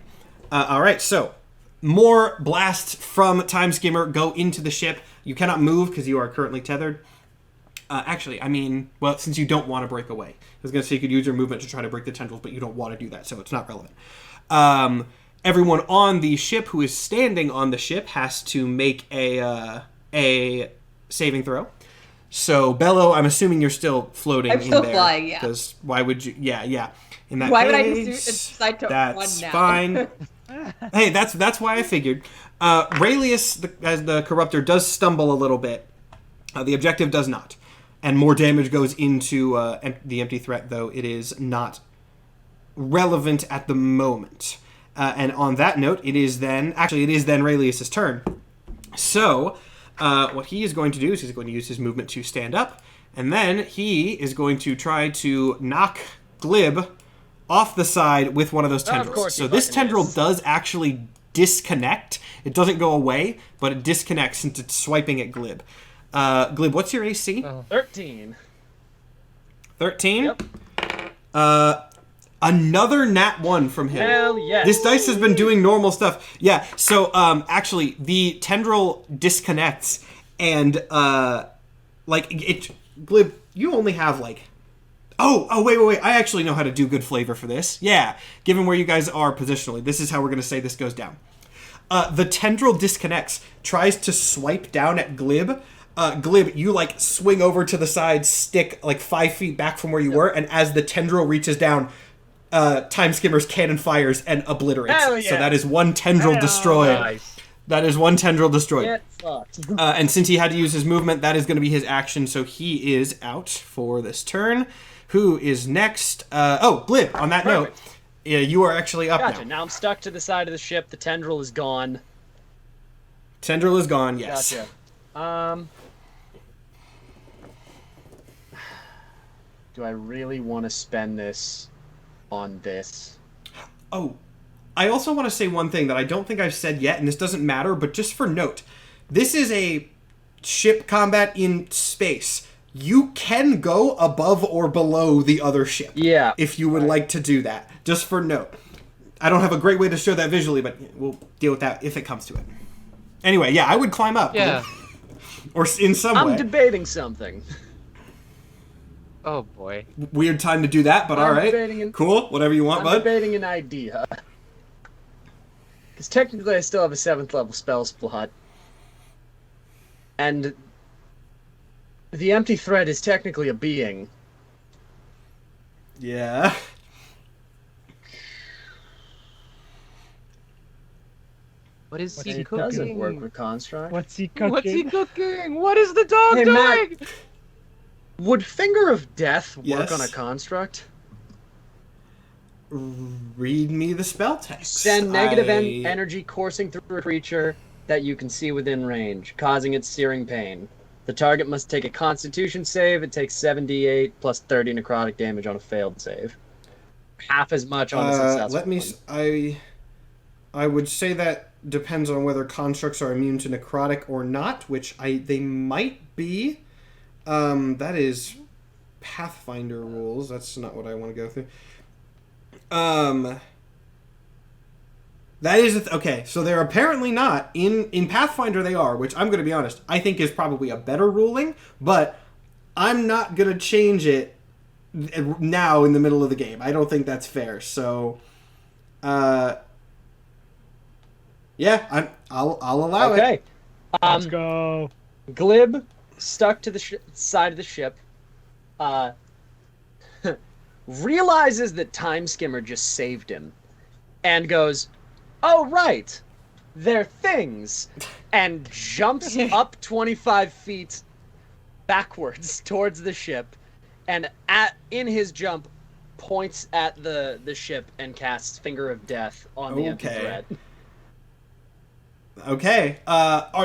All right, so more blasts from Timeskimmer go into the ship. You cannot move because you are currently tethered. Since you don't want to break away. I was going to say you could use your movement to try to break the tendrils, but you don't want to do that, so it's not relevant. Everyone on the ship who is standing on the ship has to make a saving throw. So, Bello, I'm assuming you're still floating in there. I'm still flying, yeah. Because why would you... Yeah. In that Why case, would I decide to run that's now? fine. Hey, that's why I figured. Raelius, as the Corruptor, does stumble a little bit. The objective does not. And more damage goes into the Empty Threat, though it is not relevant at the moment. And on that note, it is then Raelius' turn. So, what he is going to do is he's going to use his movement to stand up, and then he is going to try to knock Glib off the side with one of those tendrils. So this tendril does actually disconnect. It doesn't go away, but it disconnects since it's swiping at Glib. Glib, what's your AC? 13. 13? Yep. Another nat 1 from him. Hell yes. This dice has been doing normal stuff. Yeah, so actually the tendril disconnects and Glib, you only have like wait. I actually know how to do good flavor for this. Yeah, given where you guys are positionally, this is how we're going to say this goes down. The tendril disconnects, tries to swipe down at Glib. Glib, you swing over to the side, stick 5 feet back from where you were, and as the tendril reaches down, Timeskimmer's cannon fires and obliterates. Hell yeah. So that is one tendril destroyed. Nice. That is one tendril destroyed. Get fucked. And since he had to use his movement, that is going to be his action, so he is out for this turn. Who is next? Glib, on that note, you are actually up Gotcha. now. Now I'm stuck to the side of the ship. The tendril is gone. Tendril is gone, yes. Gotcha. Do I really want to spend this on this? Oh, I also want to say one thing that I don't think I've said yet, and this doesn't matter, but just for note, this is a ship combat in space. You can go above or below the other ship. Yeah. If you would like to do that. Just for note. I don't have a great way to show that visually, but we'll deal with that if it comes to it. Anyway, yeah, I would climb up. Yeah. Or in some way. I'm debating something. Oh boy. Weird time to do that, but all right. Cool, whatever you want, I'm bud. debating an idea. Because technically I still have a 7th level spell slot. And the empty thread is technically a being. Yeah. What is he It cooking? doesn't work with construct. What's he cooking? What's he cooking? What is the dog Hey, doing? Matt. Would Finger of Death work Yes. on a construct? Read me the spell text. Send negative energy coursing through a creature that you can see within range, causing it searing pain. The target must take a Constitution save. It takes 7d8 plus 30 necrotic damage on a failed save. Half as much on a successful Let me. one. I would say that depends on whether constructs are immune to necrotic or not, which they might be. That is Pathfinder rules. That's not what I want to go through. That is okay. So they're apparently not in Pathfinder. They are, which I'm going to be honest, I think is probably a better ruling. But I'm not going to change it now in the middle of the game. I don't think that's fair. So, yeah, I'll allow it. Okay. Let's go. Glib, stuck to the side of the ship, realizes that Time Skimmer just saved him, and goes, "Oh right, they're things," and jumps up 25 feet backwards towards the ship, and in his jump points at the ship and casts Finger of Death on the empty thread. Okay.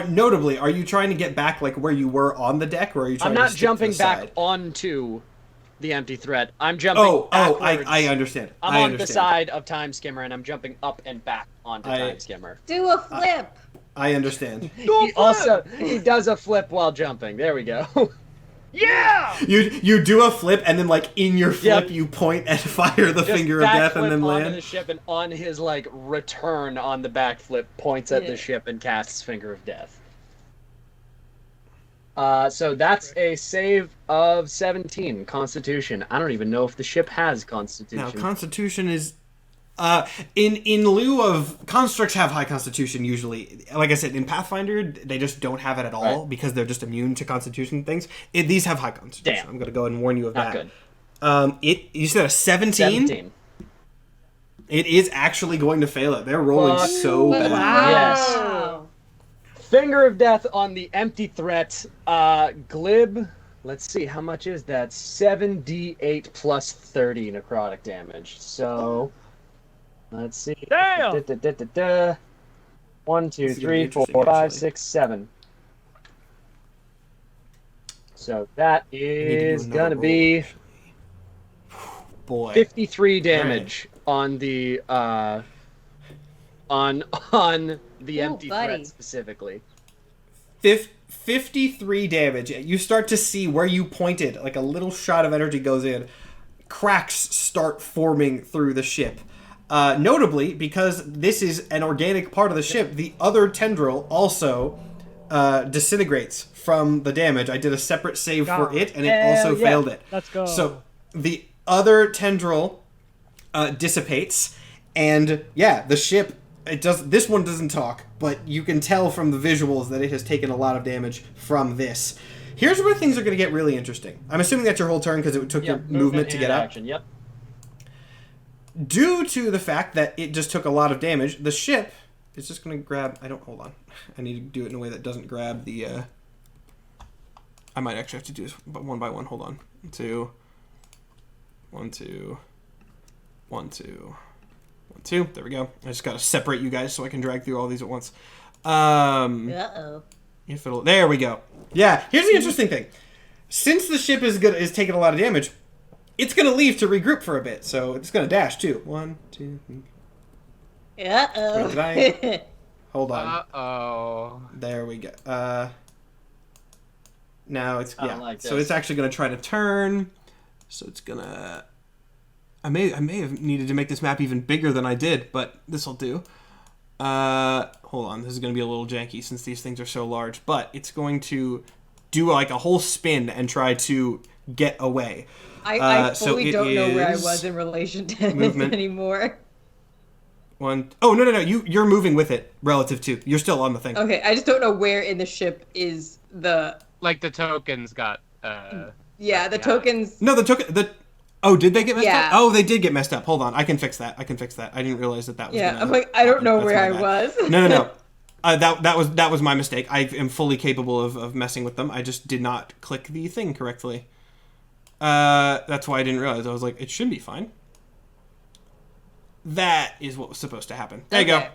Notably, are you trying to get back like where you were on the deck, or are you trying I'm to not stick jumping to the back side? onto the empty thread. I'm jumping backwards. I understand. I'm on the side of Time Skimmer, and I'm jumping up and back onto Time Skimmer. Do a flip. I understand. He does a flip while jumping. There we go. Yeah! You do a flip, and then like in your flip, Yep. you point and fire the Just Finger of Death, and backflip then onto land. the ship, and on his like return on the backflip, points at the ship and casts Finger of Death. So that's a save of 17 Constitution. I don't even know if the ship has Constitution. Now, Constitution is in lieu of constructs have high Constitution usually. Like I said, in Pathfinder, they just don't have it at all because they're just immune to Constitution things. These have high Constitution. Damn. I'm going to go ahead and warn you of Not that. good. You said a 17? 17. It is actually going to fail it. They're rolling Fuck. so bad. Yes. Wow. Finger of Death on the empty threat. Glib, let's see, how much is that? 7d8 plus 30 necrotic damage. So, let's see. Damn! 1, 2, This is gonna be 3, 4, interesting, 5, actually. 6, 7. So that I need to do is another gonna roll, be actually. Boy. 53 damage on the on the Ooh, empty buddy. threat specifically. 53 damage. You start to see where you pointed, like a little shot of energy goes in. Cracks start forming through the ship. Notably, because this is an organic part of the ship, the other tendril also disintegrates from the damage. I did a separate save for it, and it also failed it. Let's go. So the other tendril dissipates, and yeah, the ship. This one doesn't talk, but you can tell from the visuals that it has taken a lot of damage from this. Here's where things are going to get really interesting. I'm assuming that's your whole turn because it took your movement to get and up. action. Yep. Due to the fact that it just took a lot of damage, the ship is just going to grab... Hold on. I need to do it in a way that doesn't grab the... I might actually have to do this one by one. Hold on. 2. 1, 2. 1, 2. 1, 2. There we go. I just got to separate you guys so I can drag through all these at once. Uh-oh. There we go. Yeah, here's the interesting thing. Since the ship is taking a lot of damage, it's going to leave to regroup for a bit. So it's going to dash, too. 1, 2, 3. Where did I... Hold on. Uh-oh. There we go. Now it's... I Yeah. don't like So this. it's actually going to try to turn. So it's going to... I may have needed to make this map even bigger than I did, but this'll do. Hold on, this is going to be a little janky since these things are so large, but it's going to do like a whole spin and try to get away. I so fully it don't know where I is was in relation to movement. this anymore. Oh, no, you're moving with it relative to. You're still on the thing. Okay, I just don't know where in the ship is the... Like the tokens got. Yeah, the tokens... No, Oh, did they get messed Yeah. up? Oh, they did get messed up. Hold on, I can fix that. I didn't realize that was. Yeah, I'm like, I don't know where I was. No. That was my mistake. I am fully capable of messing with them. I just did not click the thing correctly. That's why I didn't realize. I was like, it should be fine. That is what was supposed to happen. There you go.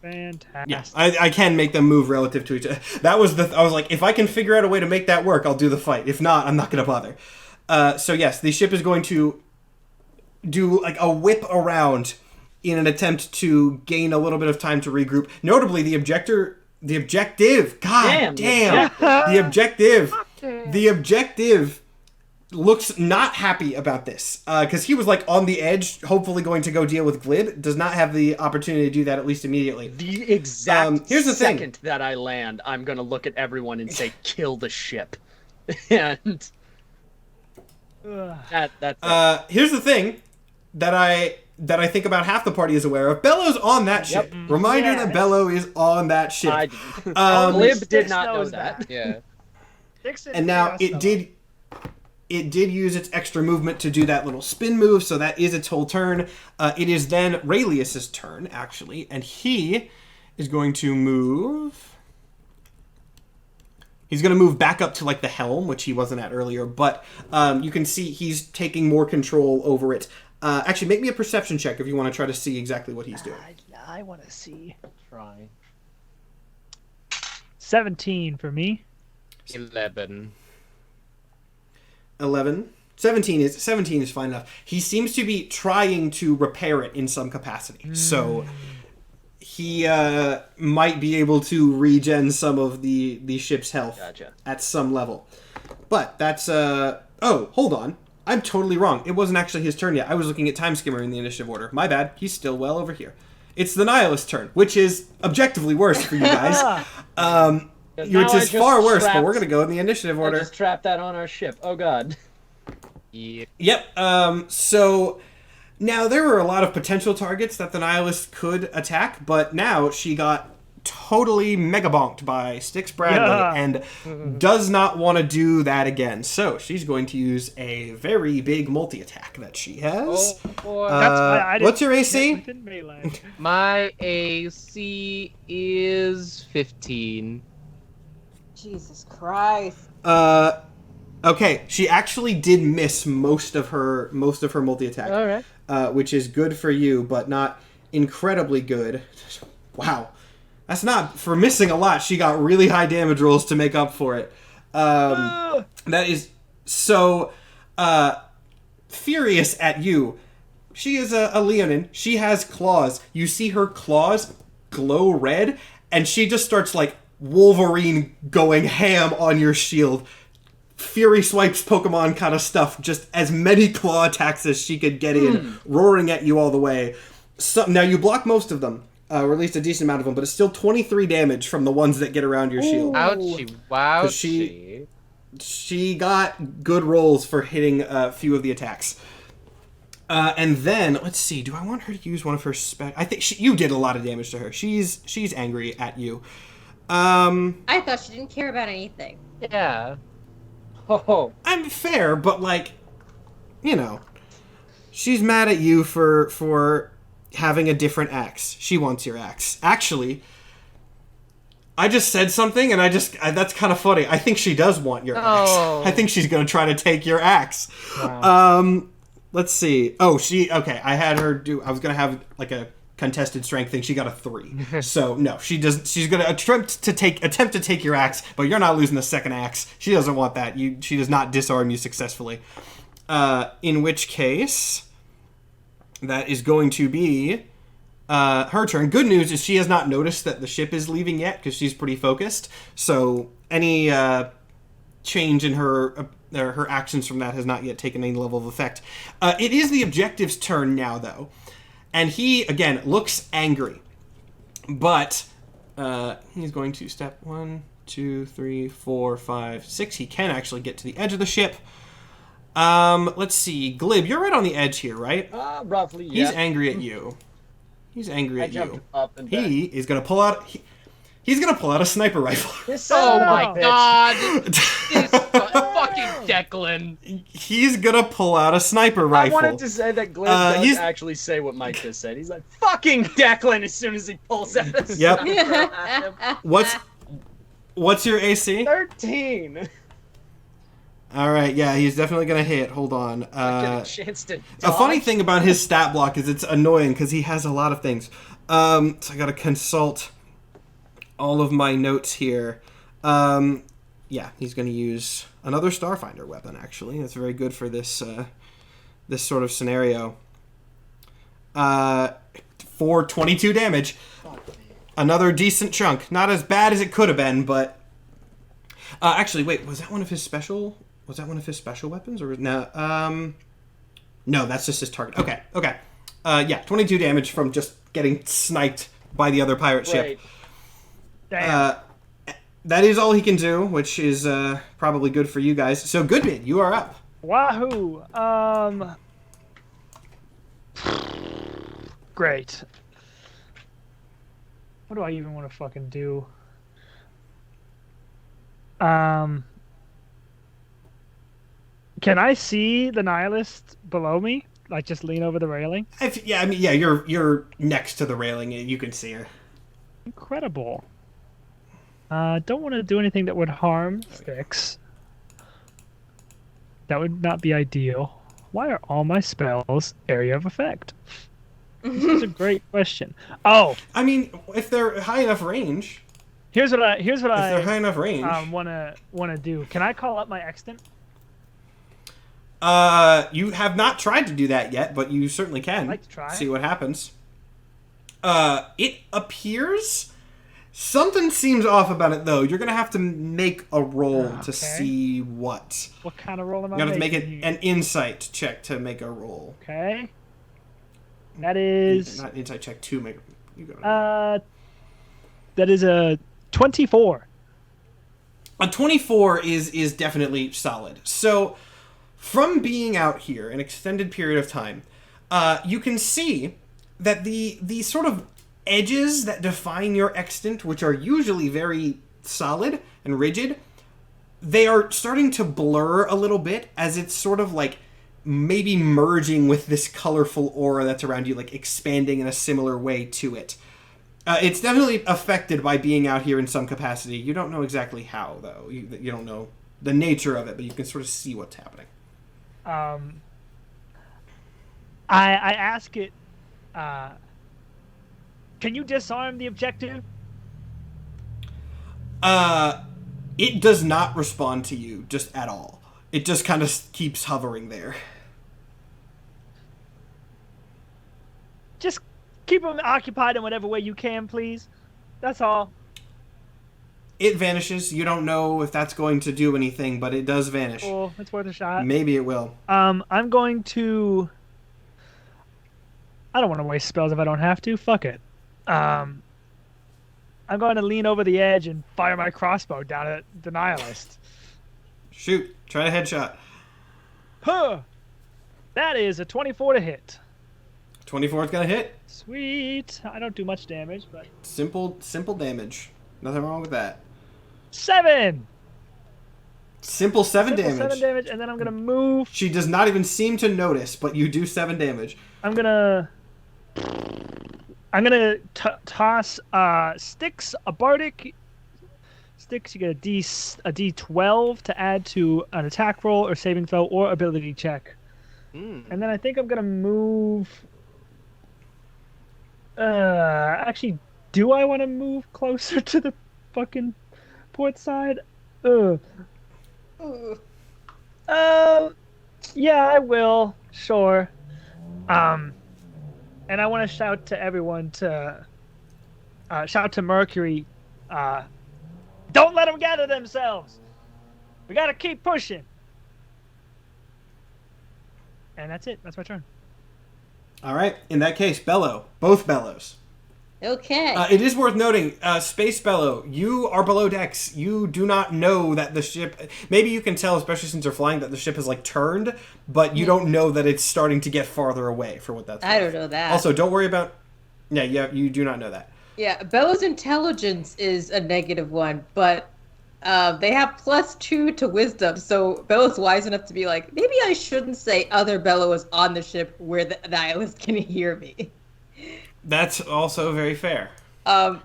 Fantastic. Yeah, I can make them move relative to each other. I was like, if I can figure out a way to make that work, I'll do the fight. If not, I'm not going to bother. So yes, the ship is going to do like a whip around in an attempt to gain a little bit of time to regroup. Notably, the objective, the objective looks not happy about this because he was like on the edge, hopefully going to go deal with Glib. Does not have the opportunity to do that, at least immediately. The exact here's the thing. second that I land, I'm gonna look at everyone and say, "Kill the ship," and that's here's the thing that I think about half the party is aware of. Bello's on that ship. Reminder that Bello is on that ship. Glib did not know that. Yeah. And now it did use its extra movement to do that little spin move, so that is its whole turn. It is then Raelius's turn, actually, and he is going to move. He's going to move back up to like the helm, which he wasn't at earlier, but you can see he's taking more control over it. Actually, make me a perception check if you want to try to see exactly what he's doing. I want to see. Try. 17 for me. 11. 17 is fine enough. He seems to be trying to repair it in some capacity. So he might be able to regen some of the ship's health at some level. But that's oh, hold on. I'm totally wrong. It wasn't actually his turn yet. I was looking at Time Skimmer in the initiative order. My bad. He's still well over here. It's the Nihilist turn, which is objectively worse for you guys. Which is far worse, but we're going to go in the initiative order. I just trapped that on our ship. Oh, God. Yep. So now there were a lot of potential targets that the Nihilist could attack, but now she got totally mega bonked by Styx Bradley and does not want to do that again. So she's going to use a very big multi-attack that she has. Oh, boy. That's why I didn't what's your AC? hit within melee. My AC is 15. Jesus Christ. Okay, she actually did miss most of her multi-attack. All right. Which is good for you, but not incredibly good. Wow. That's not, for missing a lot, she got really high damage rolls to make up for it. That is so furious at you. She is a Leonin. She has claws. You see her claws glow red, and she just starts like Wolverine going ham on your shield. Fury swipes Pokemon kind of stuff, just as many claw attacks as she could get in, roaring at you all the way. So, now you block most of them, or at least a decent amount of them, but it's still 23 damage from the ones that get around your shield. Ouchie, wowchie. She got good rolls for hitting a few of the attacks. And then, let's see, do I want her to use one of her I think you did a lot of damage to her. She's angry at you. I thought she didn't care about anything. Yeah. Oh. I'm fair, but like, you know, she's mad at you for having a different axe. She wants your axe. Actually, I just said something, and that's kind of funny. I think she does want your axe. I think she's gonna try to take your axe. Wow. Let's see. Oh, okay. I had her I was gonna have like a contested strength thing. She got a 3. So no, she doesn't. She's gonna attempt to take your axe, but you're not losing the second axe. She doesn't want that. She does not disarm you successfully. In which case, that is going to be her turn. Good news is she has not noticed that the ship is leaving yet because she's pretty focused. So any change in her actions from that has not yet taken any level of effect. It is the objective's turn now, though. And he, again, looks angry. But he's going to step 1, 2, 3, 4, 5, 6. He can actually get to the edge of the ship. Let's see. Glib, you're right on the edge here, right? Roughly, yeah. He's angry at you. He's angry at you. Jumped up and back. He is going to pull out... He's going to pull out a sniper rifle. Oh my bitch. god! This fucking Declan. He's going to pull out a sniper rifle. I wanted to say that Glib does actually say what Mike just said. He's like, fucking Declan, as soon as he pulls out a Yep. sniper at him. What's your AC? 13. All right, yeah, he's definitely going to hit. Hold on. Get a chance to A funny dodge. thing about his stat block is it's annoying because he has a lot of things. So I got to consult all of my notes here. Yeah, he's going to use another Starfinder weapon, actually. That's very good for this this sort of scenario. For 22 damage. Another decent chunk. Not as bad as it could have been, but... actually, wait, was that one of his special... Was that one of his special weapons? Or no, no, that's just his target. Okay. Yeah, 22 damage from just getting sniped by the other pirate ship. Damn. That is all he can do, which is probably good for you guys. So, Goodman, you are up. Wahoo! Great. What do I even want to fucking do? Can I see the nihilist below me? Like, just lean over the railing? You're next to the railing. You can see her. Incredible. Don't want to do anything that would harm Styx. That would not be ideal. Why are all my spells area of effect? This is a great question. Oh, I mean, if they're high enough range. here's what If they're high enough range. wanna do. Can I call up my extant? You have not tried to do that yet, but you certainly can. I'd like to try. See what happens. It appears something seems off about it, though. You're gonna have to make a roll to see what. What kind of roll am I You gotta make making it here? an insight check to make a roll. Okay. That is Not insight check to make. You go. that is a 24. A 24 is definitely solid. So, from being out here an extended period of time, you can see that the sort of edges that define your extant, which are usually very solid and rigid, they are starting to blur a little bit as it's sort of like maybe merging with this colorful aura that's around you, like expanding in a similar way to it. It's definitely affected by being out here in some capacity. You don't know exactly how, though. You don't know the nature of it, but you can sort of see what's happening. I ask it, can you disarm the objective? It does not respond to you just at all. It just kind of keeps hovering there. Just keep them occupied in whatever way you can, please. That's all. It vanishes. You don't know if that's going to do anything, but it does vanish. Cool. It's worth a shot. Maybe it will. I'm going to... I don't want to waste spells if I don't have to. Fuck it. I'm going to lean over the edge and fire my crossbow down at the nihilist. Shoot. Try a headshot. Huh. That is a 24 to hit. 24 is going to hit. Sweet. I don't do much damage, but... Simple damage. Nothing wrong with that. 7! Simple 7 damage. 7 damage, and then I'm going to move. She does not even seem to notice, but you do 7 damage. I'm gonna toss Styx, a bardic. Styx, you get a D12 to add to an attack roll or saving throw or ability check. And then I think I'm gonna move. Actually, do I want to move closer to the fucking port side? Yeah, I will. Sure. And I want to shout to everyone to shout to Mercury. Don't let them gather themselves. We gotta keep pushing. And that's it. That's my turn. All right. In that case, Bellow. Both Bellows. Okay. It is worth noting, Space Bellow, you are below decks. You do not know that the ship... Maybe you can tell, especially since you're flying, that the ship has, like, turned, but you don't know that it's starting to get farther away, for what that's worth. I don't know that. Also, don't worry about... Yeah, you do not know that. Yeah, Bellow's intelligence is a -1, but they have +2 to wisdom, so Bellow's wise enough to be like, maybe I shouldn't say other Bellow is on the ship where the nihilist can hear me. That's also very fair.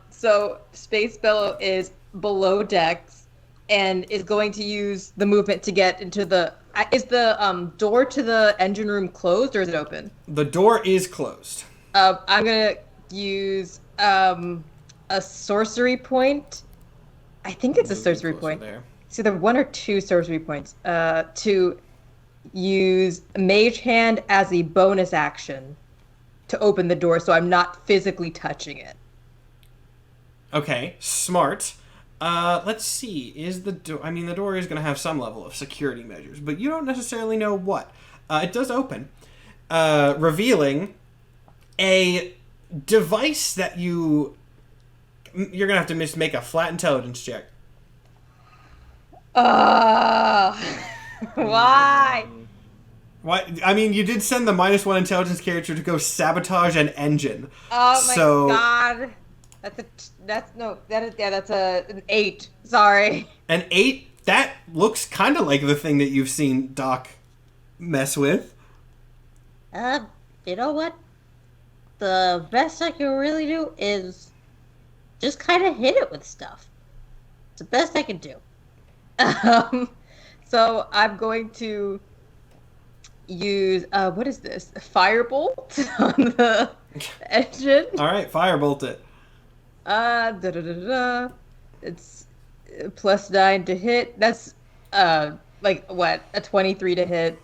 So Space Bellow is below decks and is going to use the movement to get into the... Is the door to the engine room closed or is it open? The door is closed. I'm going to use a sorcery point. I think it's a sorcery point. There. It's either 1 or 2 sorcery points. To use Mage Hand as a bonus action to open the door, so I'm not physically touching it. Okay, smart. Let's see. Is the door... I mean, the door is going to have some level of security measures, but you don't necessarily know what. It does open, revealing a device that you're going to have to make a flat intelligence check. Why? What? I mean, you did send the -1 intelligence character to go sabotage an engine. Oh my so, god. That's an 8. Sorry. An 8? That looks kind of like the thing that you've seen Doc mess with. You know what? The best I can really do is just kind of hit it with stuff. It's the best I can do. So I'm going to use what is this? Firebolt on the engine. All right, firebolt it. It's +9 to hit. That's like what? A 23 to hit.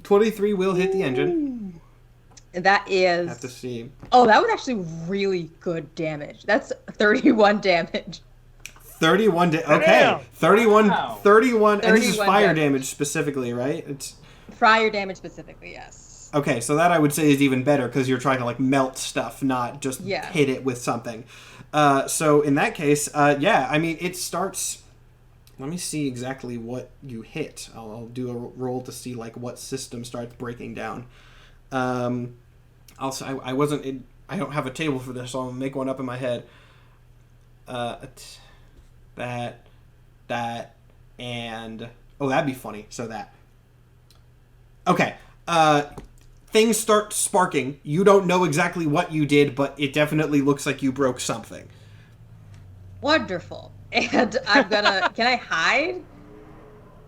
23 will hit the engine. And that is... Have to see. Oh, that was actually really good damage. That's 31 damage. 31 okay. Damn. 31 Wow. 31 and this is 31 fire damage. damage specifically, right? It's Fire damage specifically, yes. okay, so that I would say is even better because you're trying to like melt stuff, not just Yeah. hit it with something. So in that case, yeah, I mean it starts. Let me see exactly what you hit. I'll do a roll to see like what system starts breaking down. Also, I wasn't. I don't have a table for this, so I'll make one up in my head. That, and oh, that'd be funny. So that. Okay. Things start sparking. You don't know exactly what you did, but it definitely looks like you broke something. Wonderful. And I'm gonna... Can I hide?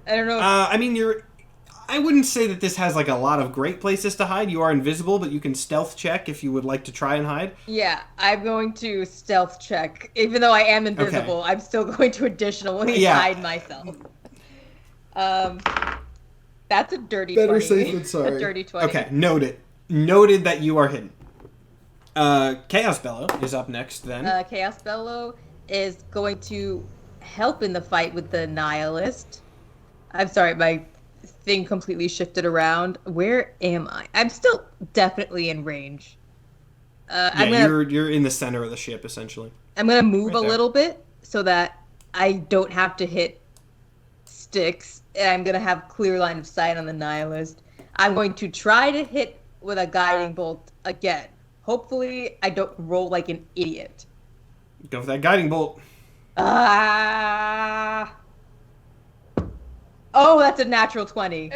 I don't know. I mean, I wouldn't say that this has like a lot of great places to hide. You are invisible, but you can stealth check if you would like to try and hide. Yeah, I'm going to stealth check. Even though I am invisible, I'm still going to additionally hide myself. That's a dirty 20. safe than sorry. A dirty 20. Okay, noted that you are hidden. Chaos Bellow is up next then. Chaos Bellow is going to help in the fight with the nihilist. I'm sorry, my thing completely shifted around. Where am I? I'm still definitely in range. You're in the center of the ship essentially. I'm gonna move Right a there. little bit so that I don't have to hit sticks, and I'm gonna have clear line of sight on the nihilist. I'm going to try to hit with a guiding bolt again. Hopefully, I don't roll like an idiot. Go for that guiding bolt. Oh, that's a natural 20.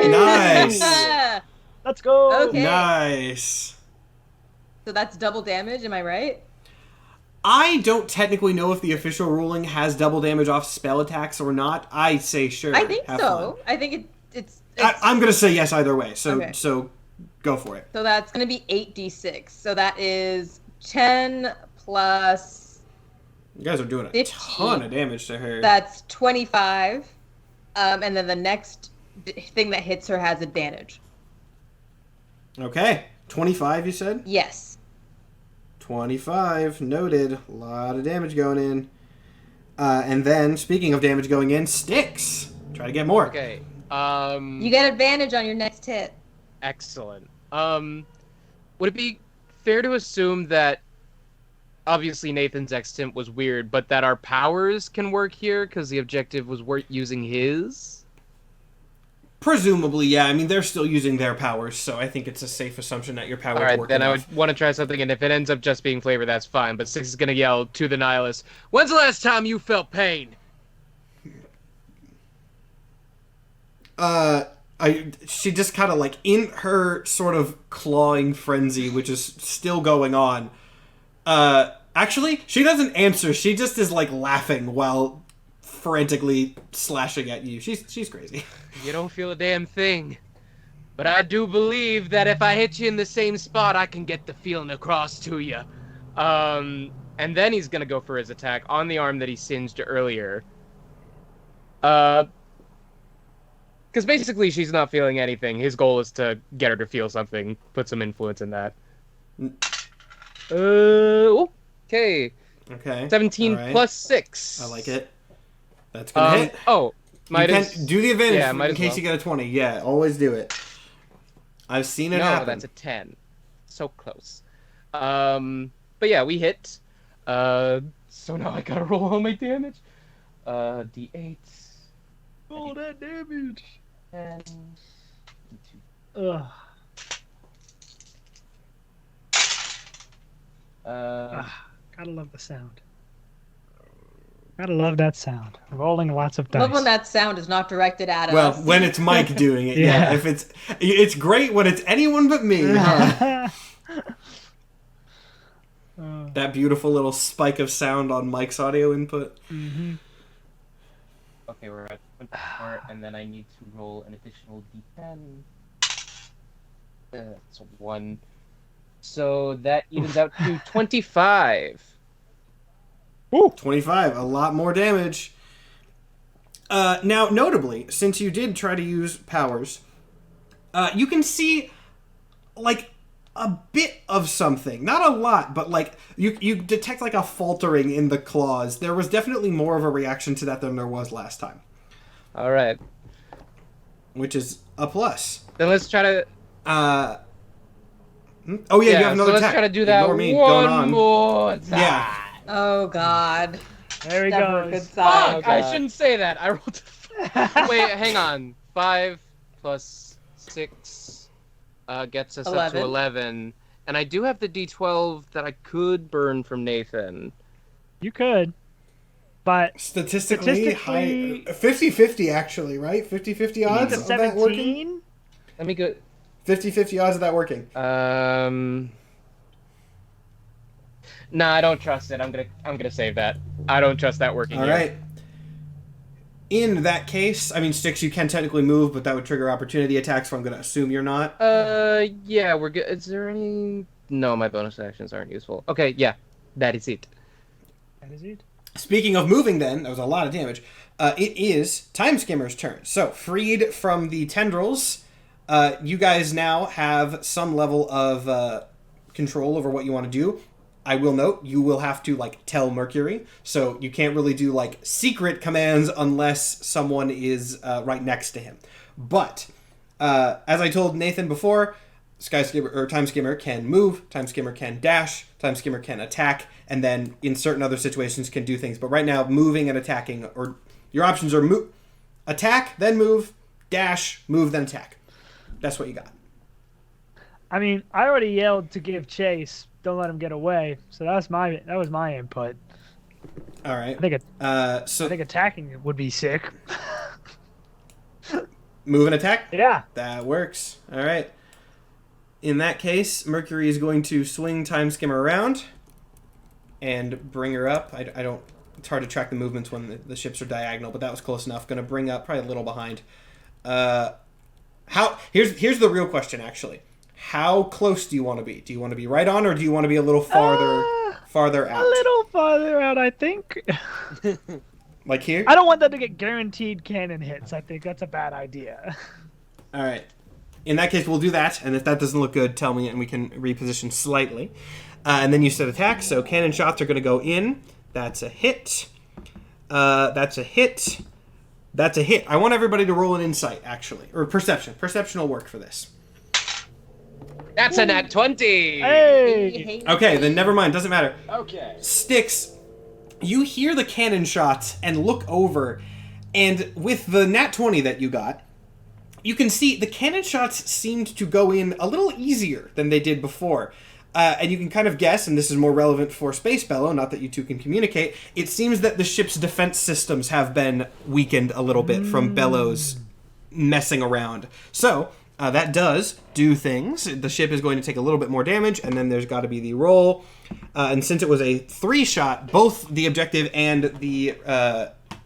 Nice. Let's go. Okay. Nice. So that's double damage, am I right? I don't technically know if the official ruling has double damage off spell attacks or not. I say sure. I think have so. fun. I think it's I'm gonna say yes either way. So Okay. so go for it. So that's going to be 8d6. So that is 10 plus... You guys are doing a 15. ton of damage to her. That's 25. And then the next thing that hits her has advantage. Okay. 25, you said? Yes. 25. Noted. A lot of damage going in. And then, speaking of damage going in, Styx. Try to get more. Okay. You get advantage on your next hit. Excellent. Would it be fair to assume that obviously Nathan's extent was weird, but that our powers can work here because the objective was using his? Presumably, yeah. I mean, they're still using their powers, so I think it's a safe assumption that your powers All right, work then enough. I would want to try something, and if it ends up just being flavor, that's fine. But Six is going to yell to the nihilist, "When's the last time you felt pain?" She just kind of like, in her sort of clawing frenzy, which is still going on, actually, she doesn't answer. She just is like laughing while frantically slashing at you. She's crazy. You don't feel a damn thing. But I do believe that if I hit you in the same spot, I can get the feeling across to you. And then he's gonna go for his attack on the arm that he singed earlier. Because basically she's not feeling anything. His goal is to get her to feel something, put some influence in that. Okay. Okay. 17 right. plus 6. I like it. That's gonna hit. Oh, You can do the advantage yeah, in case you get a 20. Yeah, always do it. I've seen it happen. No, that's a 10. So close. But yeah, we hit. So now I gotta roll all my damage. D8. Roll that damage. And Ugh. Gotta love the sound. Gotta love that sound. Rolling lots of dice. Love when that sound is not directed at Well, us. when it's Mike doing it, yeah. Yeah. If it's great when it's anyone but me. That beautiful little spike of sound on Mike's audio input. Mm-hmm. okay, we're at 24, and then I need to roll an additional D10. That's a 1. So that evens out to 25. 25, a lot more damage. Now, notably, since you did try to use powers, you can see, like, a bit of something. Not a lot, but, like, you detect, like, a faltering in the claws. There was definitely more of a reaction to that than there was last time. All right. Which is a plus. Then let's try to... Oh, yeah, you have another so let's attack. try to do that Ignore me, going one on. more time. Yeah. Oh God. There he Never a goes. good sign. Fuck, I shouldn't say that. I rolled... Wait, hang on. 5 plus 6 gets us up to 11. 11. And I do have the D12 that I could burn from Nathan. You could, but Statistically high. 50-50, actually, right? 50-50 odds the of that working? 17. Let me go... 50-50 odds of that working. Nah, I don't trust it. I'm gonna save that. I don't trust that working. All here. right. In that case, I mean, Styx, you can technically move, but that would trigger opportunity attacks, so I'm going to assume you're not. Yeah, we're good. Is there any... No, my bonus actions aren't useful. Okay, yeah. That is it. That is it. Speaking of moving, then, that was a lot of damage. It is Time Skimmer's turn. So, freed from the tendrils, you guys now have some level of control over what you want to do. I will note, you will have to, like, tell Mercury, so you can't really do, like, secret commands unless someone is right next to him. But, as I told Nathan before, Time Skimmer can move, Time Skimmer can dash, Time Skimmer can attack, and then in certain other situations can do things. But right now, moving and attacking, or your options are attack, then move, dash, move, then attack. That's what you got. I mean, I already yelled to give chase. Don't let him get away. So that was my input. All right. I think attacking would be sick. Move and attack? Yeah. That works. All right. In that case, Mercury is going to swing Time Skimmer around and bring her up. I don't... It's hard to track the movements when the ships are diagonal, but that was close enough. Going to bring up, probably a little behind. Here's the real question, actually. How close do you want to be? Do you want to be right on, or do you want to be a little farther out? A little farther out, I think. Like here? I don't want them to get guaranteed cannon hits. I think that's a bad idea. All right. In that case, we'll do that, and if that doesn't look good, tell me, and we can reposition slightly. And then you said attack, so cannon shots are going to go in. That's a hit. That's a hit. That's a hit. I want everybody to roll an insight, actually. Or perception. Perception will work for this. That's a nat 20! Hey! Okay, then never mind. Doesn't matter. Okay. Sticks, you hear the cannon shots and look over, and with the nat 20 that you got, you can see the cannon shots seemed to go in a little easier than they did before. And you can kind of guess, and this is more relevant for Space Bellow, not that you two can communicate, it seems that the ship's defense systems have been weakened a little bit from Bellow's messing around. So, that does do things. The ship is going to take a little bit more damage, and then there's got to be the roll. And since it was a 3-shot, both the objective and the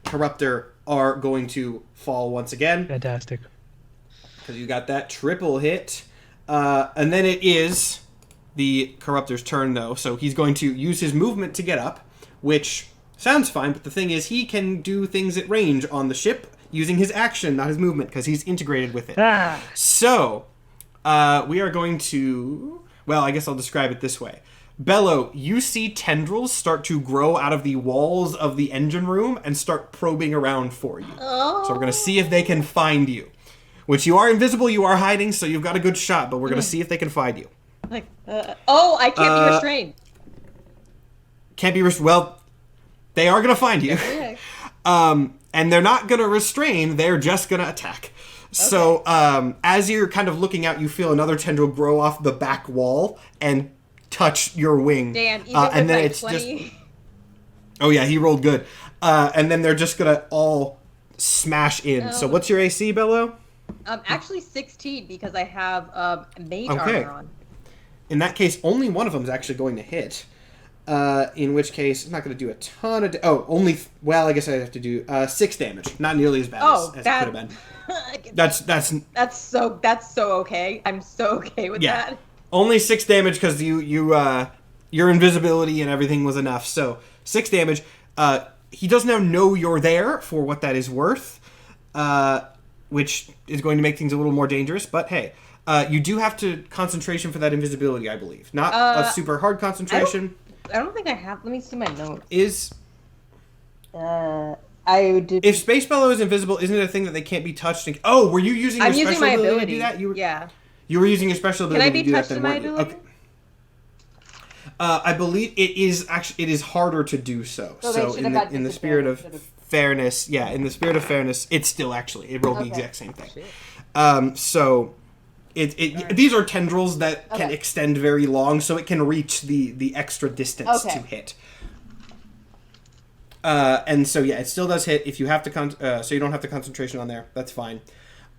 corruptor are going to fall once again. Fantastic. Because you got that triple hit. And then it is the corruptor's turn, though. So he's going to use his movement to get up, which sounds fine, but the thing is he can do things at range on the ship using his action, not his movement, because he's integrated with it. So, we are going to... Well, I guess I'll describe it this way. Bellow, you see tendrils start to grow out of the walls of the engine room and start probing around for you. Oh. So we're going to see if they can find you. Which you are invisible, you are hiding, so you've got a good shot, but we're going to see if they can find you. Like, I can't be restrained. Can't be well, they are going to find you. Okay. And they're not going to restrain, they're just going to attack. So, as you're kind of looking out, you feel another tendril grow off the back wall and touch your wing. Dan, even and with then my it's 20... just... Oh yeah, he rolled good. And then they're just going to all smash in. No. So what's your AC, Bellow? Actually 16 because I have mage Okay. armor on. In that case, only one of them is actually going to hit. In which case, I'm not going to do a ton of... Well, I guess I'd have to do 6 damage. Not nearly as bad as it could have been. That's so okay. I'm so okay with that. Only 6 damage because your invisibility and everything was enough. So 6 damage. He does now know you're there for what that is worth, which is going to make things a little more dangerous. But hey, you do have to concentration for that invisibility, I believe. Not a super hard concentration. I don't think I have. Let me see my notes. I did. If Space Bellow is invisible, isn't it a thing that they can't be touched? Were you using your special my ability ability to do that? Yeah. You were using your special ability Can I be to do touched that, in then, my weren't you? ability? Okay. I believe it is harder to do so. So they So should have got in the spirit of disadvantage. fairness, in the spirit of fairness, it's still actually it rolled the Okay. exact same thing. So these are tendrils that can Okay. extend very long, so it can reach the extra distance Okay. to hit. And so it still does hit if you have to so you don't have the concentration on there. That's fine.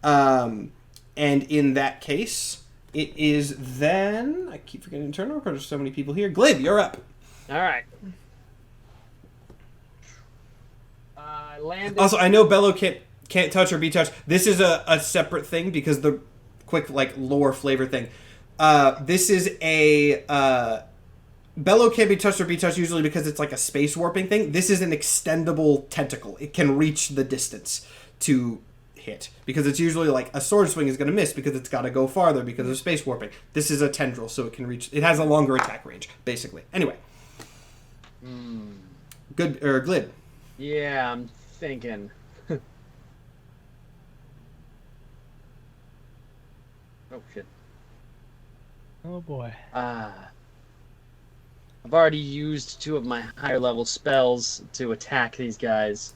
And in that case, it is then I keep forgetting to turn over. There's so many people here. Glib, you're up. All right. Landed. Also, I know Bellow can't touch or be touched. This is a separate thing because the quick lore flavor thing. This is a Bellow can't be touched or be touched usually because it's like a space warping thing. This is an extendable tentacle. It can reach the distance to hit because it's usually like a sword swing is going to miss because it's got to go farther because of space warping. This is a tendril, so it can reach. It has a longer attack range, basically. Anyway, good or Glib. Yeah, I'm thinking. Oh shit. Oh boy. I've already used 2 of my higher level spells to attack these guys.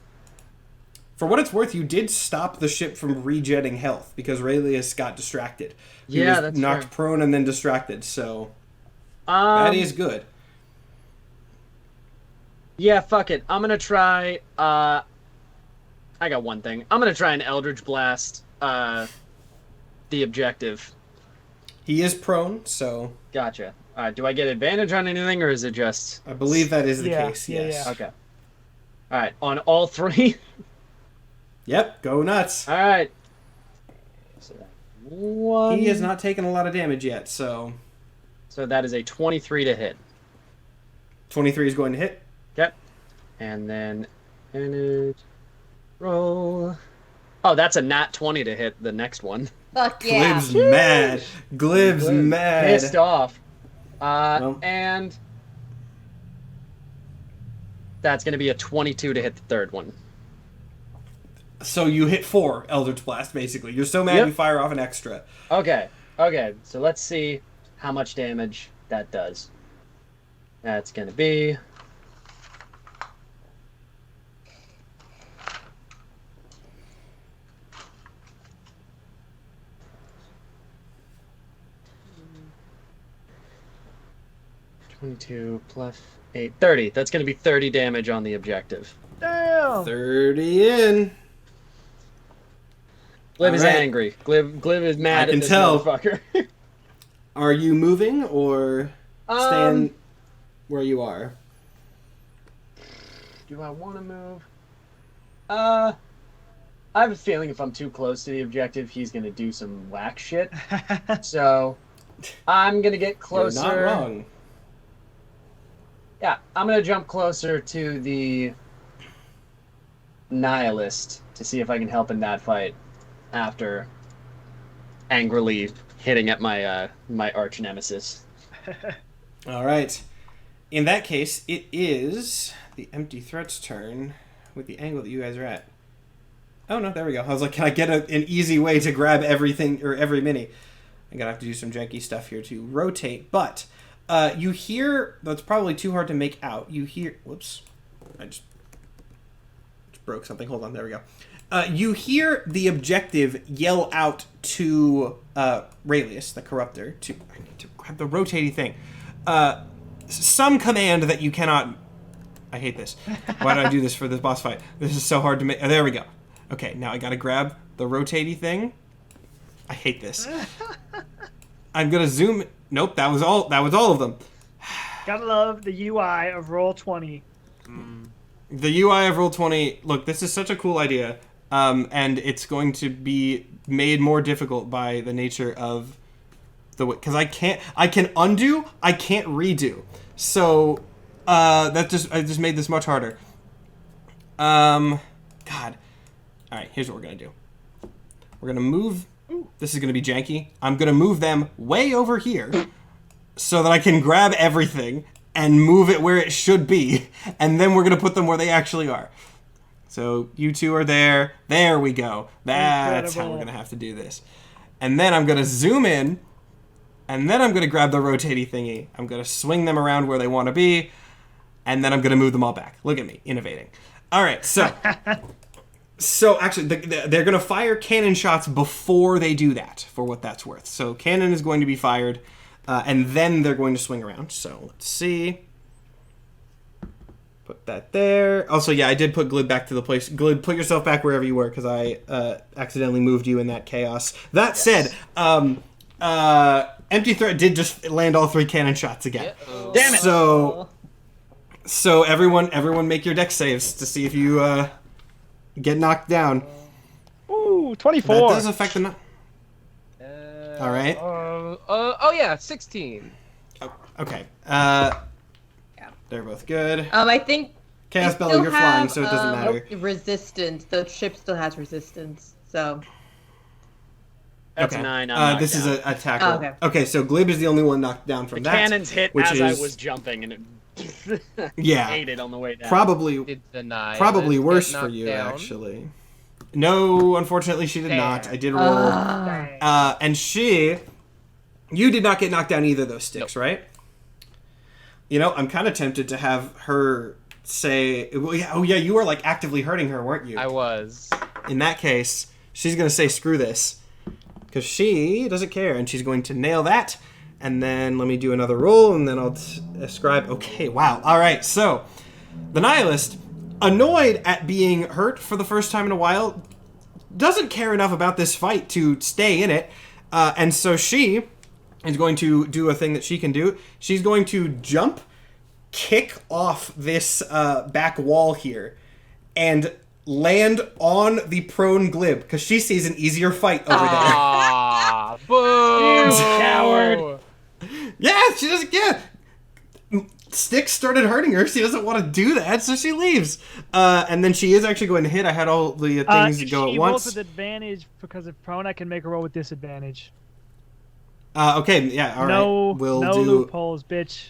For what it's worth, you did stop the ship from regenning health because Raelius got distracted. He was that's knocked fair. prone and then distracted, so that is good. Yeah, fuck it. I'm gonna try. I got one thing. I'm gonna try an Eldritch Blast. The objective. He is prone, so Gotcha. Do I get advantage on anything, or is it just? I believe that is the Yeah, case. yeah, Yes. yeah. Okay. All right. On all 3. Yep. Go nuts. All right. So one. He has not taken a lot of damage yet, so So that is a 23 to hit. 23 is going to hit. Okay. And then advantage roll. Oh, that's a nat 20 to hit the next one. Fuck yeah. Glib's mad. Glib's mad. Pissed off. Well. And That's going to be a 22 to hit the third one. So you hit 4 Eldritch Blast, basically. You're so mad Yep. you fire off an extra. Okay. So let's see how much damage that does. That's going to be... $22 plus 8, 30. That's going to be 30 damage on the objective. Damn. 30 in. Glib is Alright. angry. Glib is mad I can at this tell. motherfucker. Are you moving or staying where you are? Do I want to move? I have a feeling if I'm too close to the objective, he's going to do some whack shit. So, I'm going to get closer. You're not wrong. Yeah, I'm going to jump closer to the nihilist to see if I can help in that fight after angrily hitting at my my arch nemesis. All right. In that case, it is the Empty Threat's turn with the angle that you guys are at. Oh, no, there we go. I was like, can I get an easy way to grab everything or every mini? I'm going to have to do some janky stuff here to rotate. But you hear, that's probably too hard to make out. You hear, whoops, I just broke something. Hold on, there we go. You hear the objective yell out to Raelius, the Corruptor, I need to grab the rotating thing. Some command that you cannot... I hate this. Why did I do this for this boss fight? This is so hard to make... there we go. Okay, now I gotta grab the rotating thing. I hate this. I'm gonna zoom... Nope, that was all of them. Gotta love the UI of Roll20. The UI of Roll20... Look, this is such a cool idea. And it's going to be made more difficult by the nature of the way, because I can undo, I can't redo. So I just made this much harder. God. All right, here's what we're gonna do. We're gonna move. This is gonna be janky. I'm gonna move them way over here, so that I can grab everything and move it where it should be, and then we're gonna put them where they actually are. So you two are there. There we go. That's how we're going to have to do this. And then I'm going to zoom in. And then I'm going to grab the rotating thingy. I'm going to swing them around where they want to be. And then I'm going to move them all back. Look at me, innovating. All right, so... so actually, they're going to fire cannon shots before they do that, for what that's worth. So cannon is going to be fired. And then they're going to swing around. So let's see... Put that there. Also, yeah, I did put Glib back to the place. Glib, put yourself back wherever you were, because I accidentally moved you in that chaos. That said, Empty Threat did just land all 3 cannon shots again. Yeah. Damn it! So everyone make your dex saves to see if you get knocked down. Ooh, 24. That does affect the... all right. Oh yeah, 16. Oh, okay. They're both good. I think Chaos they Belly, still you're flying, have, so it doesn't matter. Resistance. The ship still has resistance, so. That's Okay. 9. I'm This is knocked an attack roll. okay. Okay, so Glib is the only one knocked down from down. that. Cannons hit which as I is was jumping, and it yeah, ate it on the way down. probably Did the nihilist probably worse get for knocked you down? actually. No, unfortunately, she did not. I did roll, Dang. and you did not get knocked down either of those sticks, right? You know, I'm kind of tempted to have her say, well, yeah, oh yeah, you were like actively hurting her, weren't you? I was. In that case, she's going to say screw this, because she doesn't care, and she's going to nail that. And then let me do another roll, and then I'll ascribe. Okay, wow. All right, so the nihilist, annoyed at being hurt for the first time in a while, doesn't care enough about this fight to stay in it, and so she is going to do a thing that she can do. She's going to jump, kick off this back wall here, and land on the prone Glib, because she sees an easier fight over there. Ah, boo! Coward. Yeah, she doesn't get. Sticks started hurting her. She doesn't want to do that, so she leaves. And then she is actually going to hit. I had all the things If go she at rolls once. with advantage because of prone, I can make her roll with disadvantage. Okay, yeah, all right. No We'll loopholes, bitch.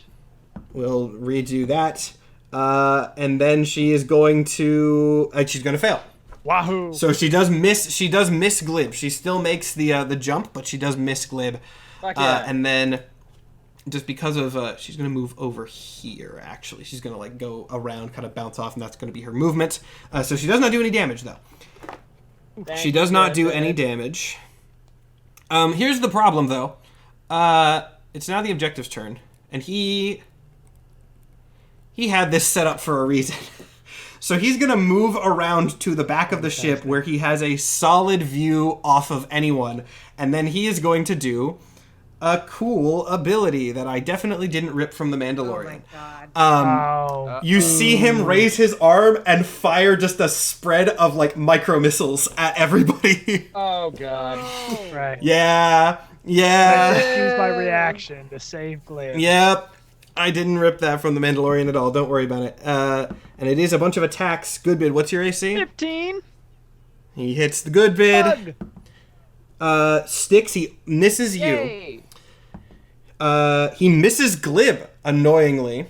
We'll redo that. And then she is going to she's going to fail. Wahoo! So she does miss glib. She still makes the jump, but she does miss glib. Fuck yeah. And then just because of she's going to move over here, actually. She's going to like go around, kind of bounce off, and that's going to be her movement. So she does not do any damage, though. She does not do any damage. Here's the problem, though. It's now the objective's turn, and he had this set up for a reason. So he's going to move around to the back of the ship where he has a solid view off of anyone, and then he is going to do a cool ability that I definitely didn't rip from The Mandalorian. Oh my god. You see him raise his arm and fire just a spread of like micro missiles at everybody. Oh god. Right. Yeah. I just used my reaction to save Glib. Yep. I didn't rip that from The Mandalorian at all. Don't worry about it. And it is a bunch of attacks. Good bid. What's your AC? 15. He hits the good bid. Sticks. He misses you. Yay! He misses Glib, annoyingly.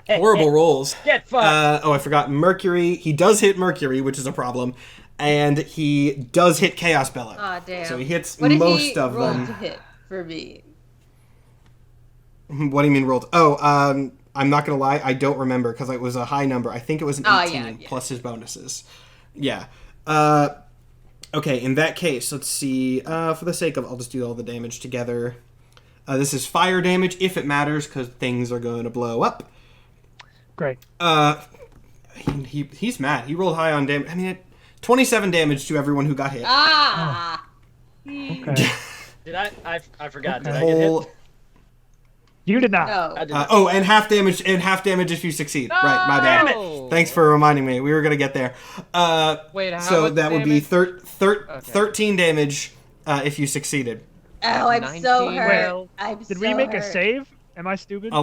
Horrible rolls. Get fucked. I forgot Mercury. He does hit Mercury, which is a problem. And he does hit Chaos Bellow. Aw, damn. So he hits What did most he of roll them. to hit for me? What do you mean rolled? I'm not going to lie. I don't remember because it was a high number. I think it was an 18 plus his bonuses. Yeah. Okay, in that case, let's see. For the sake of, I'll just do all the damage together. This is fire damage, if it matters, because things are going to blow up. Great. He's mad. He rolled high on damage. I mean, 27 damage to everyone who got hit. Ah! Okay. Did I forgot. Did Okay. I get hit? You did not. No. I did not. And half damage if you succeed. Right, my bad. Damn it. Thanks for reminding me. We were going to get there. Wait, how So much that would be damage? 13 damage if you succeeded. Oh, I'm so 19. hurt. Well, I'm Did so we make a hurt. save? Am I stupid?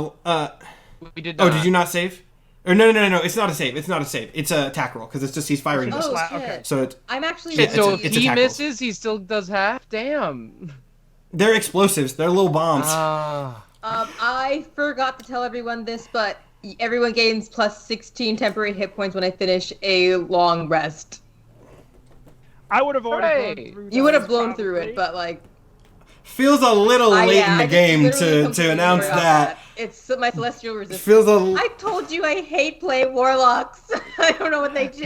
We did not. Oh, did you not save? Or no, it's not a save. It's not a save. It's a attack roll because it's just he's firing Oh, missiles. shit. Okay. So it's, I'm actually Shit, so it's if a he tackle. misses, he still does half? Damn. they're explosives. They're little bombs. I forgot to tell everyone this, but everyone gains plus 16 temporary hit points when I finish a long rest. I would have already Hooray. blown through You would have those, blown through probably. it, but like Feels a little late in the I just game literally to completely announce forgot that. It's my celestial resistance. Feels a I told you I hate playing warlocks. I don't know what they do.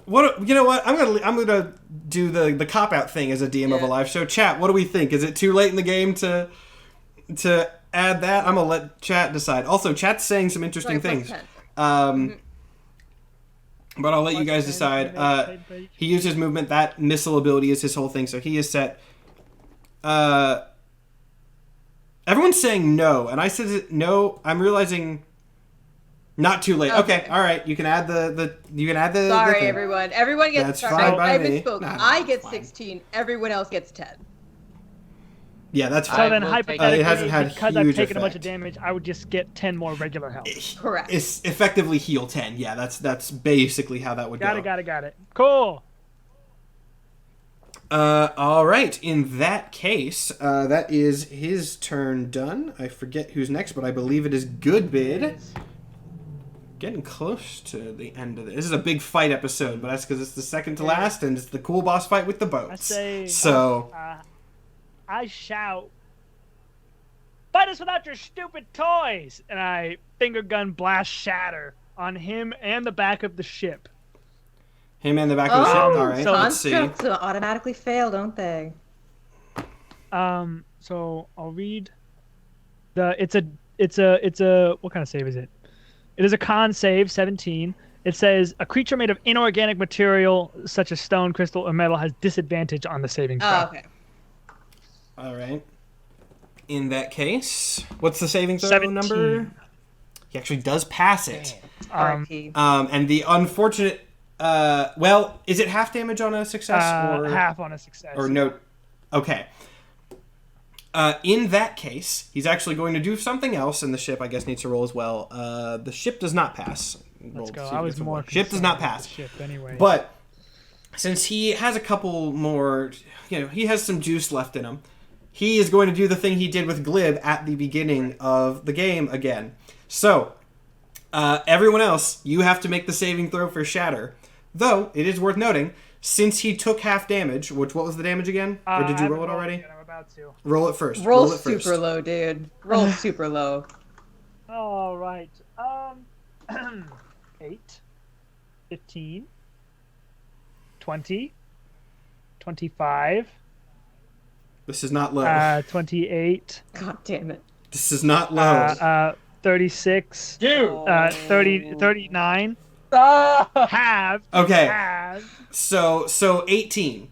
what you know what? I'm gonna do the cop out thing as a DM of a Yeah. live show. Chat, what do we think? Is it too late in the game to add that? I'm gonna let chat decide. Also, chat's saying some interesting Sorry, things. plus 10. But I'll let you guys decide. He used his movement. That missile ability is his whole thing, so he is set. Everyone's saying no, and I said no. I'm realizing not too late. Okay, all right. You can add the Sorry, thing. everyone. Everyone gets. That's sorry, fine by I me. misspoke. Nah, I get fine. 16. Everyone else gets 10. Yeah, that's So fine. then, will take hypothetically, it hasn't had because I've huge taken a bunch of effect. damage, I would just get 10 more regular health. Correct. It's effectively heal 10. Yeah, that's basically how that would Got go. it. Cool. All right. In that case, that is his turn done. I forget who's next, but I believe it is Goodbid. Getting close to the end of this. This is a big fight episode, but that's because it's the second to last, and it's the cool boss fight with the boats. I say. So, I shout, "Fight us without your stupid toys!" And I finger gun blast shatter on him and the back of the ship. him and the back of the ship. All right, so let's see. Constructs automatically fail, don't they? So I'll read it's a what kind of save is it? It is a con save, 17. It says a creature made of inorganic material such as stone, crystal, or metal has disadvantage on the saving throw. Oh, okay. All right. In that case, what's the saving throw 17. number? He actually does pass it. RT. And the unfortunate, well, is it half damage on a success or half on a success. or no? Okay. In that case, he's actually going to do something else, and the ship, I guess, needs to roll as well. The ship does not pass. Let's go. See if I it was gets a more one. Ship does not concerned with pass. the ship anyway. But since he has a couple more, he has some juice left in him. he is going to do the thing he did with Glib at the beginning of the game again. So, everyone else, you have to make the saving throw for Shatter. Though, it is worth noting, since he took half damage, what was the damage again? Or did you roll it already? I'm about to. Roll it first. Roll it super first. low, dude. Roll super low. All right. 8, 15, 20, 25, This is not low. 28, God damn it. This is not low. 36, Dude. 30, 39, halved, Okay. halved. So 18.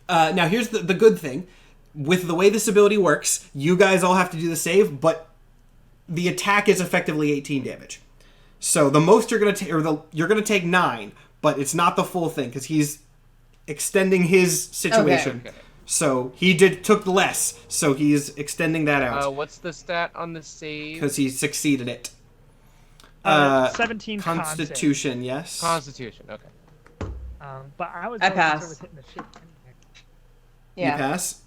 Now here's the good thing. With the way this ability works, you guys all have to do the save, but the attack is effectively 18 damage. So the most you're gonna take, you're gonna take 9, but it's not the full thing because he's extending his situation. Okay. So he took less, so he's extending that out What's the stat on the save? because he succeeded it. 17 Constitution, yes. Constitution. Okay. But I was I more concerned pass. with hitting the ship. You Yeah. pass.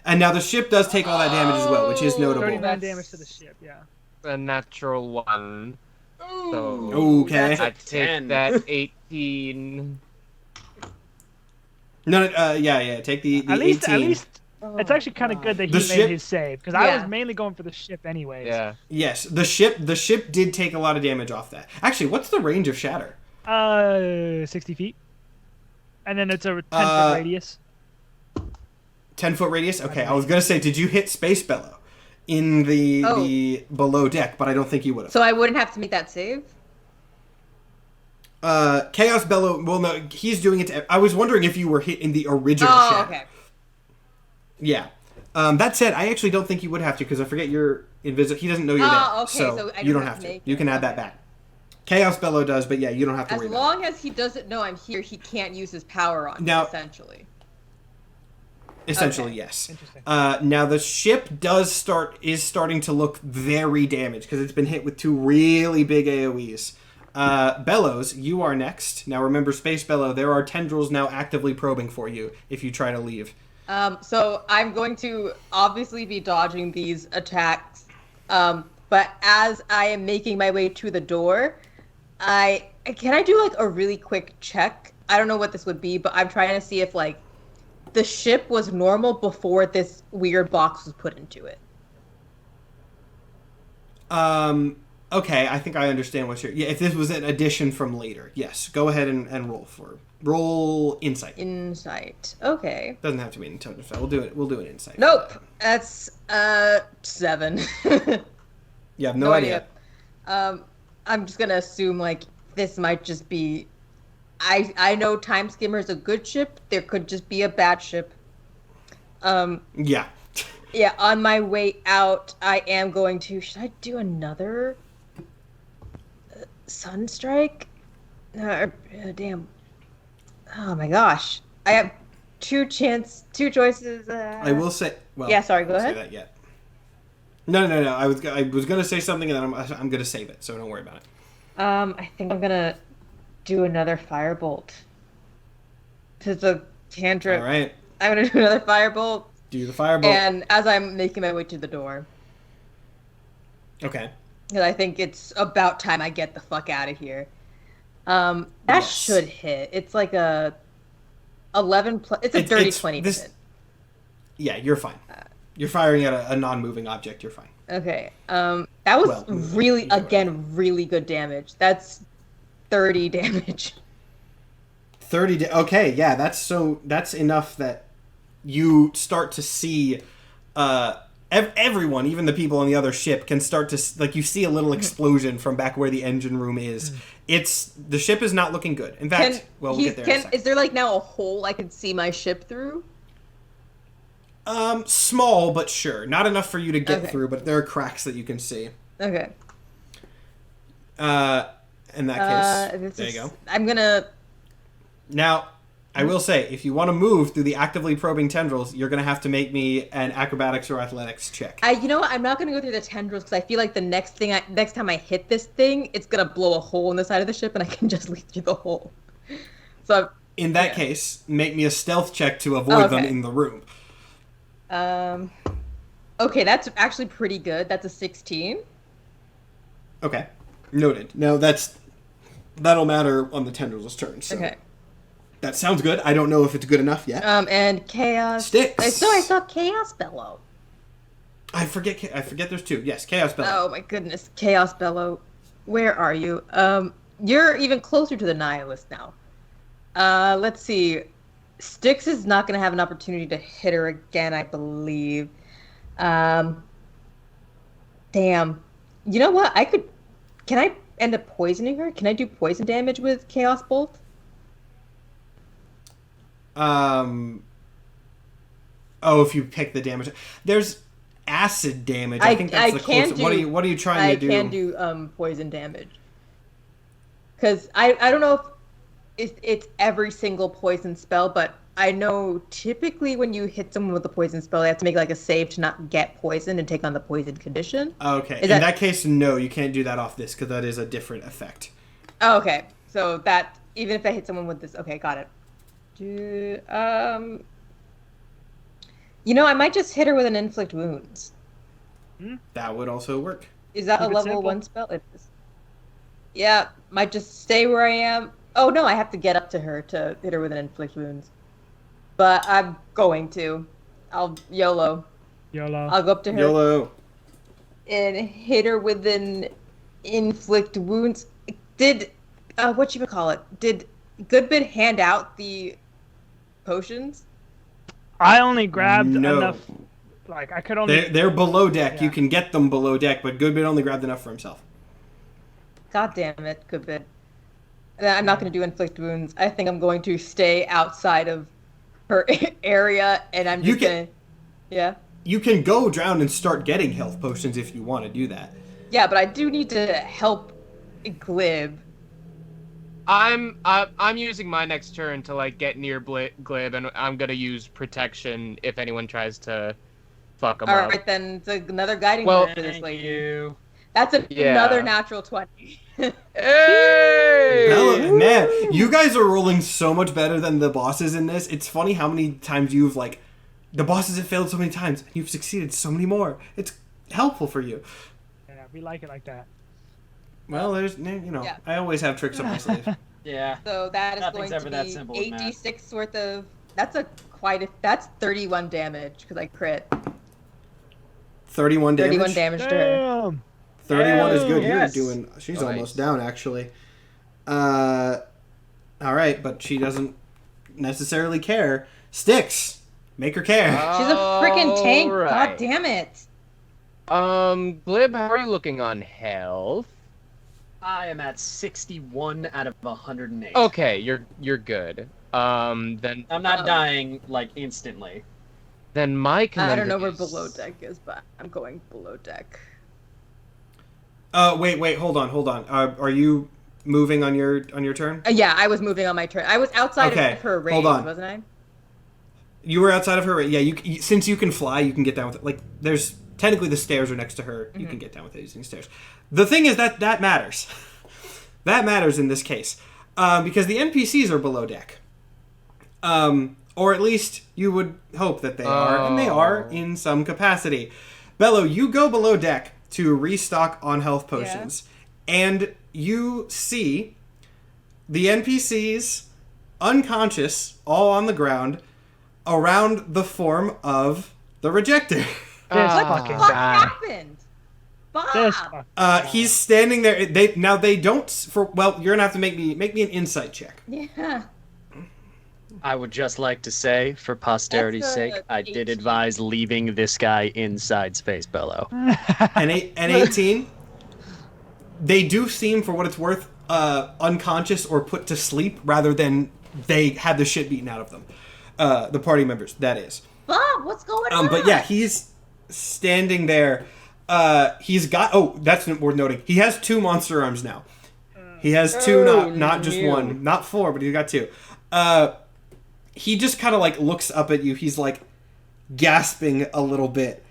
And now the ship does take all that damage as well, which is notable. 39 That's- damage to the ship, yeah. A natural 1. So Okay. That's a I take 10. that 18. No, yeah. Take the At 18. least, it's actually kind of good that he The made ship- his save because I Yeah. was mainly going for the ship anyways. Yeah. Yes, the ship did take a lot of damage off that. Actually, what's the range of Shatter? 60 feet, and then it's a 10-foot Uh, radius. 10-foot radius? Okay, I was going to say, did you hit Space Bellow in the below deck, but I don't think you would have. So I wouldn't have to make that save? Chaos Bellow, well, no, he's doing it I was wondering if you were hit in the original Oh, Shatter. okay. Yeah. That said, I actually don't think you would have to, because I forget you're invisible. He doesn't know you're Oh, there, okay, so so I you don't don't have have to to. make You can it, add that okay. back. Chaos Bellow does, but yeah, you don't have to As worry about it. long as he doesn't know I'm here, he can't use his power on me, Now- essentially. Essentially, Okay. yes. Interesting. Now the ship is starting to look very damaged because it's been hit with 2 really big AoEs. Bellows, you are next. Now remember, Space Bellow, there are tendrils now actively probing for you if you try to leave. So I'm going to obviously be dodging these attacks. But as I am making my way to the door, can I do like a really quick check? I don't know what this would be, but I'm trying to see if like the ship was normal before this weird box was put into it. Okay, I think I understand what you're... Yeah, if this was an addition from later. Yes, go ahead and roll Insight. Insight. Okay. Doesn't have to be an intelligence. We'll do an Insight. Nope. That's 7. You have no idea. I'm just gonna assume like this might just be. I know Time Skimmer is a good ship. There could just be a bad ship. Yeah. Yeah. On my way out, I am going to. Should I do another Sunstrike? Damn. Oh my gosh. I have two choices. I will say... Well, Yeah, sorry, go I'll say ahead. that yet. No. I was going to say something, and then I'm going to save it, so don't worry about it. I think I'm gonna do another firebolt. To the cantrip. All right. I'm gonna do another firebolt, Do the firebolt. and as I'm making my way to the door, Okay. because I think it's about time I get the fuck out of here. That Yes. should hit. It's like a 11 plus. It's a It's- dirty it's- 20 this- to hit. Yeah, you're fine. You're firing at a non-moving object. You're fine. Okay. That was Well, really either way. again really good damage. That's 30 damage. 30. Okay, yeah, that's enough that you start to see everyone, even the people on the other ship, can start to like you see a little explosion from back where the engine room is. The ship is not looking good. In fact, we'll get there in a second. Is there like now a hole I can see my ship through? Small, but sure. Not enough for you to get Okay. through, but there are cracks that you can see. Okay. In that case, there you go. I'm gonna. Now, I will say, if you want to move through the actively probing tendrils, you're going to have to make me an acrobatics or athletics check. You know what? I'm not gonna go through the tendrils because I feel like the next time I hit this thing, it's gonna blow a hole in the side of the ship, and I can just leap through the hole. So In that yeah. case, make me a stealth check to avoid them Okay. in the room. Okay, that's actually pretty good. That's a 16. Okay, noted. Now that'll matter on the tendrils' turn. So Okay. that sounds good. I don't know if it's good enough yet. And chaos. Sticks. I saw chaos bellow. I forget. There's two. Yes, chaos bellow. Oh my goodness, chaos bellow. Where are you? You're even closer to the nihilist now. Let's see. Styx is not going to have an opportunity to hit her again, I believe. Damn. You know what? Can I end up poisoning her? Can I do poison damage with Chaos Bolt? Oh, if you pick the damage, there's acid damage. I think that's the closest. What are you trying to do? I can do poison damage. Because I don't know if it's every single poison spell, but I know typically when you hit someone with a poison spell, they have to make like a save to not get poisoned and take on the poison condition. Okay. In that case, no, you can't do that off this because that is a different effect. Oh, okay. So that even if I hit someone with this, okay, got it. I might just hit her with an inflict wounds. That would also work. Is that Keep a it level simple. 1 spell? It is. Yeah, might just stay where I am. Oh no, I have to get up to her to hit her with an inflict wounds. But I'm going to. I'll YOLO. I'll go up to her YOLO. and hit her with an inflict wounds. Did Did Goodbid hand out the potions? I only grabbed No. enough. Like I could only. They're below deck. Yeah. You can get them below deck, but Goodbid only grabbed enough for himself. God damn it, Goodbid. I'm not going to do inflict wounds. I think I'm going to stay outside of her area, and I'm just going to... Yeah? You can go drown and start getting health potions if you want to do that. Yeah, but I do need to help Glib. I'm using my next turn to like get near Glib, and I'm gonna use protection if anyone tries to fuck him up. Alright, then it's another guiding Well, bolt for this lady. You. That's another natural 20. Hey! Bella, man, you guys are rolling so much better than the bosses in this. It's funny how many times you've the bosses have failed so many times, and you've succeeded so many more. It's helpful for you. Yeah, we like it like that. Well, there's, Yeah. I always have tricks up my sleeve. Yeah. So that is Nothing's going ever to that be simple with math. 8d6 worth of... That's 31 damage, because I crit. 31 damage. 31 damage to her. Damn. 31 is good. Yes. She's Nice. almost down, actually. All right, but she doesn't necessarily care. Styx, make her care. She's a freaking tank. Alright. God damn it. Glib, how are you looking on health? I am at 61 out of 108. Okay, you're good. Then I'm not dying instantly. then Mike. I don't know where below deck is, but I'm going below deck. Wait, hold on. Are you moving on your turn? Yeah, I was moving on my turn. I was outside Okay, of her range, hold on. wasn't I? You were outside of her. Yeah, you since you can fly, you can get down with it. There's technically the stairs are next to her. You can get down with it using stairs. The thing is that matters. That matters in this case because the NPCs are below deck, or at least you would hope that they are, and they are in some capacity. Bello, you go below deck to restock on health potions, and you see the NPCs unconscious, all on the ground, around the form of the Rejector. This What fucking the fuck guy. happened? Bob! This fucking He's standing there. They don't. You're gonna have to make me an insight check. Yeah. I would just like to say, for posterity's That's, sake, I did 18. advise leaving this guy inside Space Bellow. An 18. They do seem, for what it's worth, unconscious or put to sleep rather than they had the shit beaten out of them. The party members, that is. Bob, what's going on? But yeah, he's standing there. He's got. Oh, that's worth noting. He has 2 monster arms now. He has 2, not just no. 1, not 4, but he's got 2. He just kind of looks up at you. He's gasping a little bit.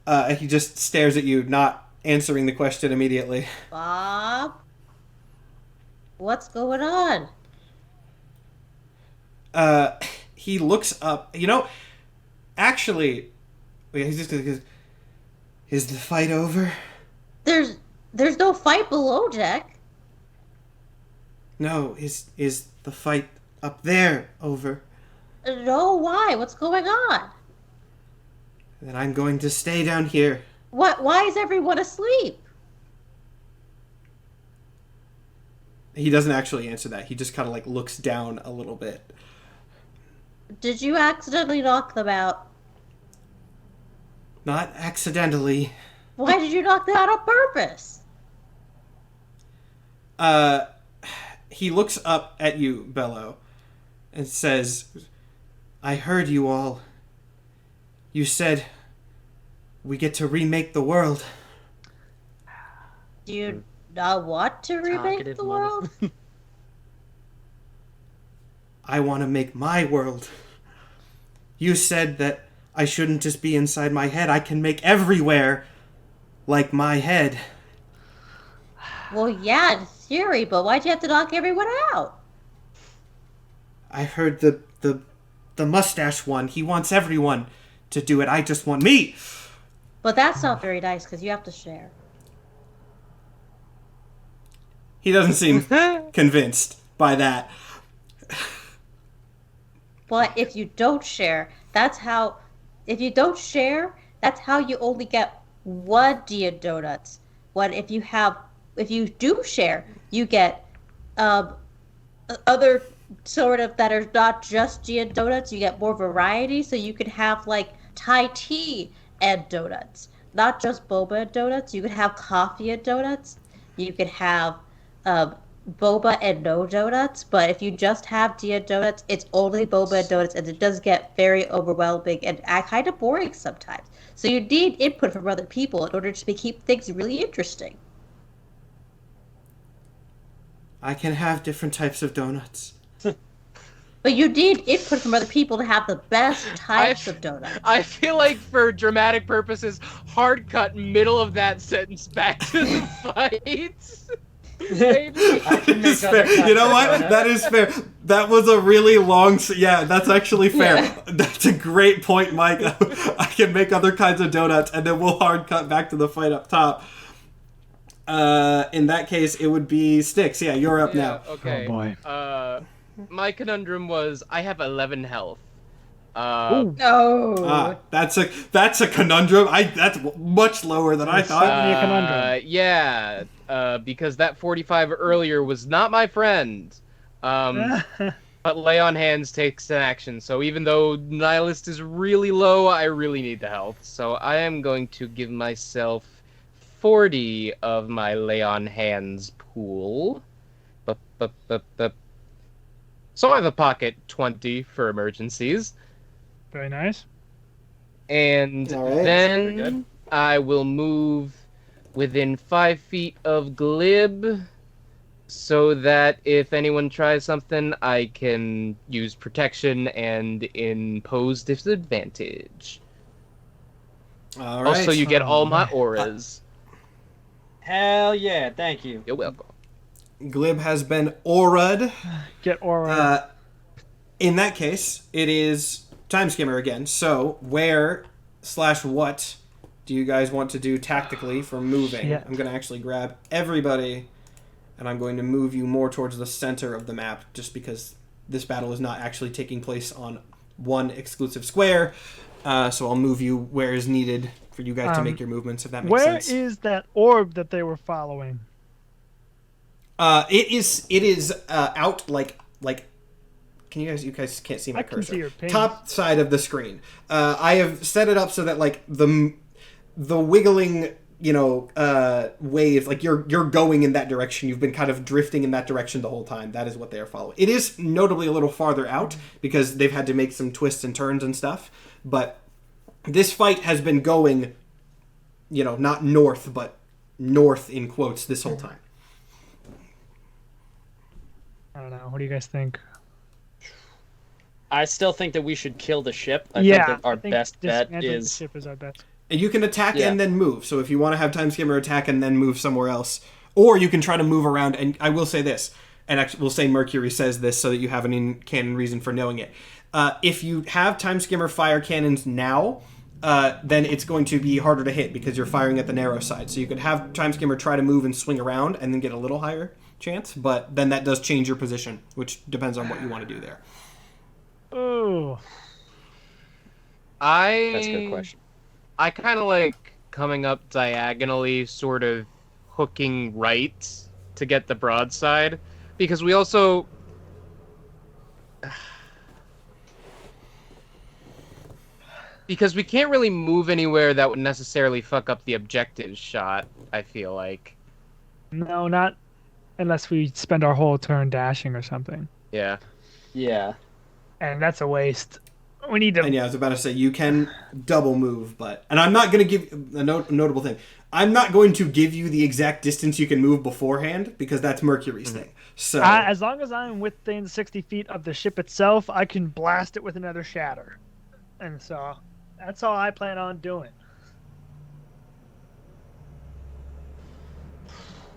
And he just stares at you, not answering the question immediately. Bob? What's going on? He looks up. Actually, He's just gonna go, is the fight over? There's no fight below deck. No, is the fight up there over? No, why? What's going on? Then I'm going to stay down here. What? Why is everyone asleep? He doesn't actually answer that. He just kind of like looks down a little bit. Did you accidentally knock them out? Not accidentally. Why did you knock them out on purpose? He looks up at you, Bello, and says, I heard you all. You said we get to remake the world. Do you not want to remake Talkative the world? I want to make my world. You said that I shouldn't just be inside my head. I can make everywhere like my head. Well, yeah, in theory, but why'd you have to knock everyone out? I heard the mustache one. He wants everyone to do it. I just want me. But that's not very nice because you have to share. He doesn't seem convinced by that. But if you don't share, that's how you only get one D&Donuts. If you do share, you get other sort of that are not just D&Donuts. You get more variety, so you could have like Thai tea and donuts, not just boba and donuts. You could have coffee and donuts. You could have boba and no donuts. But if you just have D&Donuts, it's only boba and donuts, and it does get very overwhelming and kind of boring sometimes. So you need input from other people in order to keep things really interesting. I can have different types of donuts. But you need input from other people to have the best types of donuts. I feel like for dramatic purposes, hard cut middle of that sentence back to the fight. Maybe. It's fair. You know what? That is fair. That was a really long... Yeah, that's actually fair. Yeah. That's a great point, Mike. I can make other kinds of donuts, and then we'll hard cut back to the fight up top. In that case, it would be Styx. Yeah, you're up now. Okay. Oh, boy. My conundrum was I have 11 health. Ooh. No. That's a conundrum. That's much lower than I thought. Certainly a conundrum. Yeah, because that 45 earlier was not my friend. But lay on hands takes an action, so even though nihilist is really low, I really need the health. So I am going to give myself 40 of my lay on hands pool. So I have a pocket 20 for emergencies. Very nice. And All right. then I will move within 5 feet of Glib so that if anyone tries something, I can use protection and impose disadvantage. All right. Also, you get all my auras. Hell yeah, thank you. You're welcome. Glib has been aura'd. Get aura. In that case, it is Time Skimmer again. So, where/what do you guys want to do tactically for moving? Shit. I'm going to actually grab everybody, and I'm going to move you more towards the center of the map, just because this battle is not actually taking place on one exclusive square. So I'll move you where is needed for you guys to make your movements, if that makes Where sense. is that orb that they were following? It is out like you guys can't see my I can cursor. see your ping. Top side of the screen. I have set it up so that like the wiggling, wave, like you're going in that direction. You've been kind of drifting in that direction the whole time. That is what they are following. It is notably a little farther out because they've had to make some twists and turns and stuff. But this fight has been going, not north, but north in quotes this whole time. I don't know. What do you guys think? I still think that we should kill the ship. I Yeah, think that our I think best bet dismantling the is... ship is our best. And you can attack Yeah. and then move. So if you want to have Time Skimmer attack and then move somewhere else, or you can try to move around. And I will say this, and actually we'll say Mercury says this so that you have an in-canon reason for knowing it. If you have Time Skimmer fire cannons now, then it's going to be harder to hit because you're firing at the narrow side. So you could have Time Skimmer try to move and swing around and then get a little higher chance, but then that does change your position, which depends on what you want to do there. Oh. That's a good question. I kind of like coming up diagonally, sort of hooking right to get the broadside, because we also... Because we can't really move anywhere that would necessarily fuck up the objective shot, I feel like. No, not unless we spend our whole turn dashing or something. Yeah. Yeah. And that's a waste. We need to... And yeah, I was about to say, you can double move, but... And I'm not going to give... A notable thing. I'm not going to give you the exact distance you can move beforehand, because that's Mercury's thing. So... as long as I'm within 60 feet of the ship itself, I can blast it with another shatter. And so, that's all I plan on doing.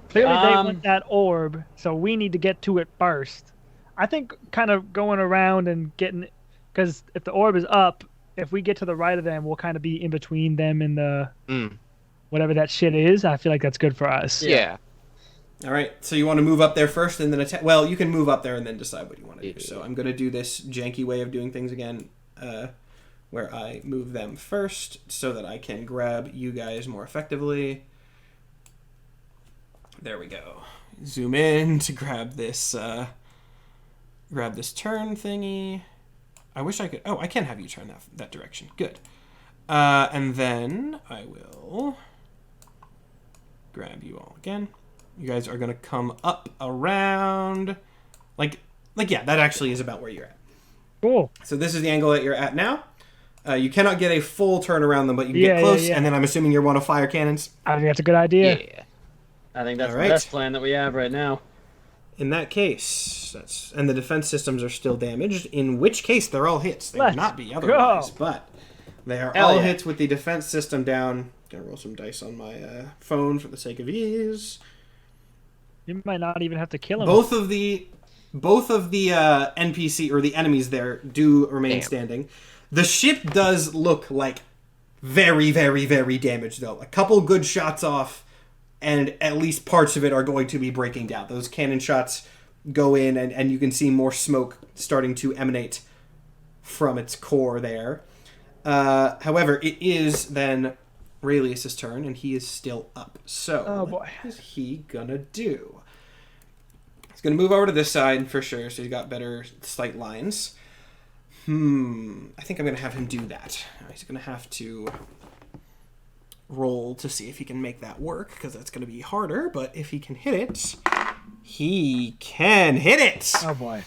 Clearly they want that orb, so we need to get to it first. I think kind of going around and getting... Because if the orb is up, if we get to the right of them, we'll kind of be in between them and the... whatever that shit is. I feel like that's good for us. Yeah. All right, so you want to move up there first and then attack... Well, you can move up there and then decide what you want to do. So I'm going to do this janky way of doing things again, where I move them first so that I can grab you guys more effectively. There we go. Zoom in to grab this turn thingy. I wish I could... Oh, I can have you turn that direction. Good. And then I will grab you all again. You guys are going to come up around... Like, yeah, that actually is about where you're at. Cool. So this is the angle that you're at now. You cannot get a full turn around them, but you can get close, and then I'm assuming you're one of fire cannons. I think that's a good idea. Yeah. I think that's All the right. best plan that we have right now. In that case, and the defense systems are still damaged, in which case they're all hits. They would not be otherwise, but they are all hits with the defense system down. Gonna roll some dice on my phone for the sake of ease. You might not even have to kill him. Both of the NPC or the enemies there do remain standing. The ship does look like very, very, very damaged though. A couple good shots off, and at least parts of it are going to be breaking down. Those cannon shots go in, and you can see more smoke starting to emanate from its core there. However, it is then Raelius' turn, and he is still up. So, what is he gonna do? He's gonna move over to this side for sure, so he's got better sight lines. I think I'm gonna have him do that. He's gonna have to roll to see if he can make that work, because that's going to be harder, but if he can hit it, he can hit it! Oh boy.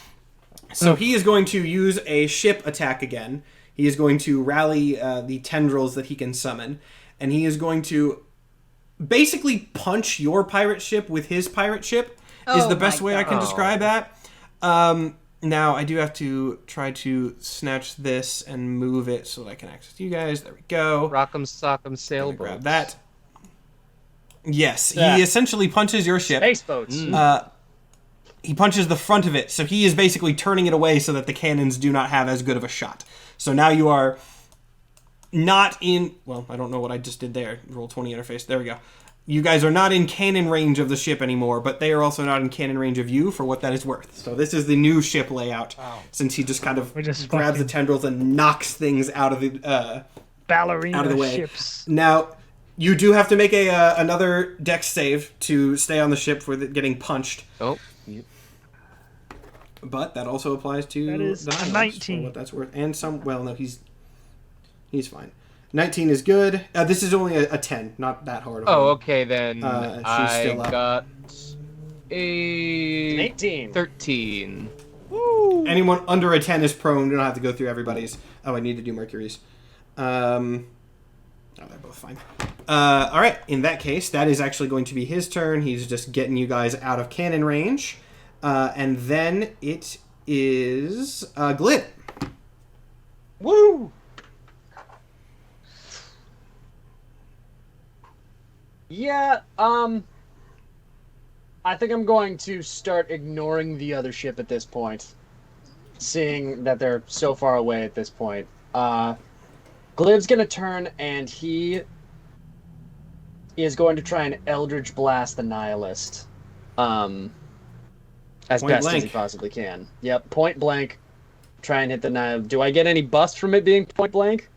So he is going to use a ship attack again. He is going to rally the tendrils that he can summon, and he is going to basically punch your pirate ship with his pirate ship, is the best way I can describe that. Now, I do have to try to snatch this and move it so that I can access you guys. There we go. Rock'em sock'em sailboat. Grab that. Yes, he essentially punches your ship. Space boats. He punches the front of it, so he is basically turning it away so that the cannons do not have as good of a shot. So now you are not in... Well, I don't know what I just did there. Roll 20 interface. There we go. You guys are not in cannon range of the ship anymore, but they are also not in cannon range of you for what that is worth. So this is the new ship layout, since he just kind of grabs the tendrils and knocks things out of the ballerina out of the way. Ships. Now, you do have to make another dex save to stay on the ship for getting punched. Oh. But that also applies to that is the a 19. what that's worth, and some. Well, no, he's fine. 19 is good. This is only a 10, not that hard. Oh, okay then. She's still up. Got a 18. 13. Woo! Anyone under a 10 is prone. You don't have to go through everybody's. Oh, I need to do Mercury's. Oh, they're both fine. All right. In that case, that is actually going to be his turn. He's just getting you guys out of cannon range. And then it is Glid. Woo! Yeah, I think I'm going to start ignoring the other ship at this point, seeing that they're so far away at this point. Glib's gonna turn and he is going to try and Eldritch Blast the Nihilist. As Point best blank. as he possibly can. Yep, point blank. Try and hit the Nihilist. Do I get any bust from it being point blank?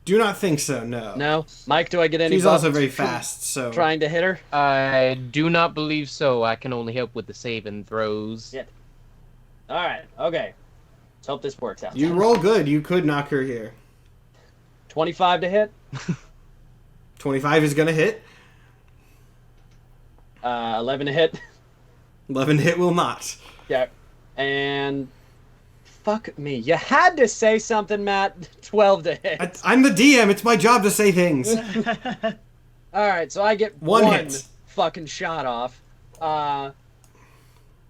Do not think so, no. No? Mike, do I get any She's bust also very from fast, so... trying to hit her? I do not believe so. I can only help with the saving throws. Yeah. Alright, okay. Let's hope this works out. You roll good. You could knock her here. 25 to hit. 25 is going to hit. 11 to hit. 11 hit will not. Yeah. And... Fuck me. You had to say something, Matt. 12 to hit. I'm the DM. It's my job to say things. Alright, so I get One one hit. fucking shot off.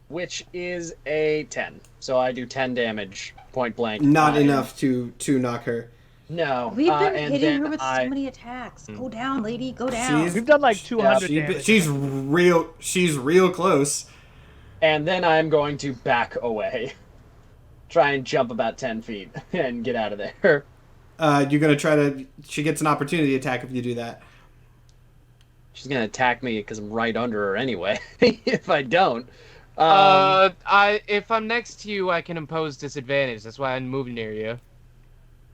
Which is a 10. So I do 10 damage, point blank. Not enough to knock her. No. We've been and hitting then her with I- so many attacks. Go down, lady. Go down. She's- We've done like 200 She, damage. she's real close. And then I'm going to back away. Try and jump about 10 feet and get out of there. You're going to try to... She gets an opportunity attack if you do that. She's going to attack me because I'm right under her anyway. If I don't. If I'm next to you, I can impose disadvantage. That's why I'm moving near you.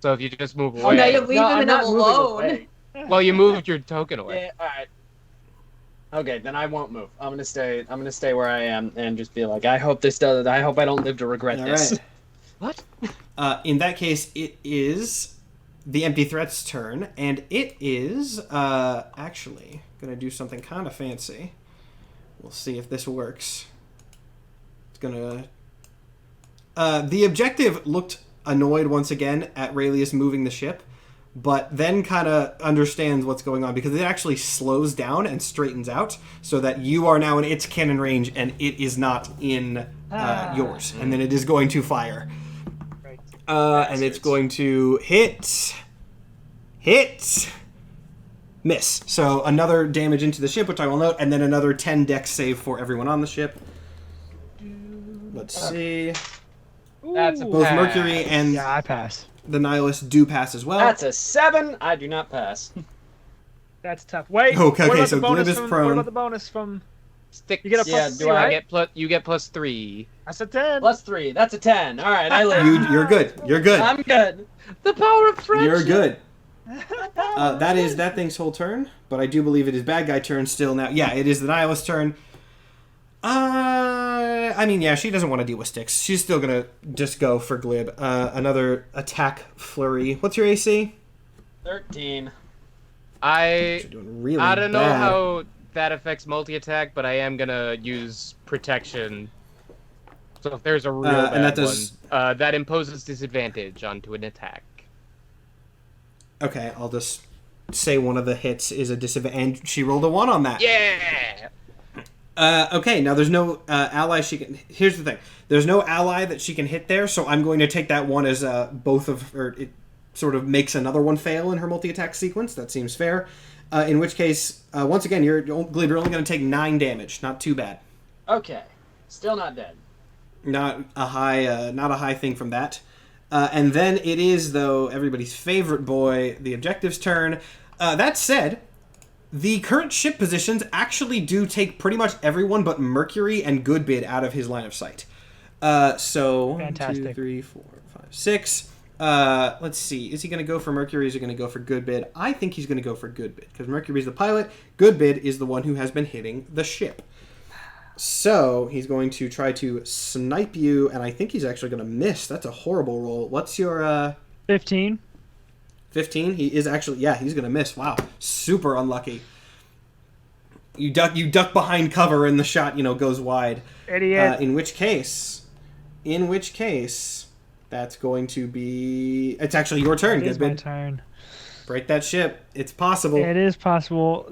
So if you just move Oh, away, now you leave No, him I'm in not moving alone. away. well, you moved your token away. Yeah, alright. Okay, then I won't move. I'm gonna stay where I am and just be like, I hope I don't live to regret All this. right. What? In that case, it is the Empty Threat's turn, and it is actually going to do something kind of fancy. We'll see if this works. It's going to... the objective looked annoyed once again at Raelius moving the ship, but then kind of understands what's going on because it actually slows down and straightens out so that you are now in its cannon range and it is not in yours. And then it is going to fire. Right. And it's going to hit, miss. So another damage into the ship, which I will note, and then another 10 dex save for everyone on the ship. Let's see. That's a Both pass. Mercury and Yeah, I pass. the Nihilist do pass as well. That's a 7. I do not pass. That's tough. Wait. Okay, what about so the bonus Glib is from, prone. What about the bonus from? Stick. You get a Yeah, plus do three, I right? You get plus 3. That's a 10. Plus 3. That's a 10. Alright, I live. You're good. You're good. I'm good. The power of friendship. You're good. That is that thing's whole turn, but I do believe it is bad guy turn still now. Yeah, it is the Nihilist turn. I mean, yeah, she doesn't want to deal with sticks. She's still gonna just go for Glib. Another attack flurry. What's your AC? 13. I You're doing really don't know bad. how that affects multi-attack, but I am gonna use protection. So if there's a real bad and that does- one, that imposes disadvantage onto an attack. Okay, I'll just say one of the hits is a disadvantage. And she rolled a 1 on that. Yeah. Okay, now there's no ally she can... Here's the thing. There's no ally that she can hit there, so I'm going to take that one as both of... Or it sort of makes another one fail in her multi-attack sequence. That seems fair. In which case, once again, Glib, you're only going to take 9 damage. Not too bad. Okay. Still not dead. Not a high thing from that. And then it is, though, everybody's favorite boy, the objective's turn. That said... The current ship positions actually do take pretty much everyone but Mercury and Goodbid out of his line of sight. So, Fantastic. 1, 2, 3, 4, 5, 6. Let's see. Is he going to go for Mercury or is he going to go for Goodbid? I think he's going to go for Goodbid because Mercury's the pilot. Goodbid is the one who has been hitting the ship. So, he's going to try to snipe you, and I think he's actually going to miss. That's a horrible roll. What's your... 15. 15? He is actually... Yeah, he's going to miss. Wow. Super unlucky. You duck behind cover and the shot, goes wide. Idiot. In which case, that's going to be... It's actually your turn, It is my Goodbid. turn. Break that ship. It's possible. It is possible.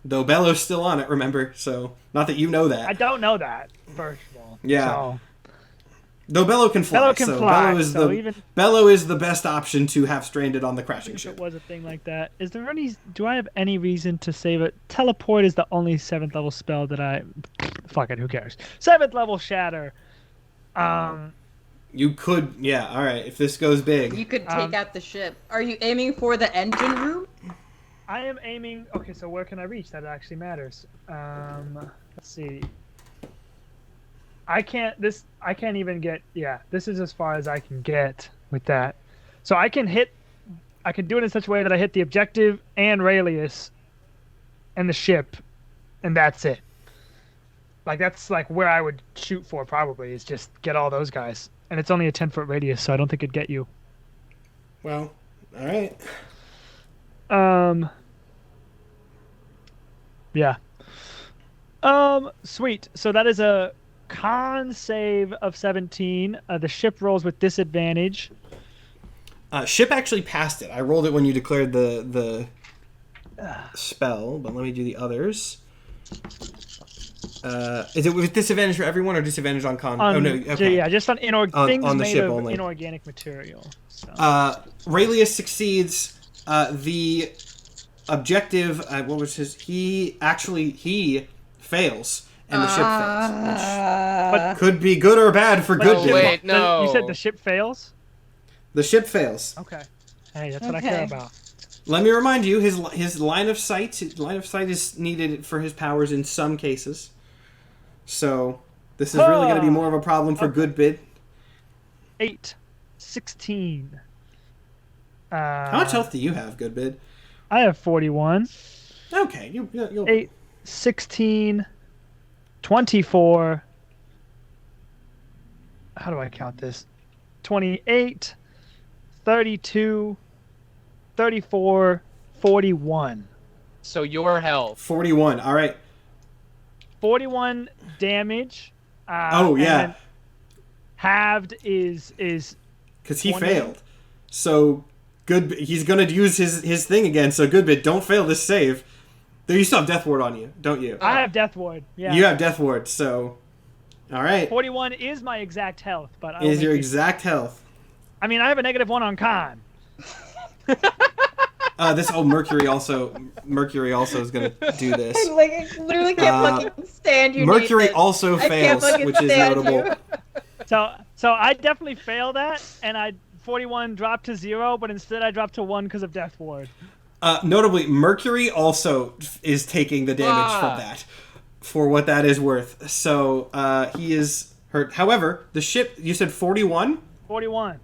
Though Bello's still on it, remember? So, not that you know that. I don't know that, first of all. Yeah. So, Though Bello can fly. Bello can so fly, Bello is so the even- Bello is the best option to have stranded on the crashing if ship. it was a thing like that, is there any? Do I have any reason to save it? Teleport is the only 7th level spell that I. Fuck it, who cares? 7th level shatter. You could, yeah, all right. If this goes big. You could take out the ship. Are you aiming for the engine room? I am aiming. Okay, so where can I reach? That actually matters. Let's see. I can't even get. Yeah, this is as far as I can get with that. So I can do it in such a way that I hit the objective and Raelius and the ship, and that's it. Like, that's like where I would shoot for, probably, is just get all those guys. And it's only a 10-foot radius, so I don't think it'd get you. Well, all right. Yeah. Sweet. So that is a con save of 17. The ship rolls with disadvantage. Ship actually passed it. I rolled it when you declared the spell, but let me do the others. Is it with disadvantage for everyone or disadvantage on con? Oh no, okay. Yeah, just on things on the made ship of only. inorganic material. So. Raelius succeeds. The objective, what was his? He fails, and the ship fails, which could be good or bad for good. Oh, wait, no. You said the ship fails? The ship fails. Okay. Hey, that's what I care about. Let me remind you, his line of sight is needed for his powers in some cases. So this is really going to be more of a problem for good bid. 8, 16. How much health do you have, good bid? I have 41. Okay, you'll 8, 16, 24. How do I count this? 28, 32, 34, 41. So your health. 41. All right. 41 damage. Oh yeah. And halved is because he 20. failed. So good. He's gonna use his thing again. So good bit. Don't fail this save. Though you still have Death Ward on you, don't you? I have Death Ward. Yeah. You have Death Ward. So, all right. 41 is my exact health, but I'll Is your make it- exact health. I mean, I have a -1 on con. Mercury also is gonna do this. Like, I literally can't fucking stand you. Mercury Nathan. also I can't fails, fucking which is stand notable. you. So I definitely failed that, and 41 dropped to 0, but instead I dropped to 1 because of Death Ward. Notably, Mercury also is taking the damage from that, for what that is worth. So he is hurt. However, the ship, you said 41? 41.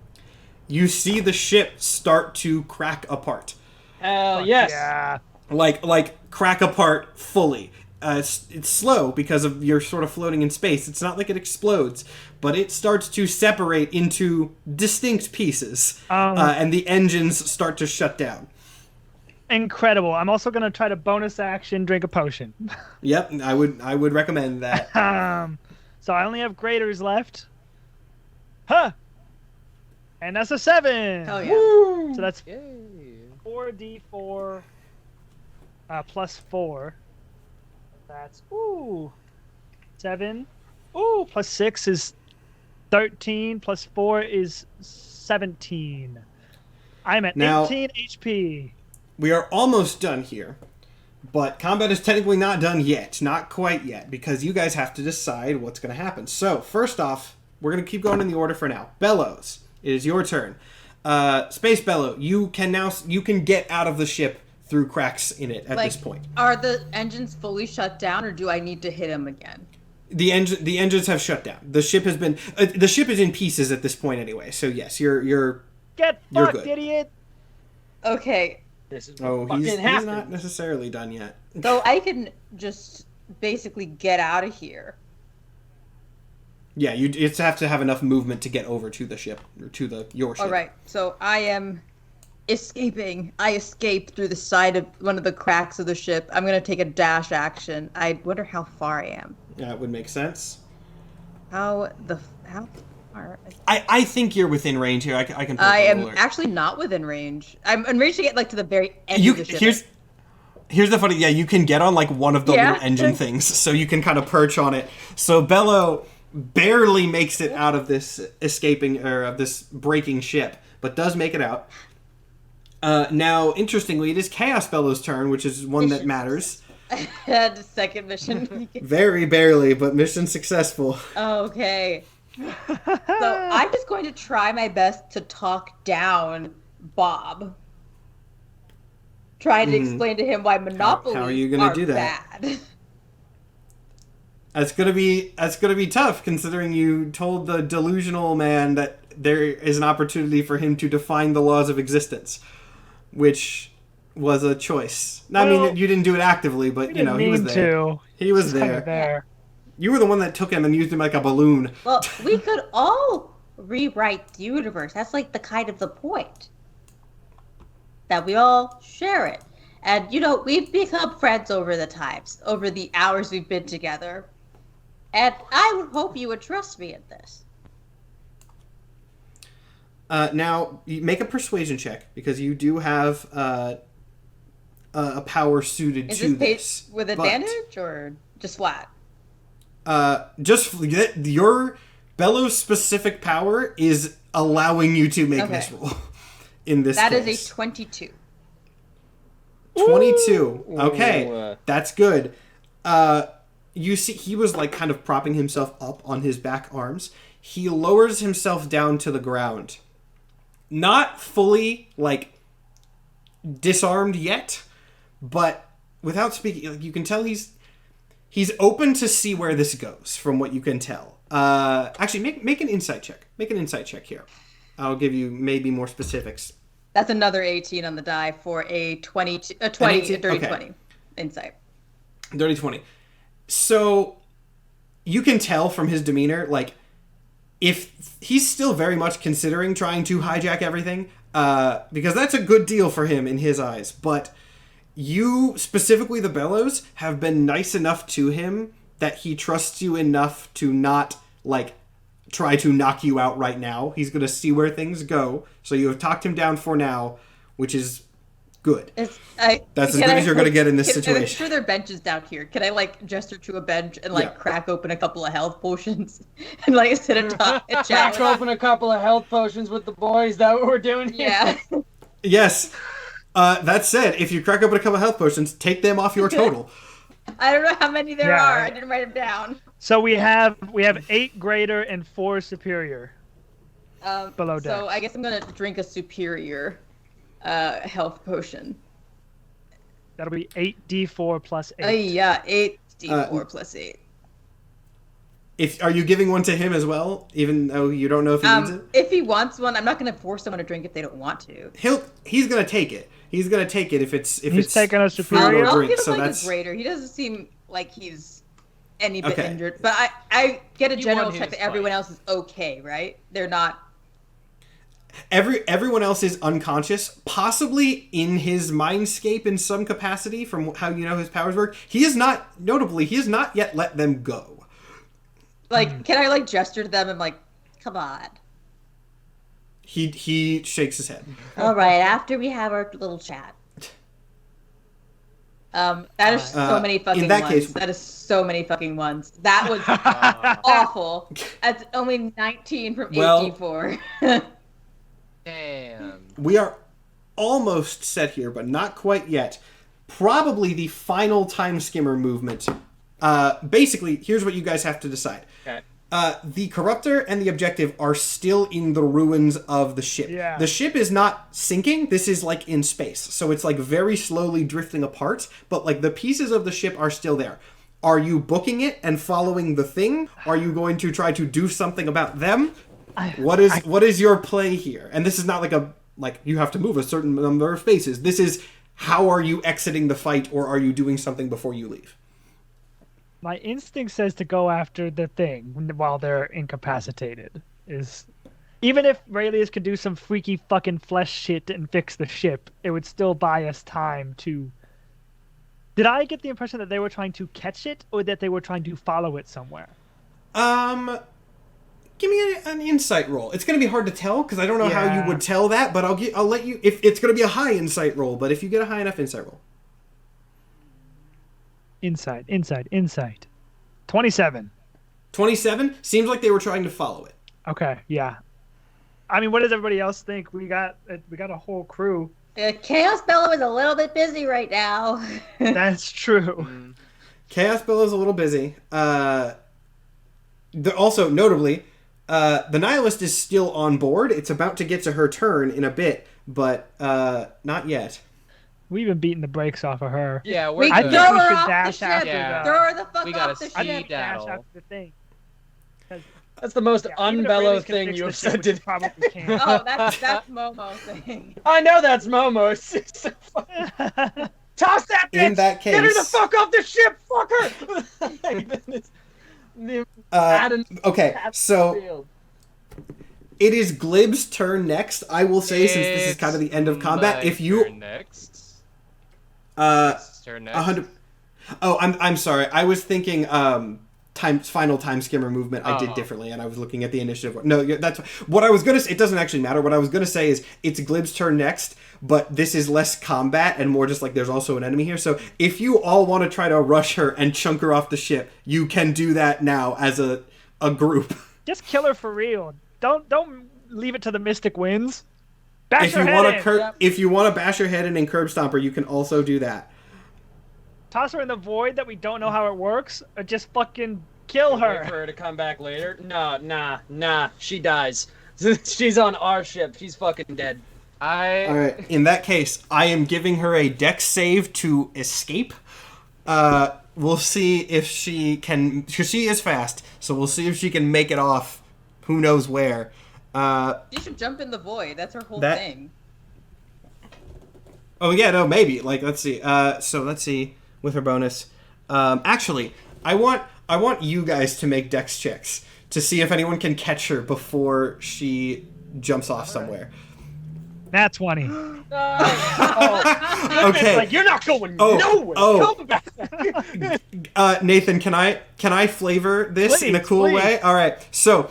You see the ship start to crack apart. Hell yes. Yeah. Like crack apart fully. It's slow because of you're sort of floating in space. It's not like it explodes, but it starts to separate into distinct pieces, and the engines start to shut down. Incredible. I'm also going to try to bonus action drink a potion. Yep, I would recommend that. So I only have graders left. Huh. And that's a 7. Hell yeah. Woo! So that's Yay. 4d4 plus 4. That's 7. Plus 6 is 13. Plus 4 is 17. I'm at Now- 18 HP. We are almost done here, but combat is technically not done yet. Not quite yet, because you guys have to decide what's going to happen. So, first off, we're going to keep going in the order for now. Bellows, it is your turn. Space Bellow, you can get out of the ship through cracks in it at this point. Are the engines fully shut down, or do I need to hit him again? The engines have shut down. The ship has been the ship is in pieces at this point anyway. So yes, you're Get You're fucked, good. idiot. Okay, This is he's happens. not necessarily done yet. so I can just basically get out of here. Yeah, you just have to have enough movement to get over to the ship or to your ship. All right, so I am escaping. I escaped through the side of one of the cracks of the ship. I'm gonna take a dash action. I wonder how far I am. Yeah, it would make sense. How far? I think you're within range here. I can. I am alert. actually not within range. I'm in range to get like to the very end of the ship. Here's the funny. Yeah, you can get on like one of the little engine things, so you can kind of perch on it. So Bello barely makes it out of this escaping or of this breaking ship, but does make it out. Now, interestingly, it is Chaos Bellow's turn, which is one that matters. I had a second mission. Very barely, but mission successful. Okay. So I'm just going to try my best to talk down Bob. Trying to explain to him why monopolies how are you gonna do that? bad. That's gonna be tough, considering you told the delusional man that there is an opportunity for him to define the laws of existence, which was a choice. I mean, you didn't do it actively, but he was there. He was there. You were the one that took him and used him like a balloon. Well, we could all rewrite the universe. That's like the kind of the point. That we all share it. And, we've become friends over the times, over the hours we've been together. And I would hope you would trust me in this. Now, you make a persuasion check, because you do have a power suited to this. Is this with advantage or just flat? Just your Bellows-specific power is allowing you to make this roll. In this case. That is a 22. 22. Okay, that's good. You see, he was like kind of propping himself up on his back arms. He lowers himself down to the ground. Not fully, disarmed yet, but without speaking, you can tell he's open to see where this goes, from what you can tell. Actually, make an insight check. Make an insight check here. I'll give you maybe more specifics. That's another 18 on the die for a 20, a 20, a dirty 20 insight. Dirty 20. So you can tell from his demeanor, if he's still very much considering trying to hijack everything, because that's a good deal for him in his eyes. But you, specifically the Bellows, have been nice enough to him that he trusts you enough to not, try to knock you out right now. He's going to see where things go. So you have talked him down for now, which is good. That's as good as you're going to get in this situation. I'm sure there are benches down here. Can I, gesture to a bench and, crack open a couple of health potions and, sit atop a chat? Crack open a couple of health potions with the boys. Is that what we're doing here? Yeah. Yes. That said, if you crack open a couple of health potions, take them off your total. I don't know how many there are. I didn't write them down. So we have 8 greater and 4 superior below deck. So I guess I'm gonna drink a superior health potion. That'll be 8d4 plus 8. Yeah, 8d4 plus 8. Are you giving one to him as well, even though you don't know if he needs it? If he wants one, I'm not gonna force someone to drink if they don't want to. He's gonna take it. He's gonna take it if it's taking a superior. I'll give him a greater. He doesn't seem like he's any bit injured, but I get a general check that everyone else is okay, right? They're not. Everyone else is unconscious, possibly in his mindscape in some capacity from how his powers work. He has not yet let them go. Can I gesture to them and come on? He shakes his head. All right, after we have our little chat. That is so many fucking ones. That is so many fucking ones. That was awful. That's only 19 from 84. Damn. We are almost set here, but not quite yet. Probably the final time skimmer movement. Basically, here's what you guys have to decide. Okay. The Corruptor and the Objective are still in the ruins of the ship. Yeah. The ship is not sinking. This is in space. So it's very slowly drifting apart, but the pieces of the ship are still there. Are you booking it and following the thing? Are you going to try to do something about them? What is your play here? And this is not you have to move a certain number of spaces. This is how are you exiting the fight, or are you doing something before you leave? My instinct says to go after the thing while they're incapacitated. Even if Raelius could do some freaky fucking flesh shit and fix the ship, it would still buy us time to... Did I get the impression that they were trying to catch it, or that they were trying to follow it somewhere? Give me an insight roll. It's going to be hard to tell, because I don't know how you would tell that, but I'll let you... If it's going to be a high insight roll, but if you get a high enough insight roll. Insight. 27. 27? Seems like they were trying to follow it. Okay, yeah. I mean, what does everybody else think? We got a whole crew. Chaos Bellow is a little bit busy right now. That's true. Chaos Bellow's a little busy. Also, notably, The nihilist is still on board. It's about to get to her turn in a bit, but not yet. We've been beating the brakes off of her. Yeah, We we're I throw good. think we her should off the dash ship. after Yeah. the. Throw her the fuck We off gotta the I speed ship. think dash daddle. after the thing. 'Cause, That's the most yeah, even if unbellow Raiders can thing fix you the have ship, said which we today. probably can. Oh, that's Momo thing. I know that's Momo. It's just so funny. Toss that bitch! In that Get her the case- fuck off the ship! Fuck her! Okay, so it is Glib's turn next. I will say, since this is kind of the end of combat, if you turn next. It's turn next. 100. Oh, I'm sorry. I was thinking final time skimmer movement. I did differently, and I was looking at the initiative. No, that's what I was gonna say. It doesn't actually matter. What I was gonna say is it's Glib's turn next, but this is less combat and more just like there's also an enemy here. So if you all want to try to rush her and chunk her off the ship, you can do that now as a group. Just kill her for real. Don't leave it to the mystic winds. Bash If her you head want in. to if you want to bash her head in and curb stomp her, you can also do that. Toss her in the void that we don't know how it works, or just fucking kill Wait her. for her to come back later. Nah. She dies. She's on our ship. She's fucking dead. All right. In that case, I am giving her a dex save to escape. We'll see if she can, because she is fast. So we'll see if she can make it off. Who knows where? You should jump in the void. That's her whole thing. Oh yeah, no, maybe. Like, let's see. So let's see with her bonus. Actually, I want you guys to make dex checks to see if anyone can catch her before she jumps off somewhere. Nat 20. Okay. Like, you're not going nowhere. Come back. Nathan, can I flavor this in a Please, cool please. way? All right. So,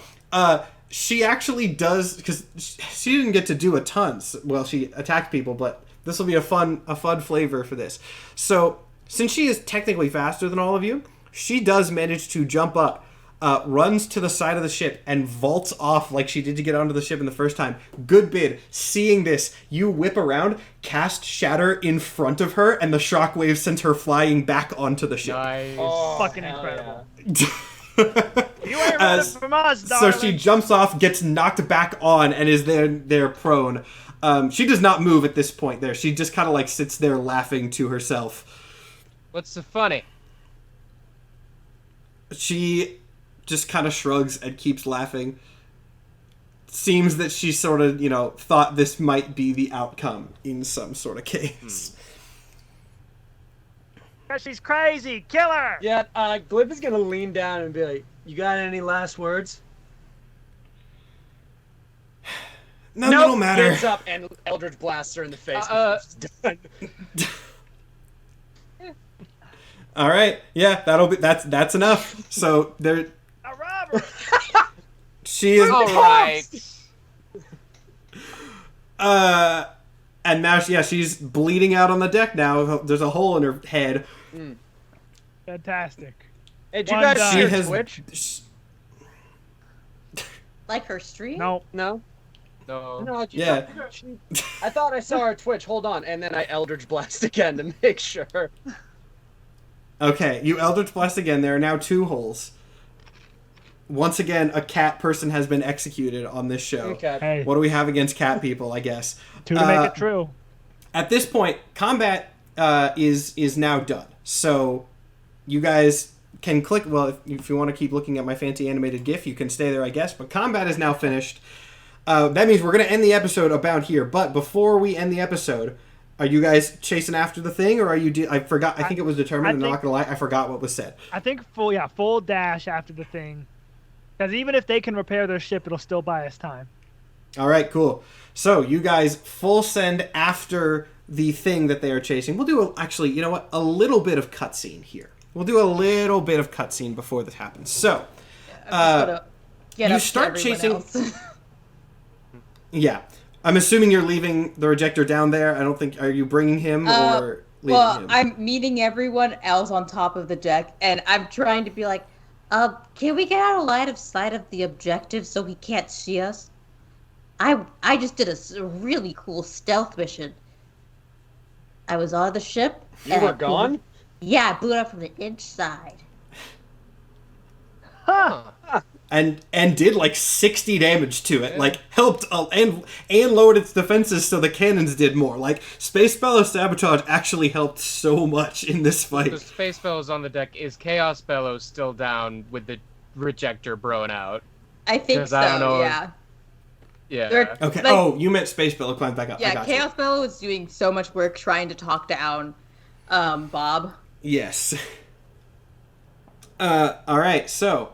she actually does, because she didn't get to do a ton. Well, she attacked people, but this will be a fun flavor for this. So, since she is technically faster than all of you, she does manage to jump up, runs to the side of the ship, and vaults off like she did to get onto the ship in the first time. Good bid. Seeing this, you whip around, cast Shatter in front of her, and the shockwave sends her flying back onto the ship. Nice. Fucking incredible. You ain't running As- from us, So darling. she jumps off, gets knocked back on, and is there prone. She does not move at this point there. She just kind of like sits there laughing to herself. What's so funny? She just kind of shrugs and keeps laughing. Seems that she sort of, thought this might be the outcome in some sort of case. 'Cause she's crazy. Kill her. Yeah, Glib is gonna lean down and be like, "You got any last words?" None that'll matter. Gets up and Eldritch blasts her in the face. Done. All right, yeah, that's enough. So there, A robber. she is. All right. And now, she's bleeding out on the deck now. There's a hole in her head. Fantastic. Hey, did you One guys done. see She her has. Twitch? Like her stream? No. No. No. Yeah. I thought I saw her Twitch. Hold on, and then I Eldritch blast again to make sure. Okay, you Eldritch Blast again. There are now 2 holes. Once again, a cat person has been executed on this show. Okay. Hey, What do we have against cat people, I guess? 2 to make it true. At this point, combat is now done. So you guys can click. Well, if you want to keep looking at my fancy animated GIF, you can stay there, I guess. But combat is now finished. That means we're going to end the episode about here. But before we end the episode, are you guys chasing after the thing, or are you? I forgot. I think it was determined. I'm not going to lie. I forgot what was said. I think full dash after the thing. Because even if they can repair their ship, it'll still buy us time. All right, cool. So you guys full send after the thing that they are chasing. We'll do actually, you know what? A little bit of cutscene here. We'll do a little bit of cutscene before this happens. So, you start chasing. Yeah, I'm assuming you're leaving the rejector down there. I don't think. Are you bringing him or leaving him? I'm meeting everyone else on top of the deck, and I'm trying to be like, can we get out of line of sight of the objective so he can't see us? I just did a really cool stealth mission. I was on the ship. You were gone? Yeah, I blew it up from the inside. Huh. and did like 60 damage to it. Like helped and lowered its defenses so the cannons did more. Like Space Bellow Sabotage actually helped so much in this fight. The Space Bellows on the deck. Is Chaos Bellows still down with the rejector broken out? I think 'Cause so. I don't know if- Yeah. Yeah. They're- Okay. Like- oh, you meant Space Bellow climbed back up. I Yeah, got Chaos Bellow is doing so much work trying to talk down Bob. Yes. All right. So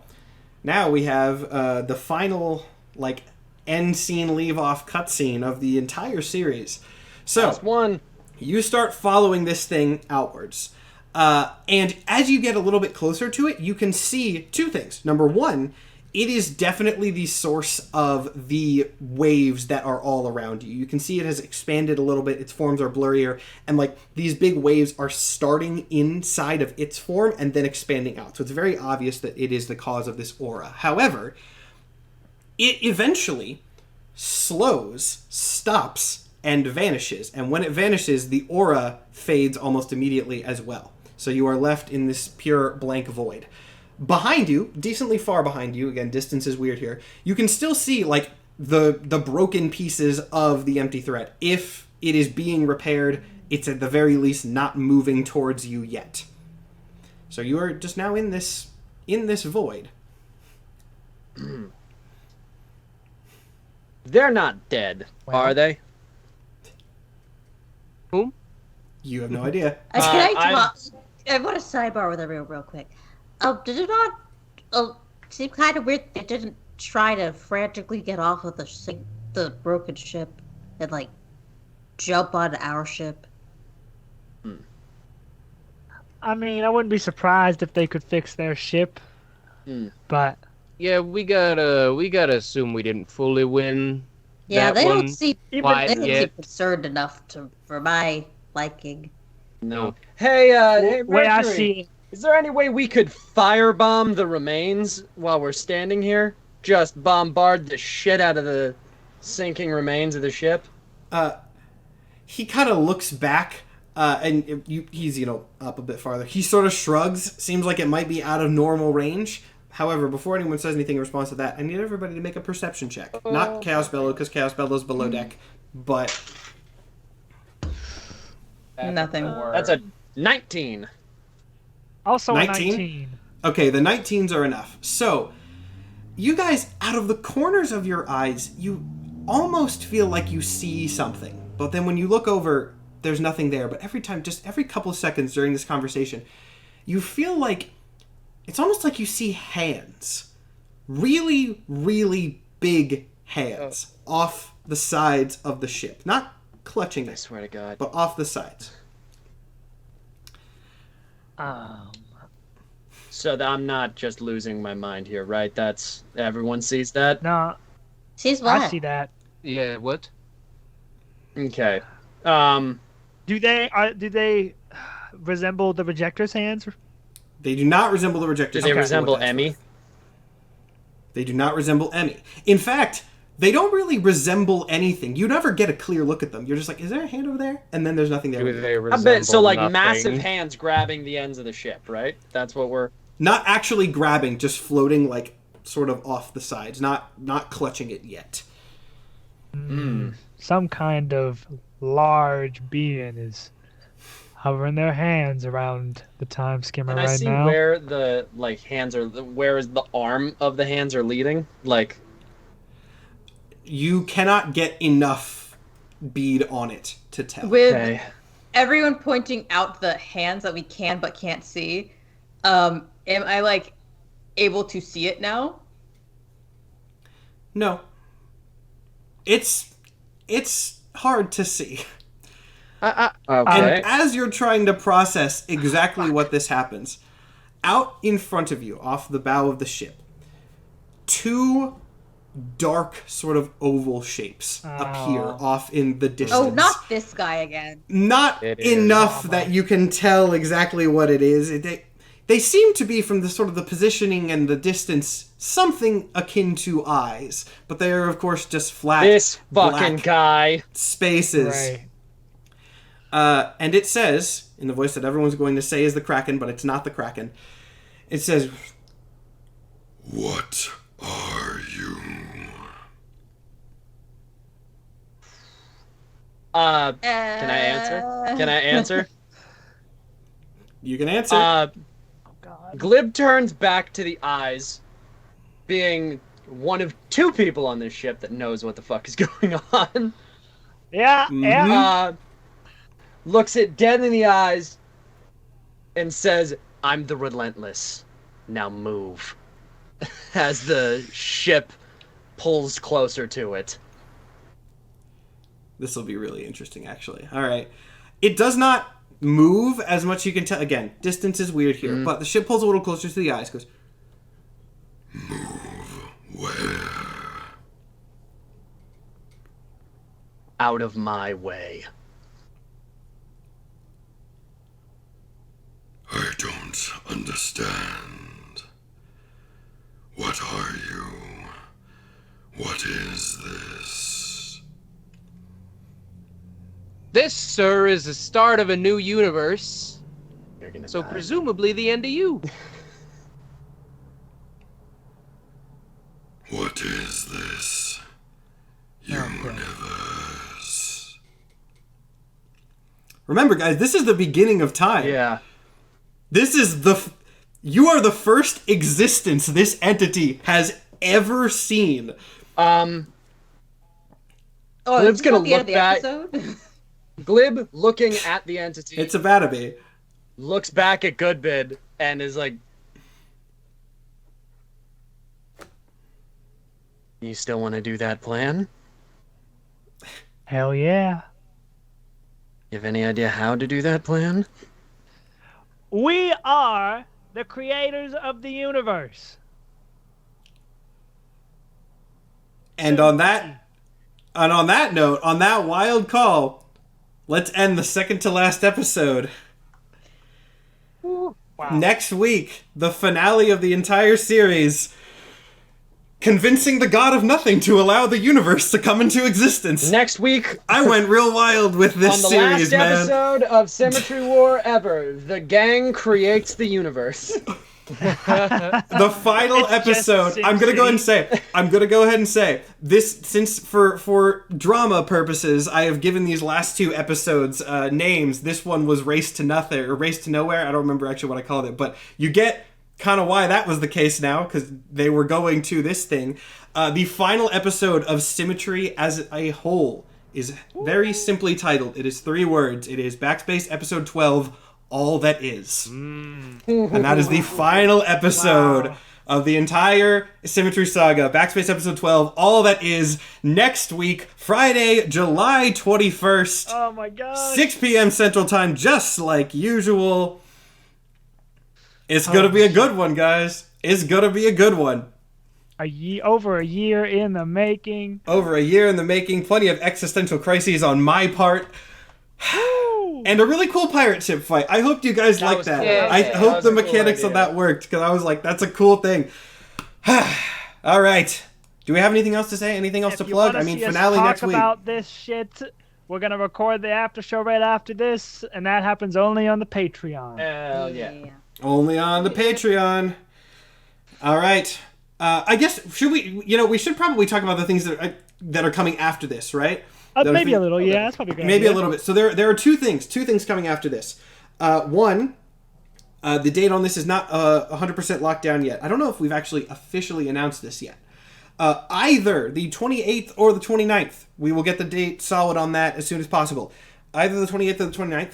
now we have the final like end scene, leave off cutscene of the entire series. So Last one. you start following this thing outwards. And as you get a little bit closer to it, you can see two things. Number one, it is definitely the source of the waves that are all around you. You can see it has expanded a little bit. Its forms are blurrier. And like these big waves are starting inside of its form and then expanding out. So it's very obvious that it is the cause of this aura. However, it eventually slows, stops, and vanishes. And when it vanishes, the aura fades almost immediately as well. So you are left in this pure blank void. Behind you, decently far behind you, again, distance is weird here, you can still see, like, the broken pieces of the empty thread. If it is being repaired, it's at the very least not moving towards you yet. So you are just now in this void. They're not dead, are they? Whom? You have no idea. I want to sidebar with everyone real quick. Did it not seem kind of weird they didn't try to frantically get off of the broken ship and, like, jump on our ship? I mean, I wouldn't be surprised if they could fix their ship, but Yeah, we gotta assume we didn't fully win. Yeah, that they one don't seem quite they don't yet. seem concerned enough for my liking. No. Hey, way I Mercury, see it, is there any way we could firebomb the remains while we're standing here? Just bombard the shit out of the sinking remains of the ship? He kind of looks back, and he's, up a bit farther. He sort of shrugs, seems like it might be out of normal range. However, before anyone says anything in response to that, I need everybody to make a perception check. Not Chaos Bellow, because Chaos Bellow's below deck, but... Nothing. That's a 19. also 19? 19. Okay, the 19s are enough. So, you guys, out of the corners of your eyes, you almost feel like you see something. But then when you look over, there's nothing there. But every time, just every couple of seconds during this conversation, you feel like... It's almost like you see hands. Really, really big hands off the sides of the ship. Not clutching I it, swear to God. but off the sides. So that I'm not just losing my mind here, right? That's everyone sees that. No, Sees what? I see that. Yeah, what? Okay. Do they resemble the rejector's hands? They do not resemble the rejectors. Do they Okay. resemble What that's Emmy? worth. They do not resemble Emmy. In fact, they don't really resemble anything. You never get a clear look at them. You're just like, is there a hand over there? And then there's nothing there. Do they I resemble bet so. Like nothing? massive hands grabbing the ends of the ship, right? That's what we're. Not actually grabbing, just floating like sort of off the sides. Not clutching it yet. Some kind of large being is hovering their hands around the time skimmer And right I see now. where the hands are. Where is the arm of the hands are leading? Like. You cannot get enough bead on it to tell. With everyone pointing out the hands that we can but can't see, am I, like, able to see it now? No. It's hard to see. Okay. And as you're trying to process exactly what this happens, out in front of you, off the bow of the ship, two dark sort of oval shapes appear off in the distance. Oh, not this guy again. Not It is. enough that you can tell exactly what it is. They seem to be, from the sort of the positioning and the distance, something akin to eyes, but they are of course just flat This fucking black guy. spaces. Right. And it says, in the voice that everyone's going to say is the Kraken, but it's not the Kraken. It says, "What are you? Can I answer? Can I answer? You can answer. Oh God. Glib turns back to the eyes, being one of two people on this ship that knows what the fuck is going on. Yeah, yeah. Looks it dead in the eyes and says, "I'm the relentless. Now move." As the ship pulls closer to it. This will be really interesting, actually. All right. It does not move as much you can tell. Again, distance is weird here, but the ship pulls a little closer to the eyes, goes, Move where? Out of my way. I don't understand. What are you? What is this? This, sir, is the start of a new universe. You're gonna So die. presumably the end of you. What is this? Universe. remember, guys, this is the beginning of time. Yeah. This is you are the first existence this entity has ever seen. Oh, Glib's is this gonna not the end of look the back- episode? Glib, looking at the entity, It's about to be. looks back at Goodbid and is like, "You still want to do that plan? Hell yeah. You have any idea how to do that plan?" We are the creators of the universe. And on that note, on that wild call, let's end the second to last episode. Wow. Next week, the finale of the entire series, convincing the god of nothing to allow the universe to come into existence. Next week, I went real wild with this on the series, last man. episode of Symmetry War ever, the gang creates the universe. The final It's just episode. Sin I'm gonna go ahead and City. say this. Since for drama purposes, I have given these last two episodes names. This one was Race to Nothing or Race to Nowhere. I don't remember actually what I called it, but you get kind of why that was the case now, because they were going to this thing. The final episode of Symmetry as a whole is very simply titled. It is 3 words. It is Backspace episode 12. All that is. And that is the final episode of the entire Symmetry saga. Backspace episode 12. All that is next week, Friday, July 21st. Oh my god. 6 p.m. Central Time, just like usual. It's gonna be a good one, guys. It's gonna be a good one. Over a year in the making. Over a year in the making. Plenty of existential crises on my part. And a really cool pirate ship fight. I hope you guys liked was that. cool. I Yeah, hope that was the a cool mechanics of idea. that worked, because I was like, that's a cool thing. All right. Do we have anything else to say? Anything else If to you plug? wanna I mean, see us finale talk next week. about this shit, we're gonna record the after show right after this, and that happens only on the Patreon. Hell yeah. Only on the Patreon. All right. I guess we should probably talk about the things that are coming after this, right? Maybe a little, yeah. That's probably good. Maybe a little bit. So there are two things coming after this. One, the date on this is not 100% locked down yet. I don't know if we've actually officially announced this yet. Either the 28th or the 29th. We will get the date solid on that as soon as possible. Either the 28th or the 29th.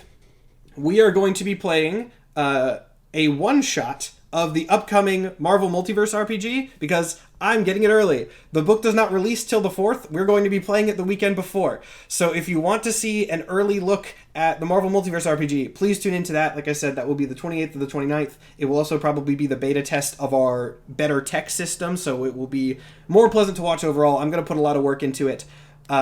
We are going to be playing a one-shot of the upcoming Marvel Multiverse RPG, because I'm getting it early. The book does not release till the 4th. We're going to be playing it the weekend before. So if you want to see an early look at the Marvel Multiverse RPG, please tune into that. Like I said, that will be the 28th or the 29th. It will also probably be the beta test of our better tech system, so it will be more pleasant to watch overall. I'm going to put a lot of work into it.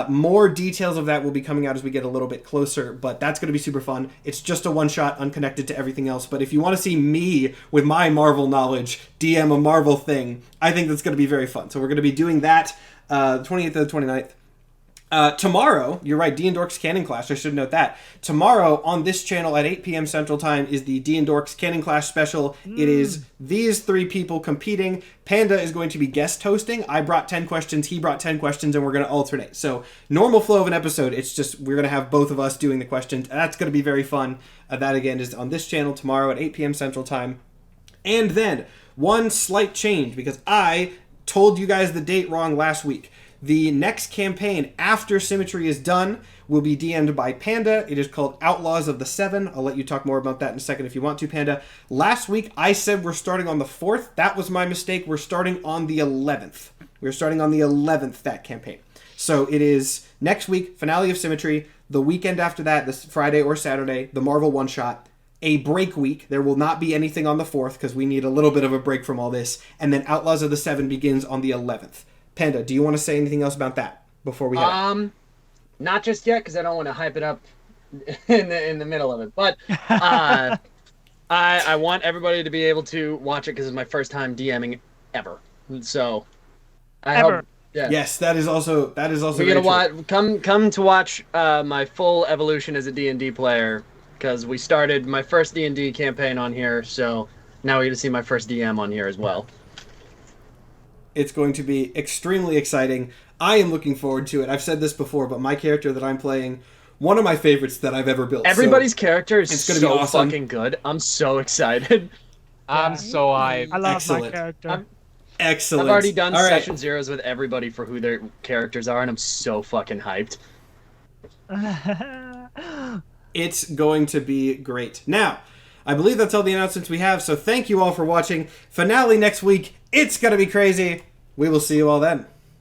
More details of that will be coming out as we get a little bit closer, but that's going to be super fun. It's just a one-shot, unconnected to everything else, but if you want to see me with my Marvel knowledge DM a Marvel thing, I think that's going to be very fun. So we're going to be doing that the 28th or the 29th. Tomorrow, you're right, D&Dorks Canon Clash, I should note that. Tomorrow on this channel at 8 p.m. Central Time is the D&Dorks Canon Clash special. It is these 3 people competing. Panda is going to be guest hosting. I brought 10 questions, he brought 10 questions, and we're going to alternate. So, normal flow of an episode, it's just we're going to have both of us doing the questions, and that's going to be very fun. That, again, is on this channel tomorrow at 8 p.m. Central Time. And then, one slight change, because I told you guys the date wrong last week. The next campaign after Symmetry is done will be DM'd by Panda. It is called Outlaws of the Seven. I'll let you talk more about that in a second if you want to, Panda. Last week, I said we're starting on the 4th. That was my mistake. We're starting on the 11th. We're starting on the 11th, that campaign. So it is next week, finale of Symmetry. The weekend after that, this Friday or Saturday, the Marvel one-shot. A break week. There will not be anything on the 4th because we need a little bit of a break from all this. And then Outlaws of the Seven begins on the 11th. Panda, do you want to say anything else about that before we head? Not just yet, because I don't want to hype it up in the middle of it. But I want everybody to be able to watch it because it's my first time DMing ever. So I hope. Yeah. Yes, that is also We're gonna come to watch my full evolution as a D&D player because we started my first D&D campaign on here. So now we get to see my first DM on here as well. It's going to be extremely exciting. I am looking forward to it. I've said this before, but my character that I'm playing, one of my favorites that I've ever built. Everybody's character is it's gonna so be awesome. fucking good. I'm so excited. I'm so hyped. I love Excellent. my character. Excellent. I've already done All right. session zeros with everybody for who their characters are, and I'm so fucking hyped. It's going to be great. Now, I believe that's all the announcements we have, so thank you all for watching. Finale next week. It's going to be crazy. We will see you all then.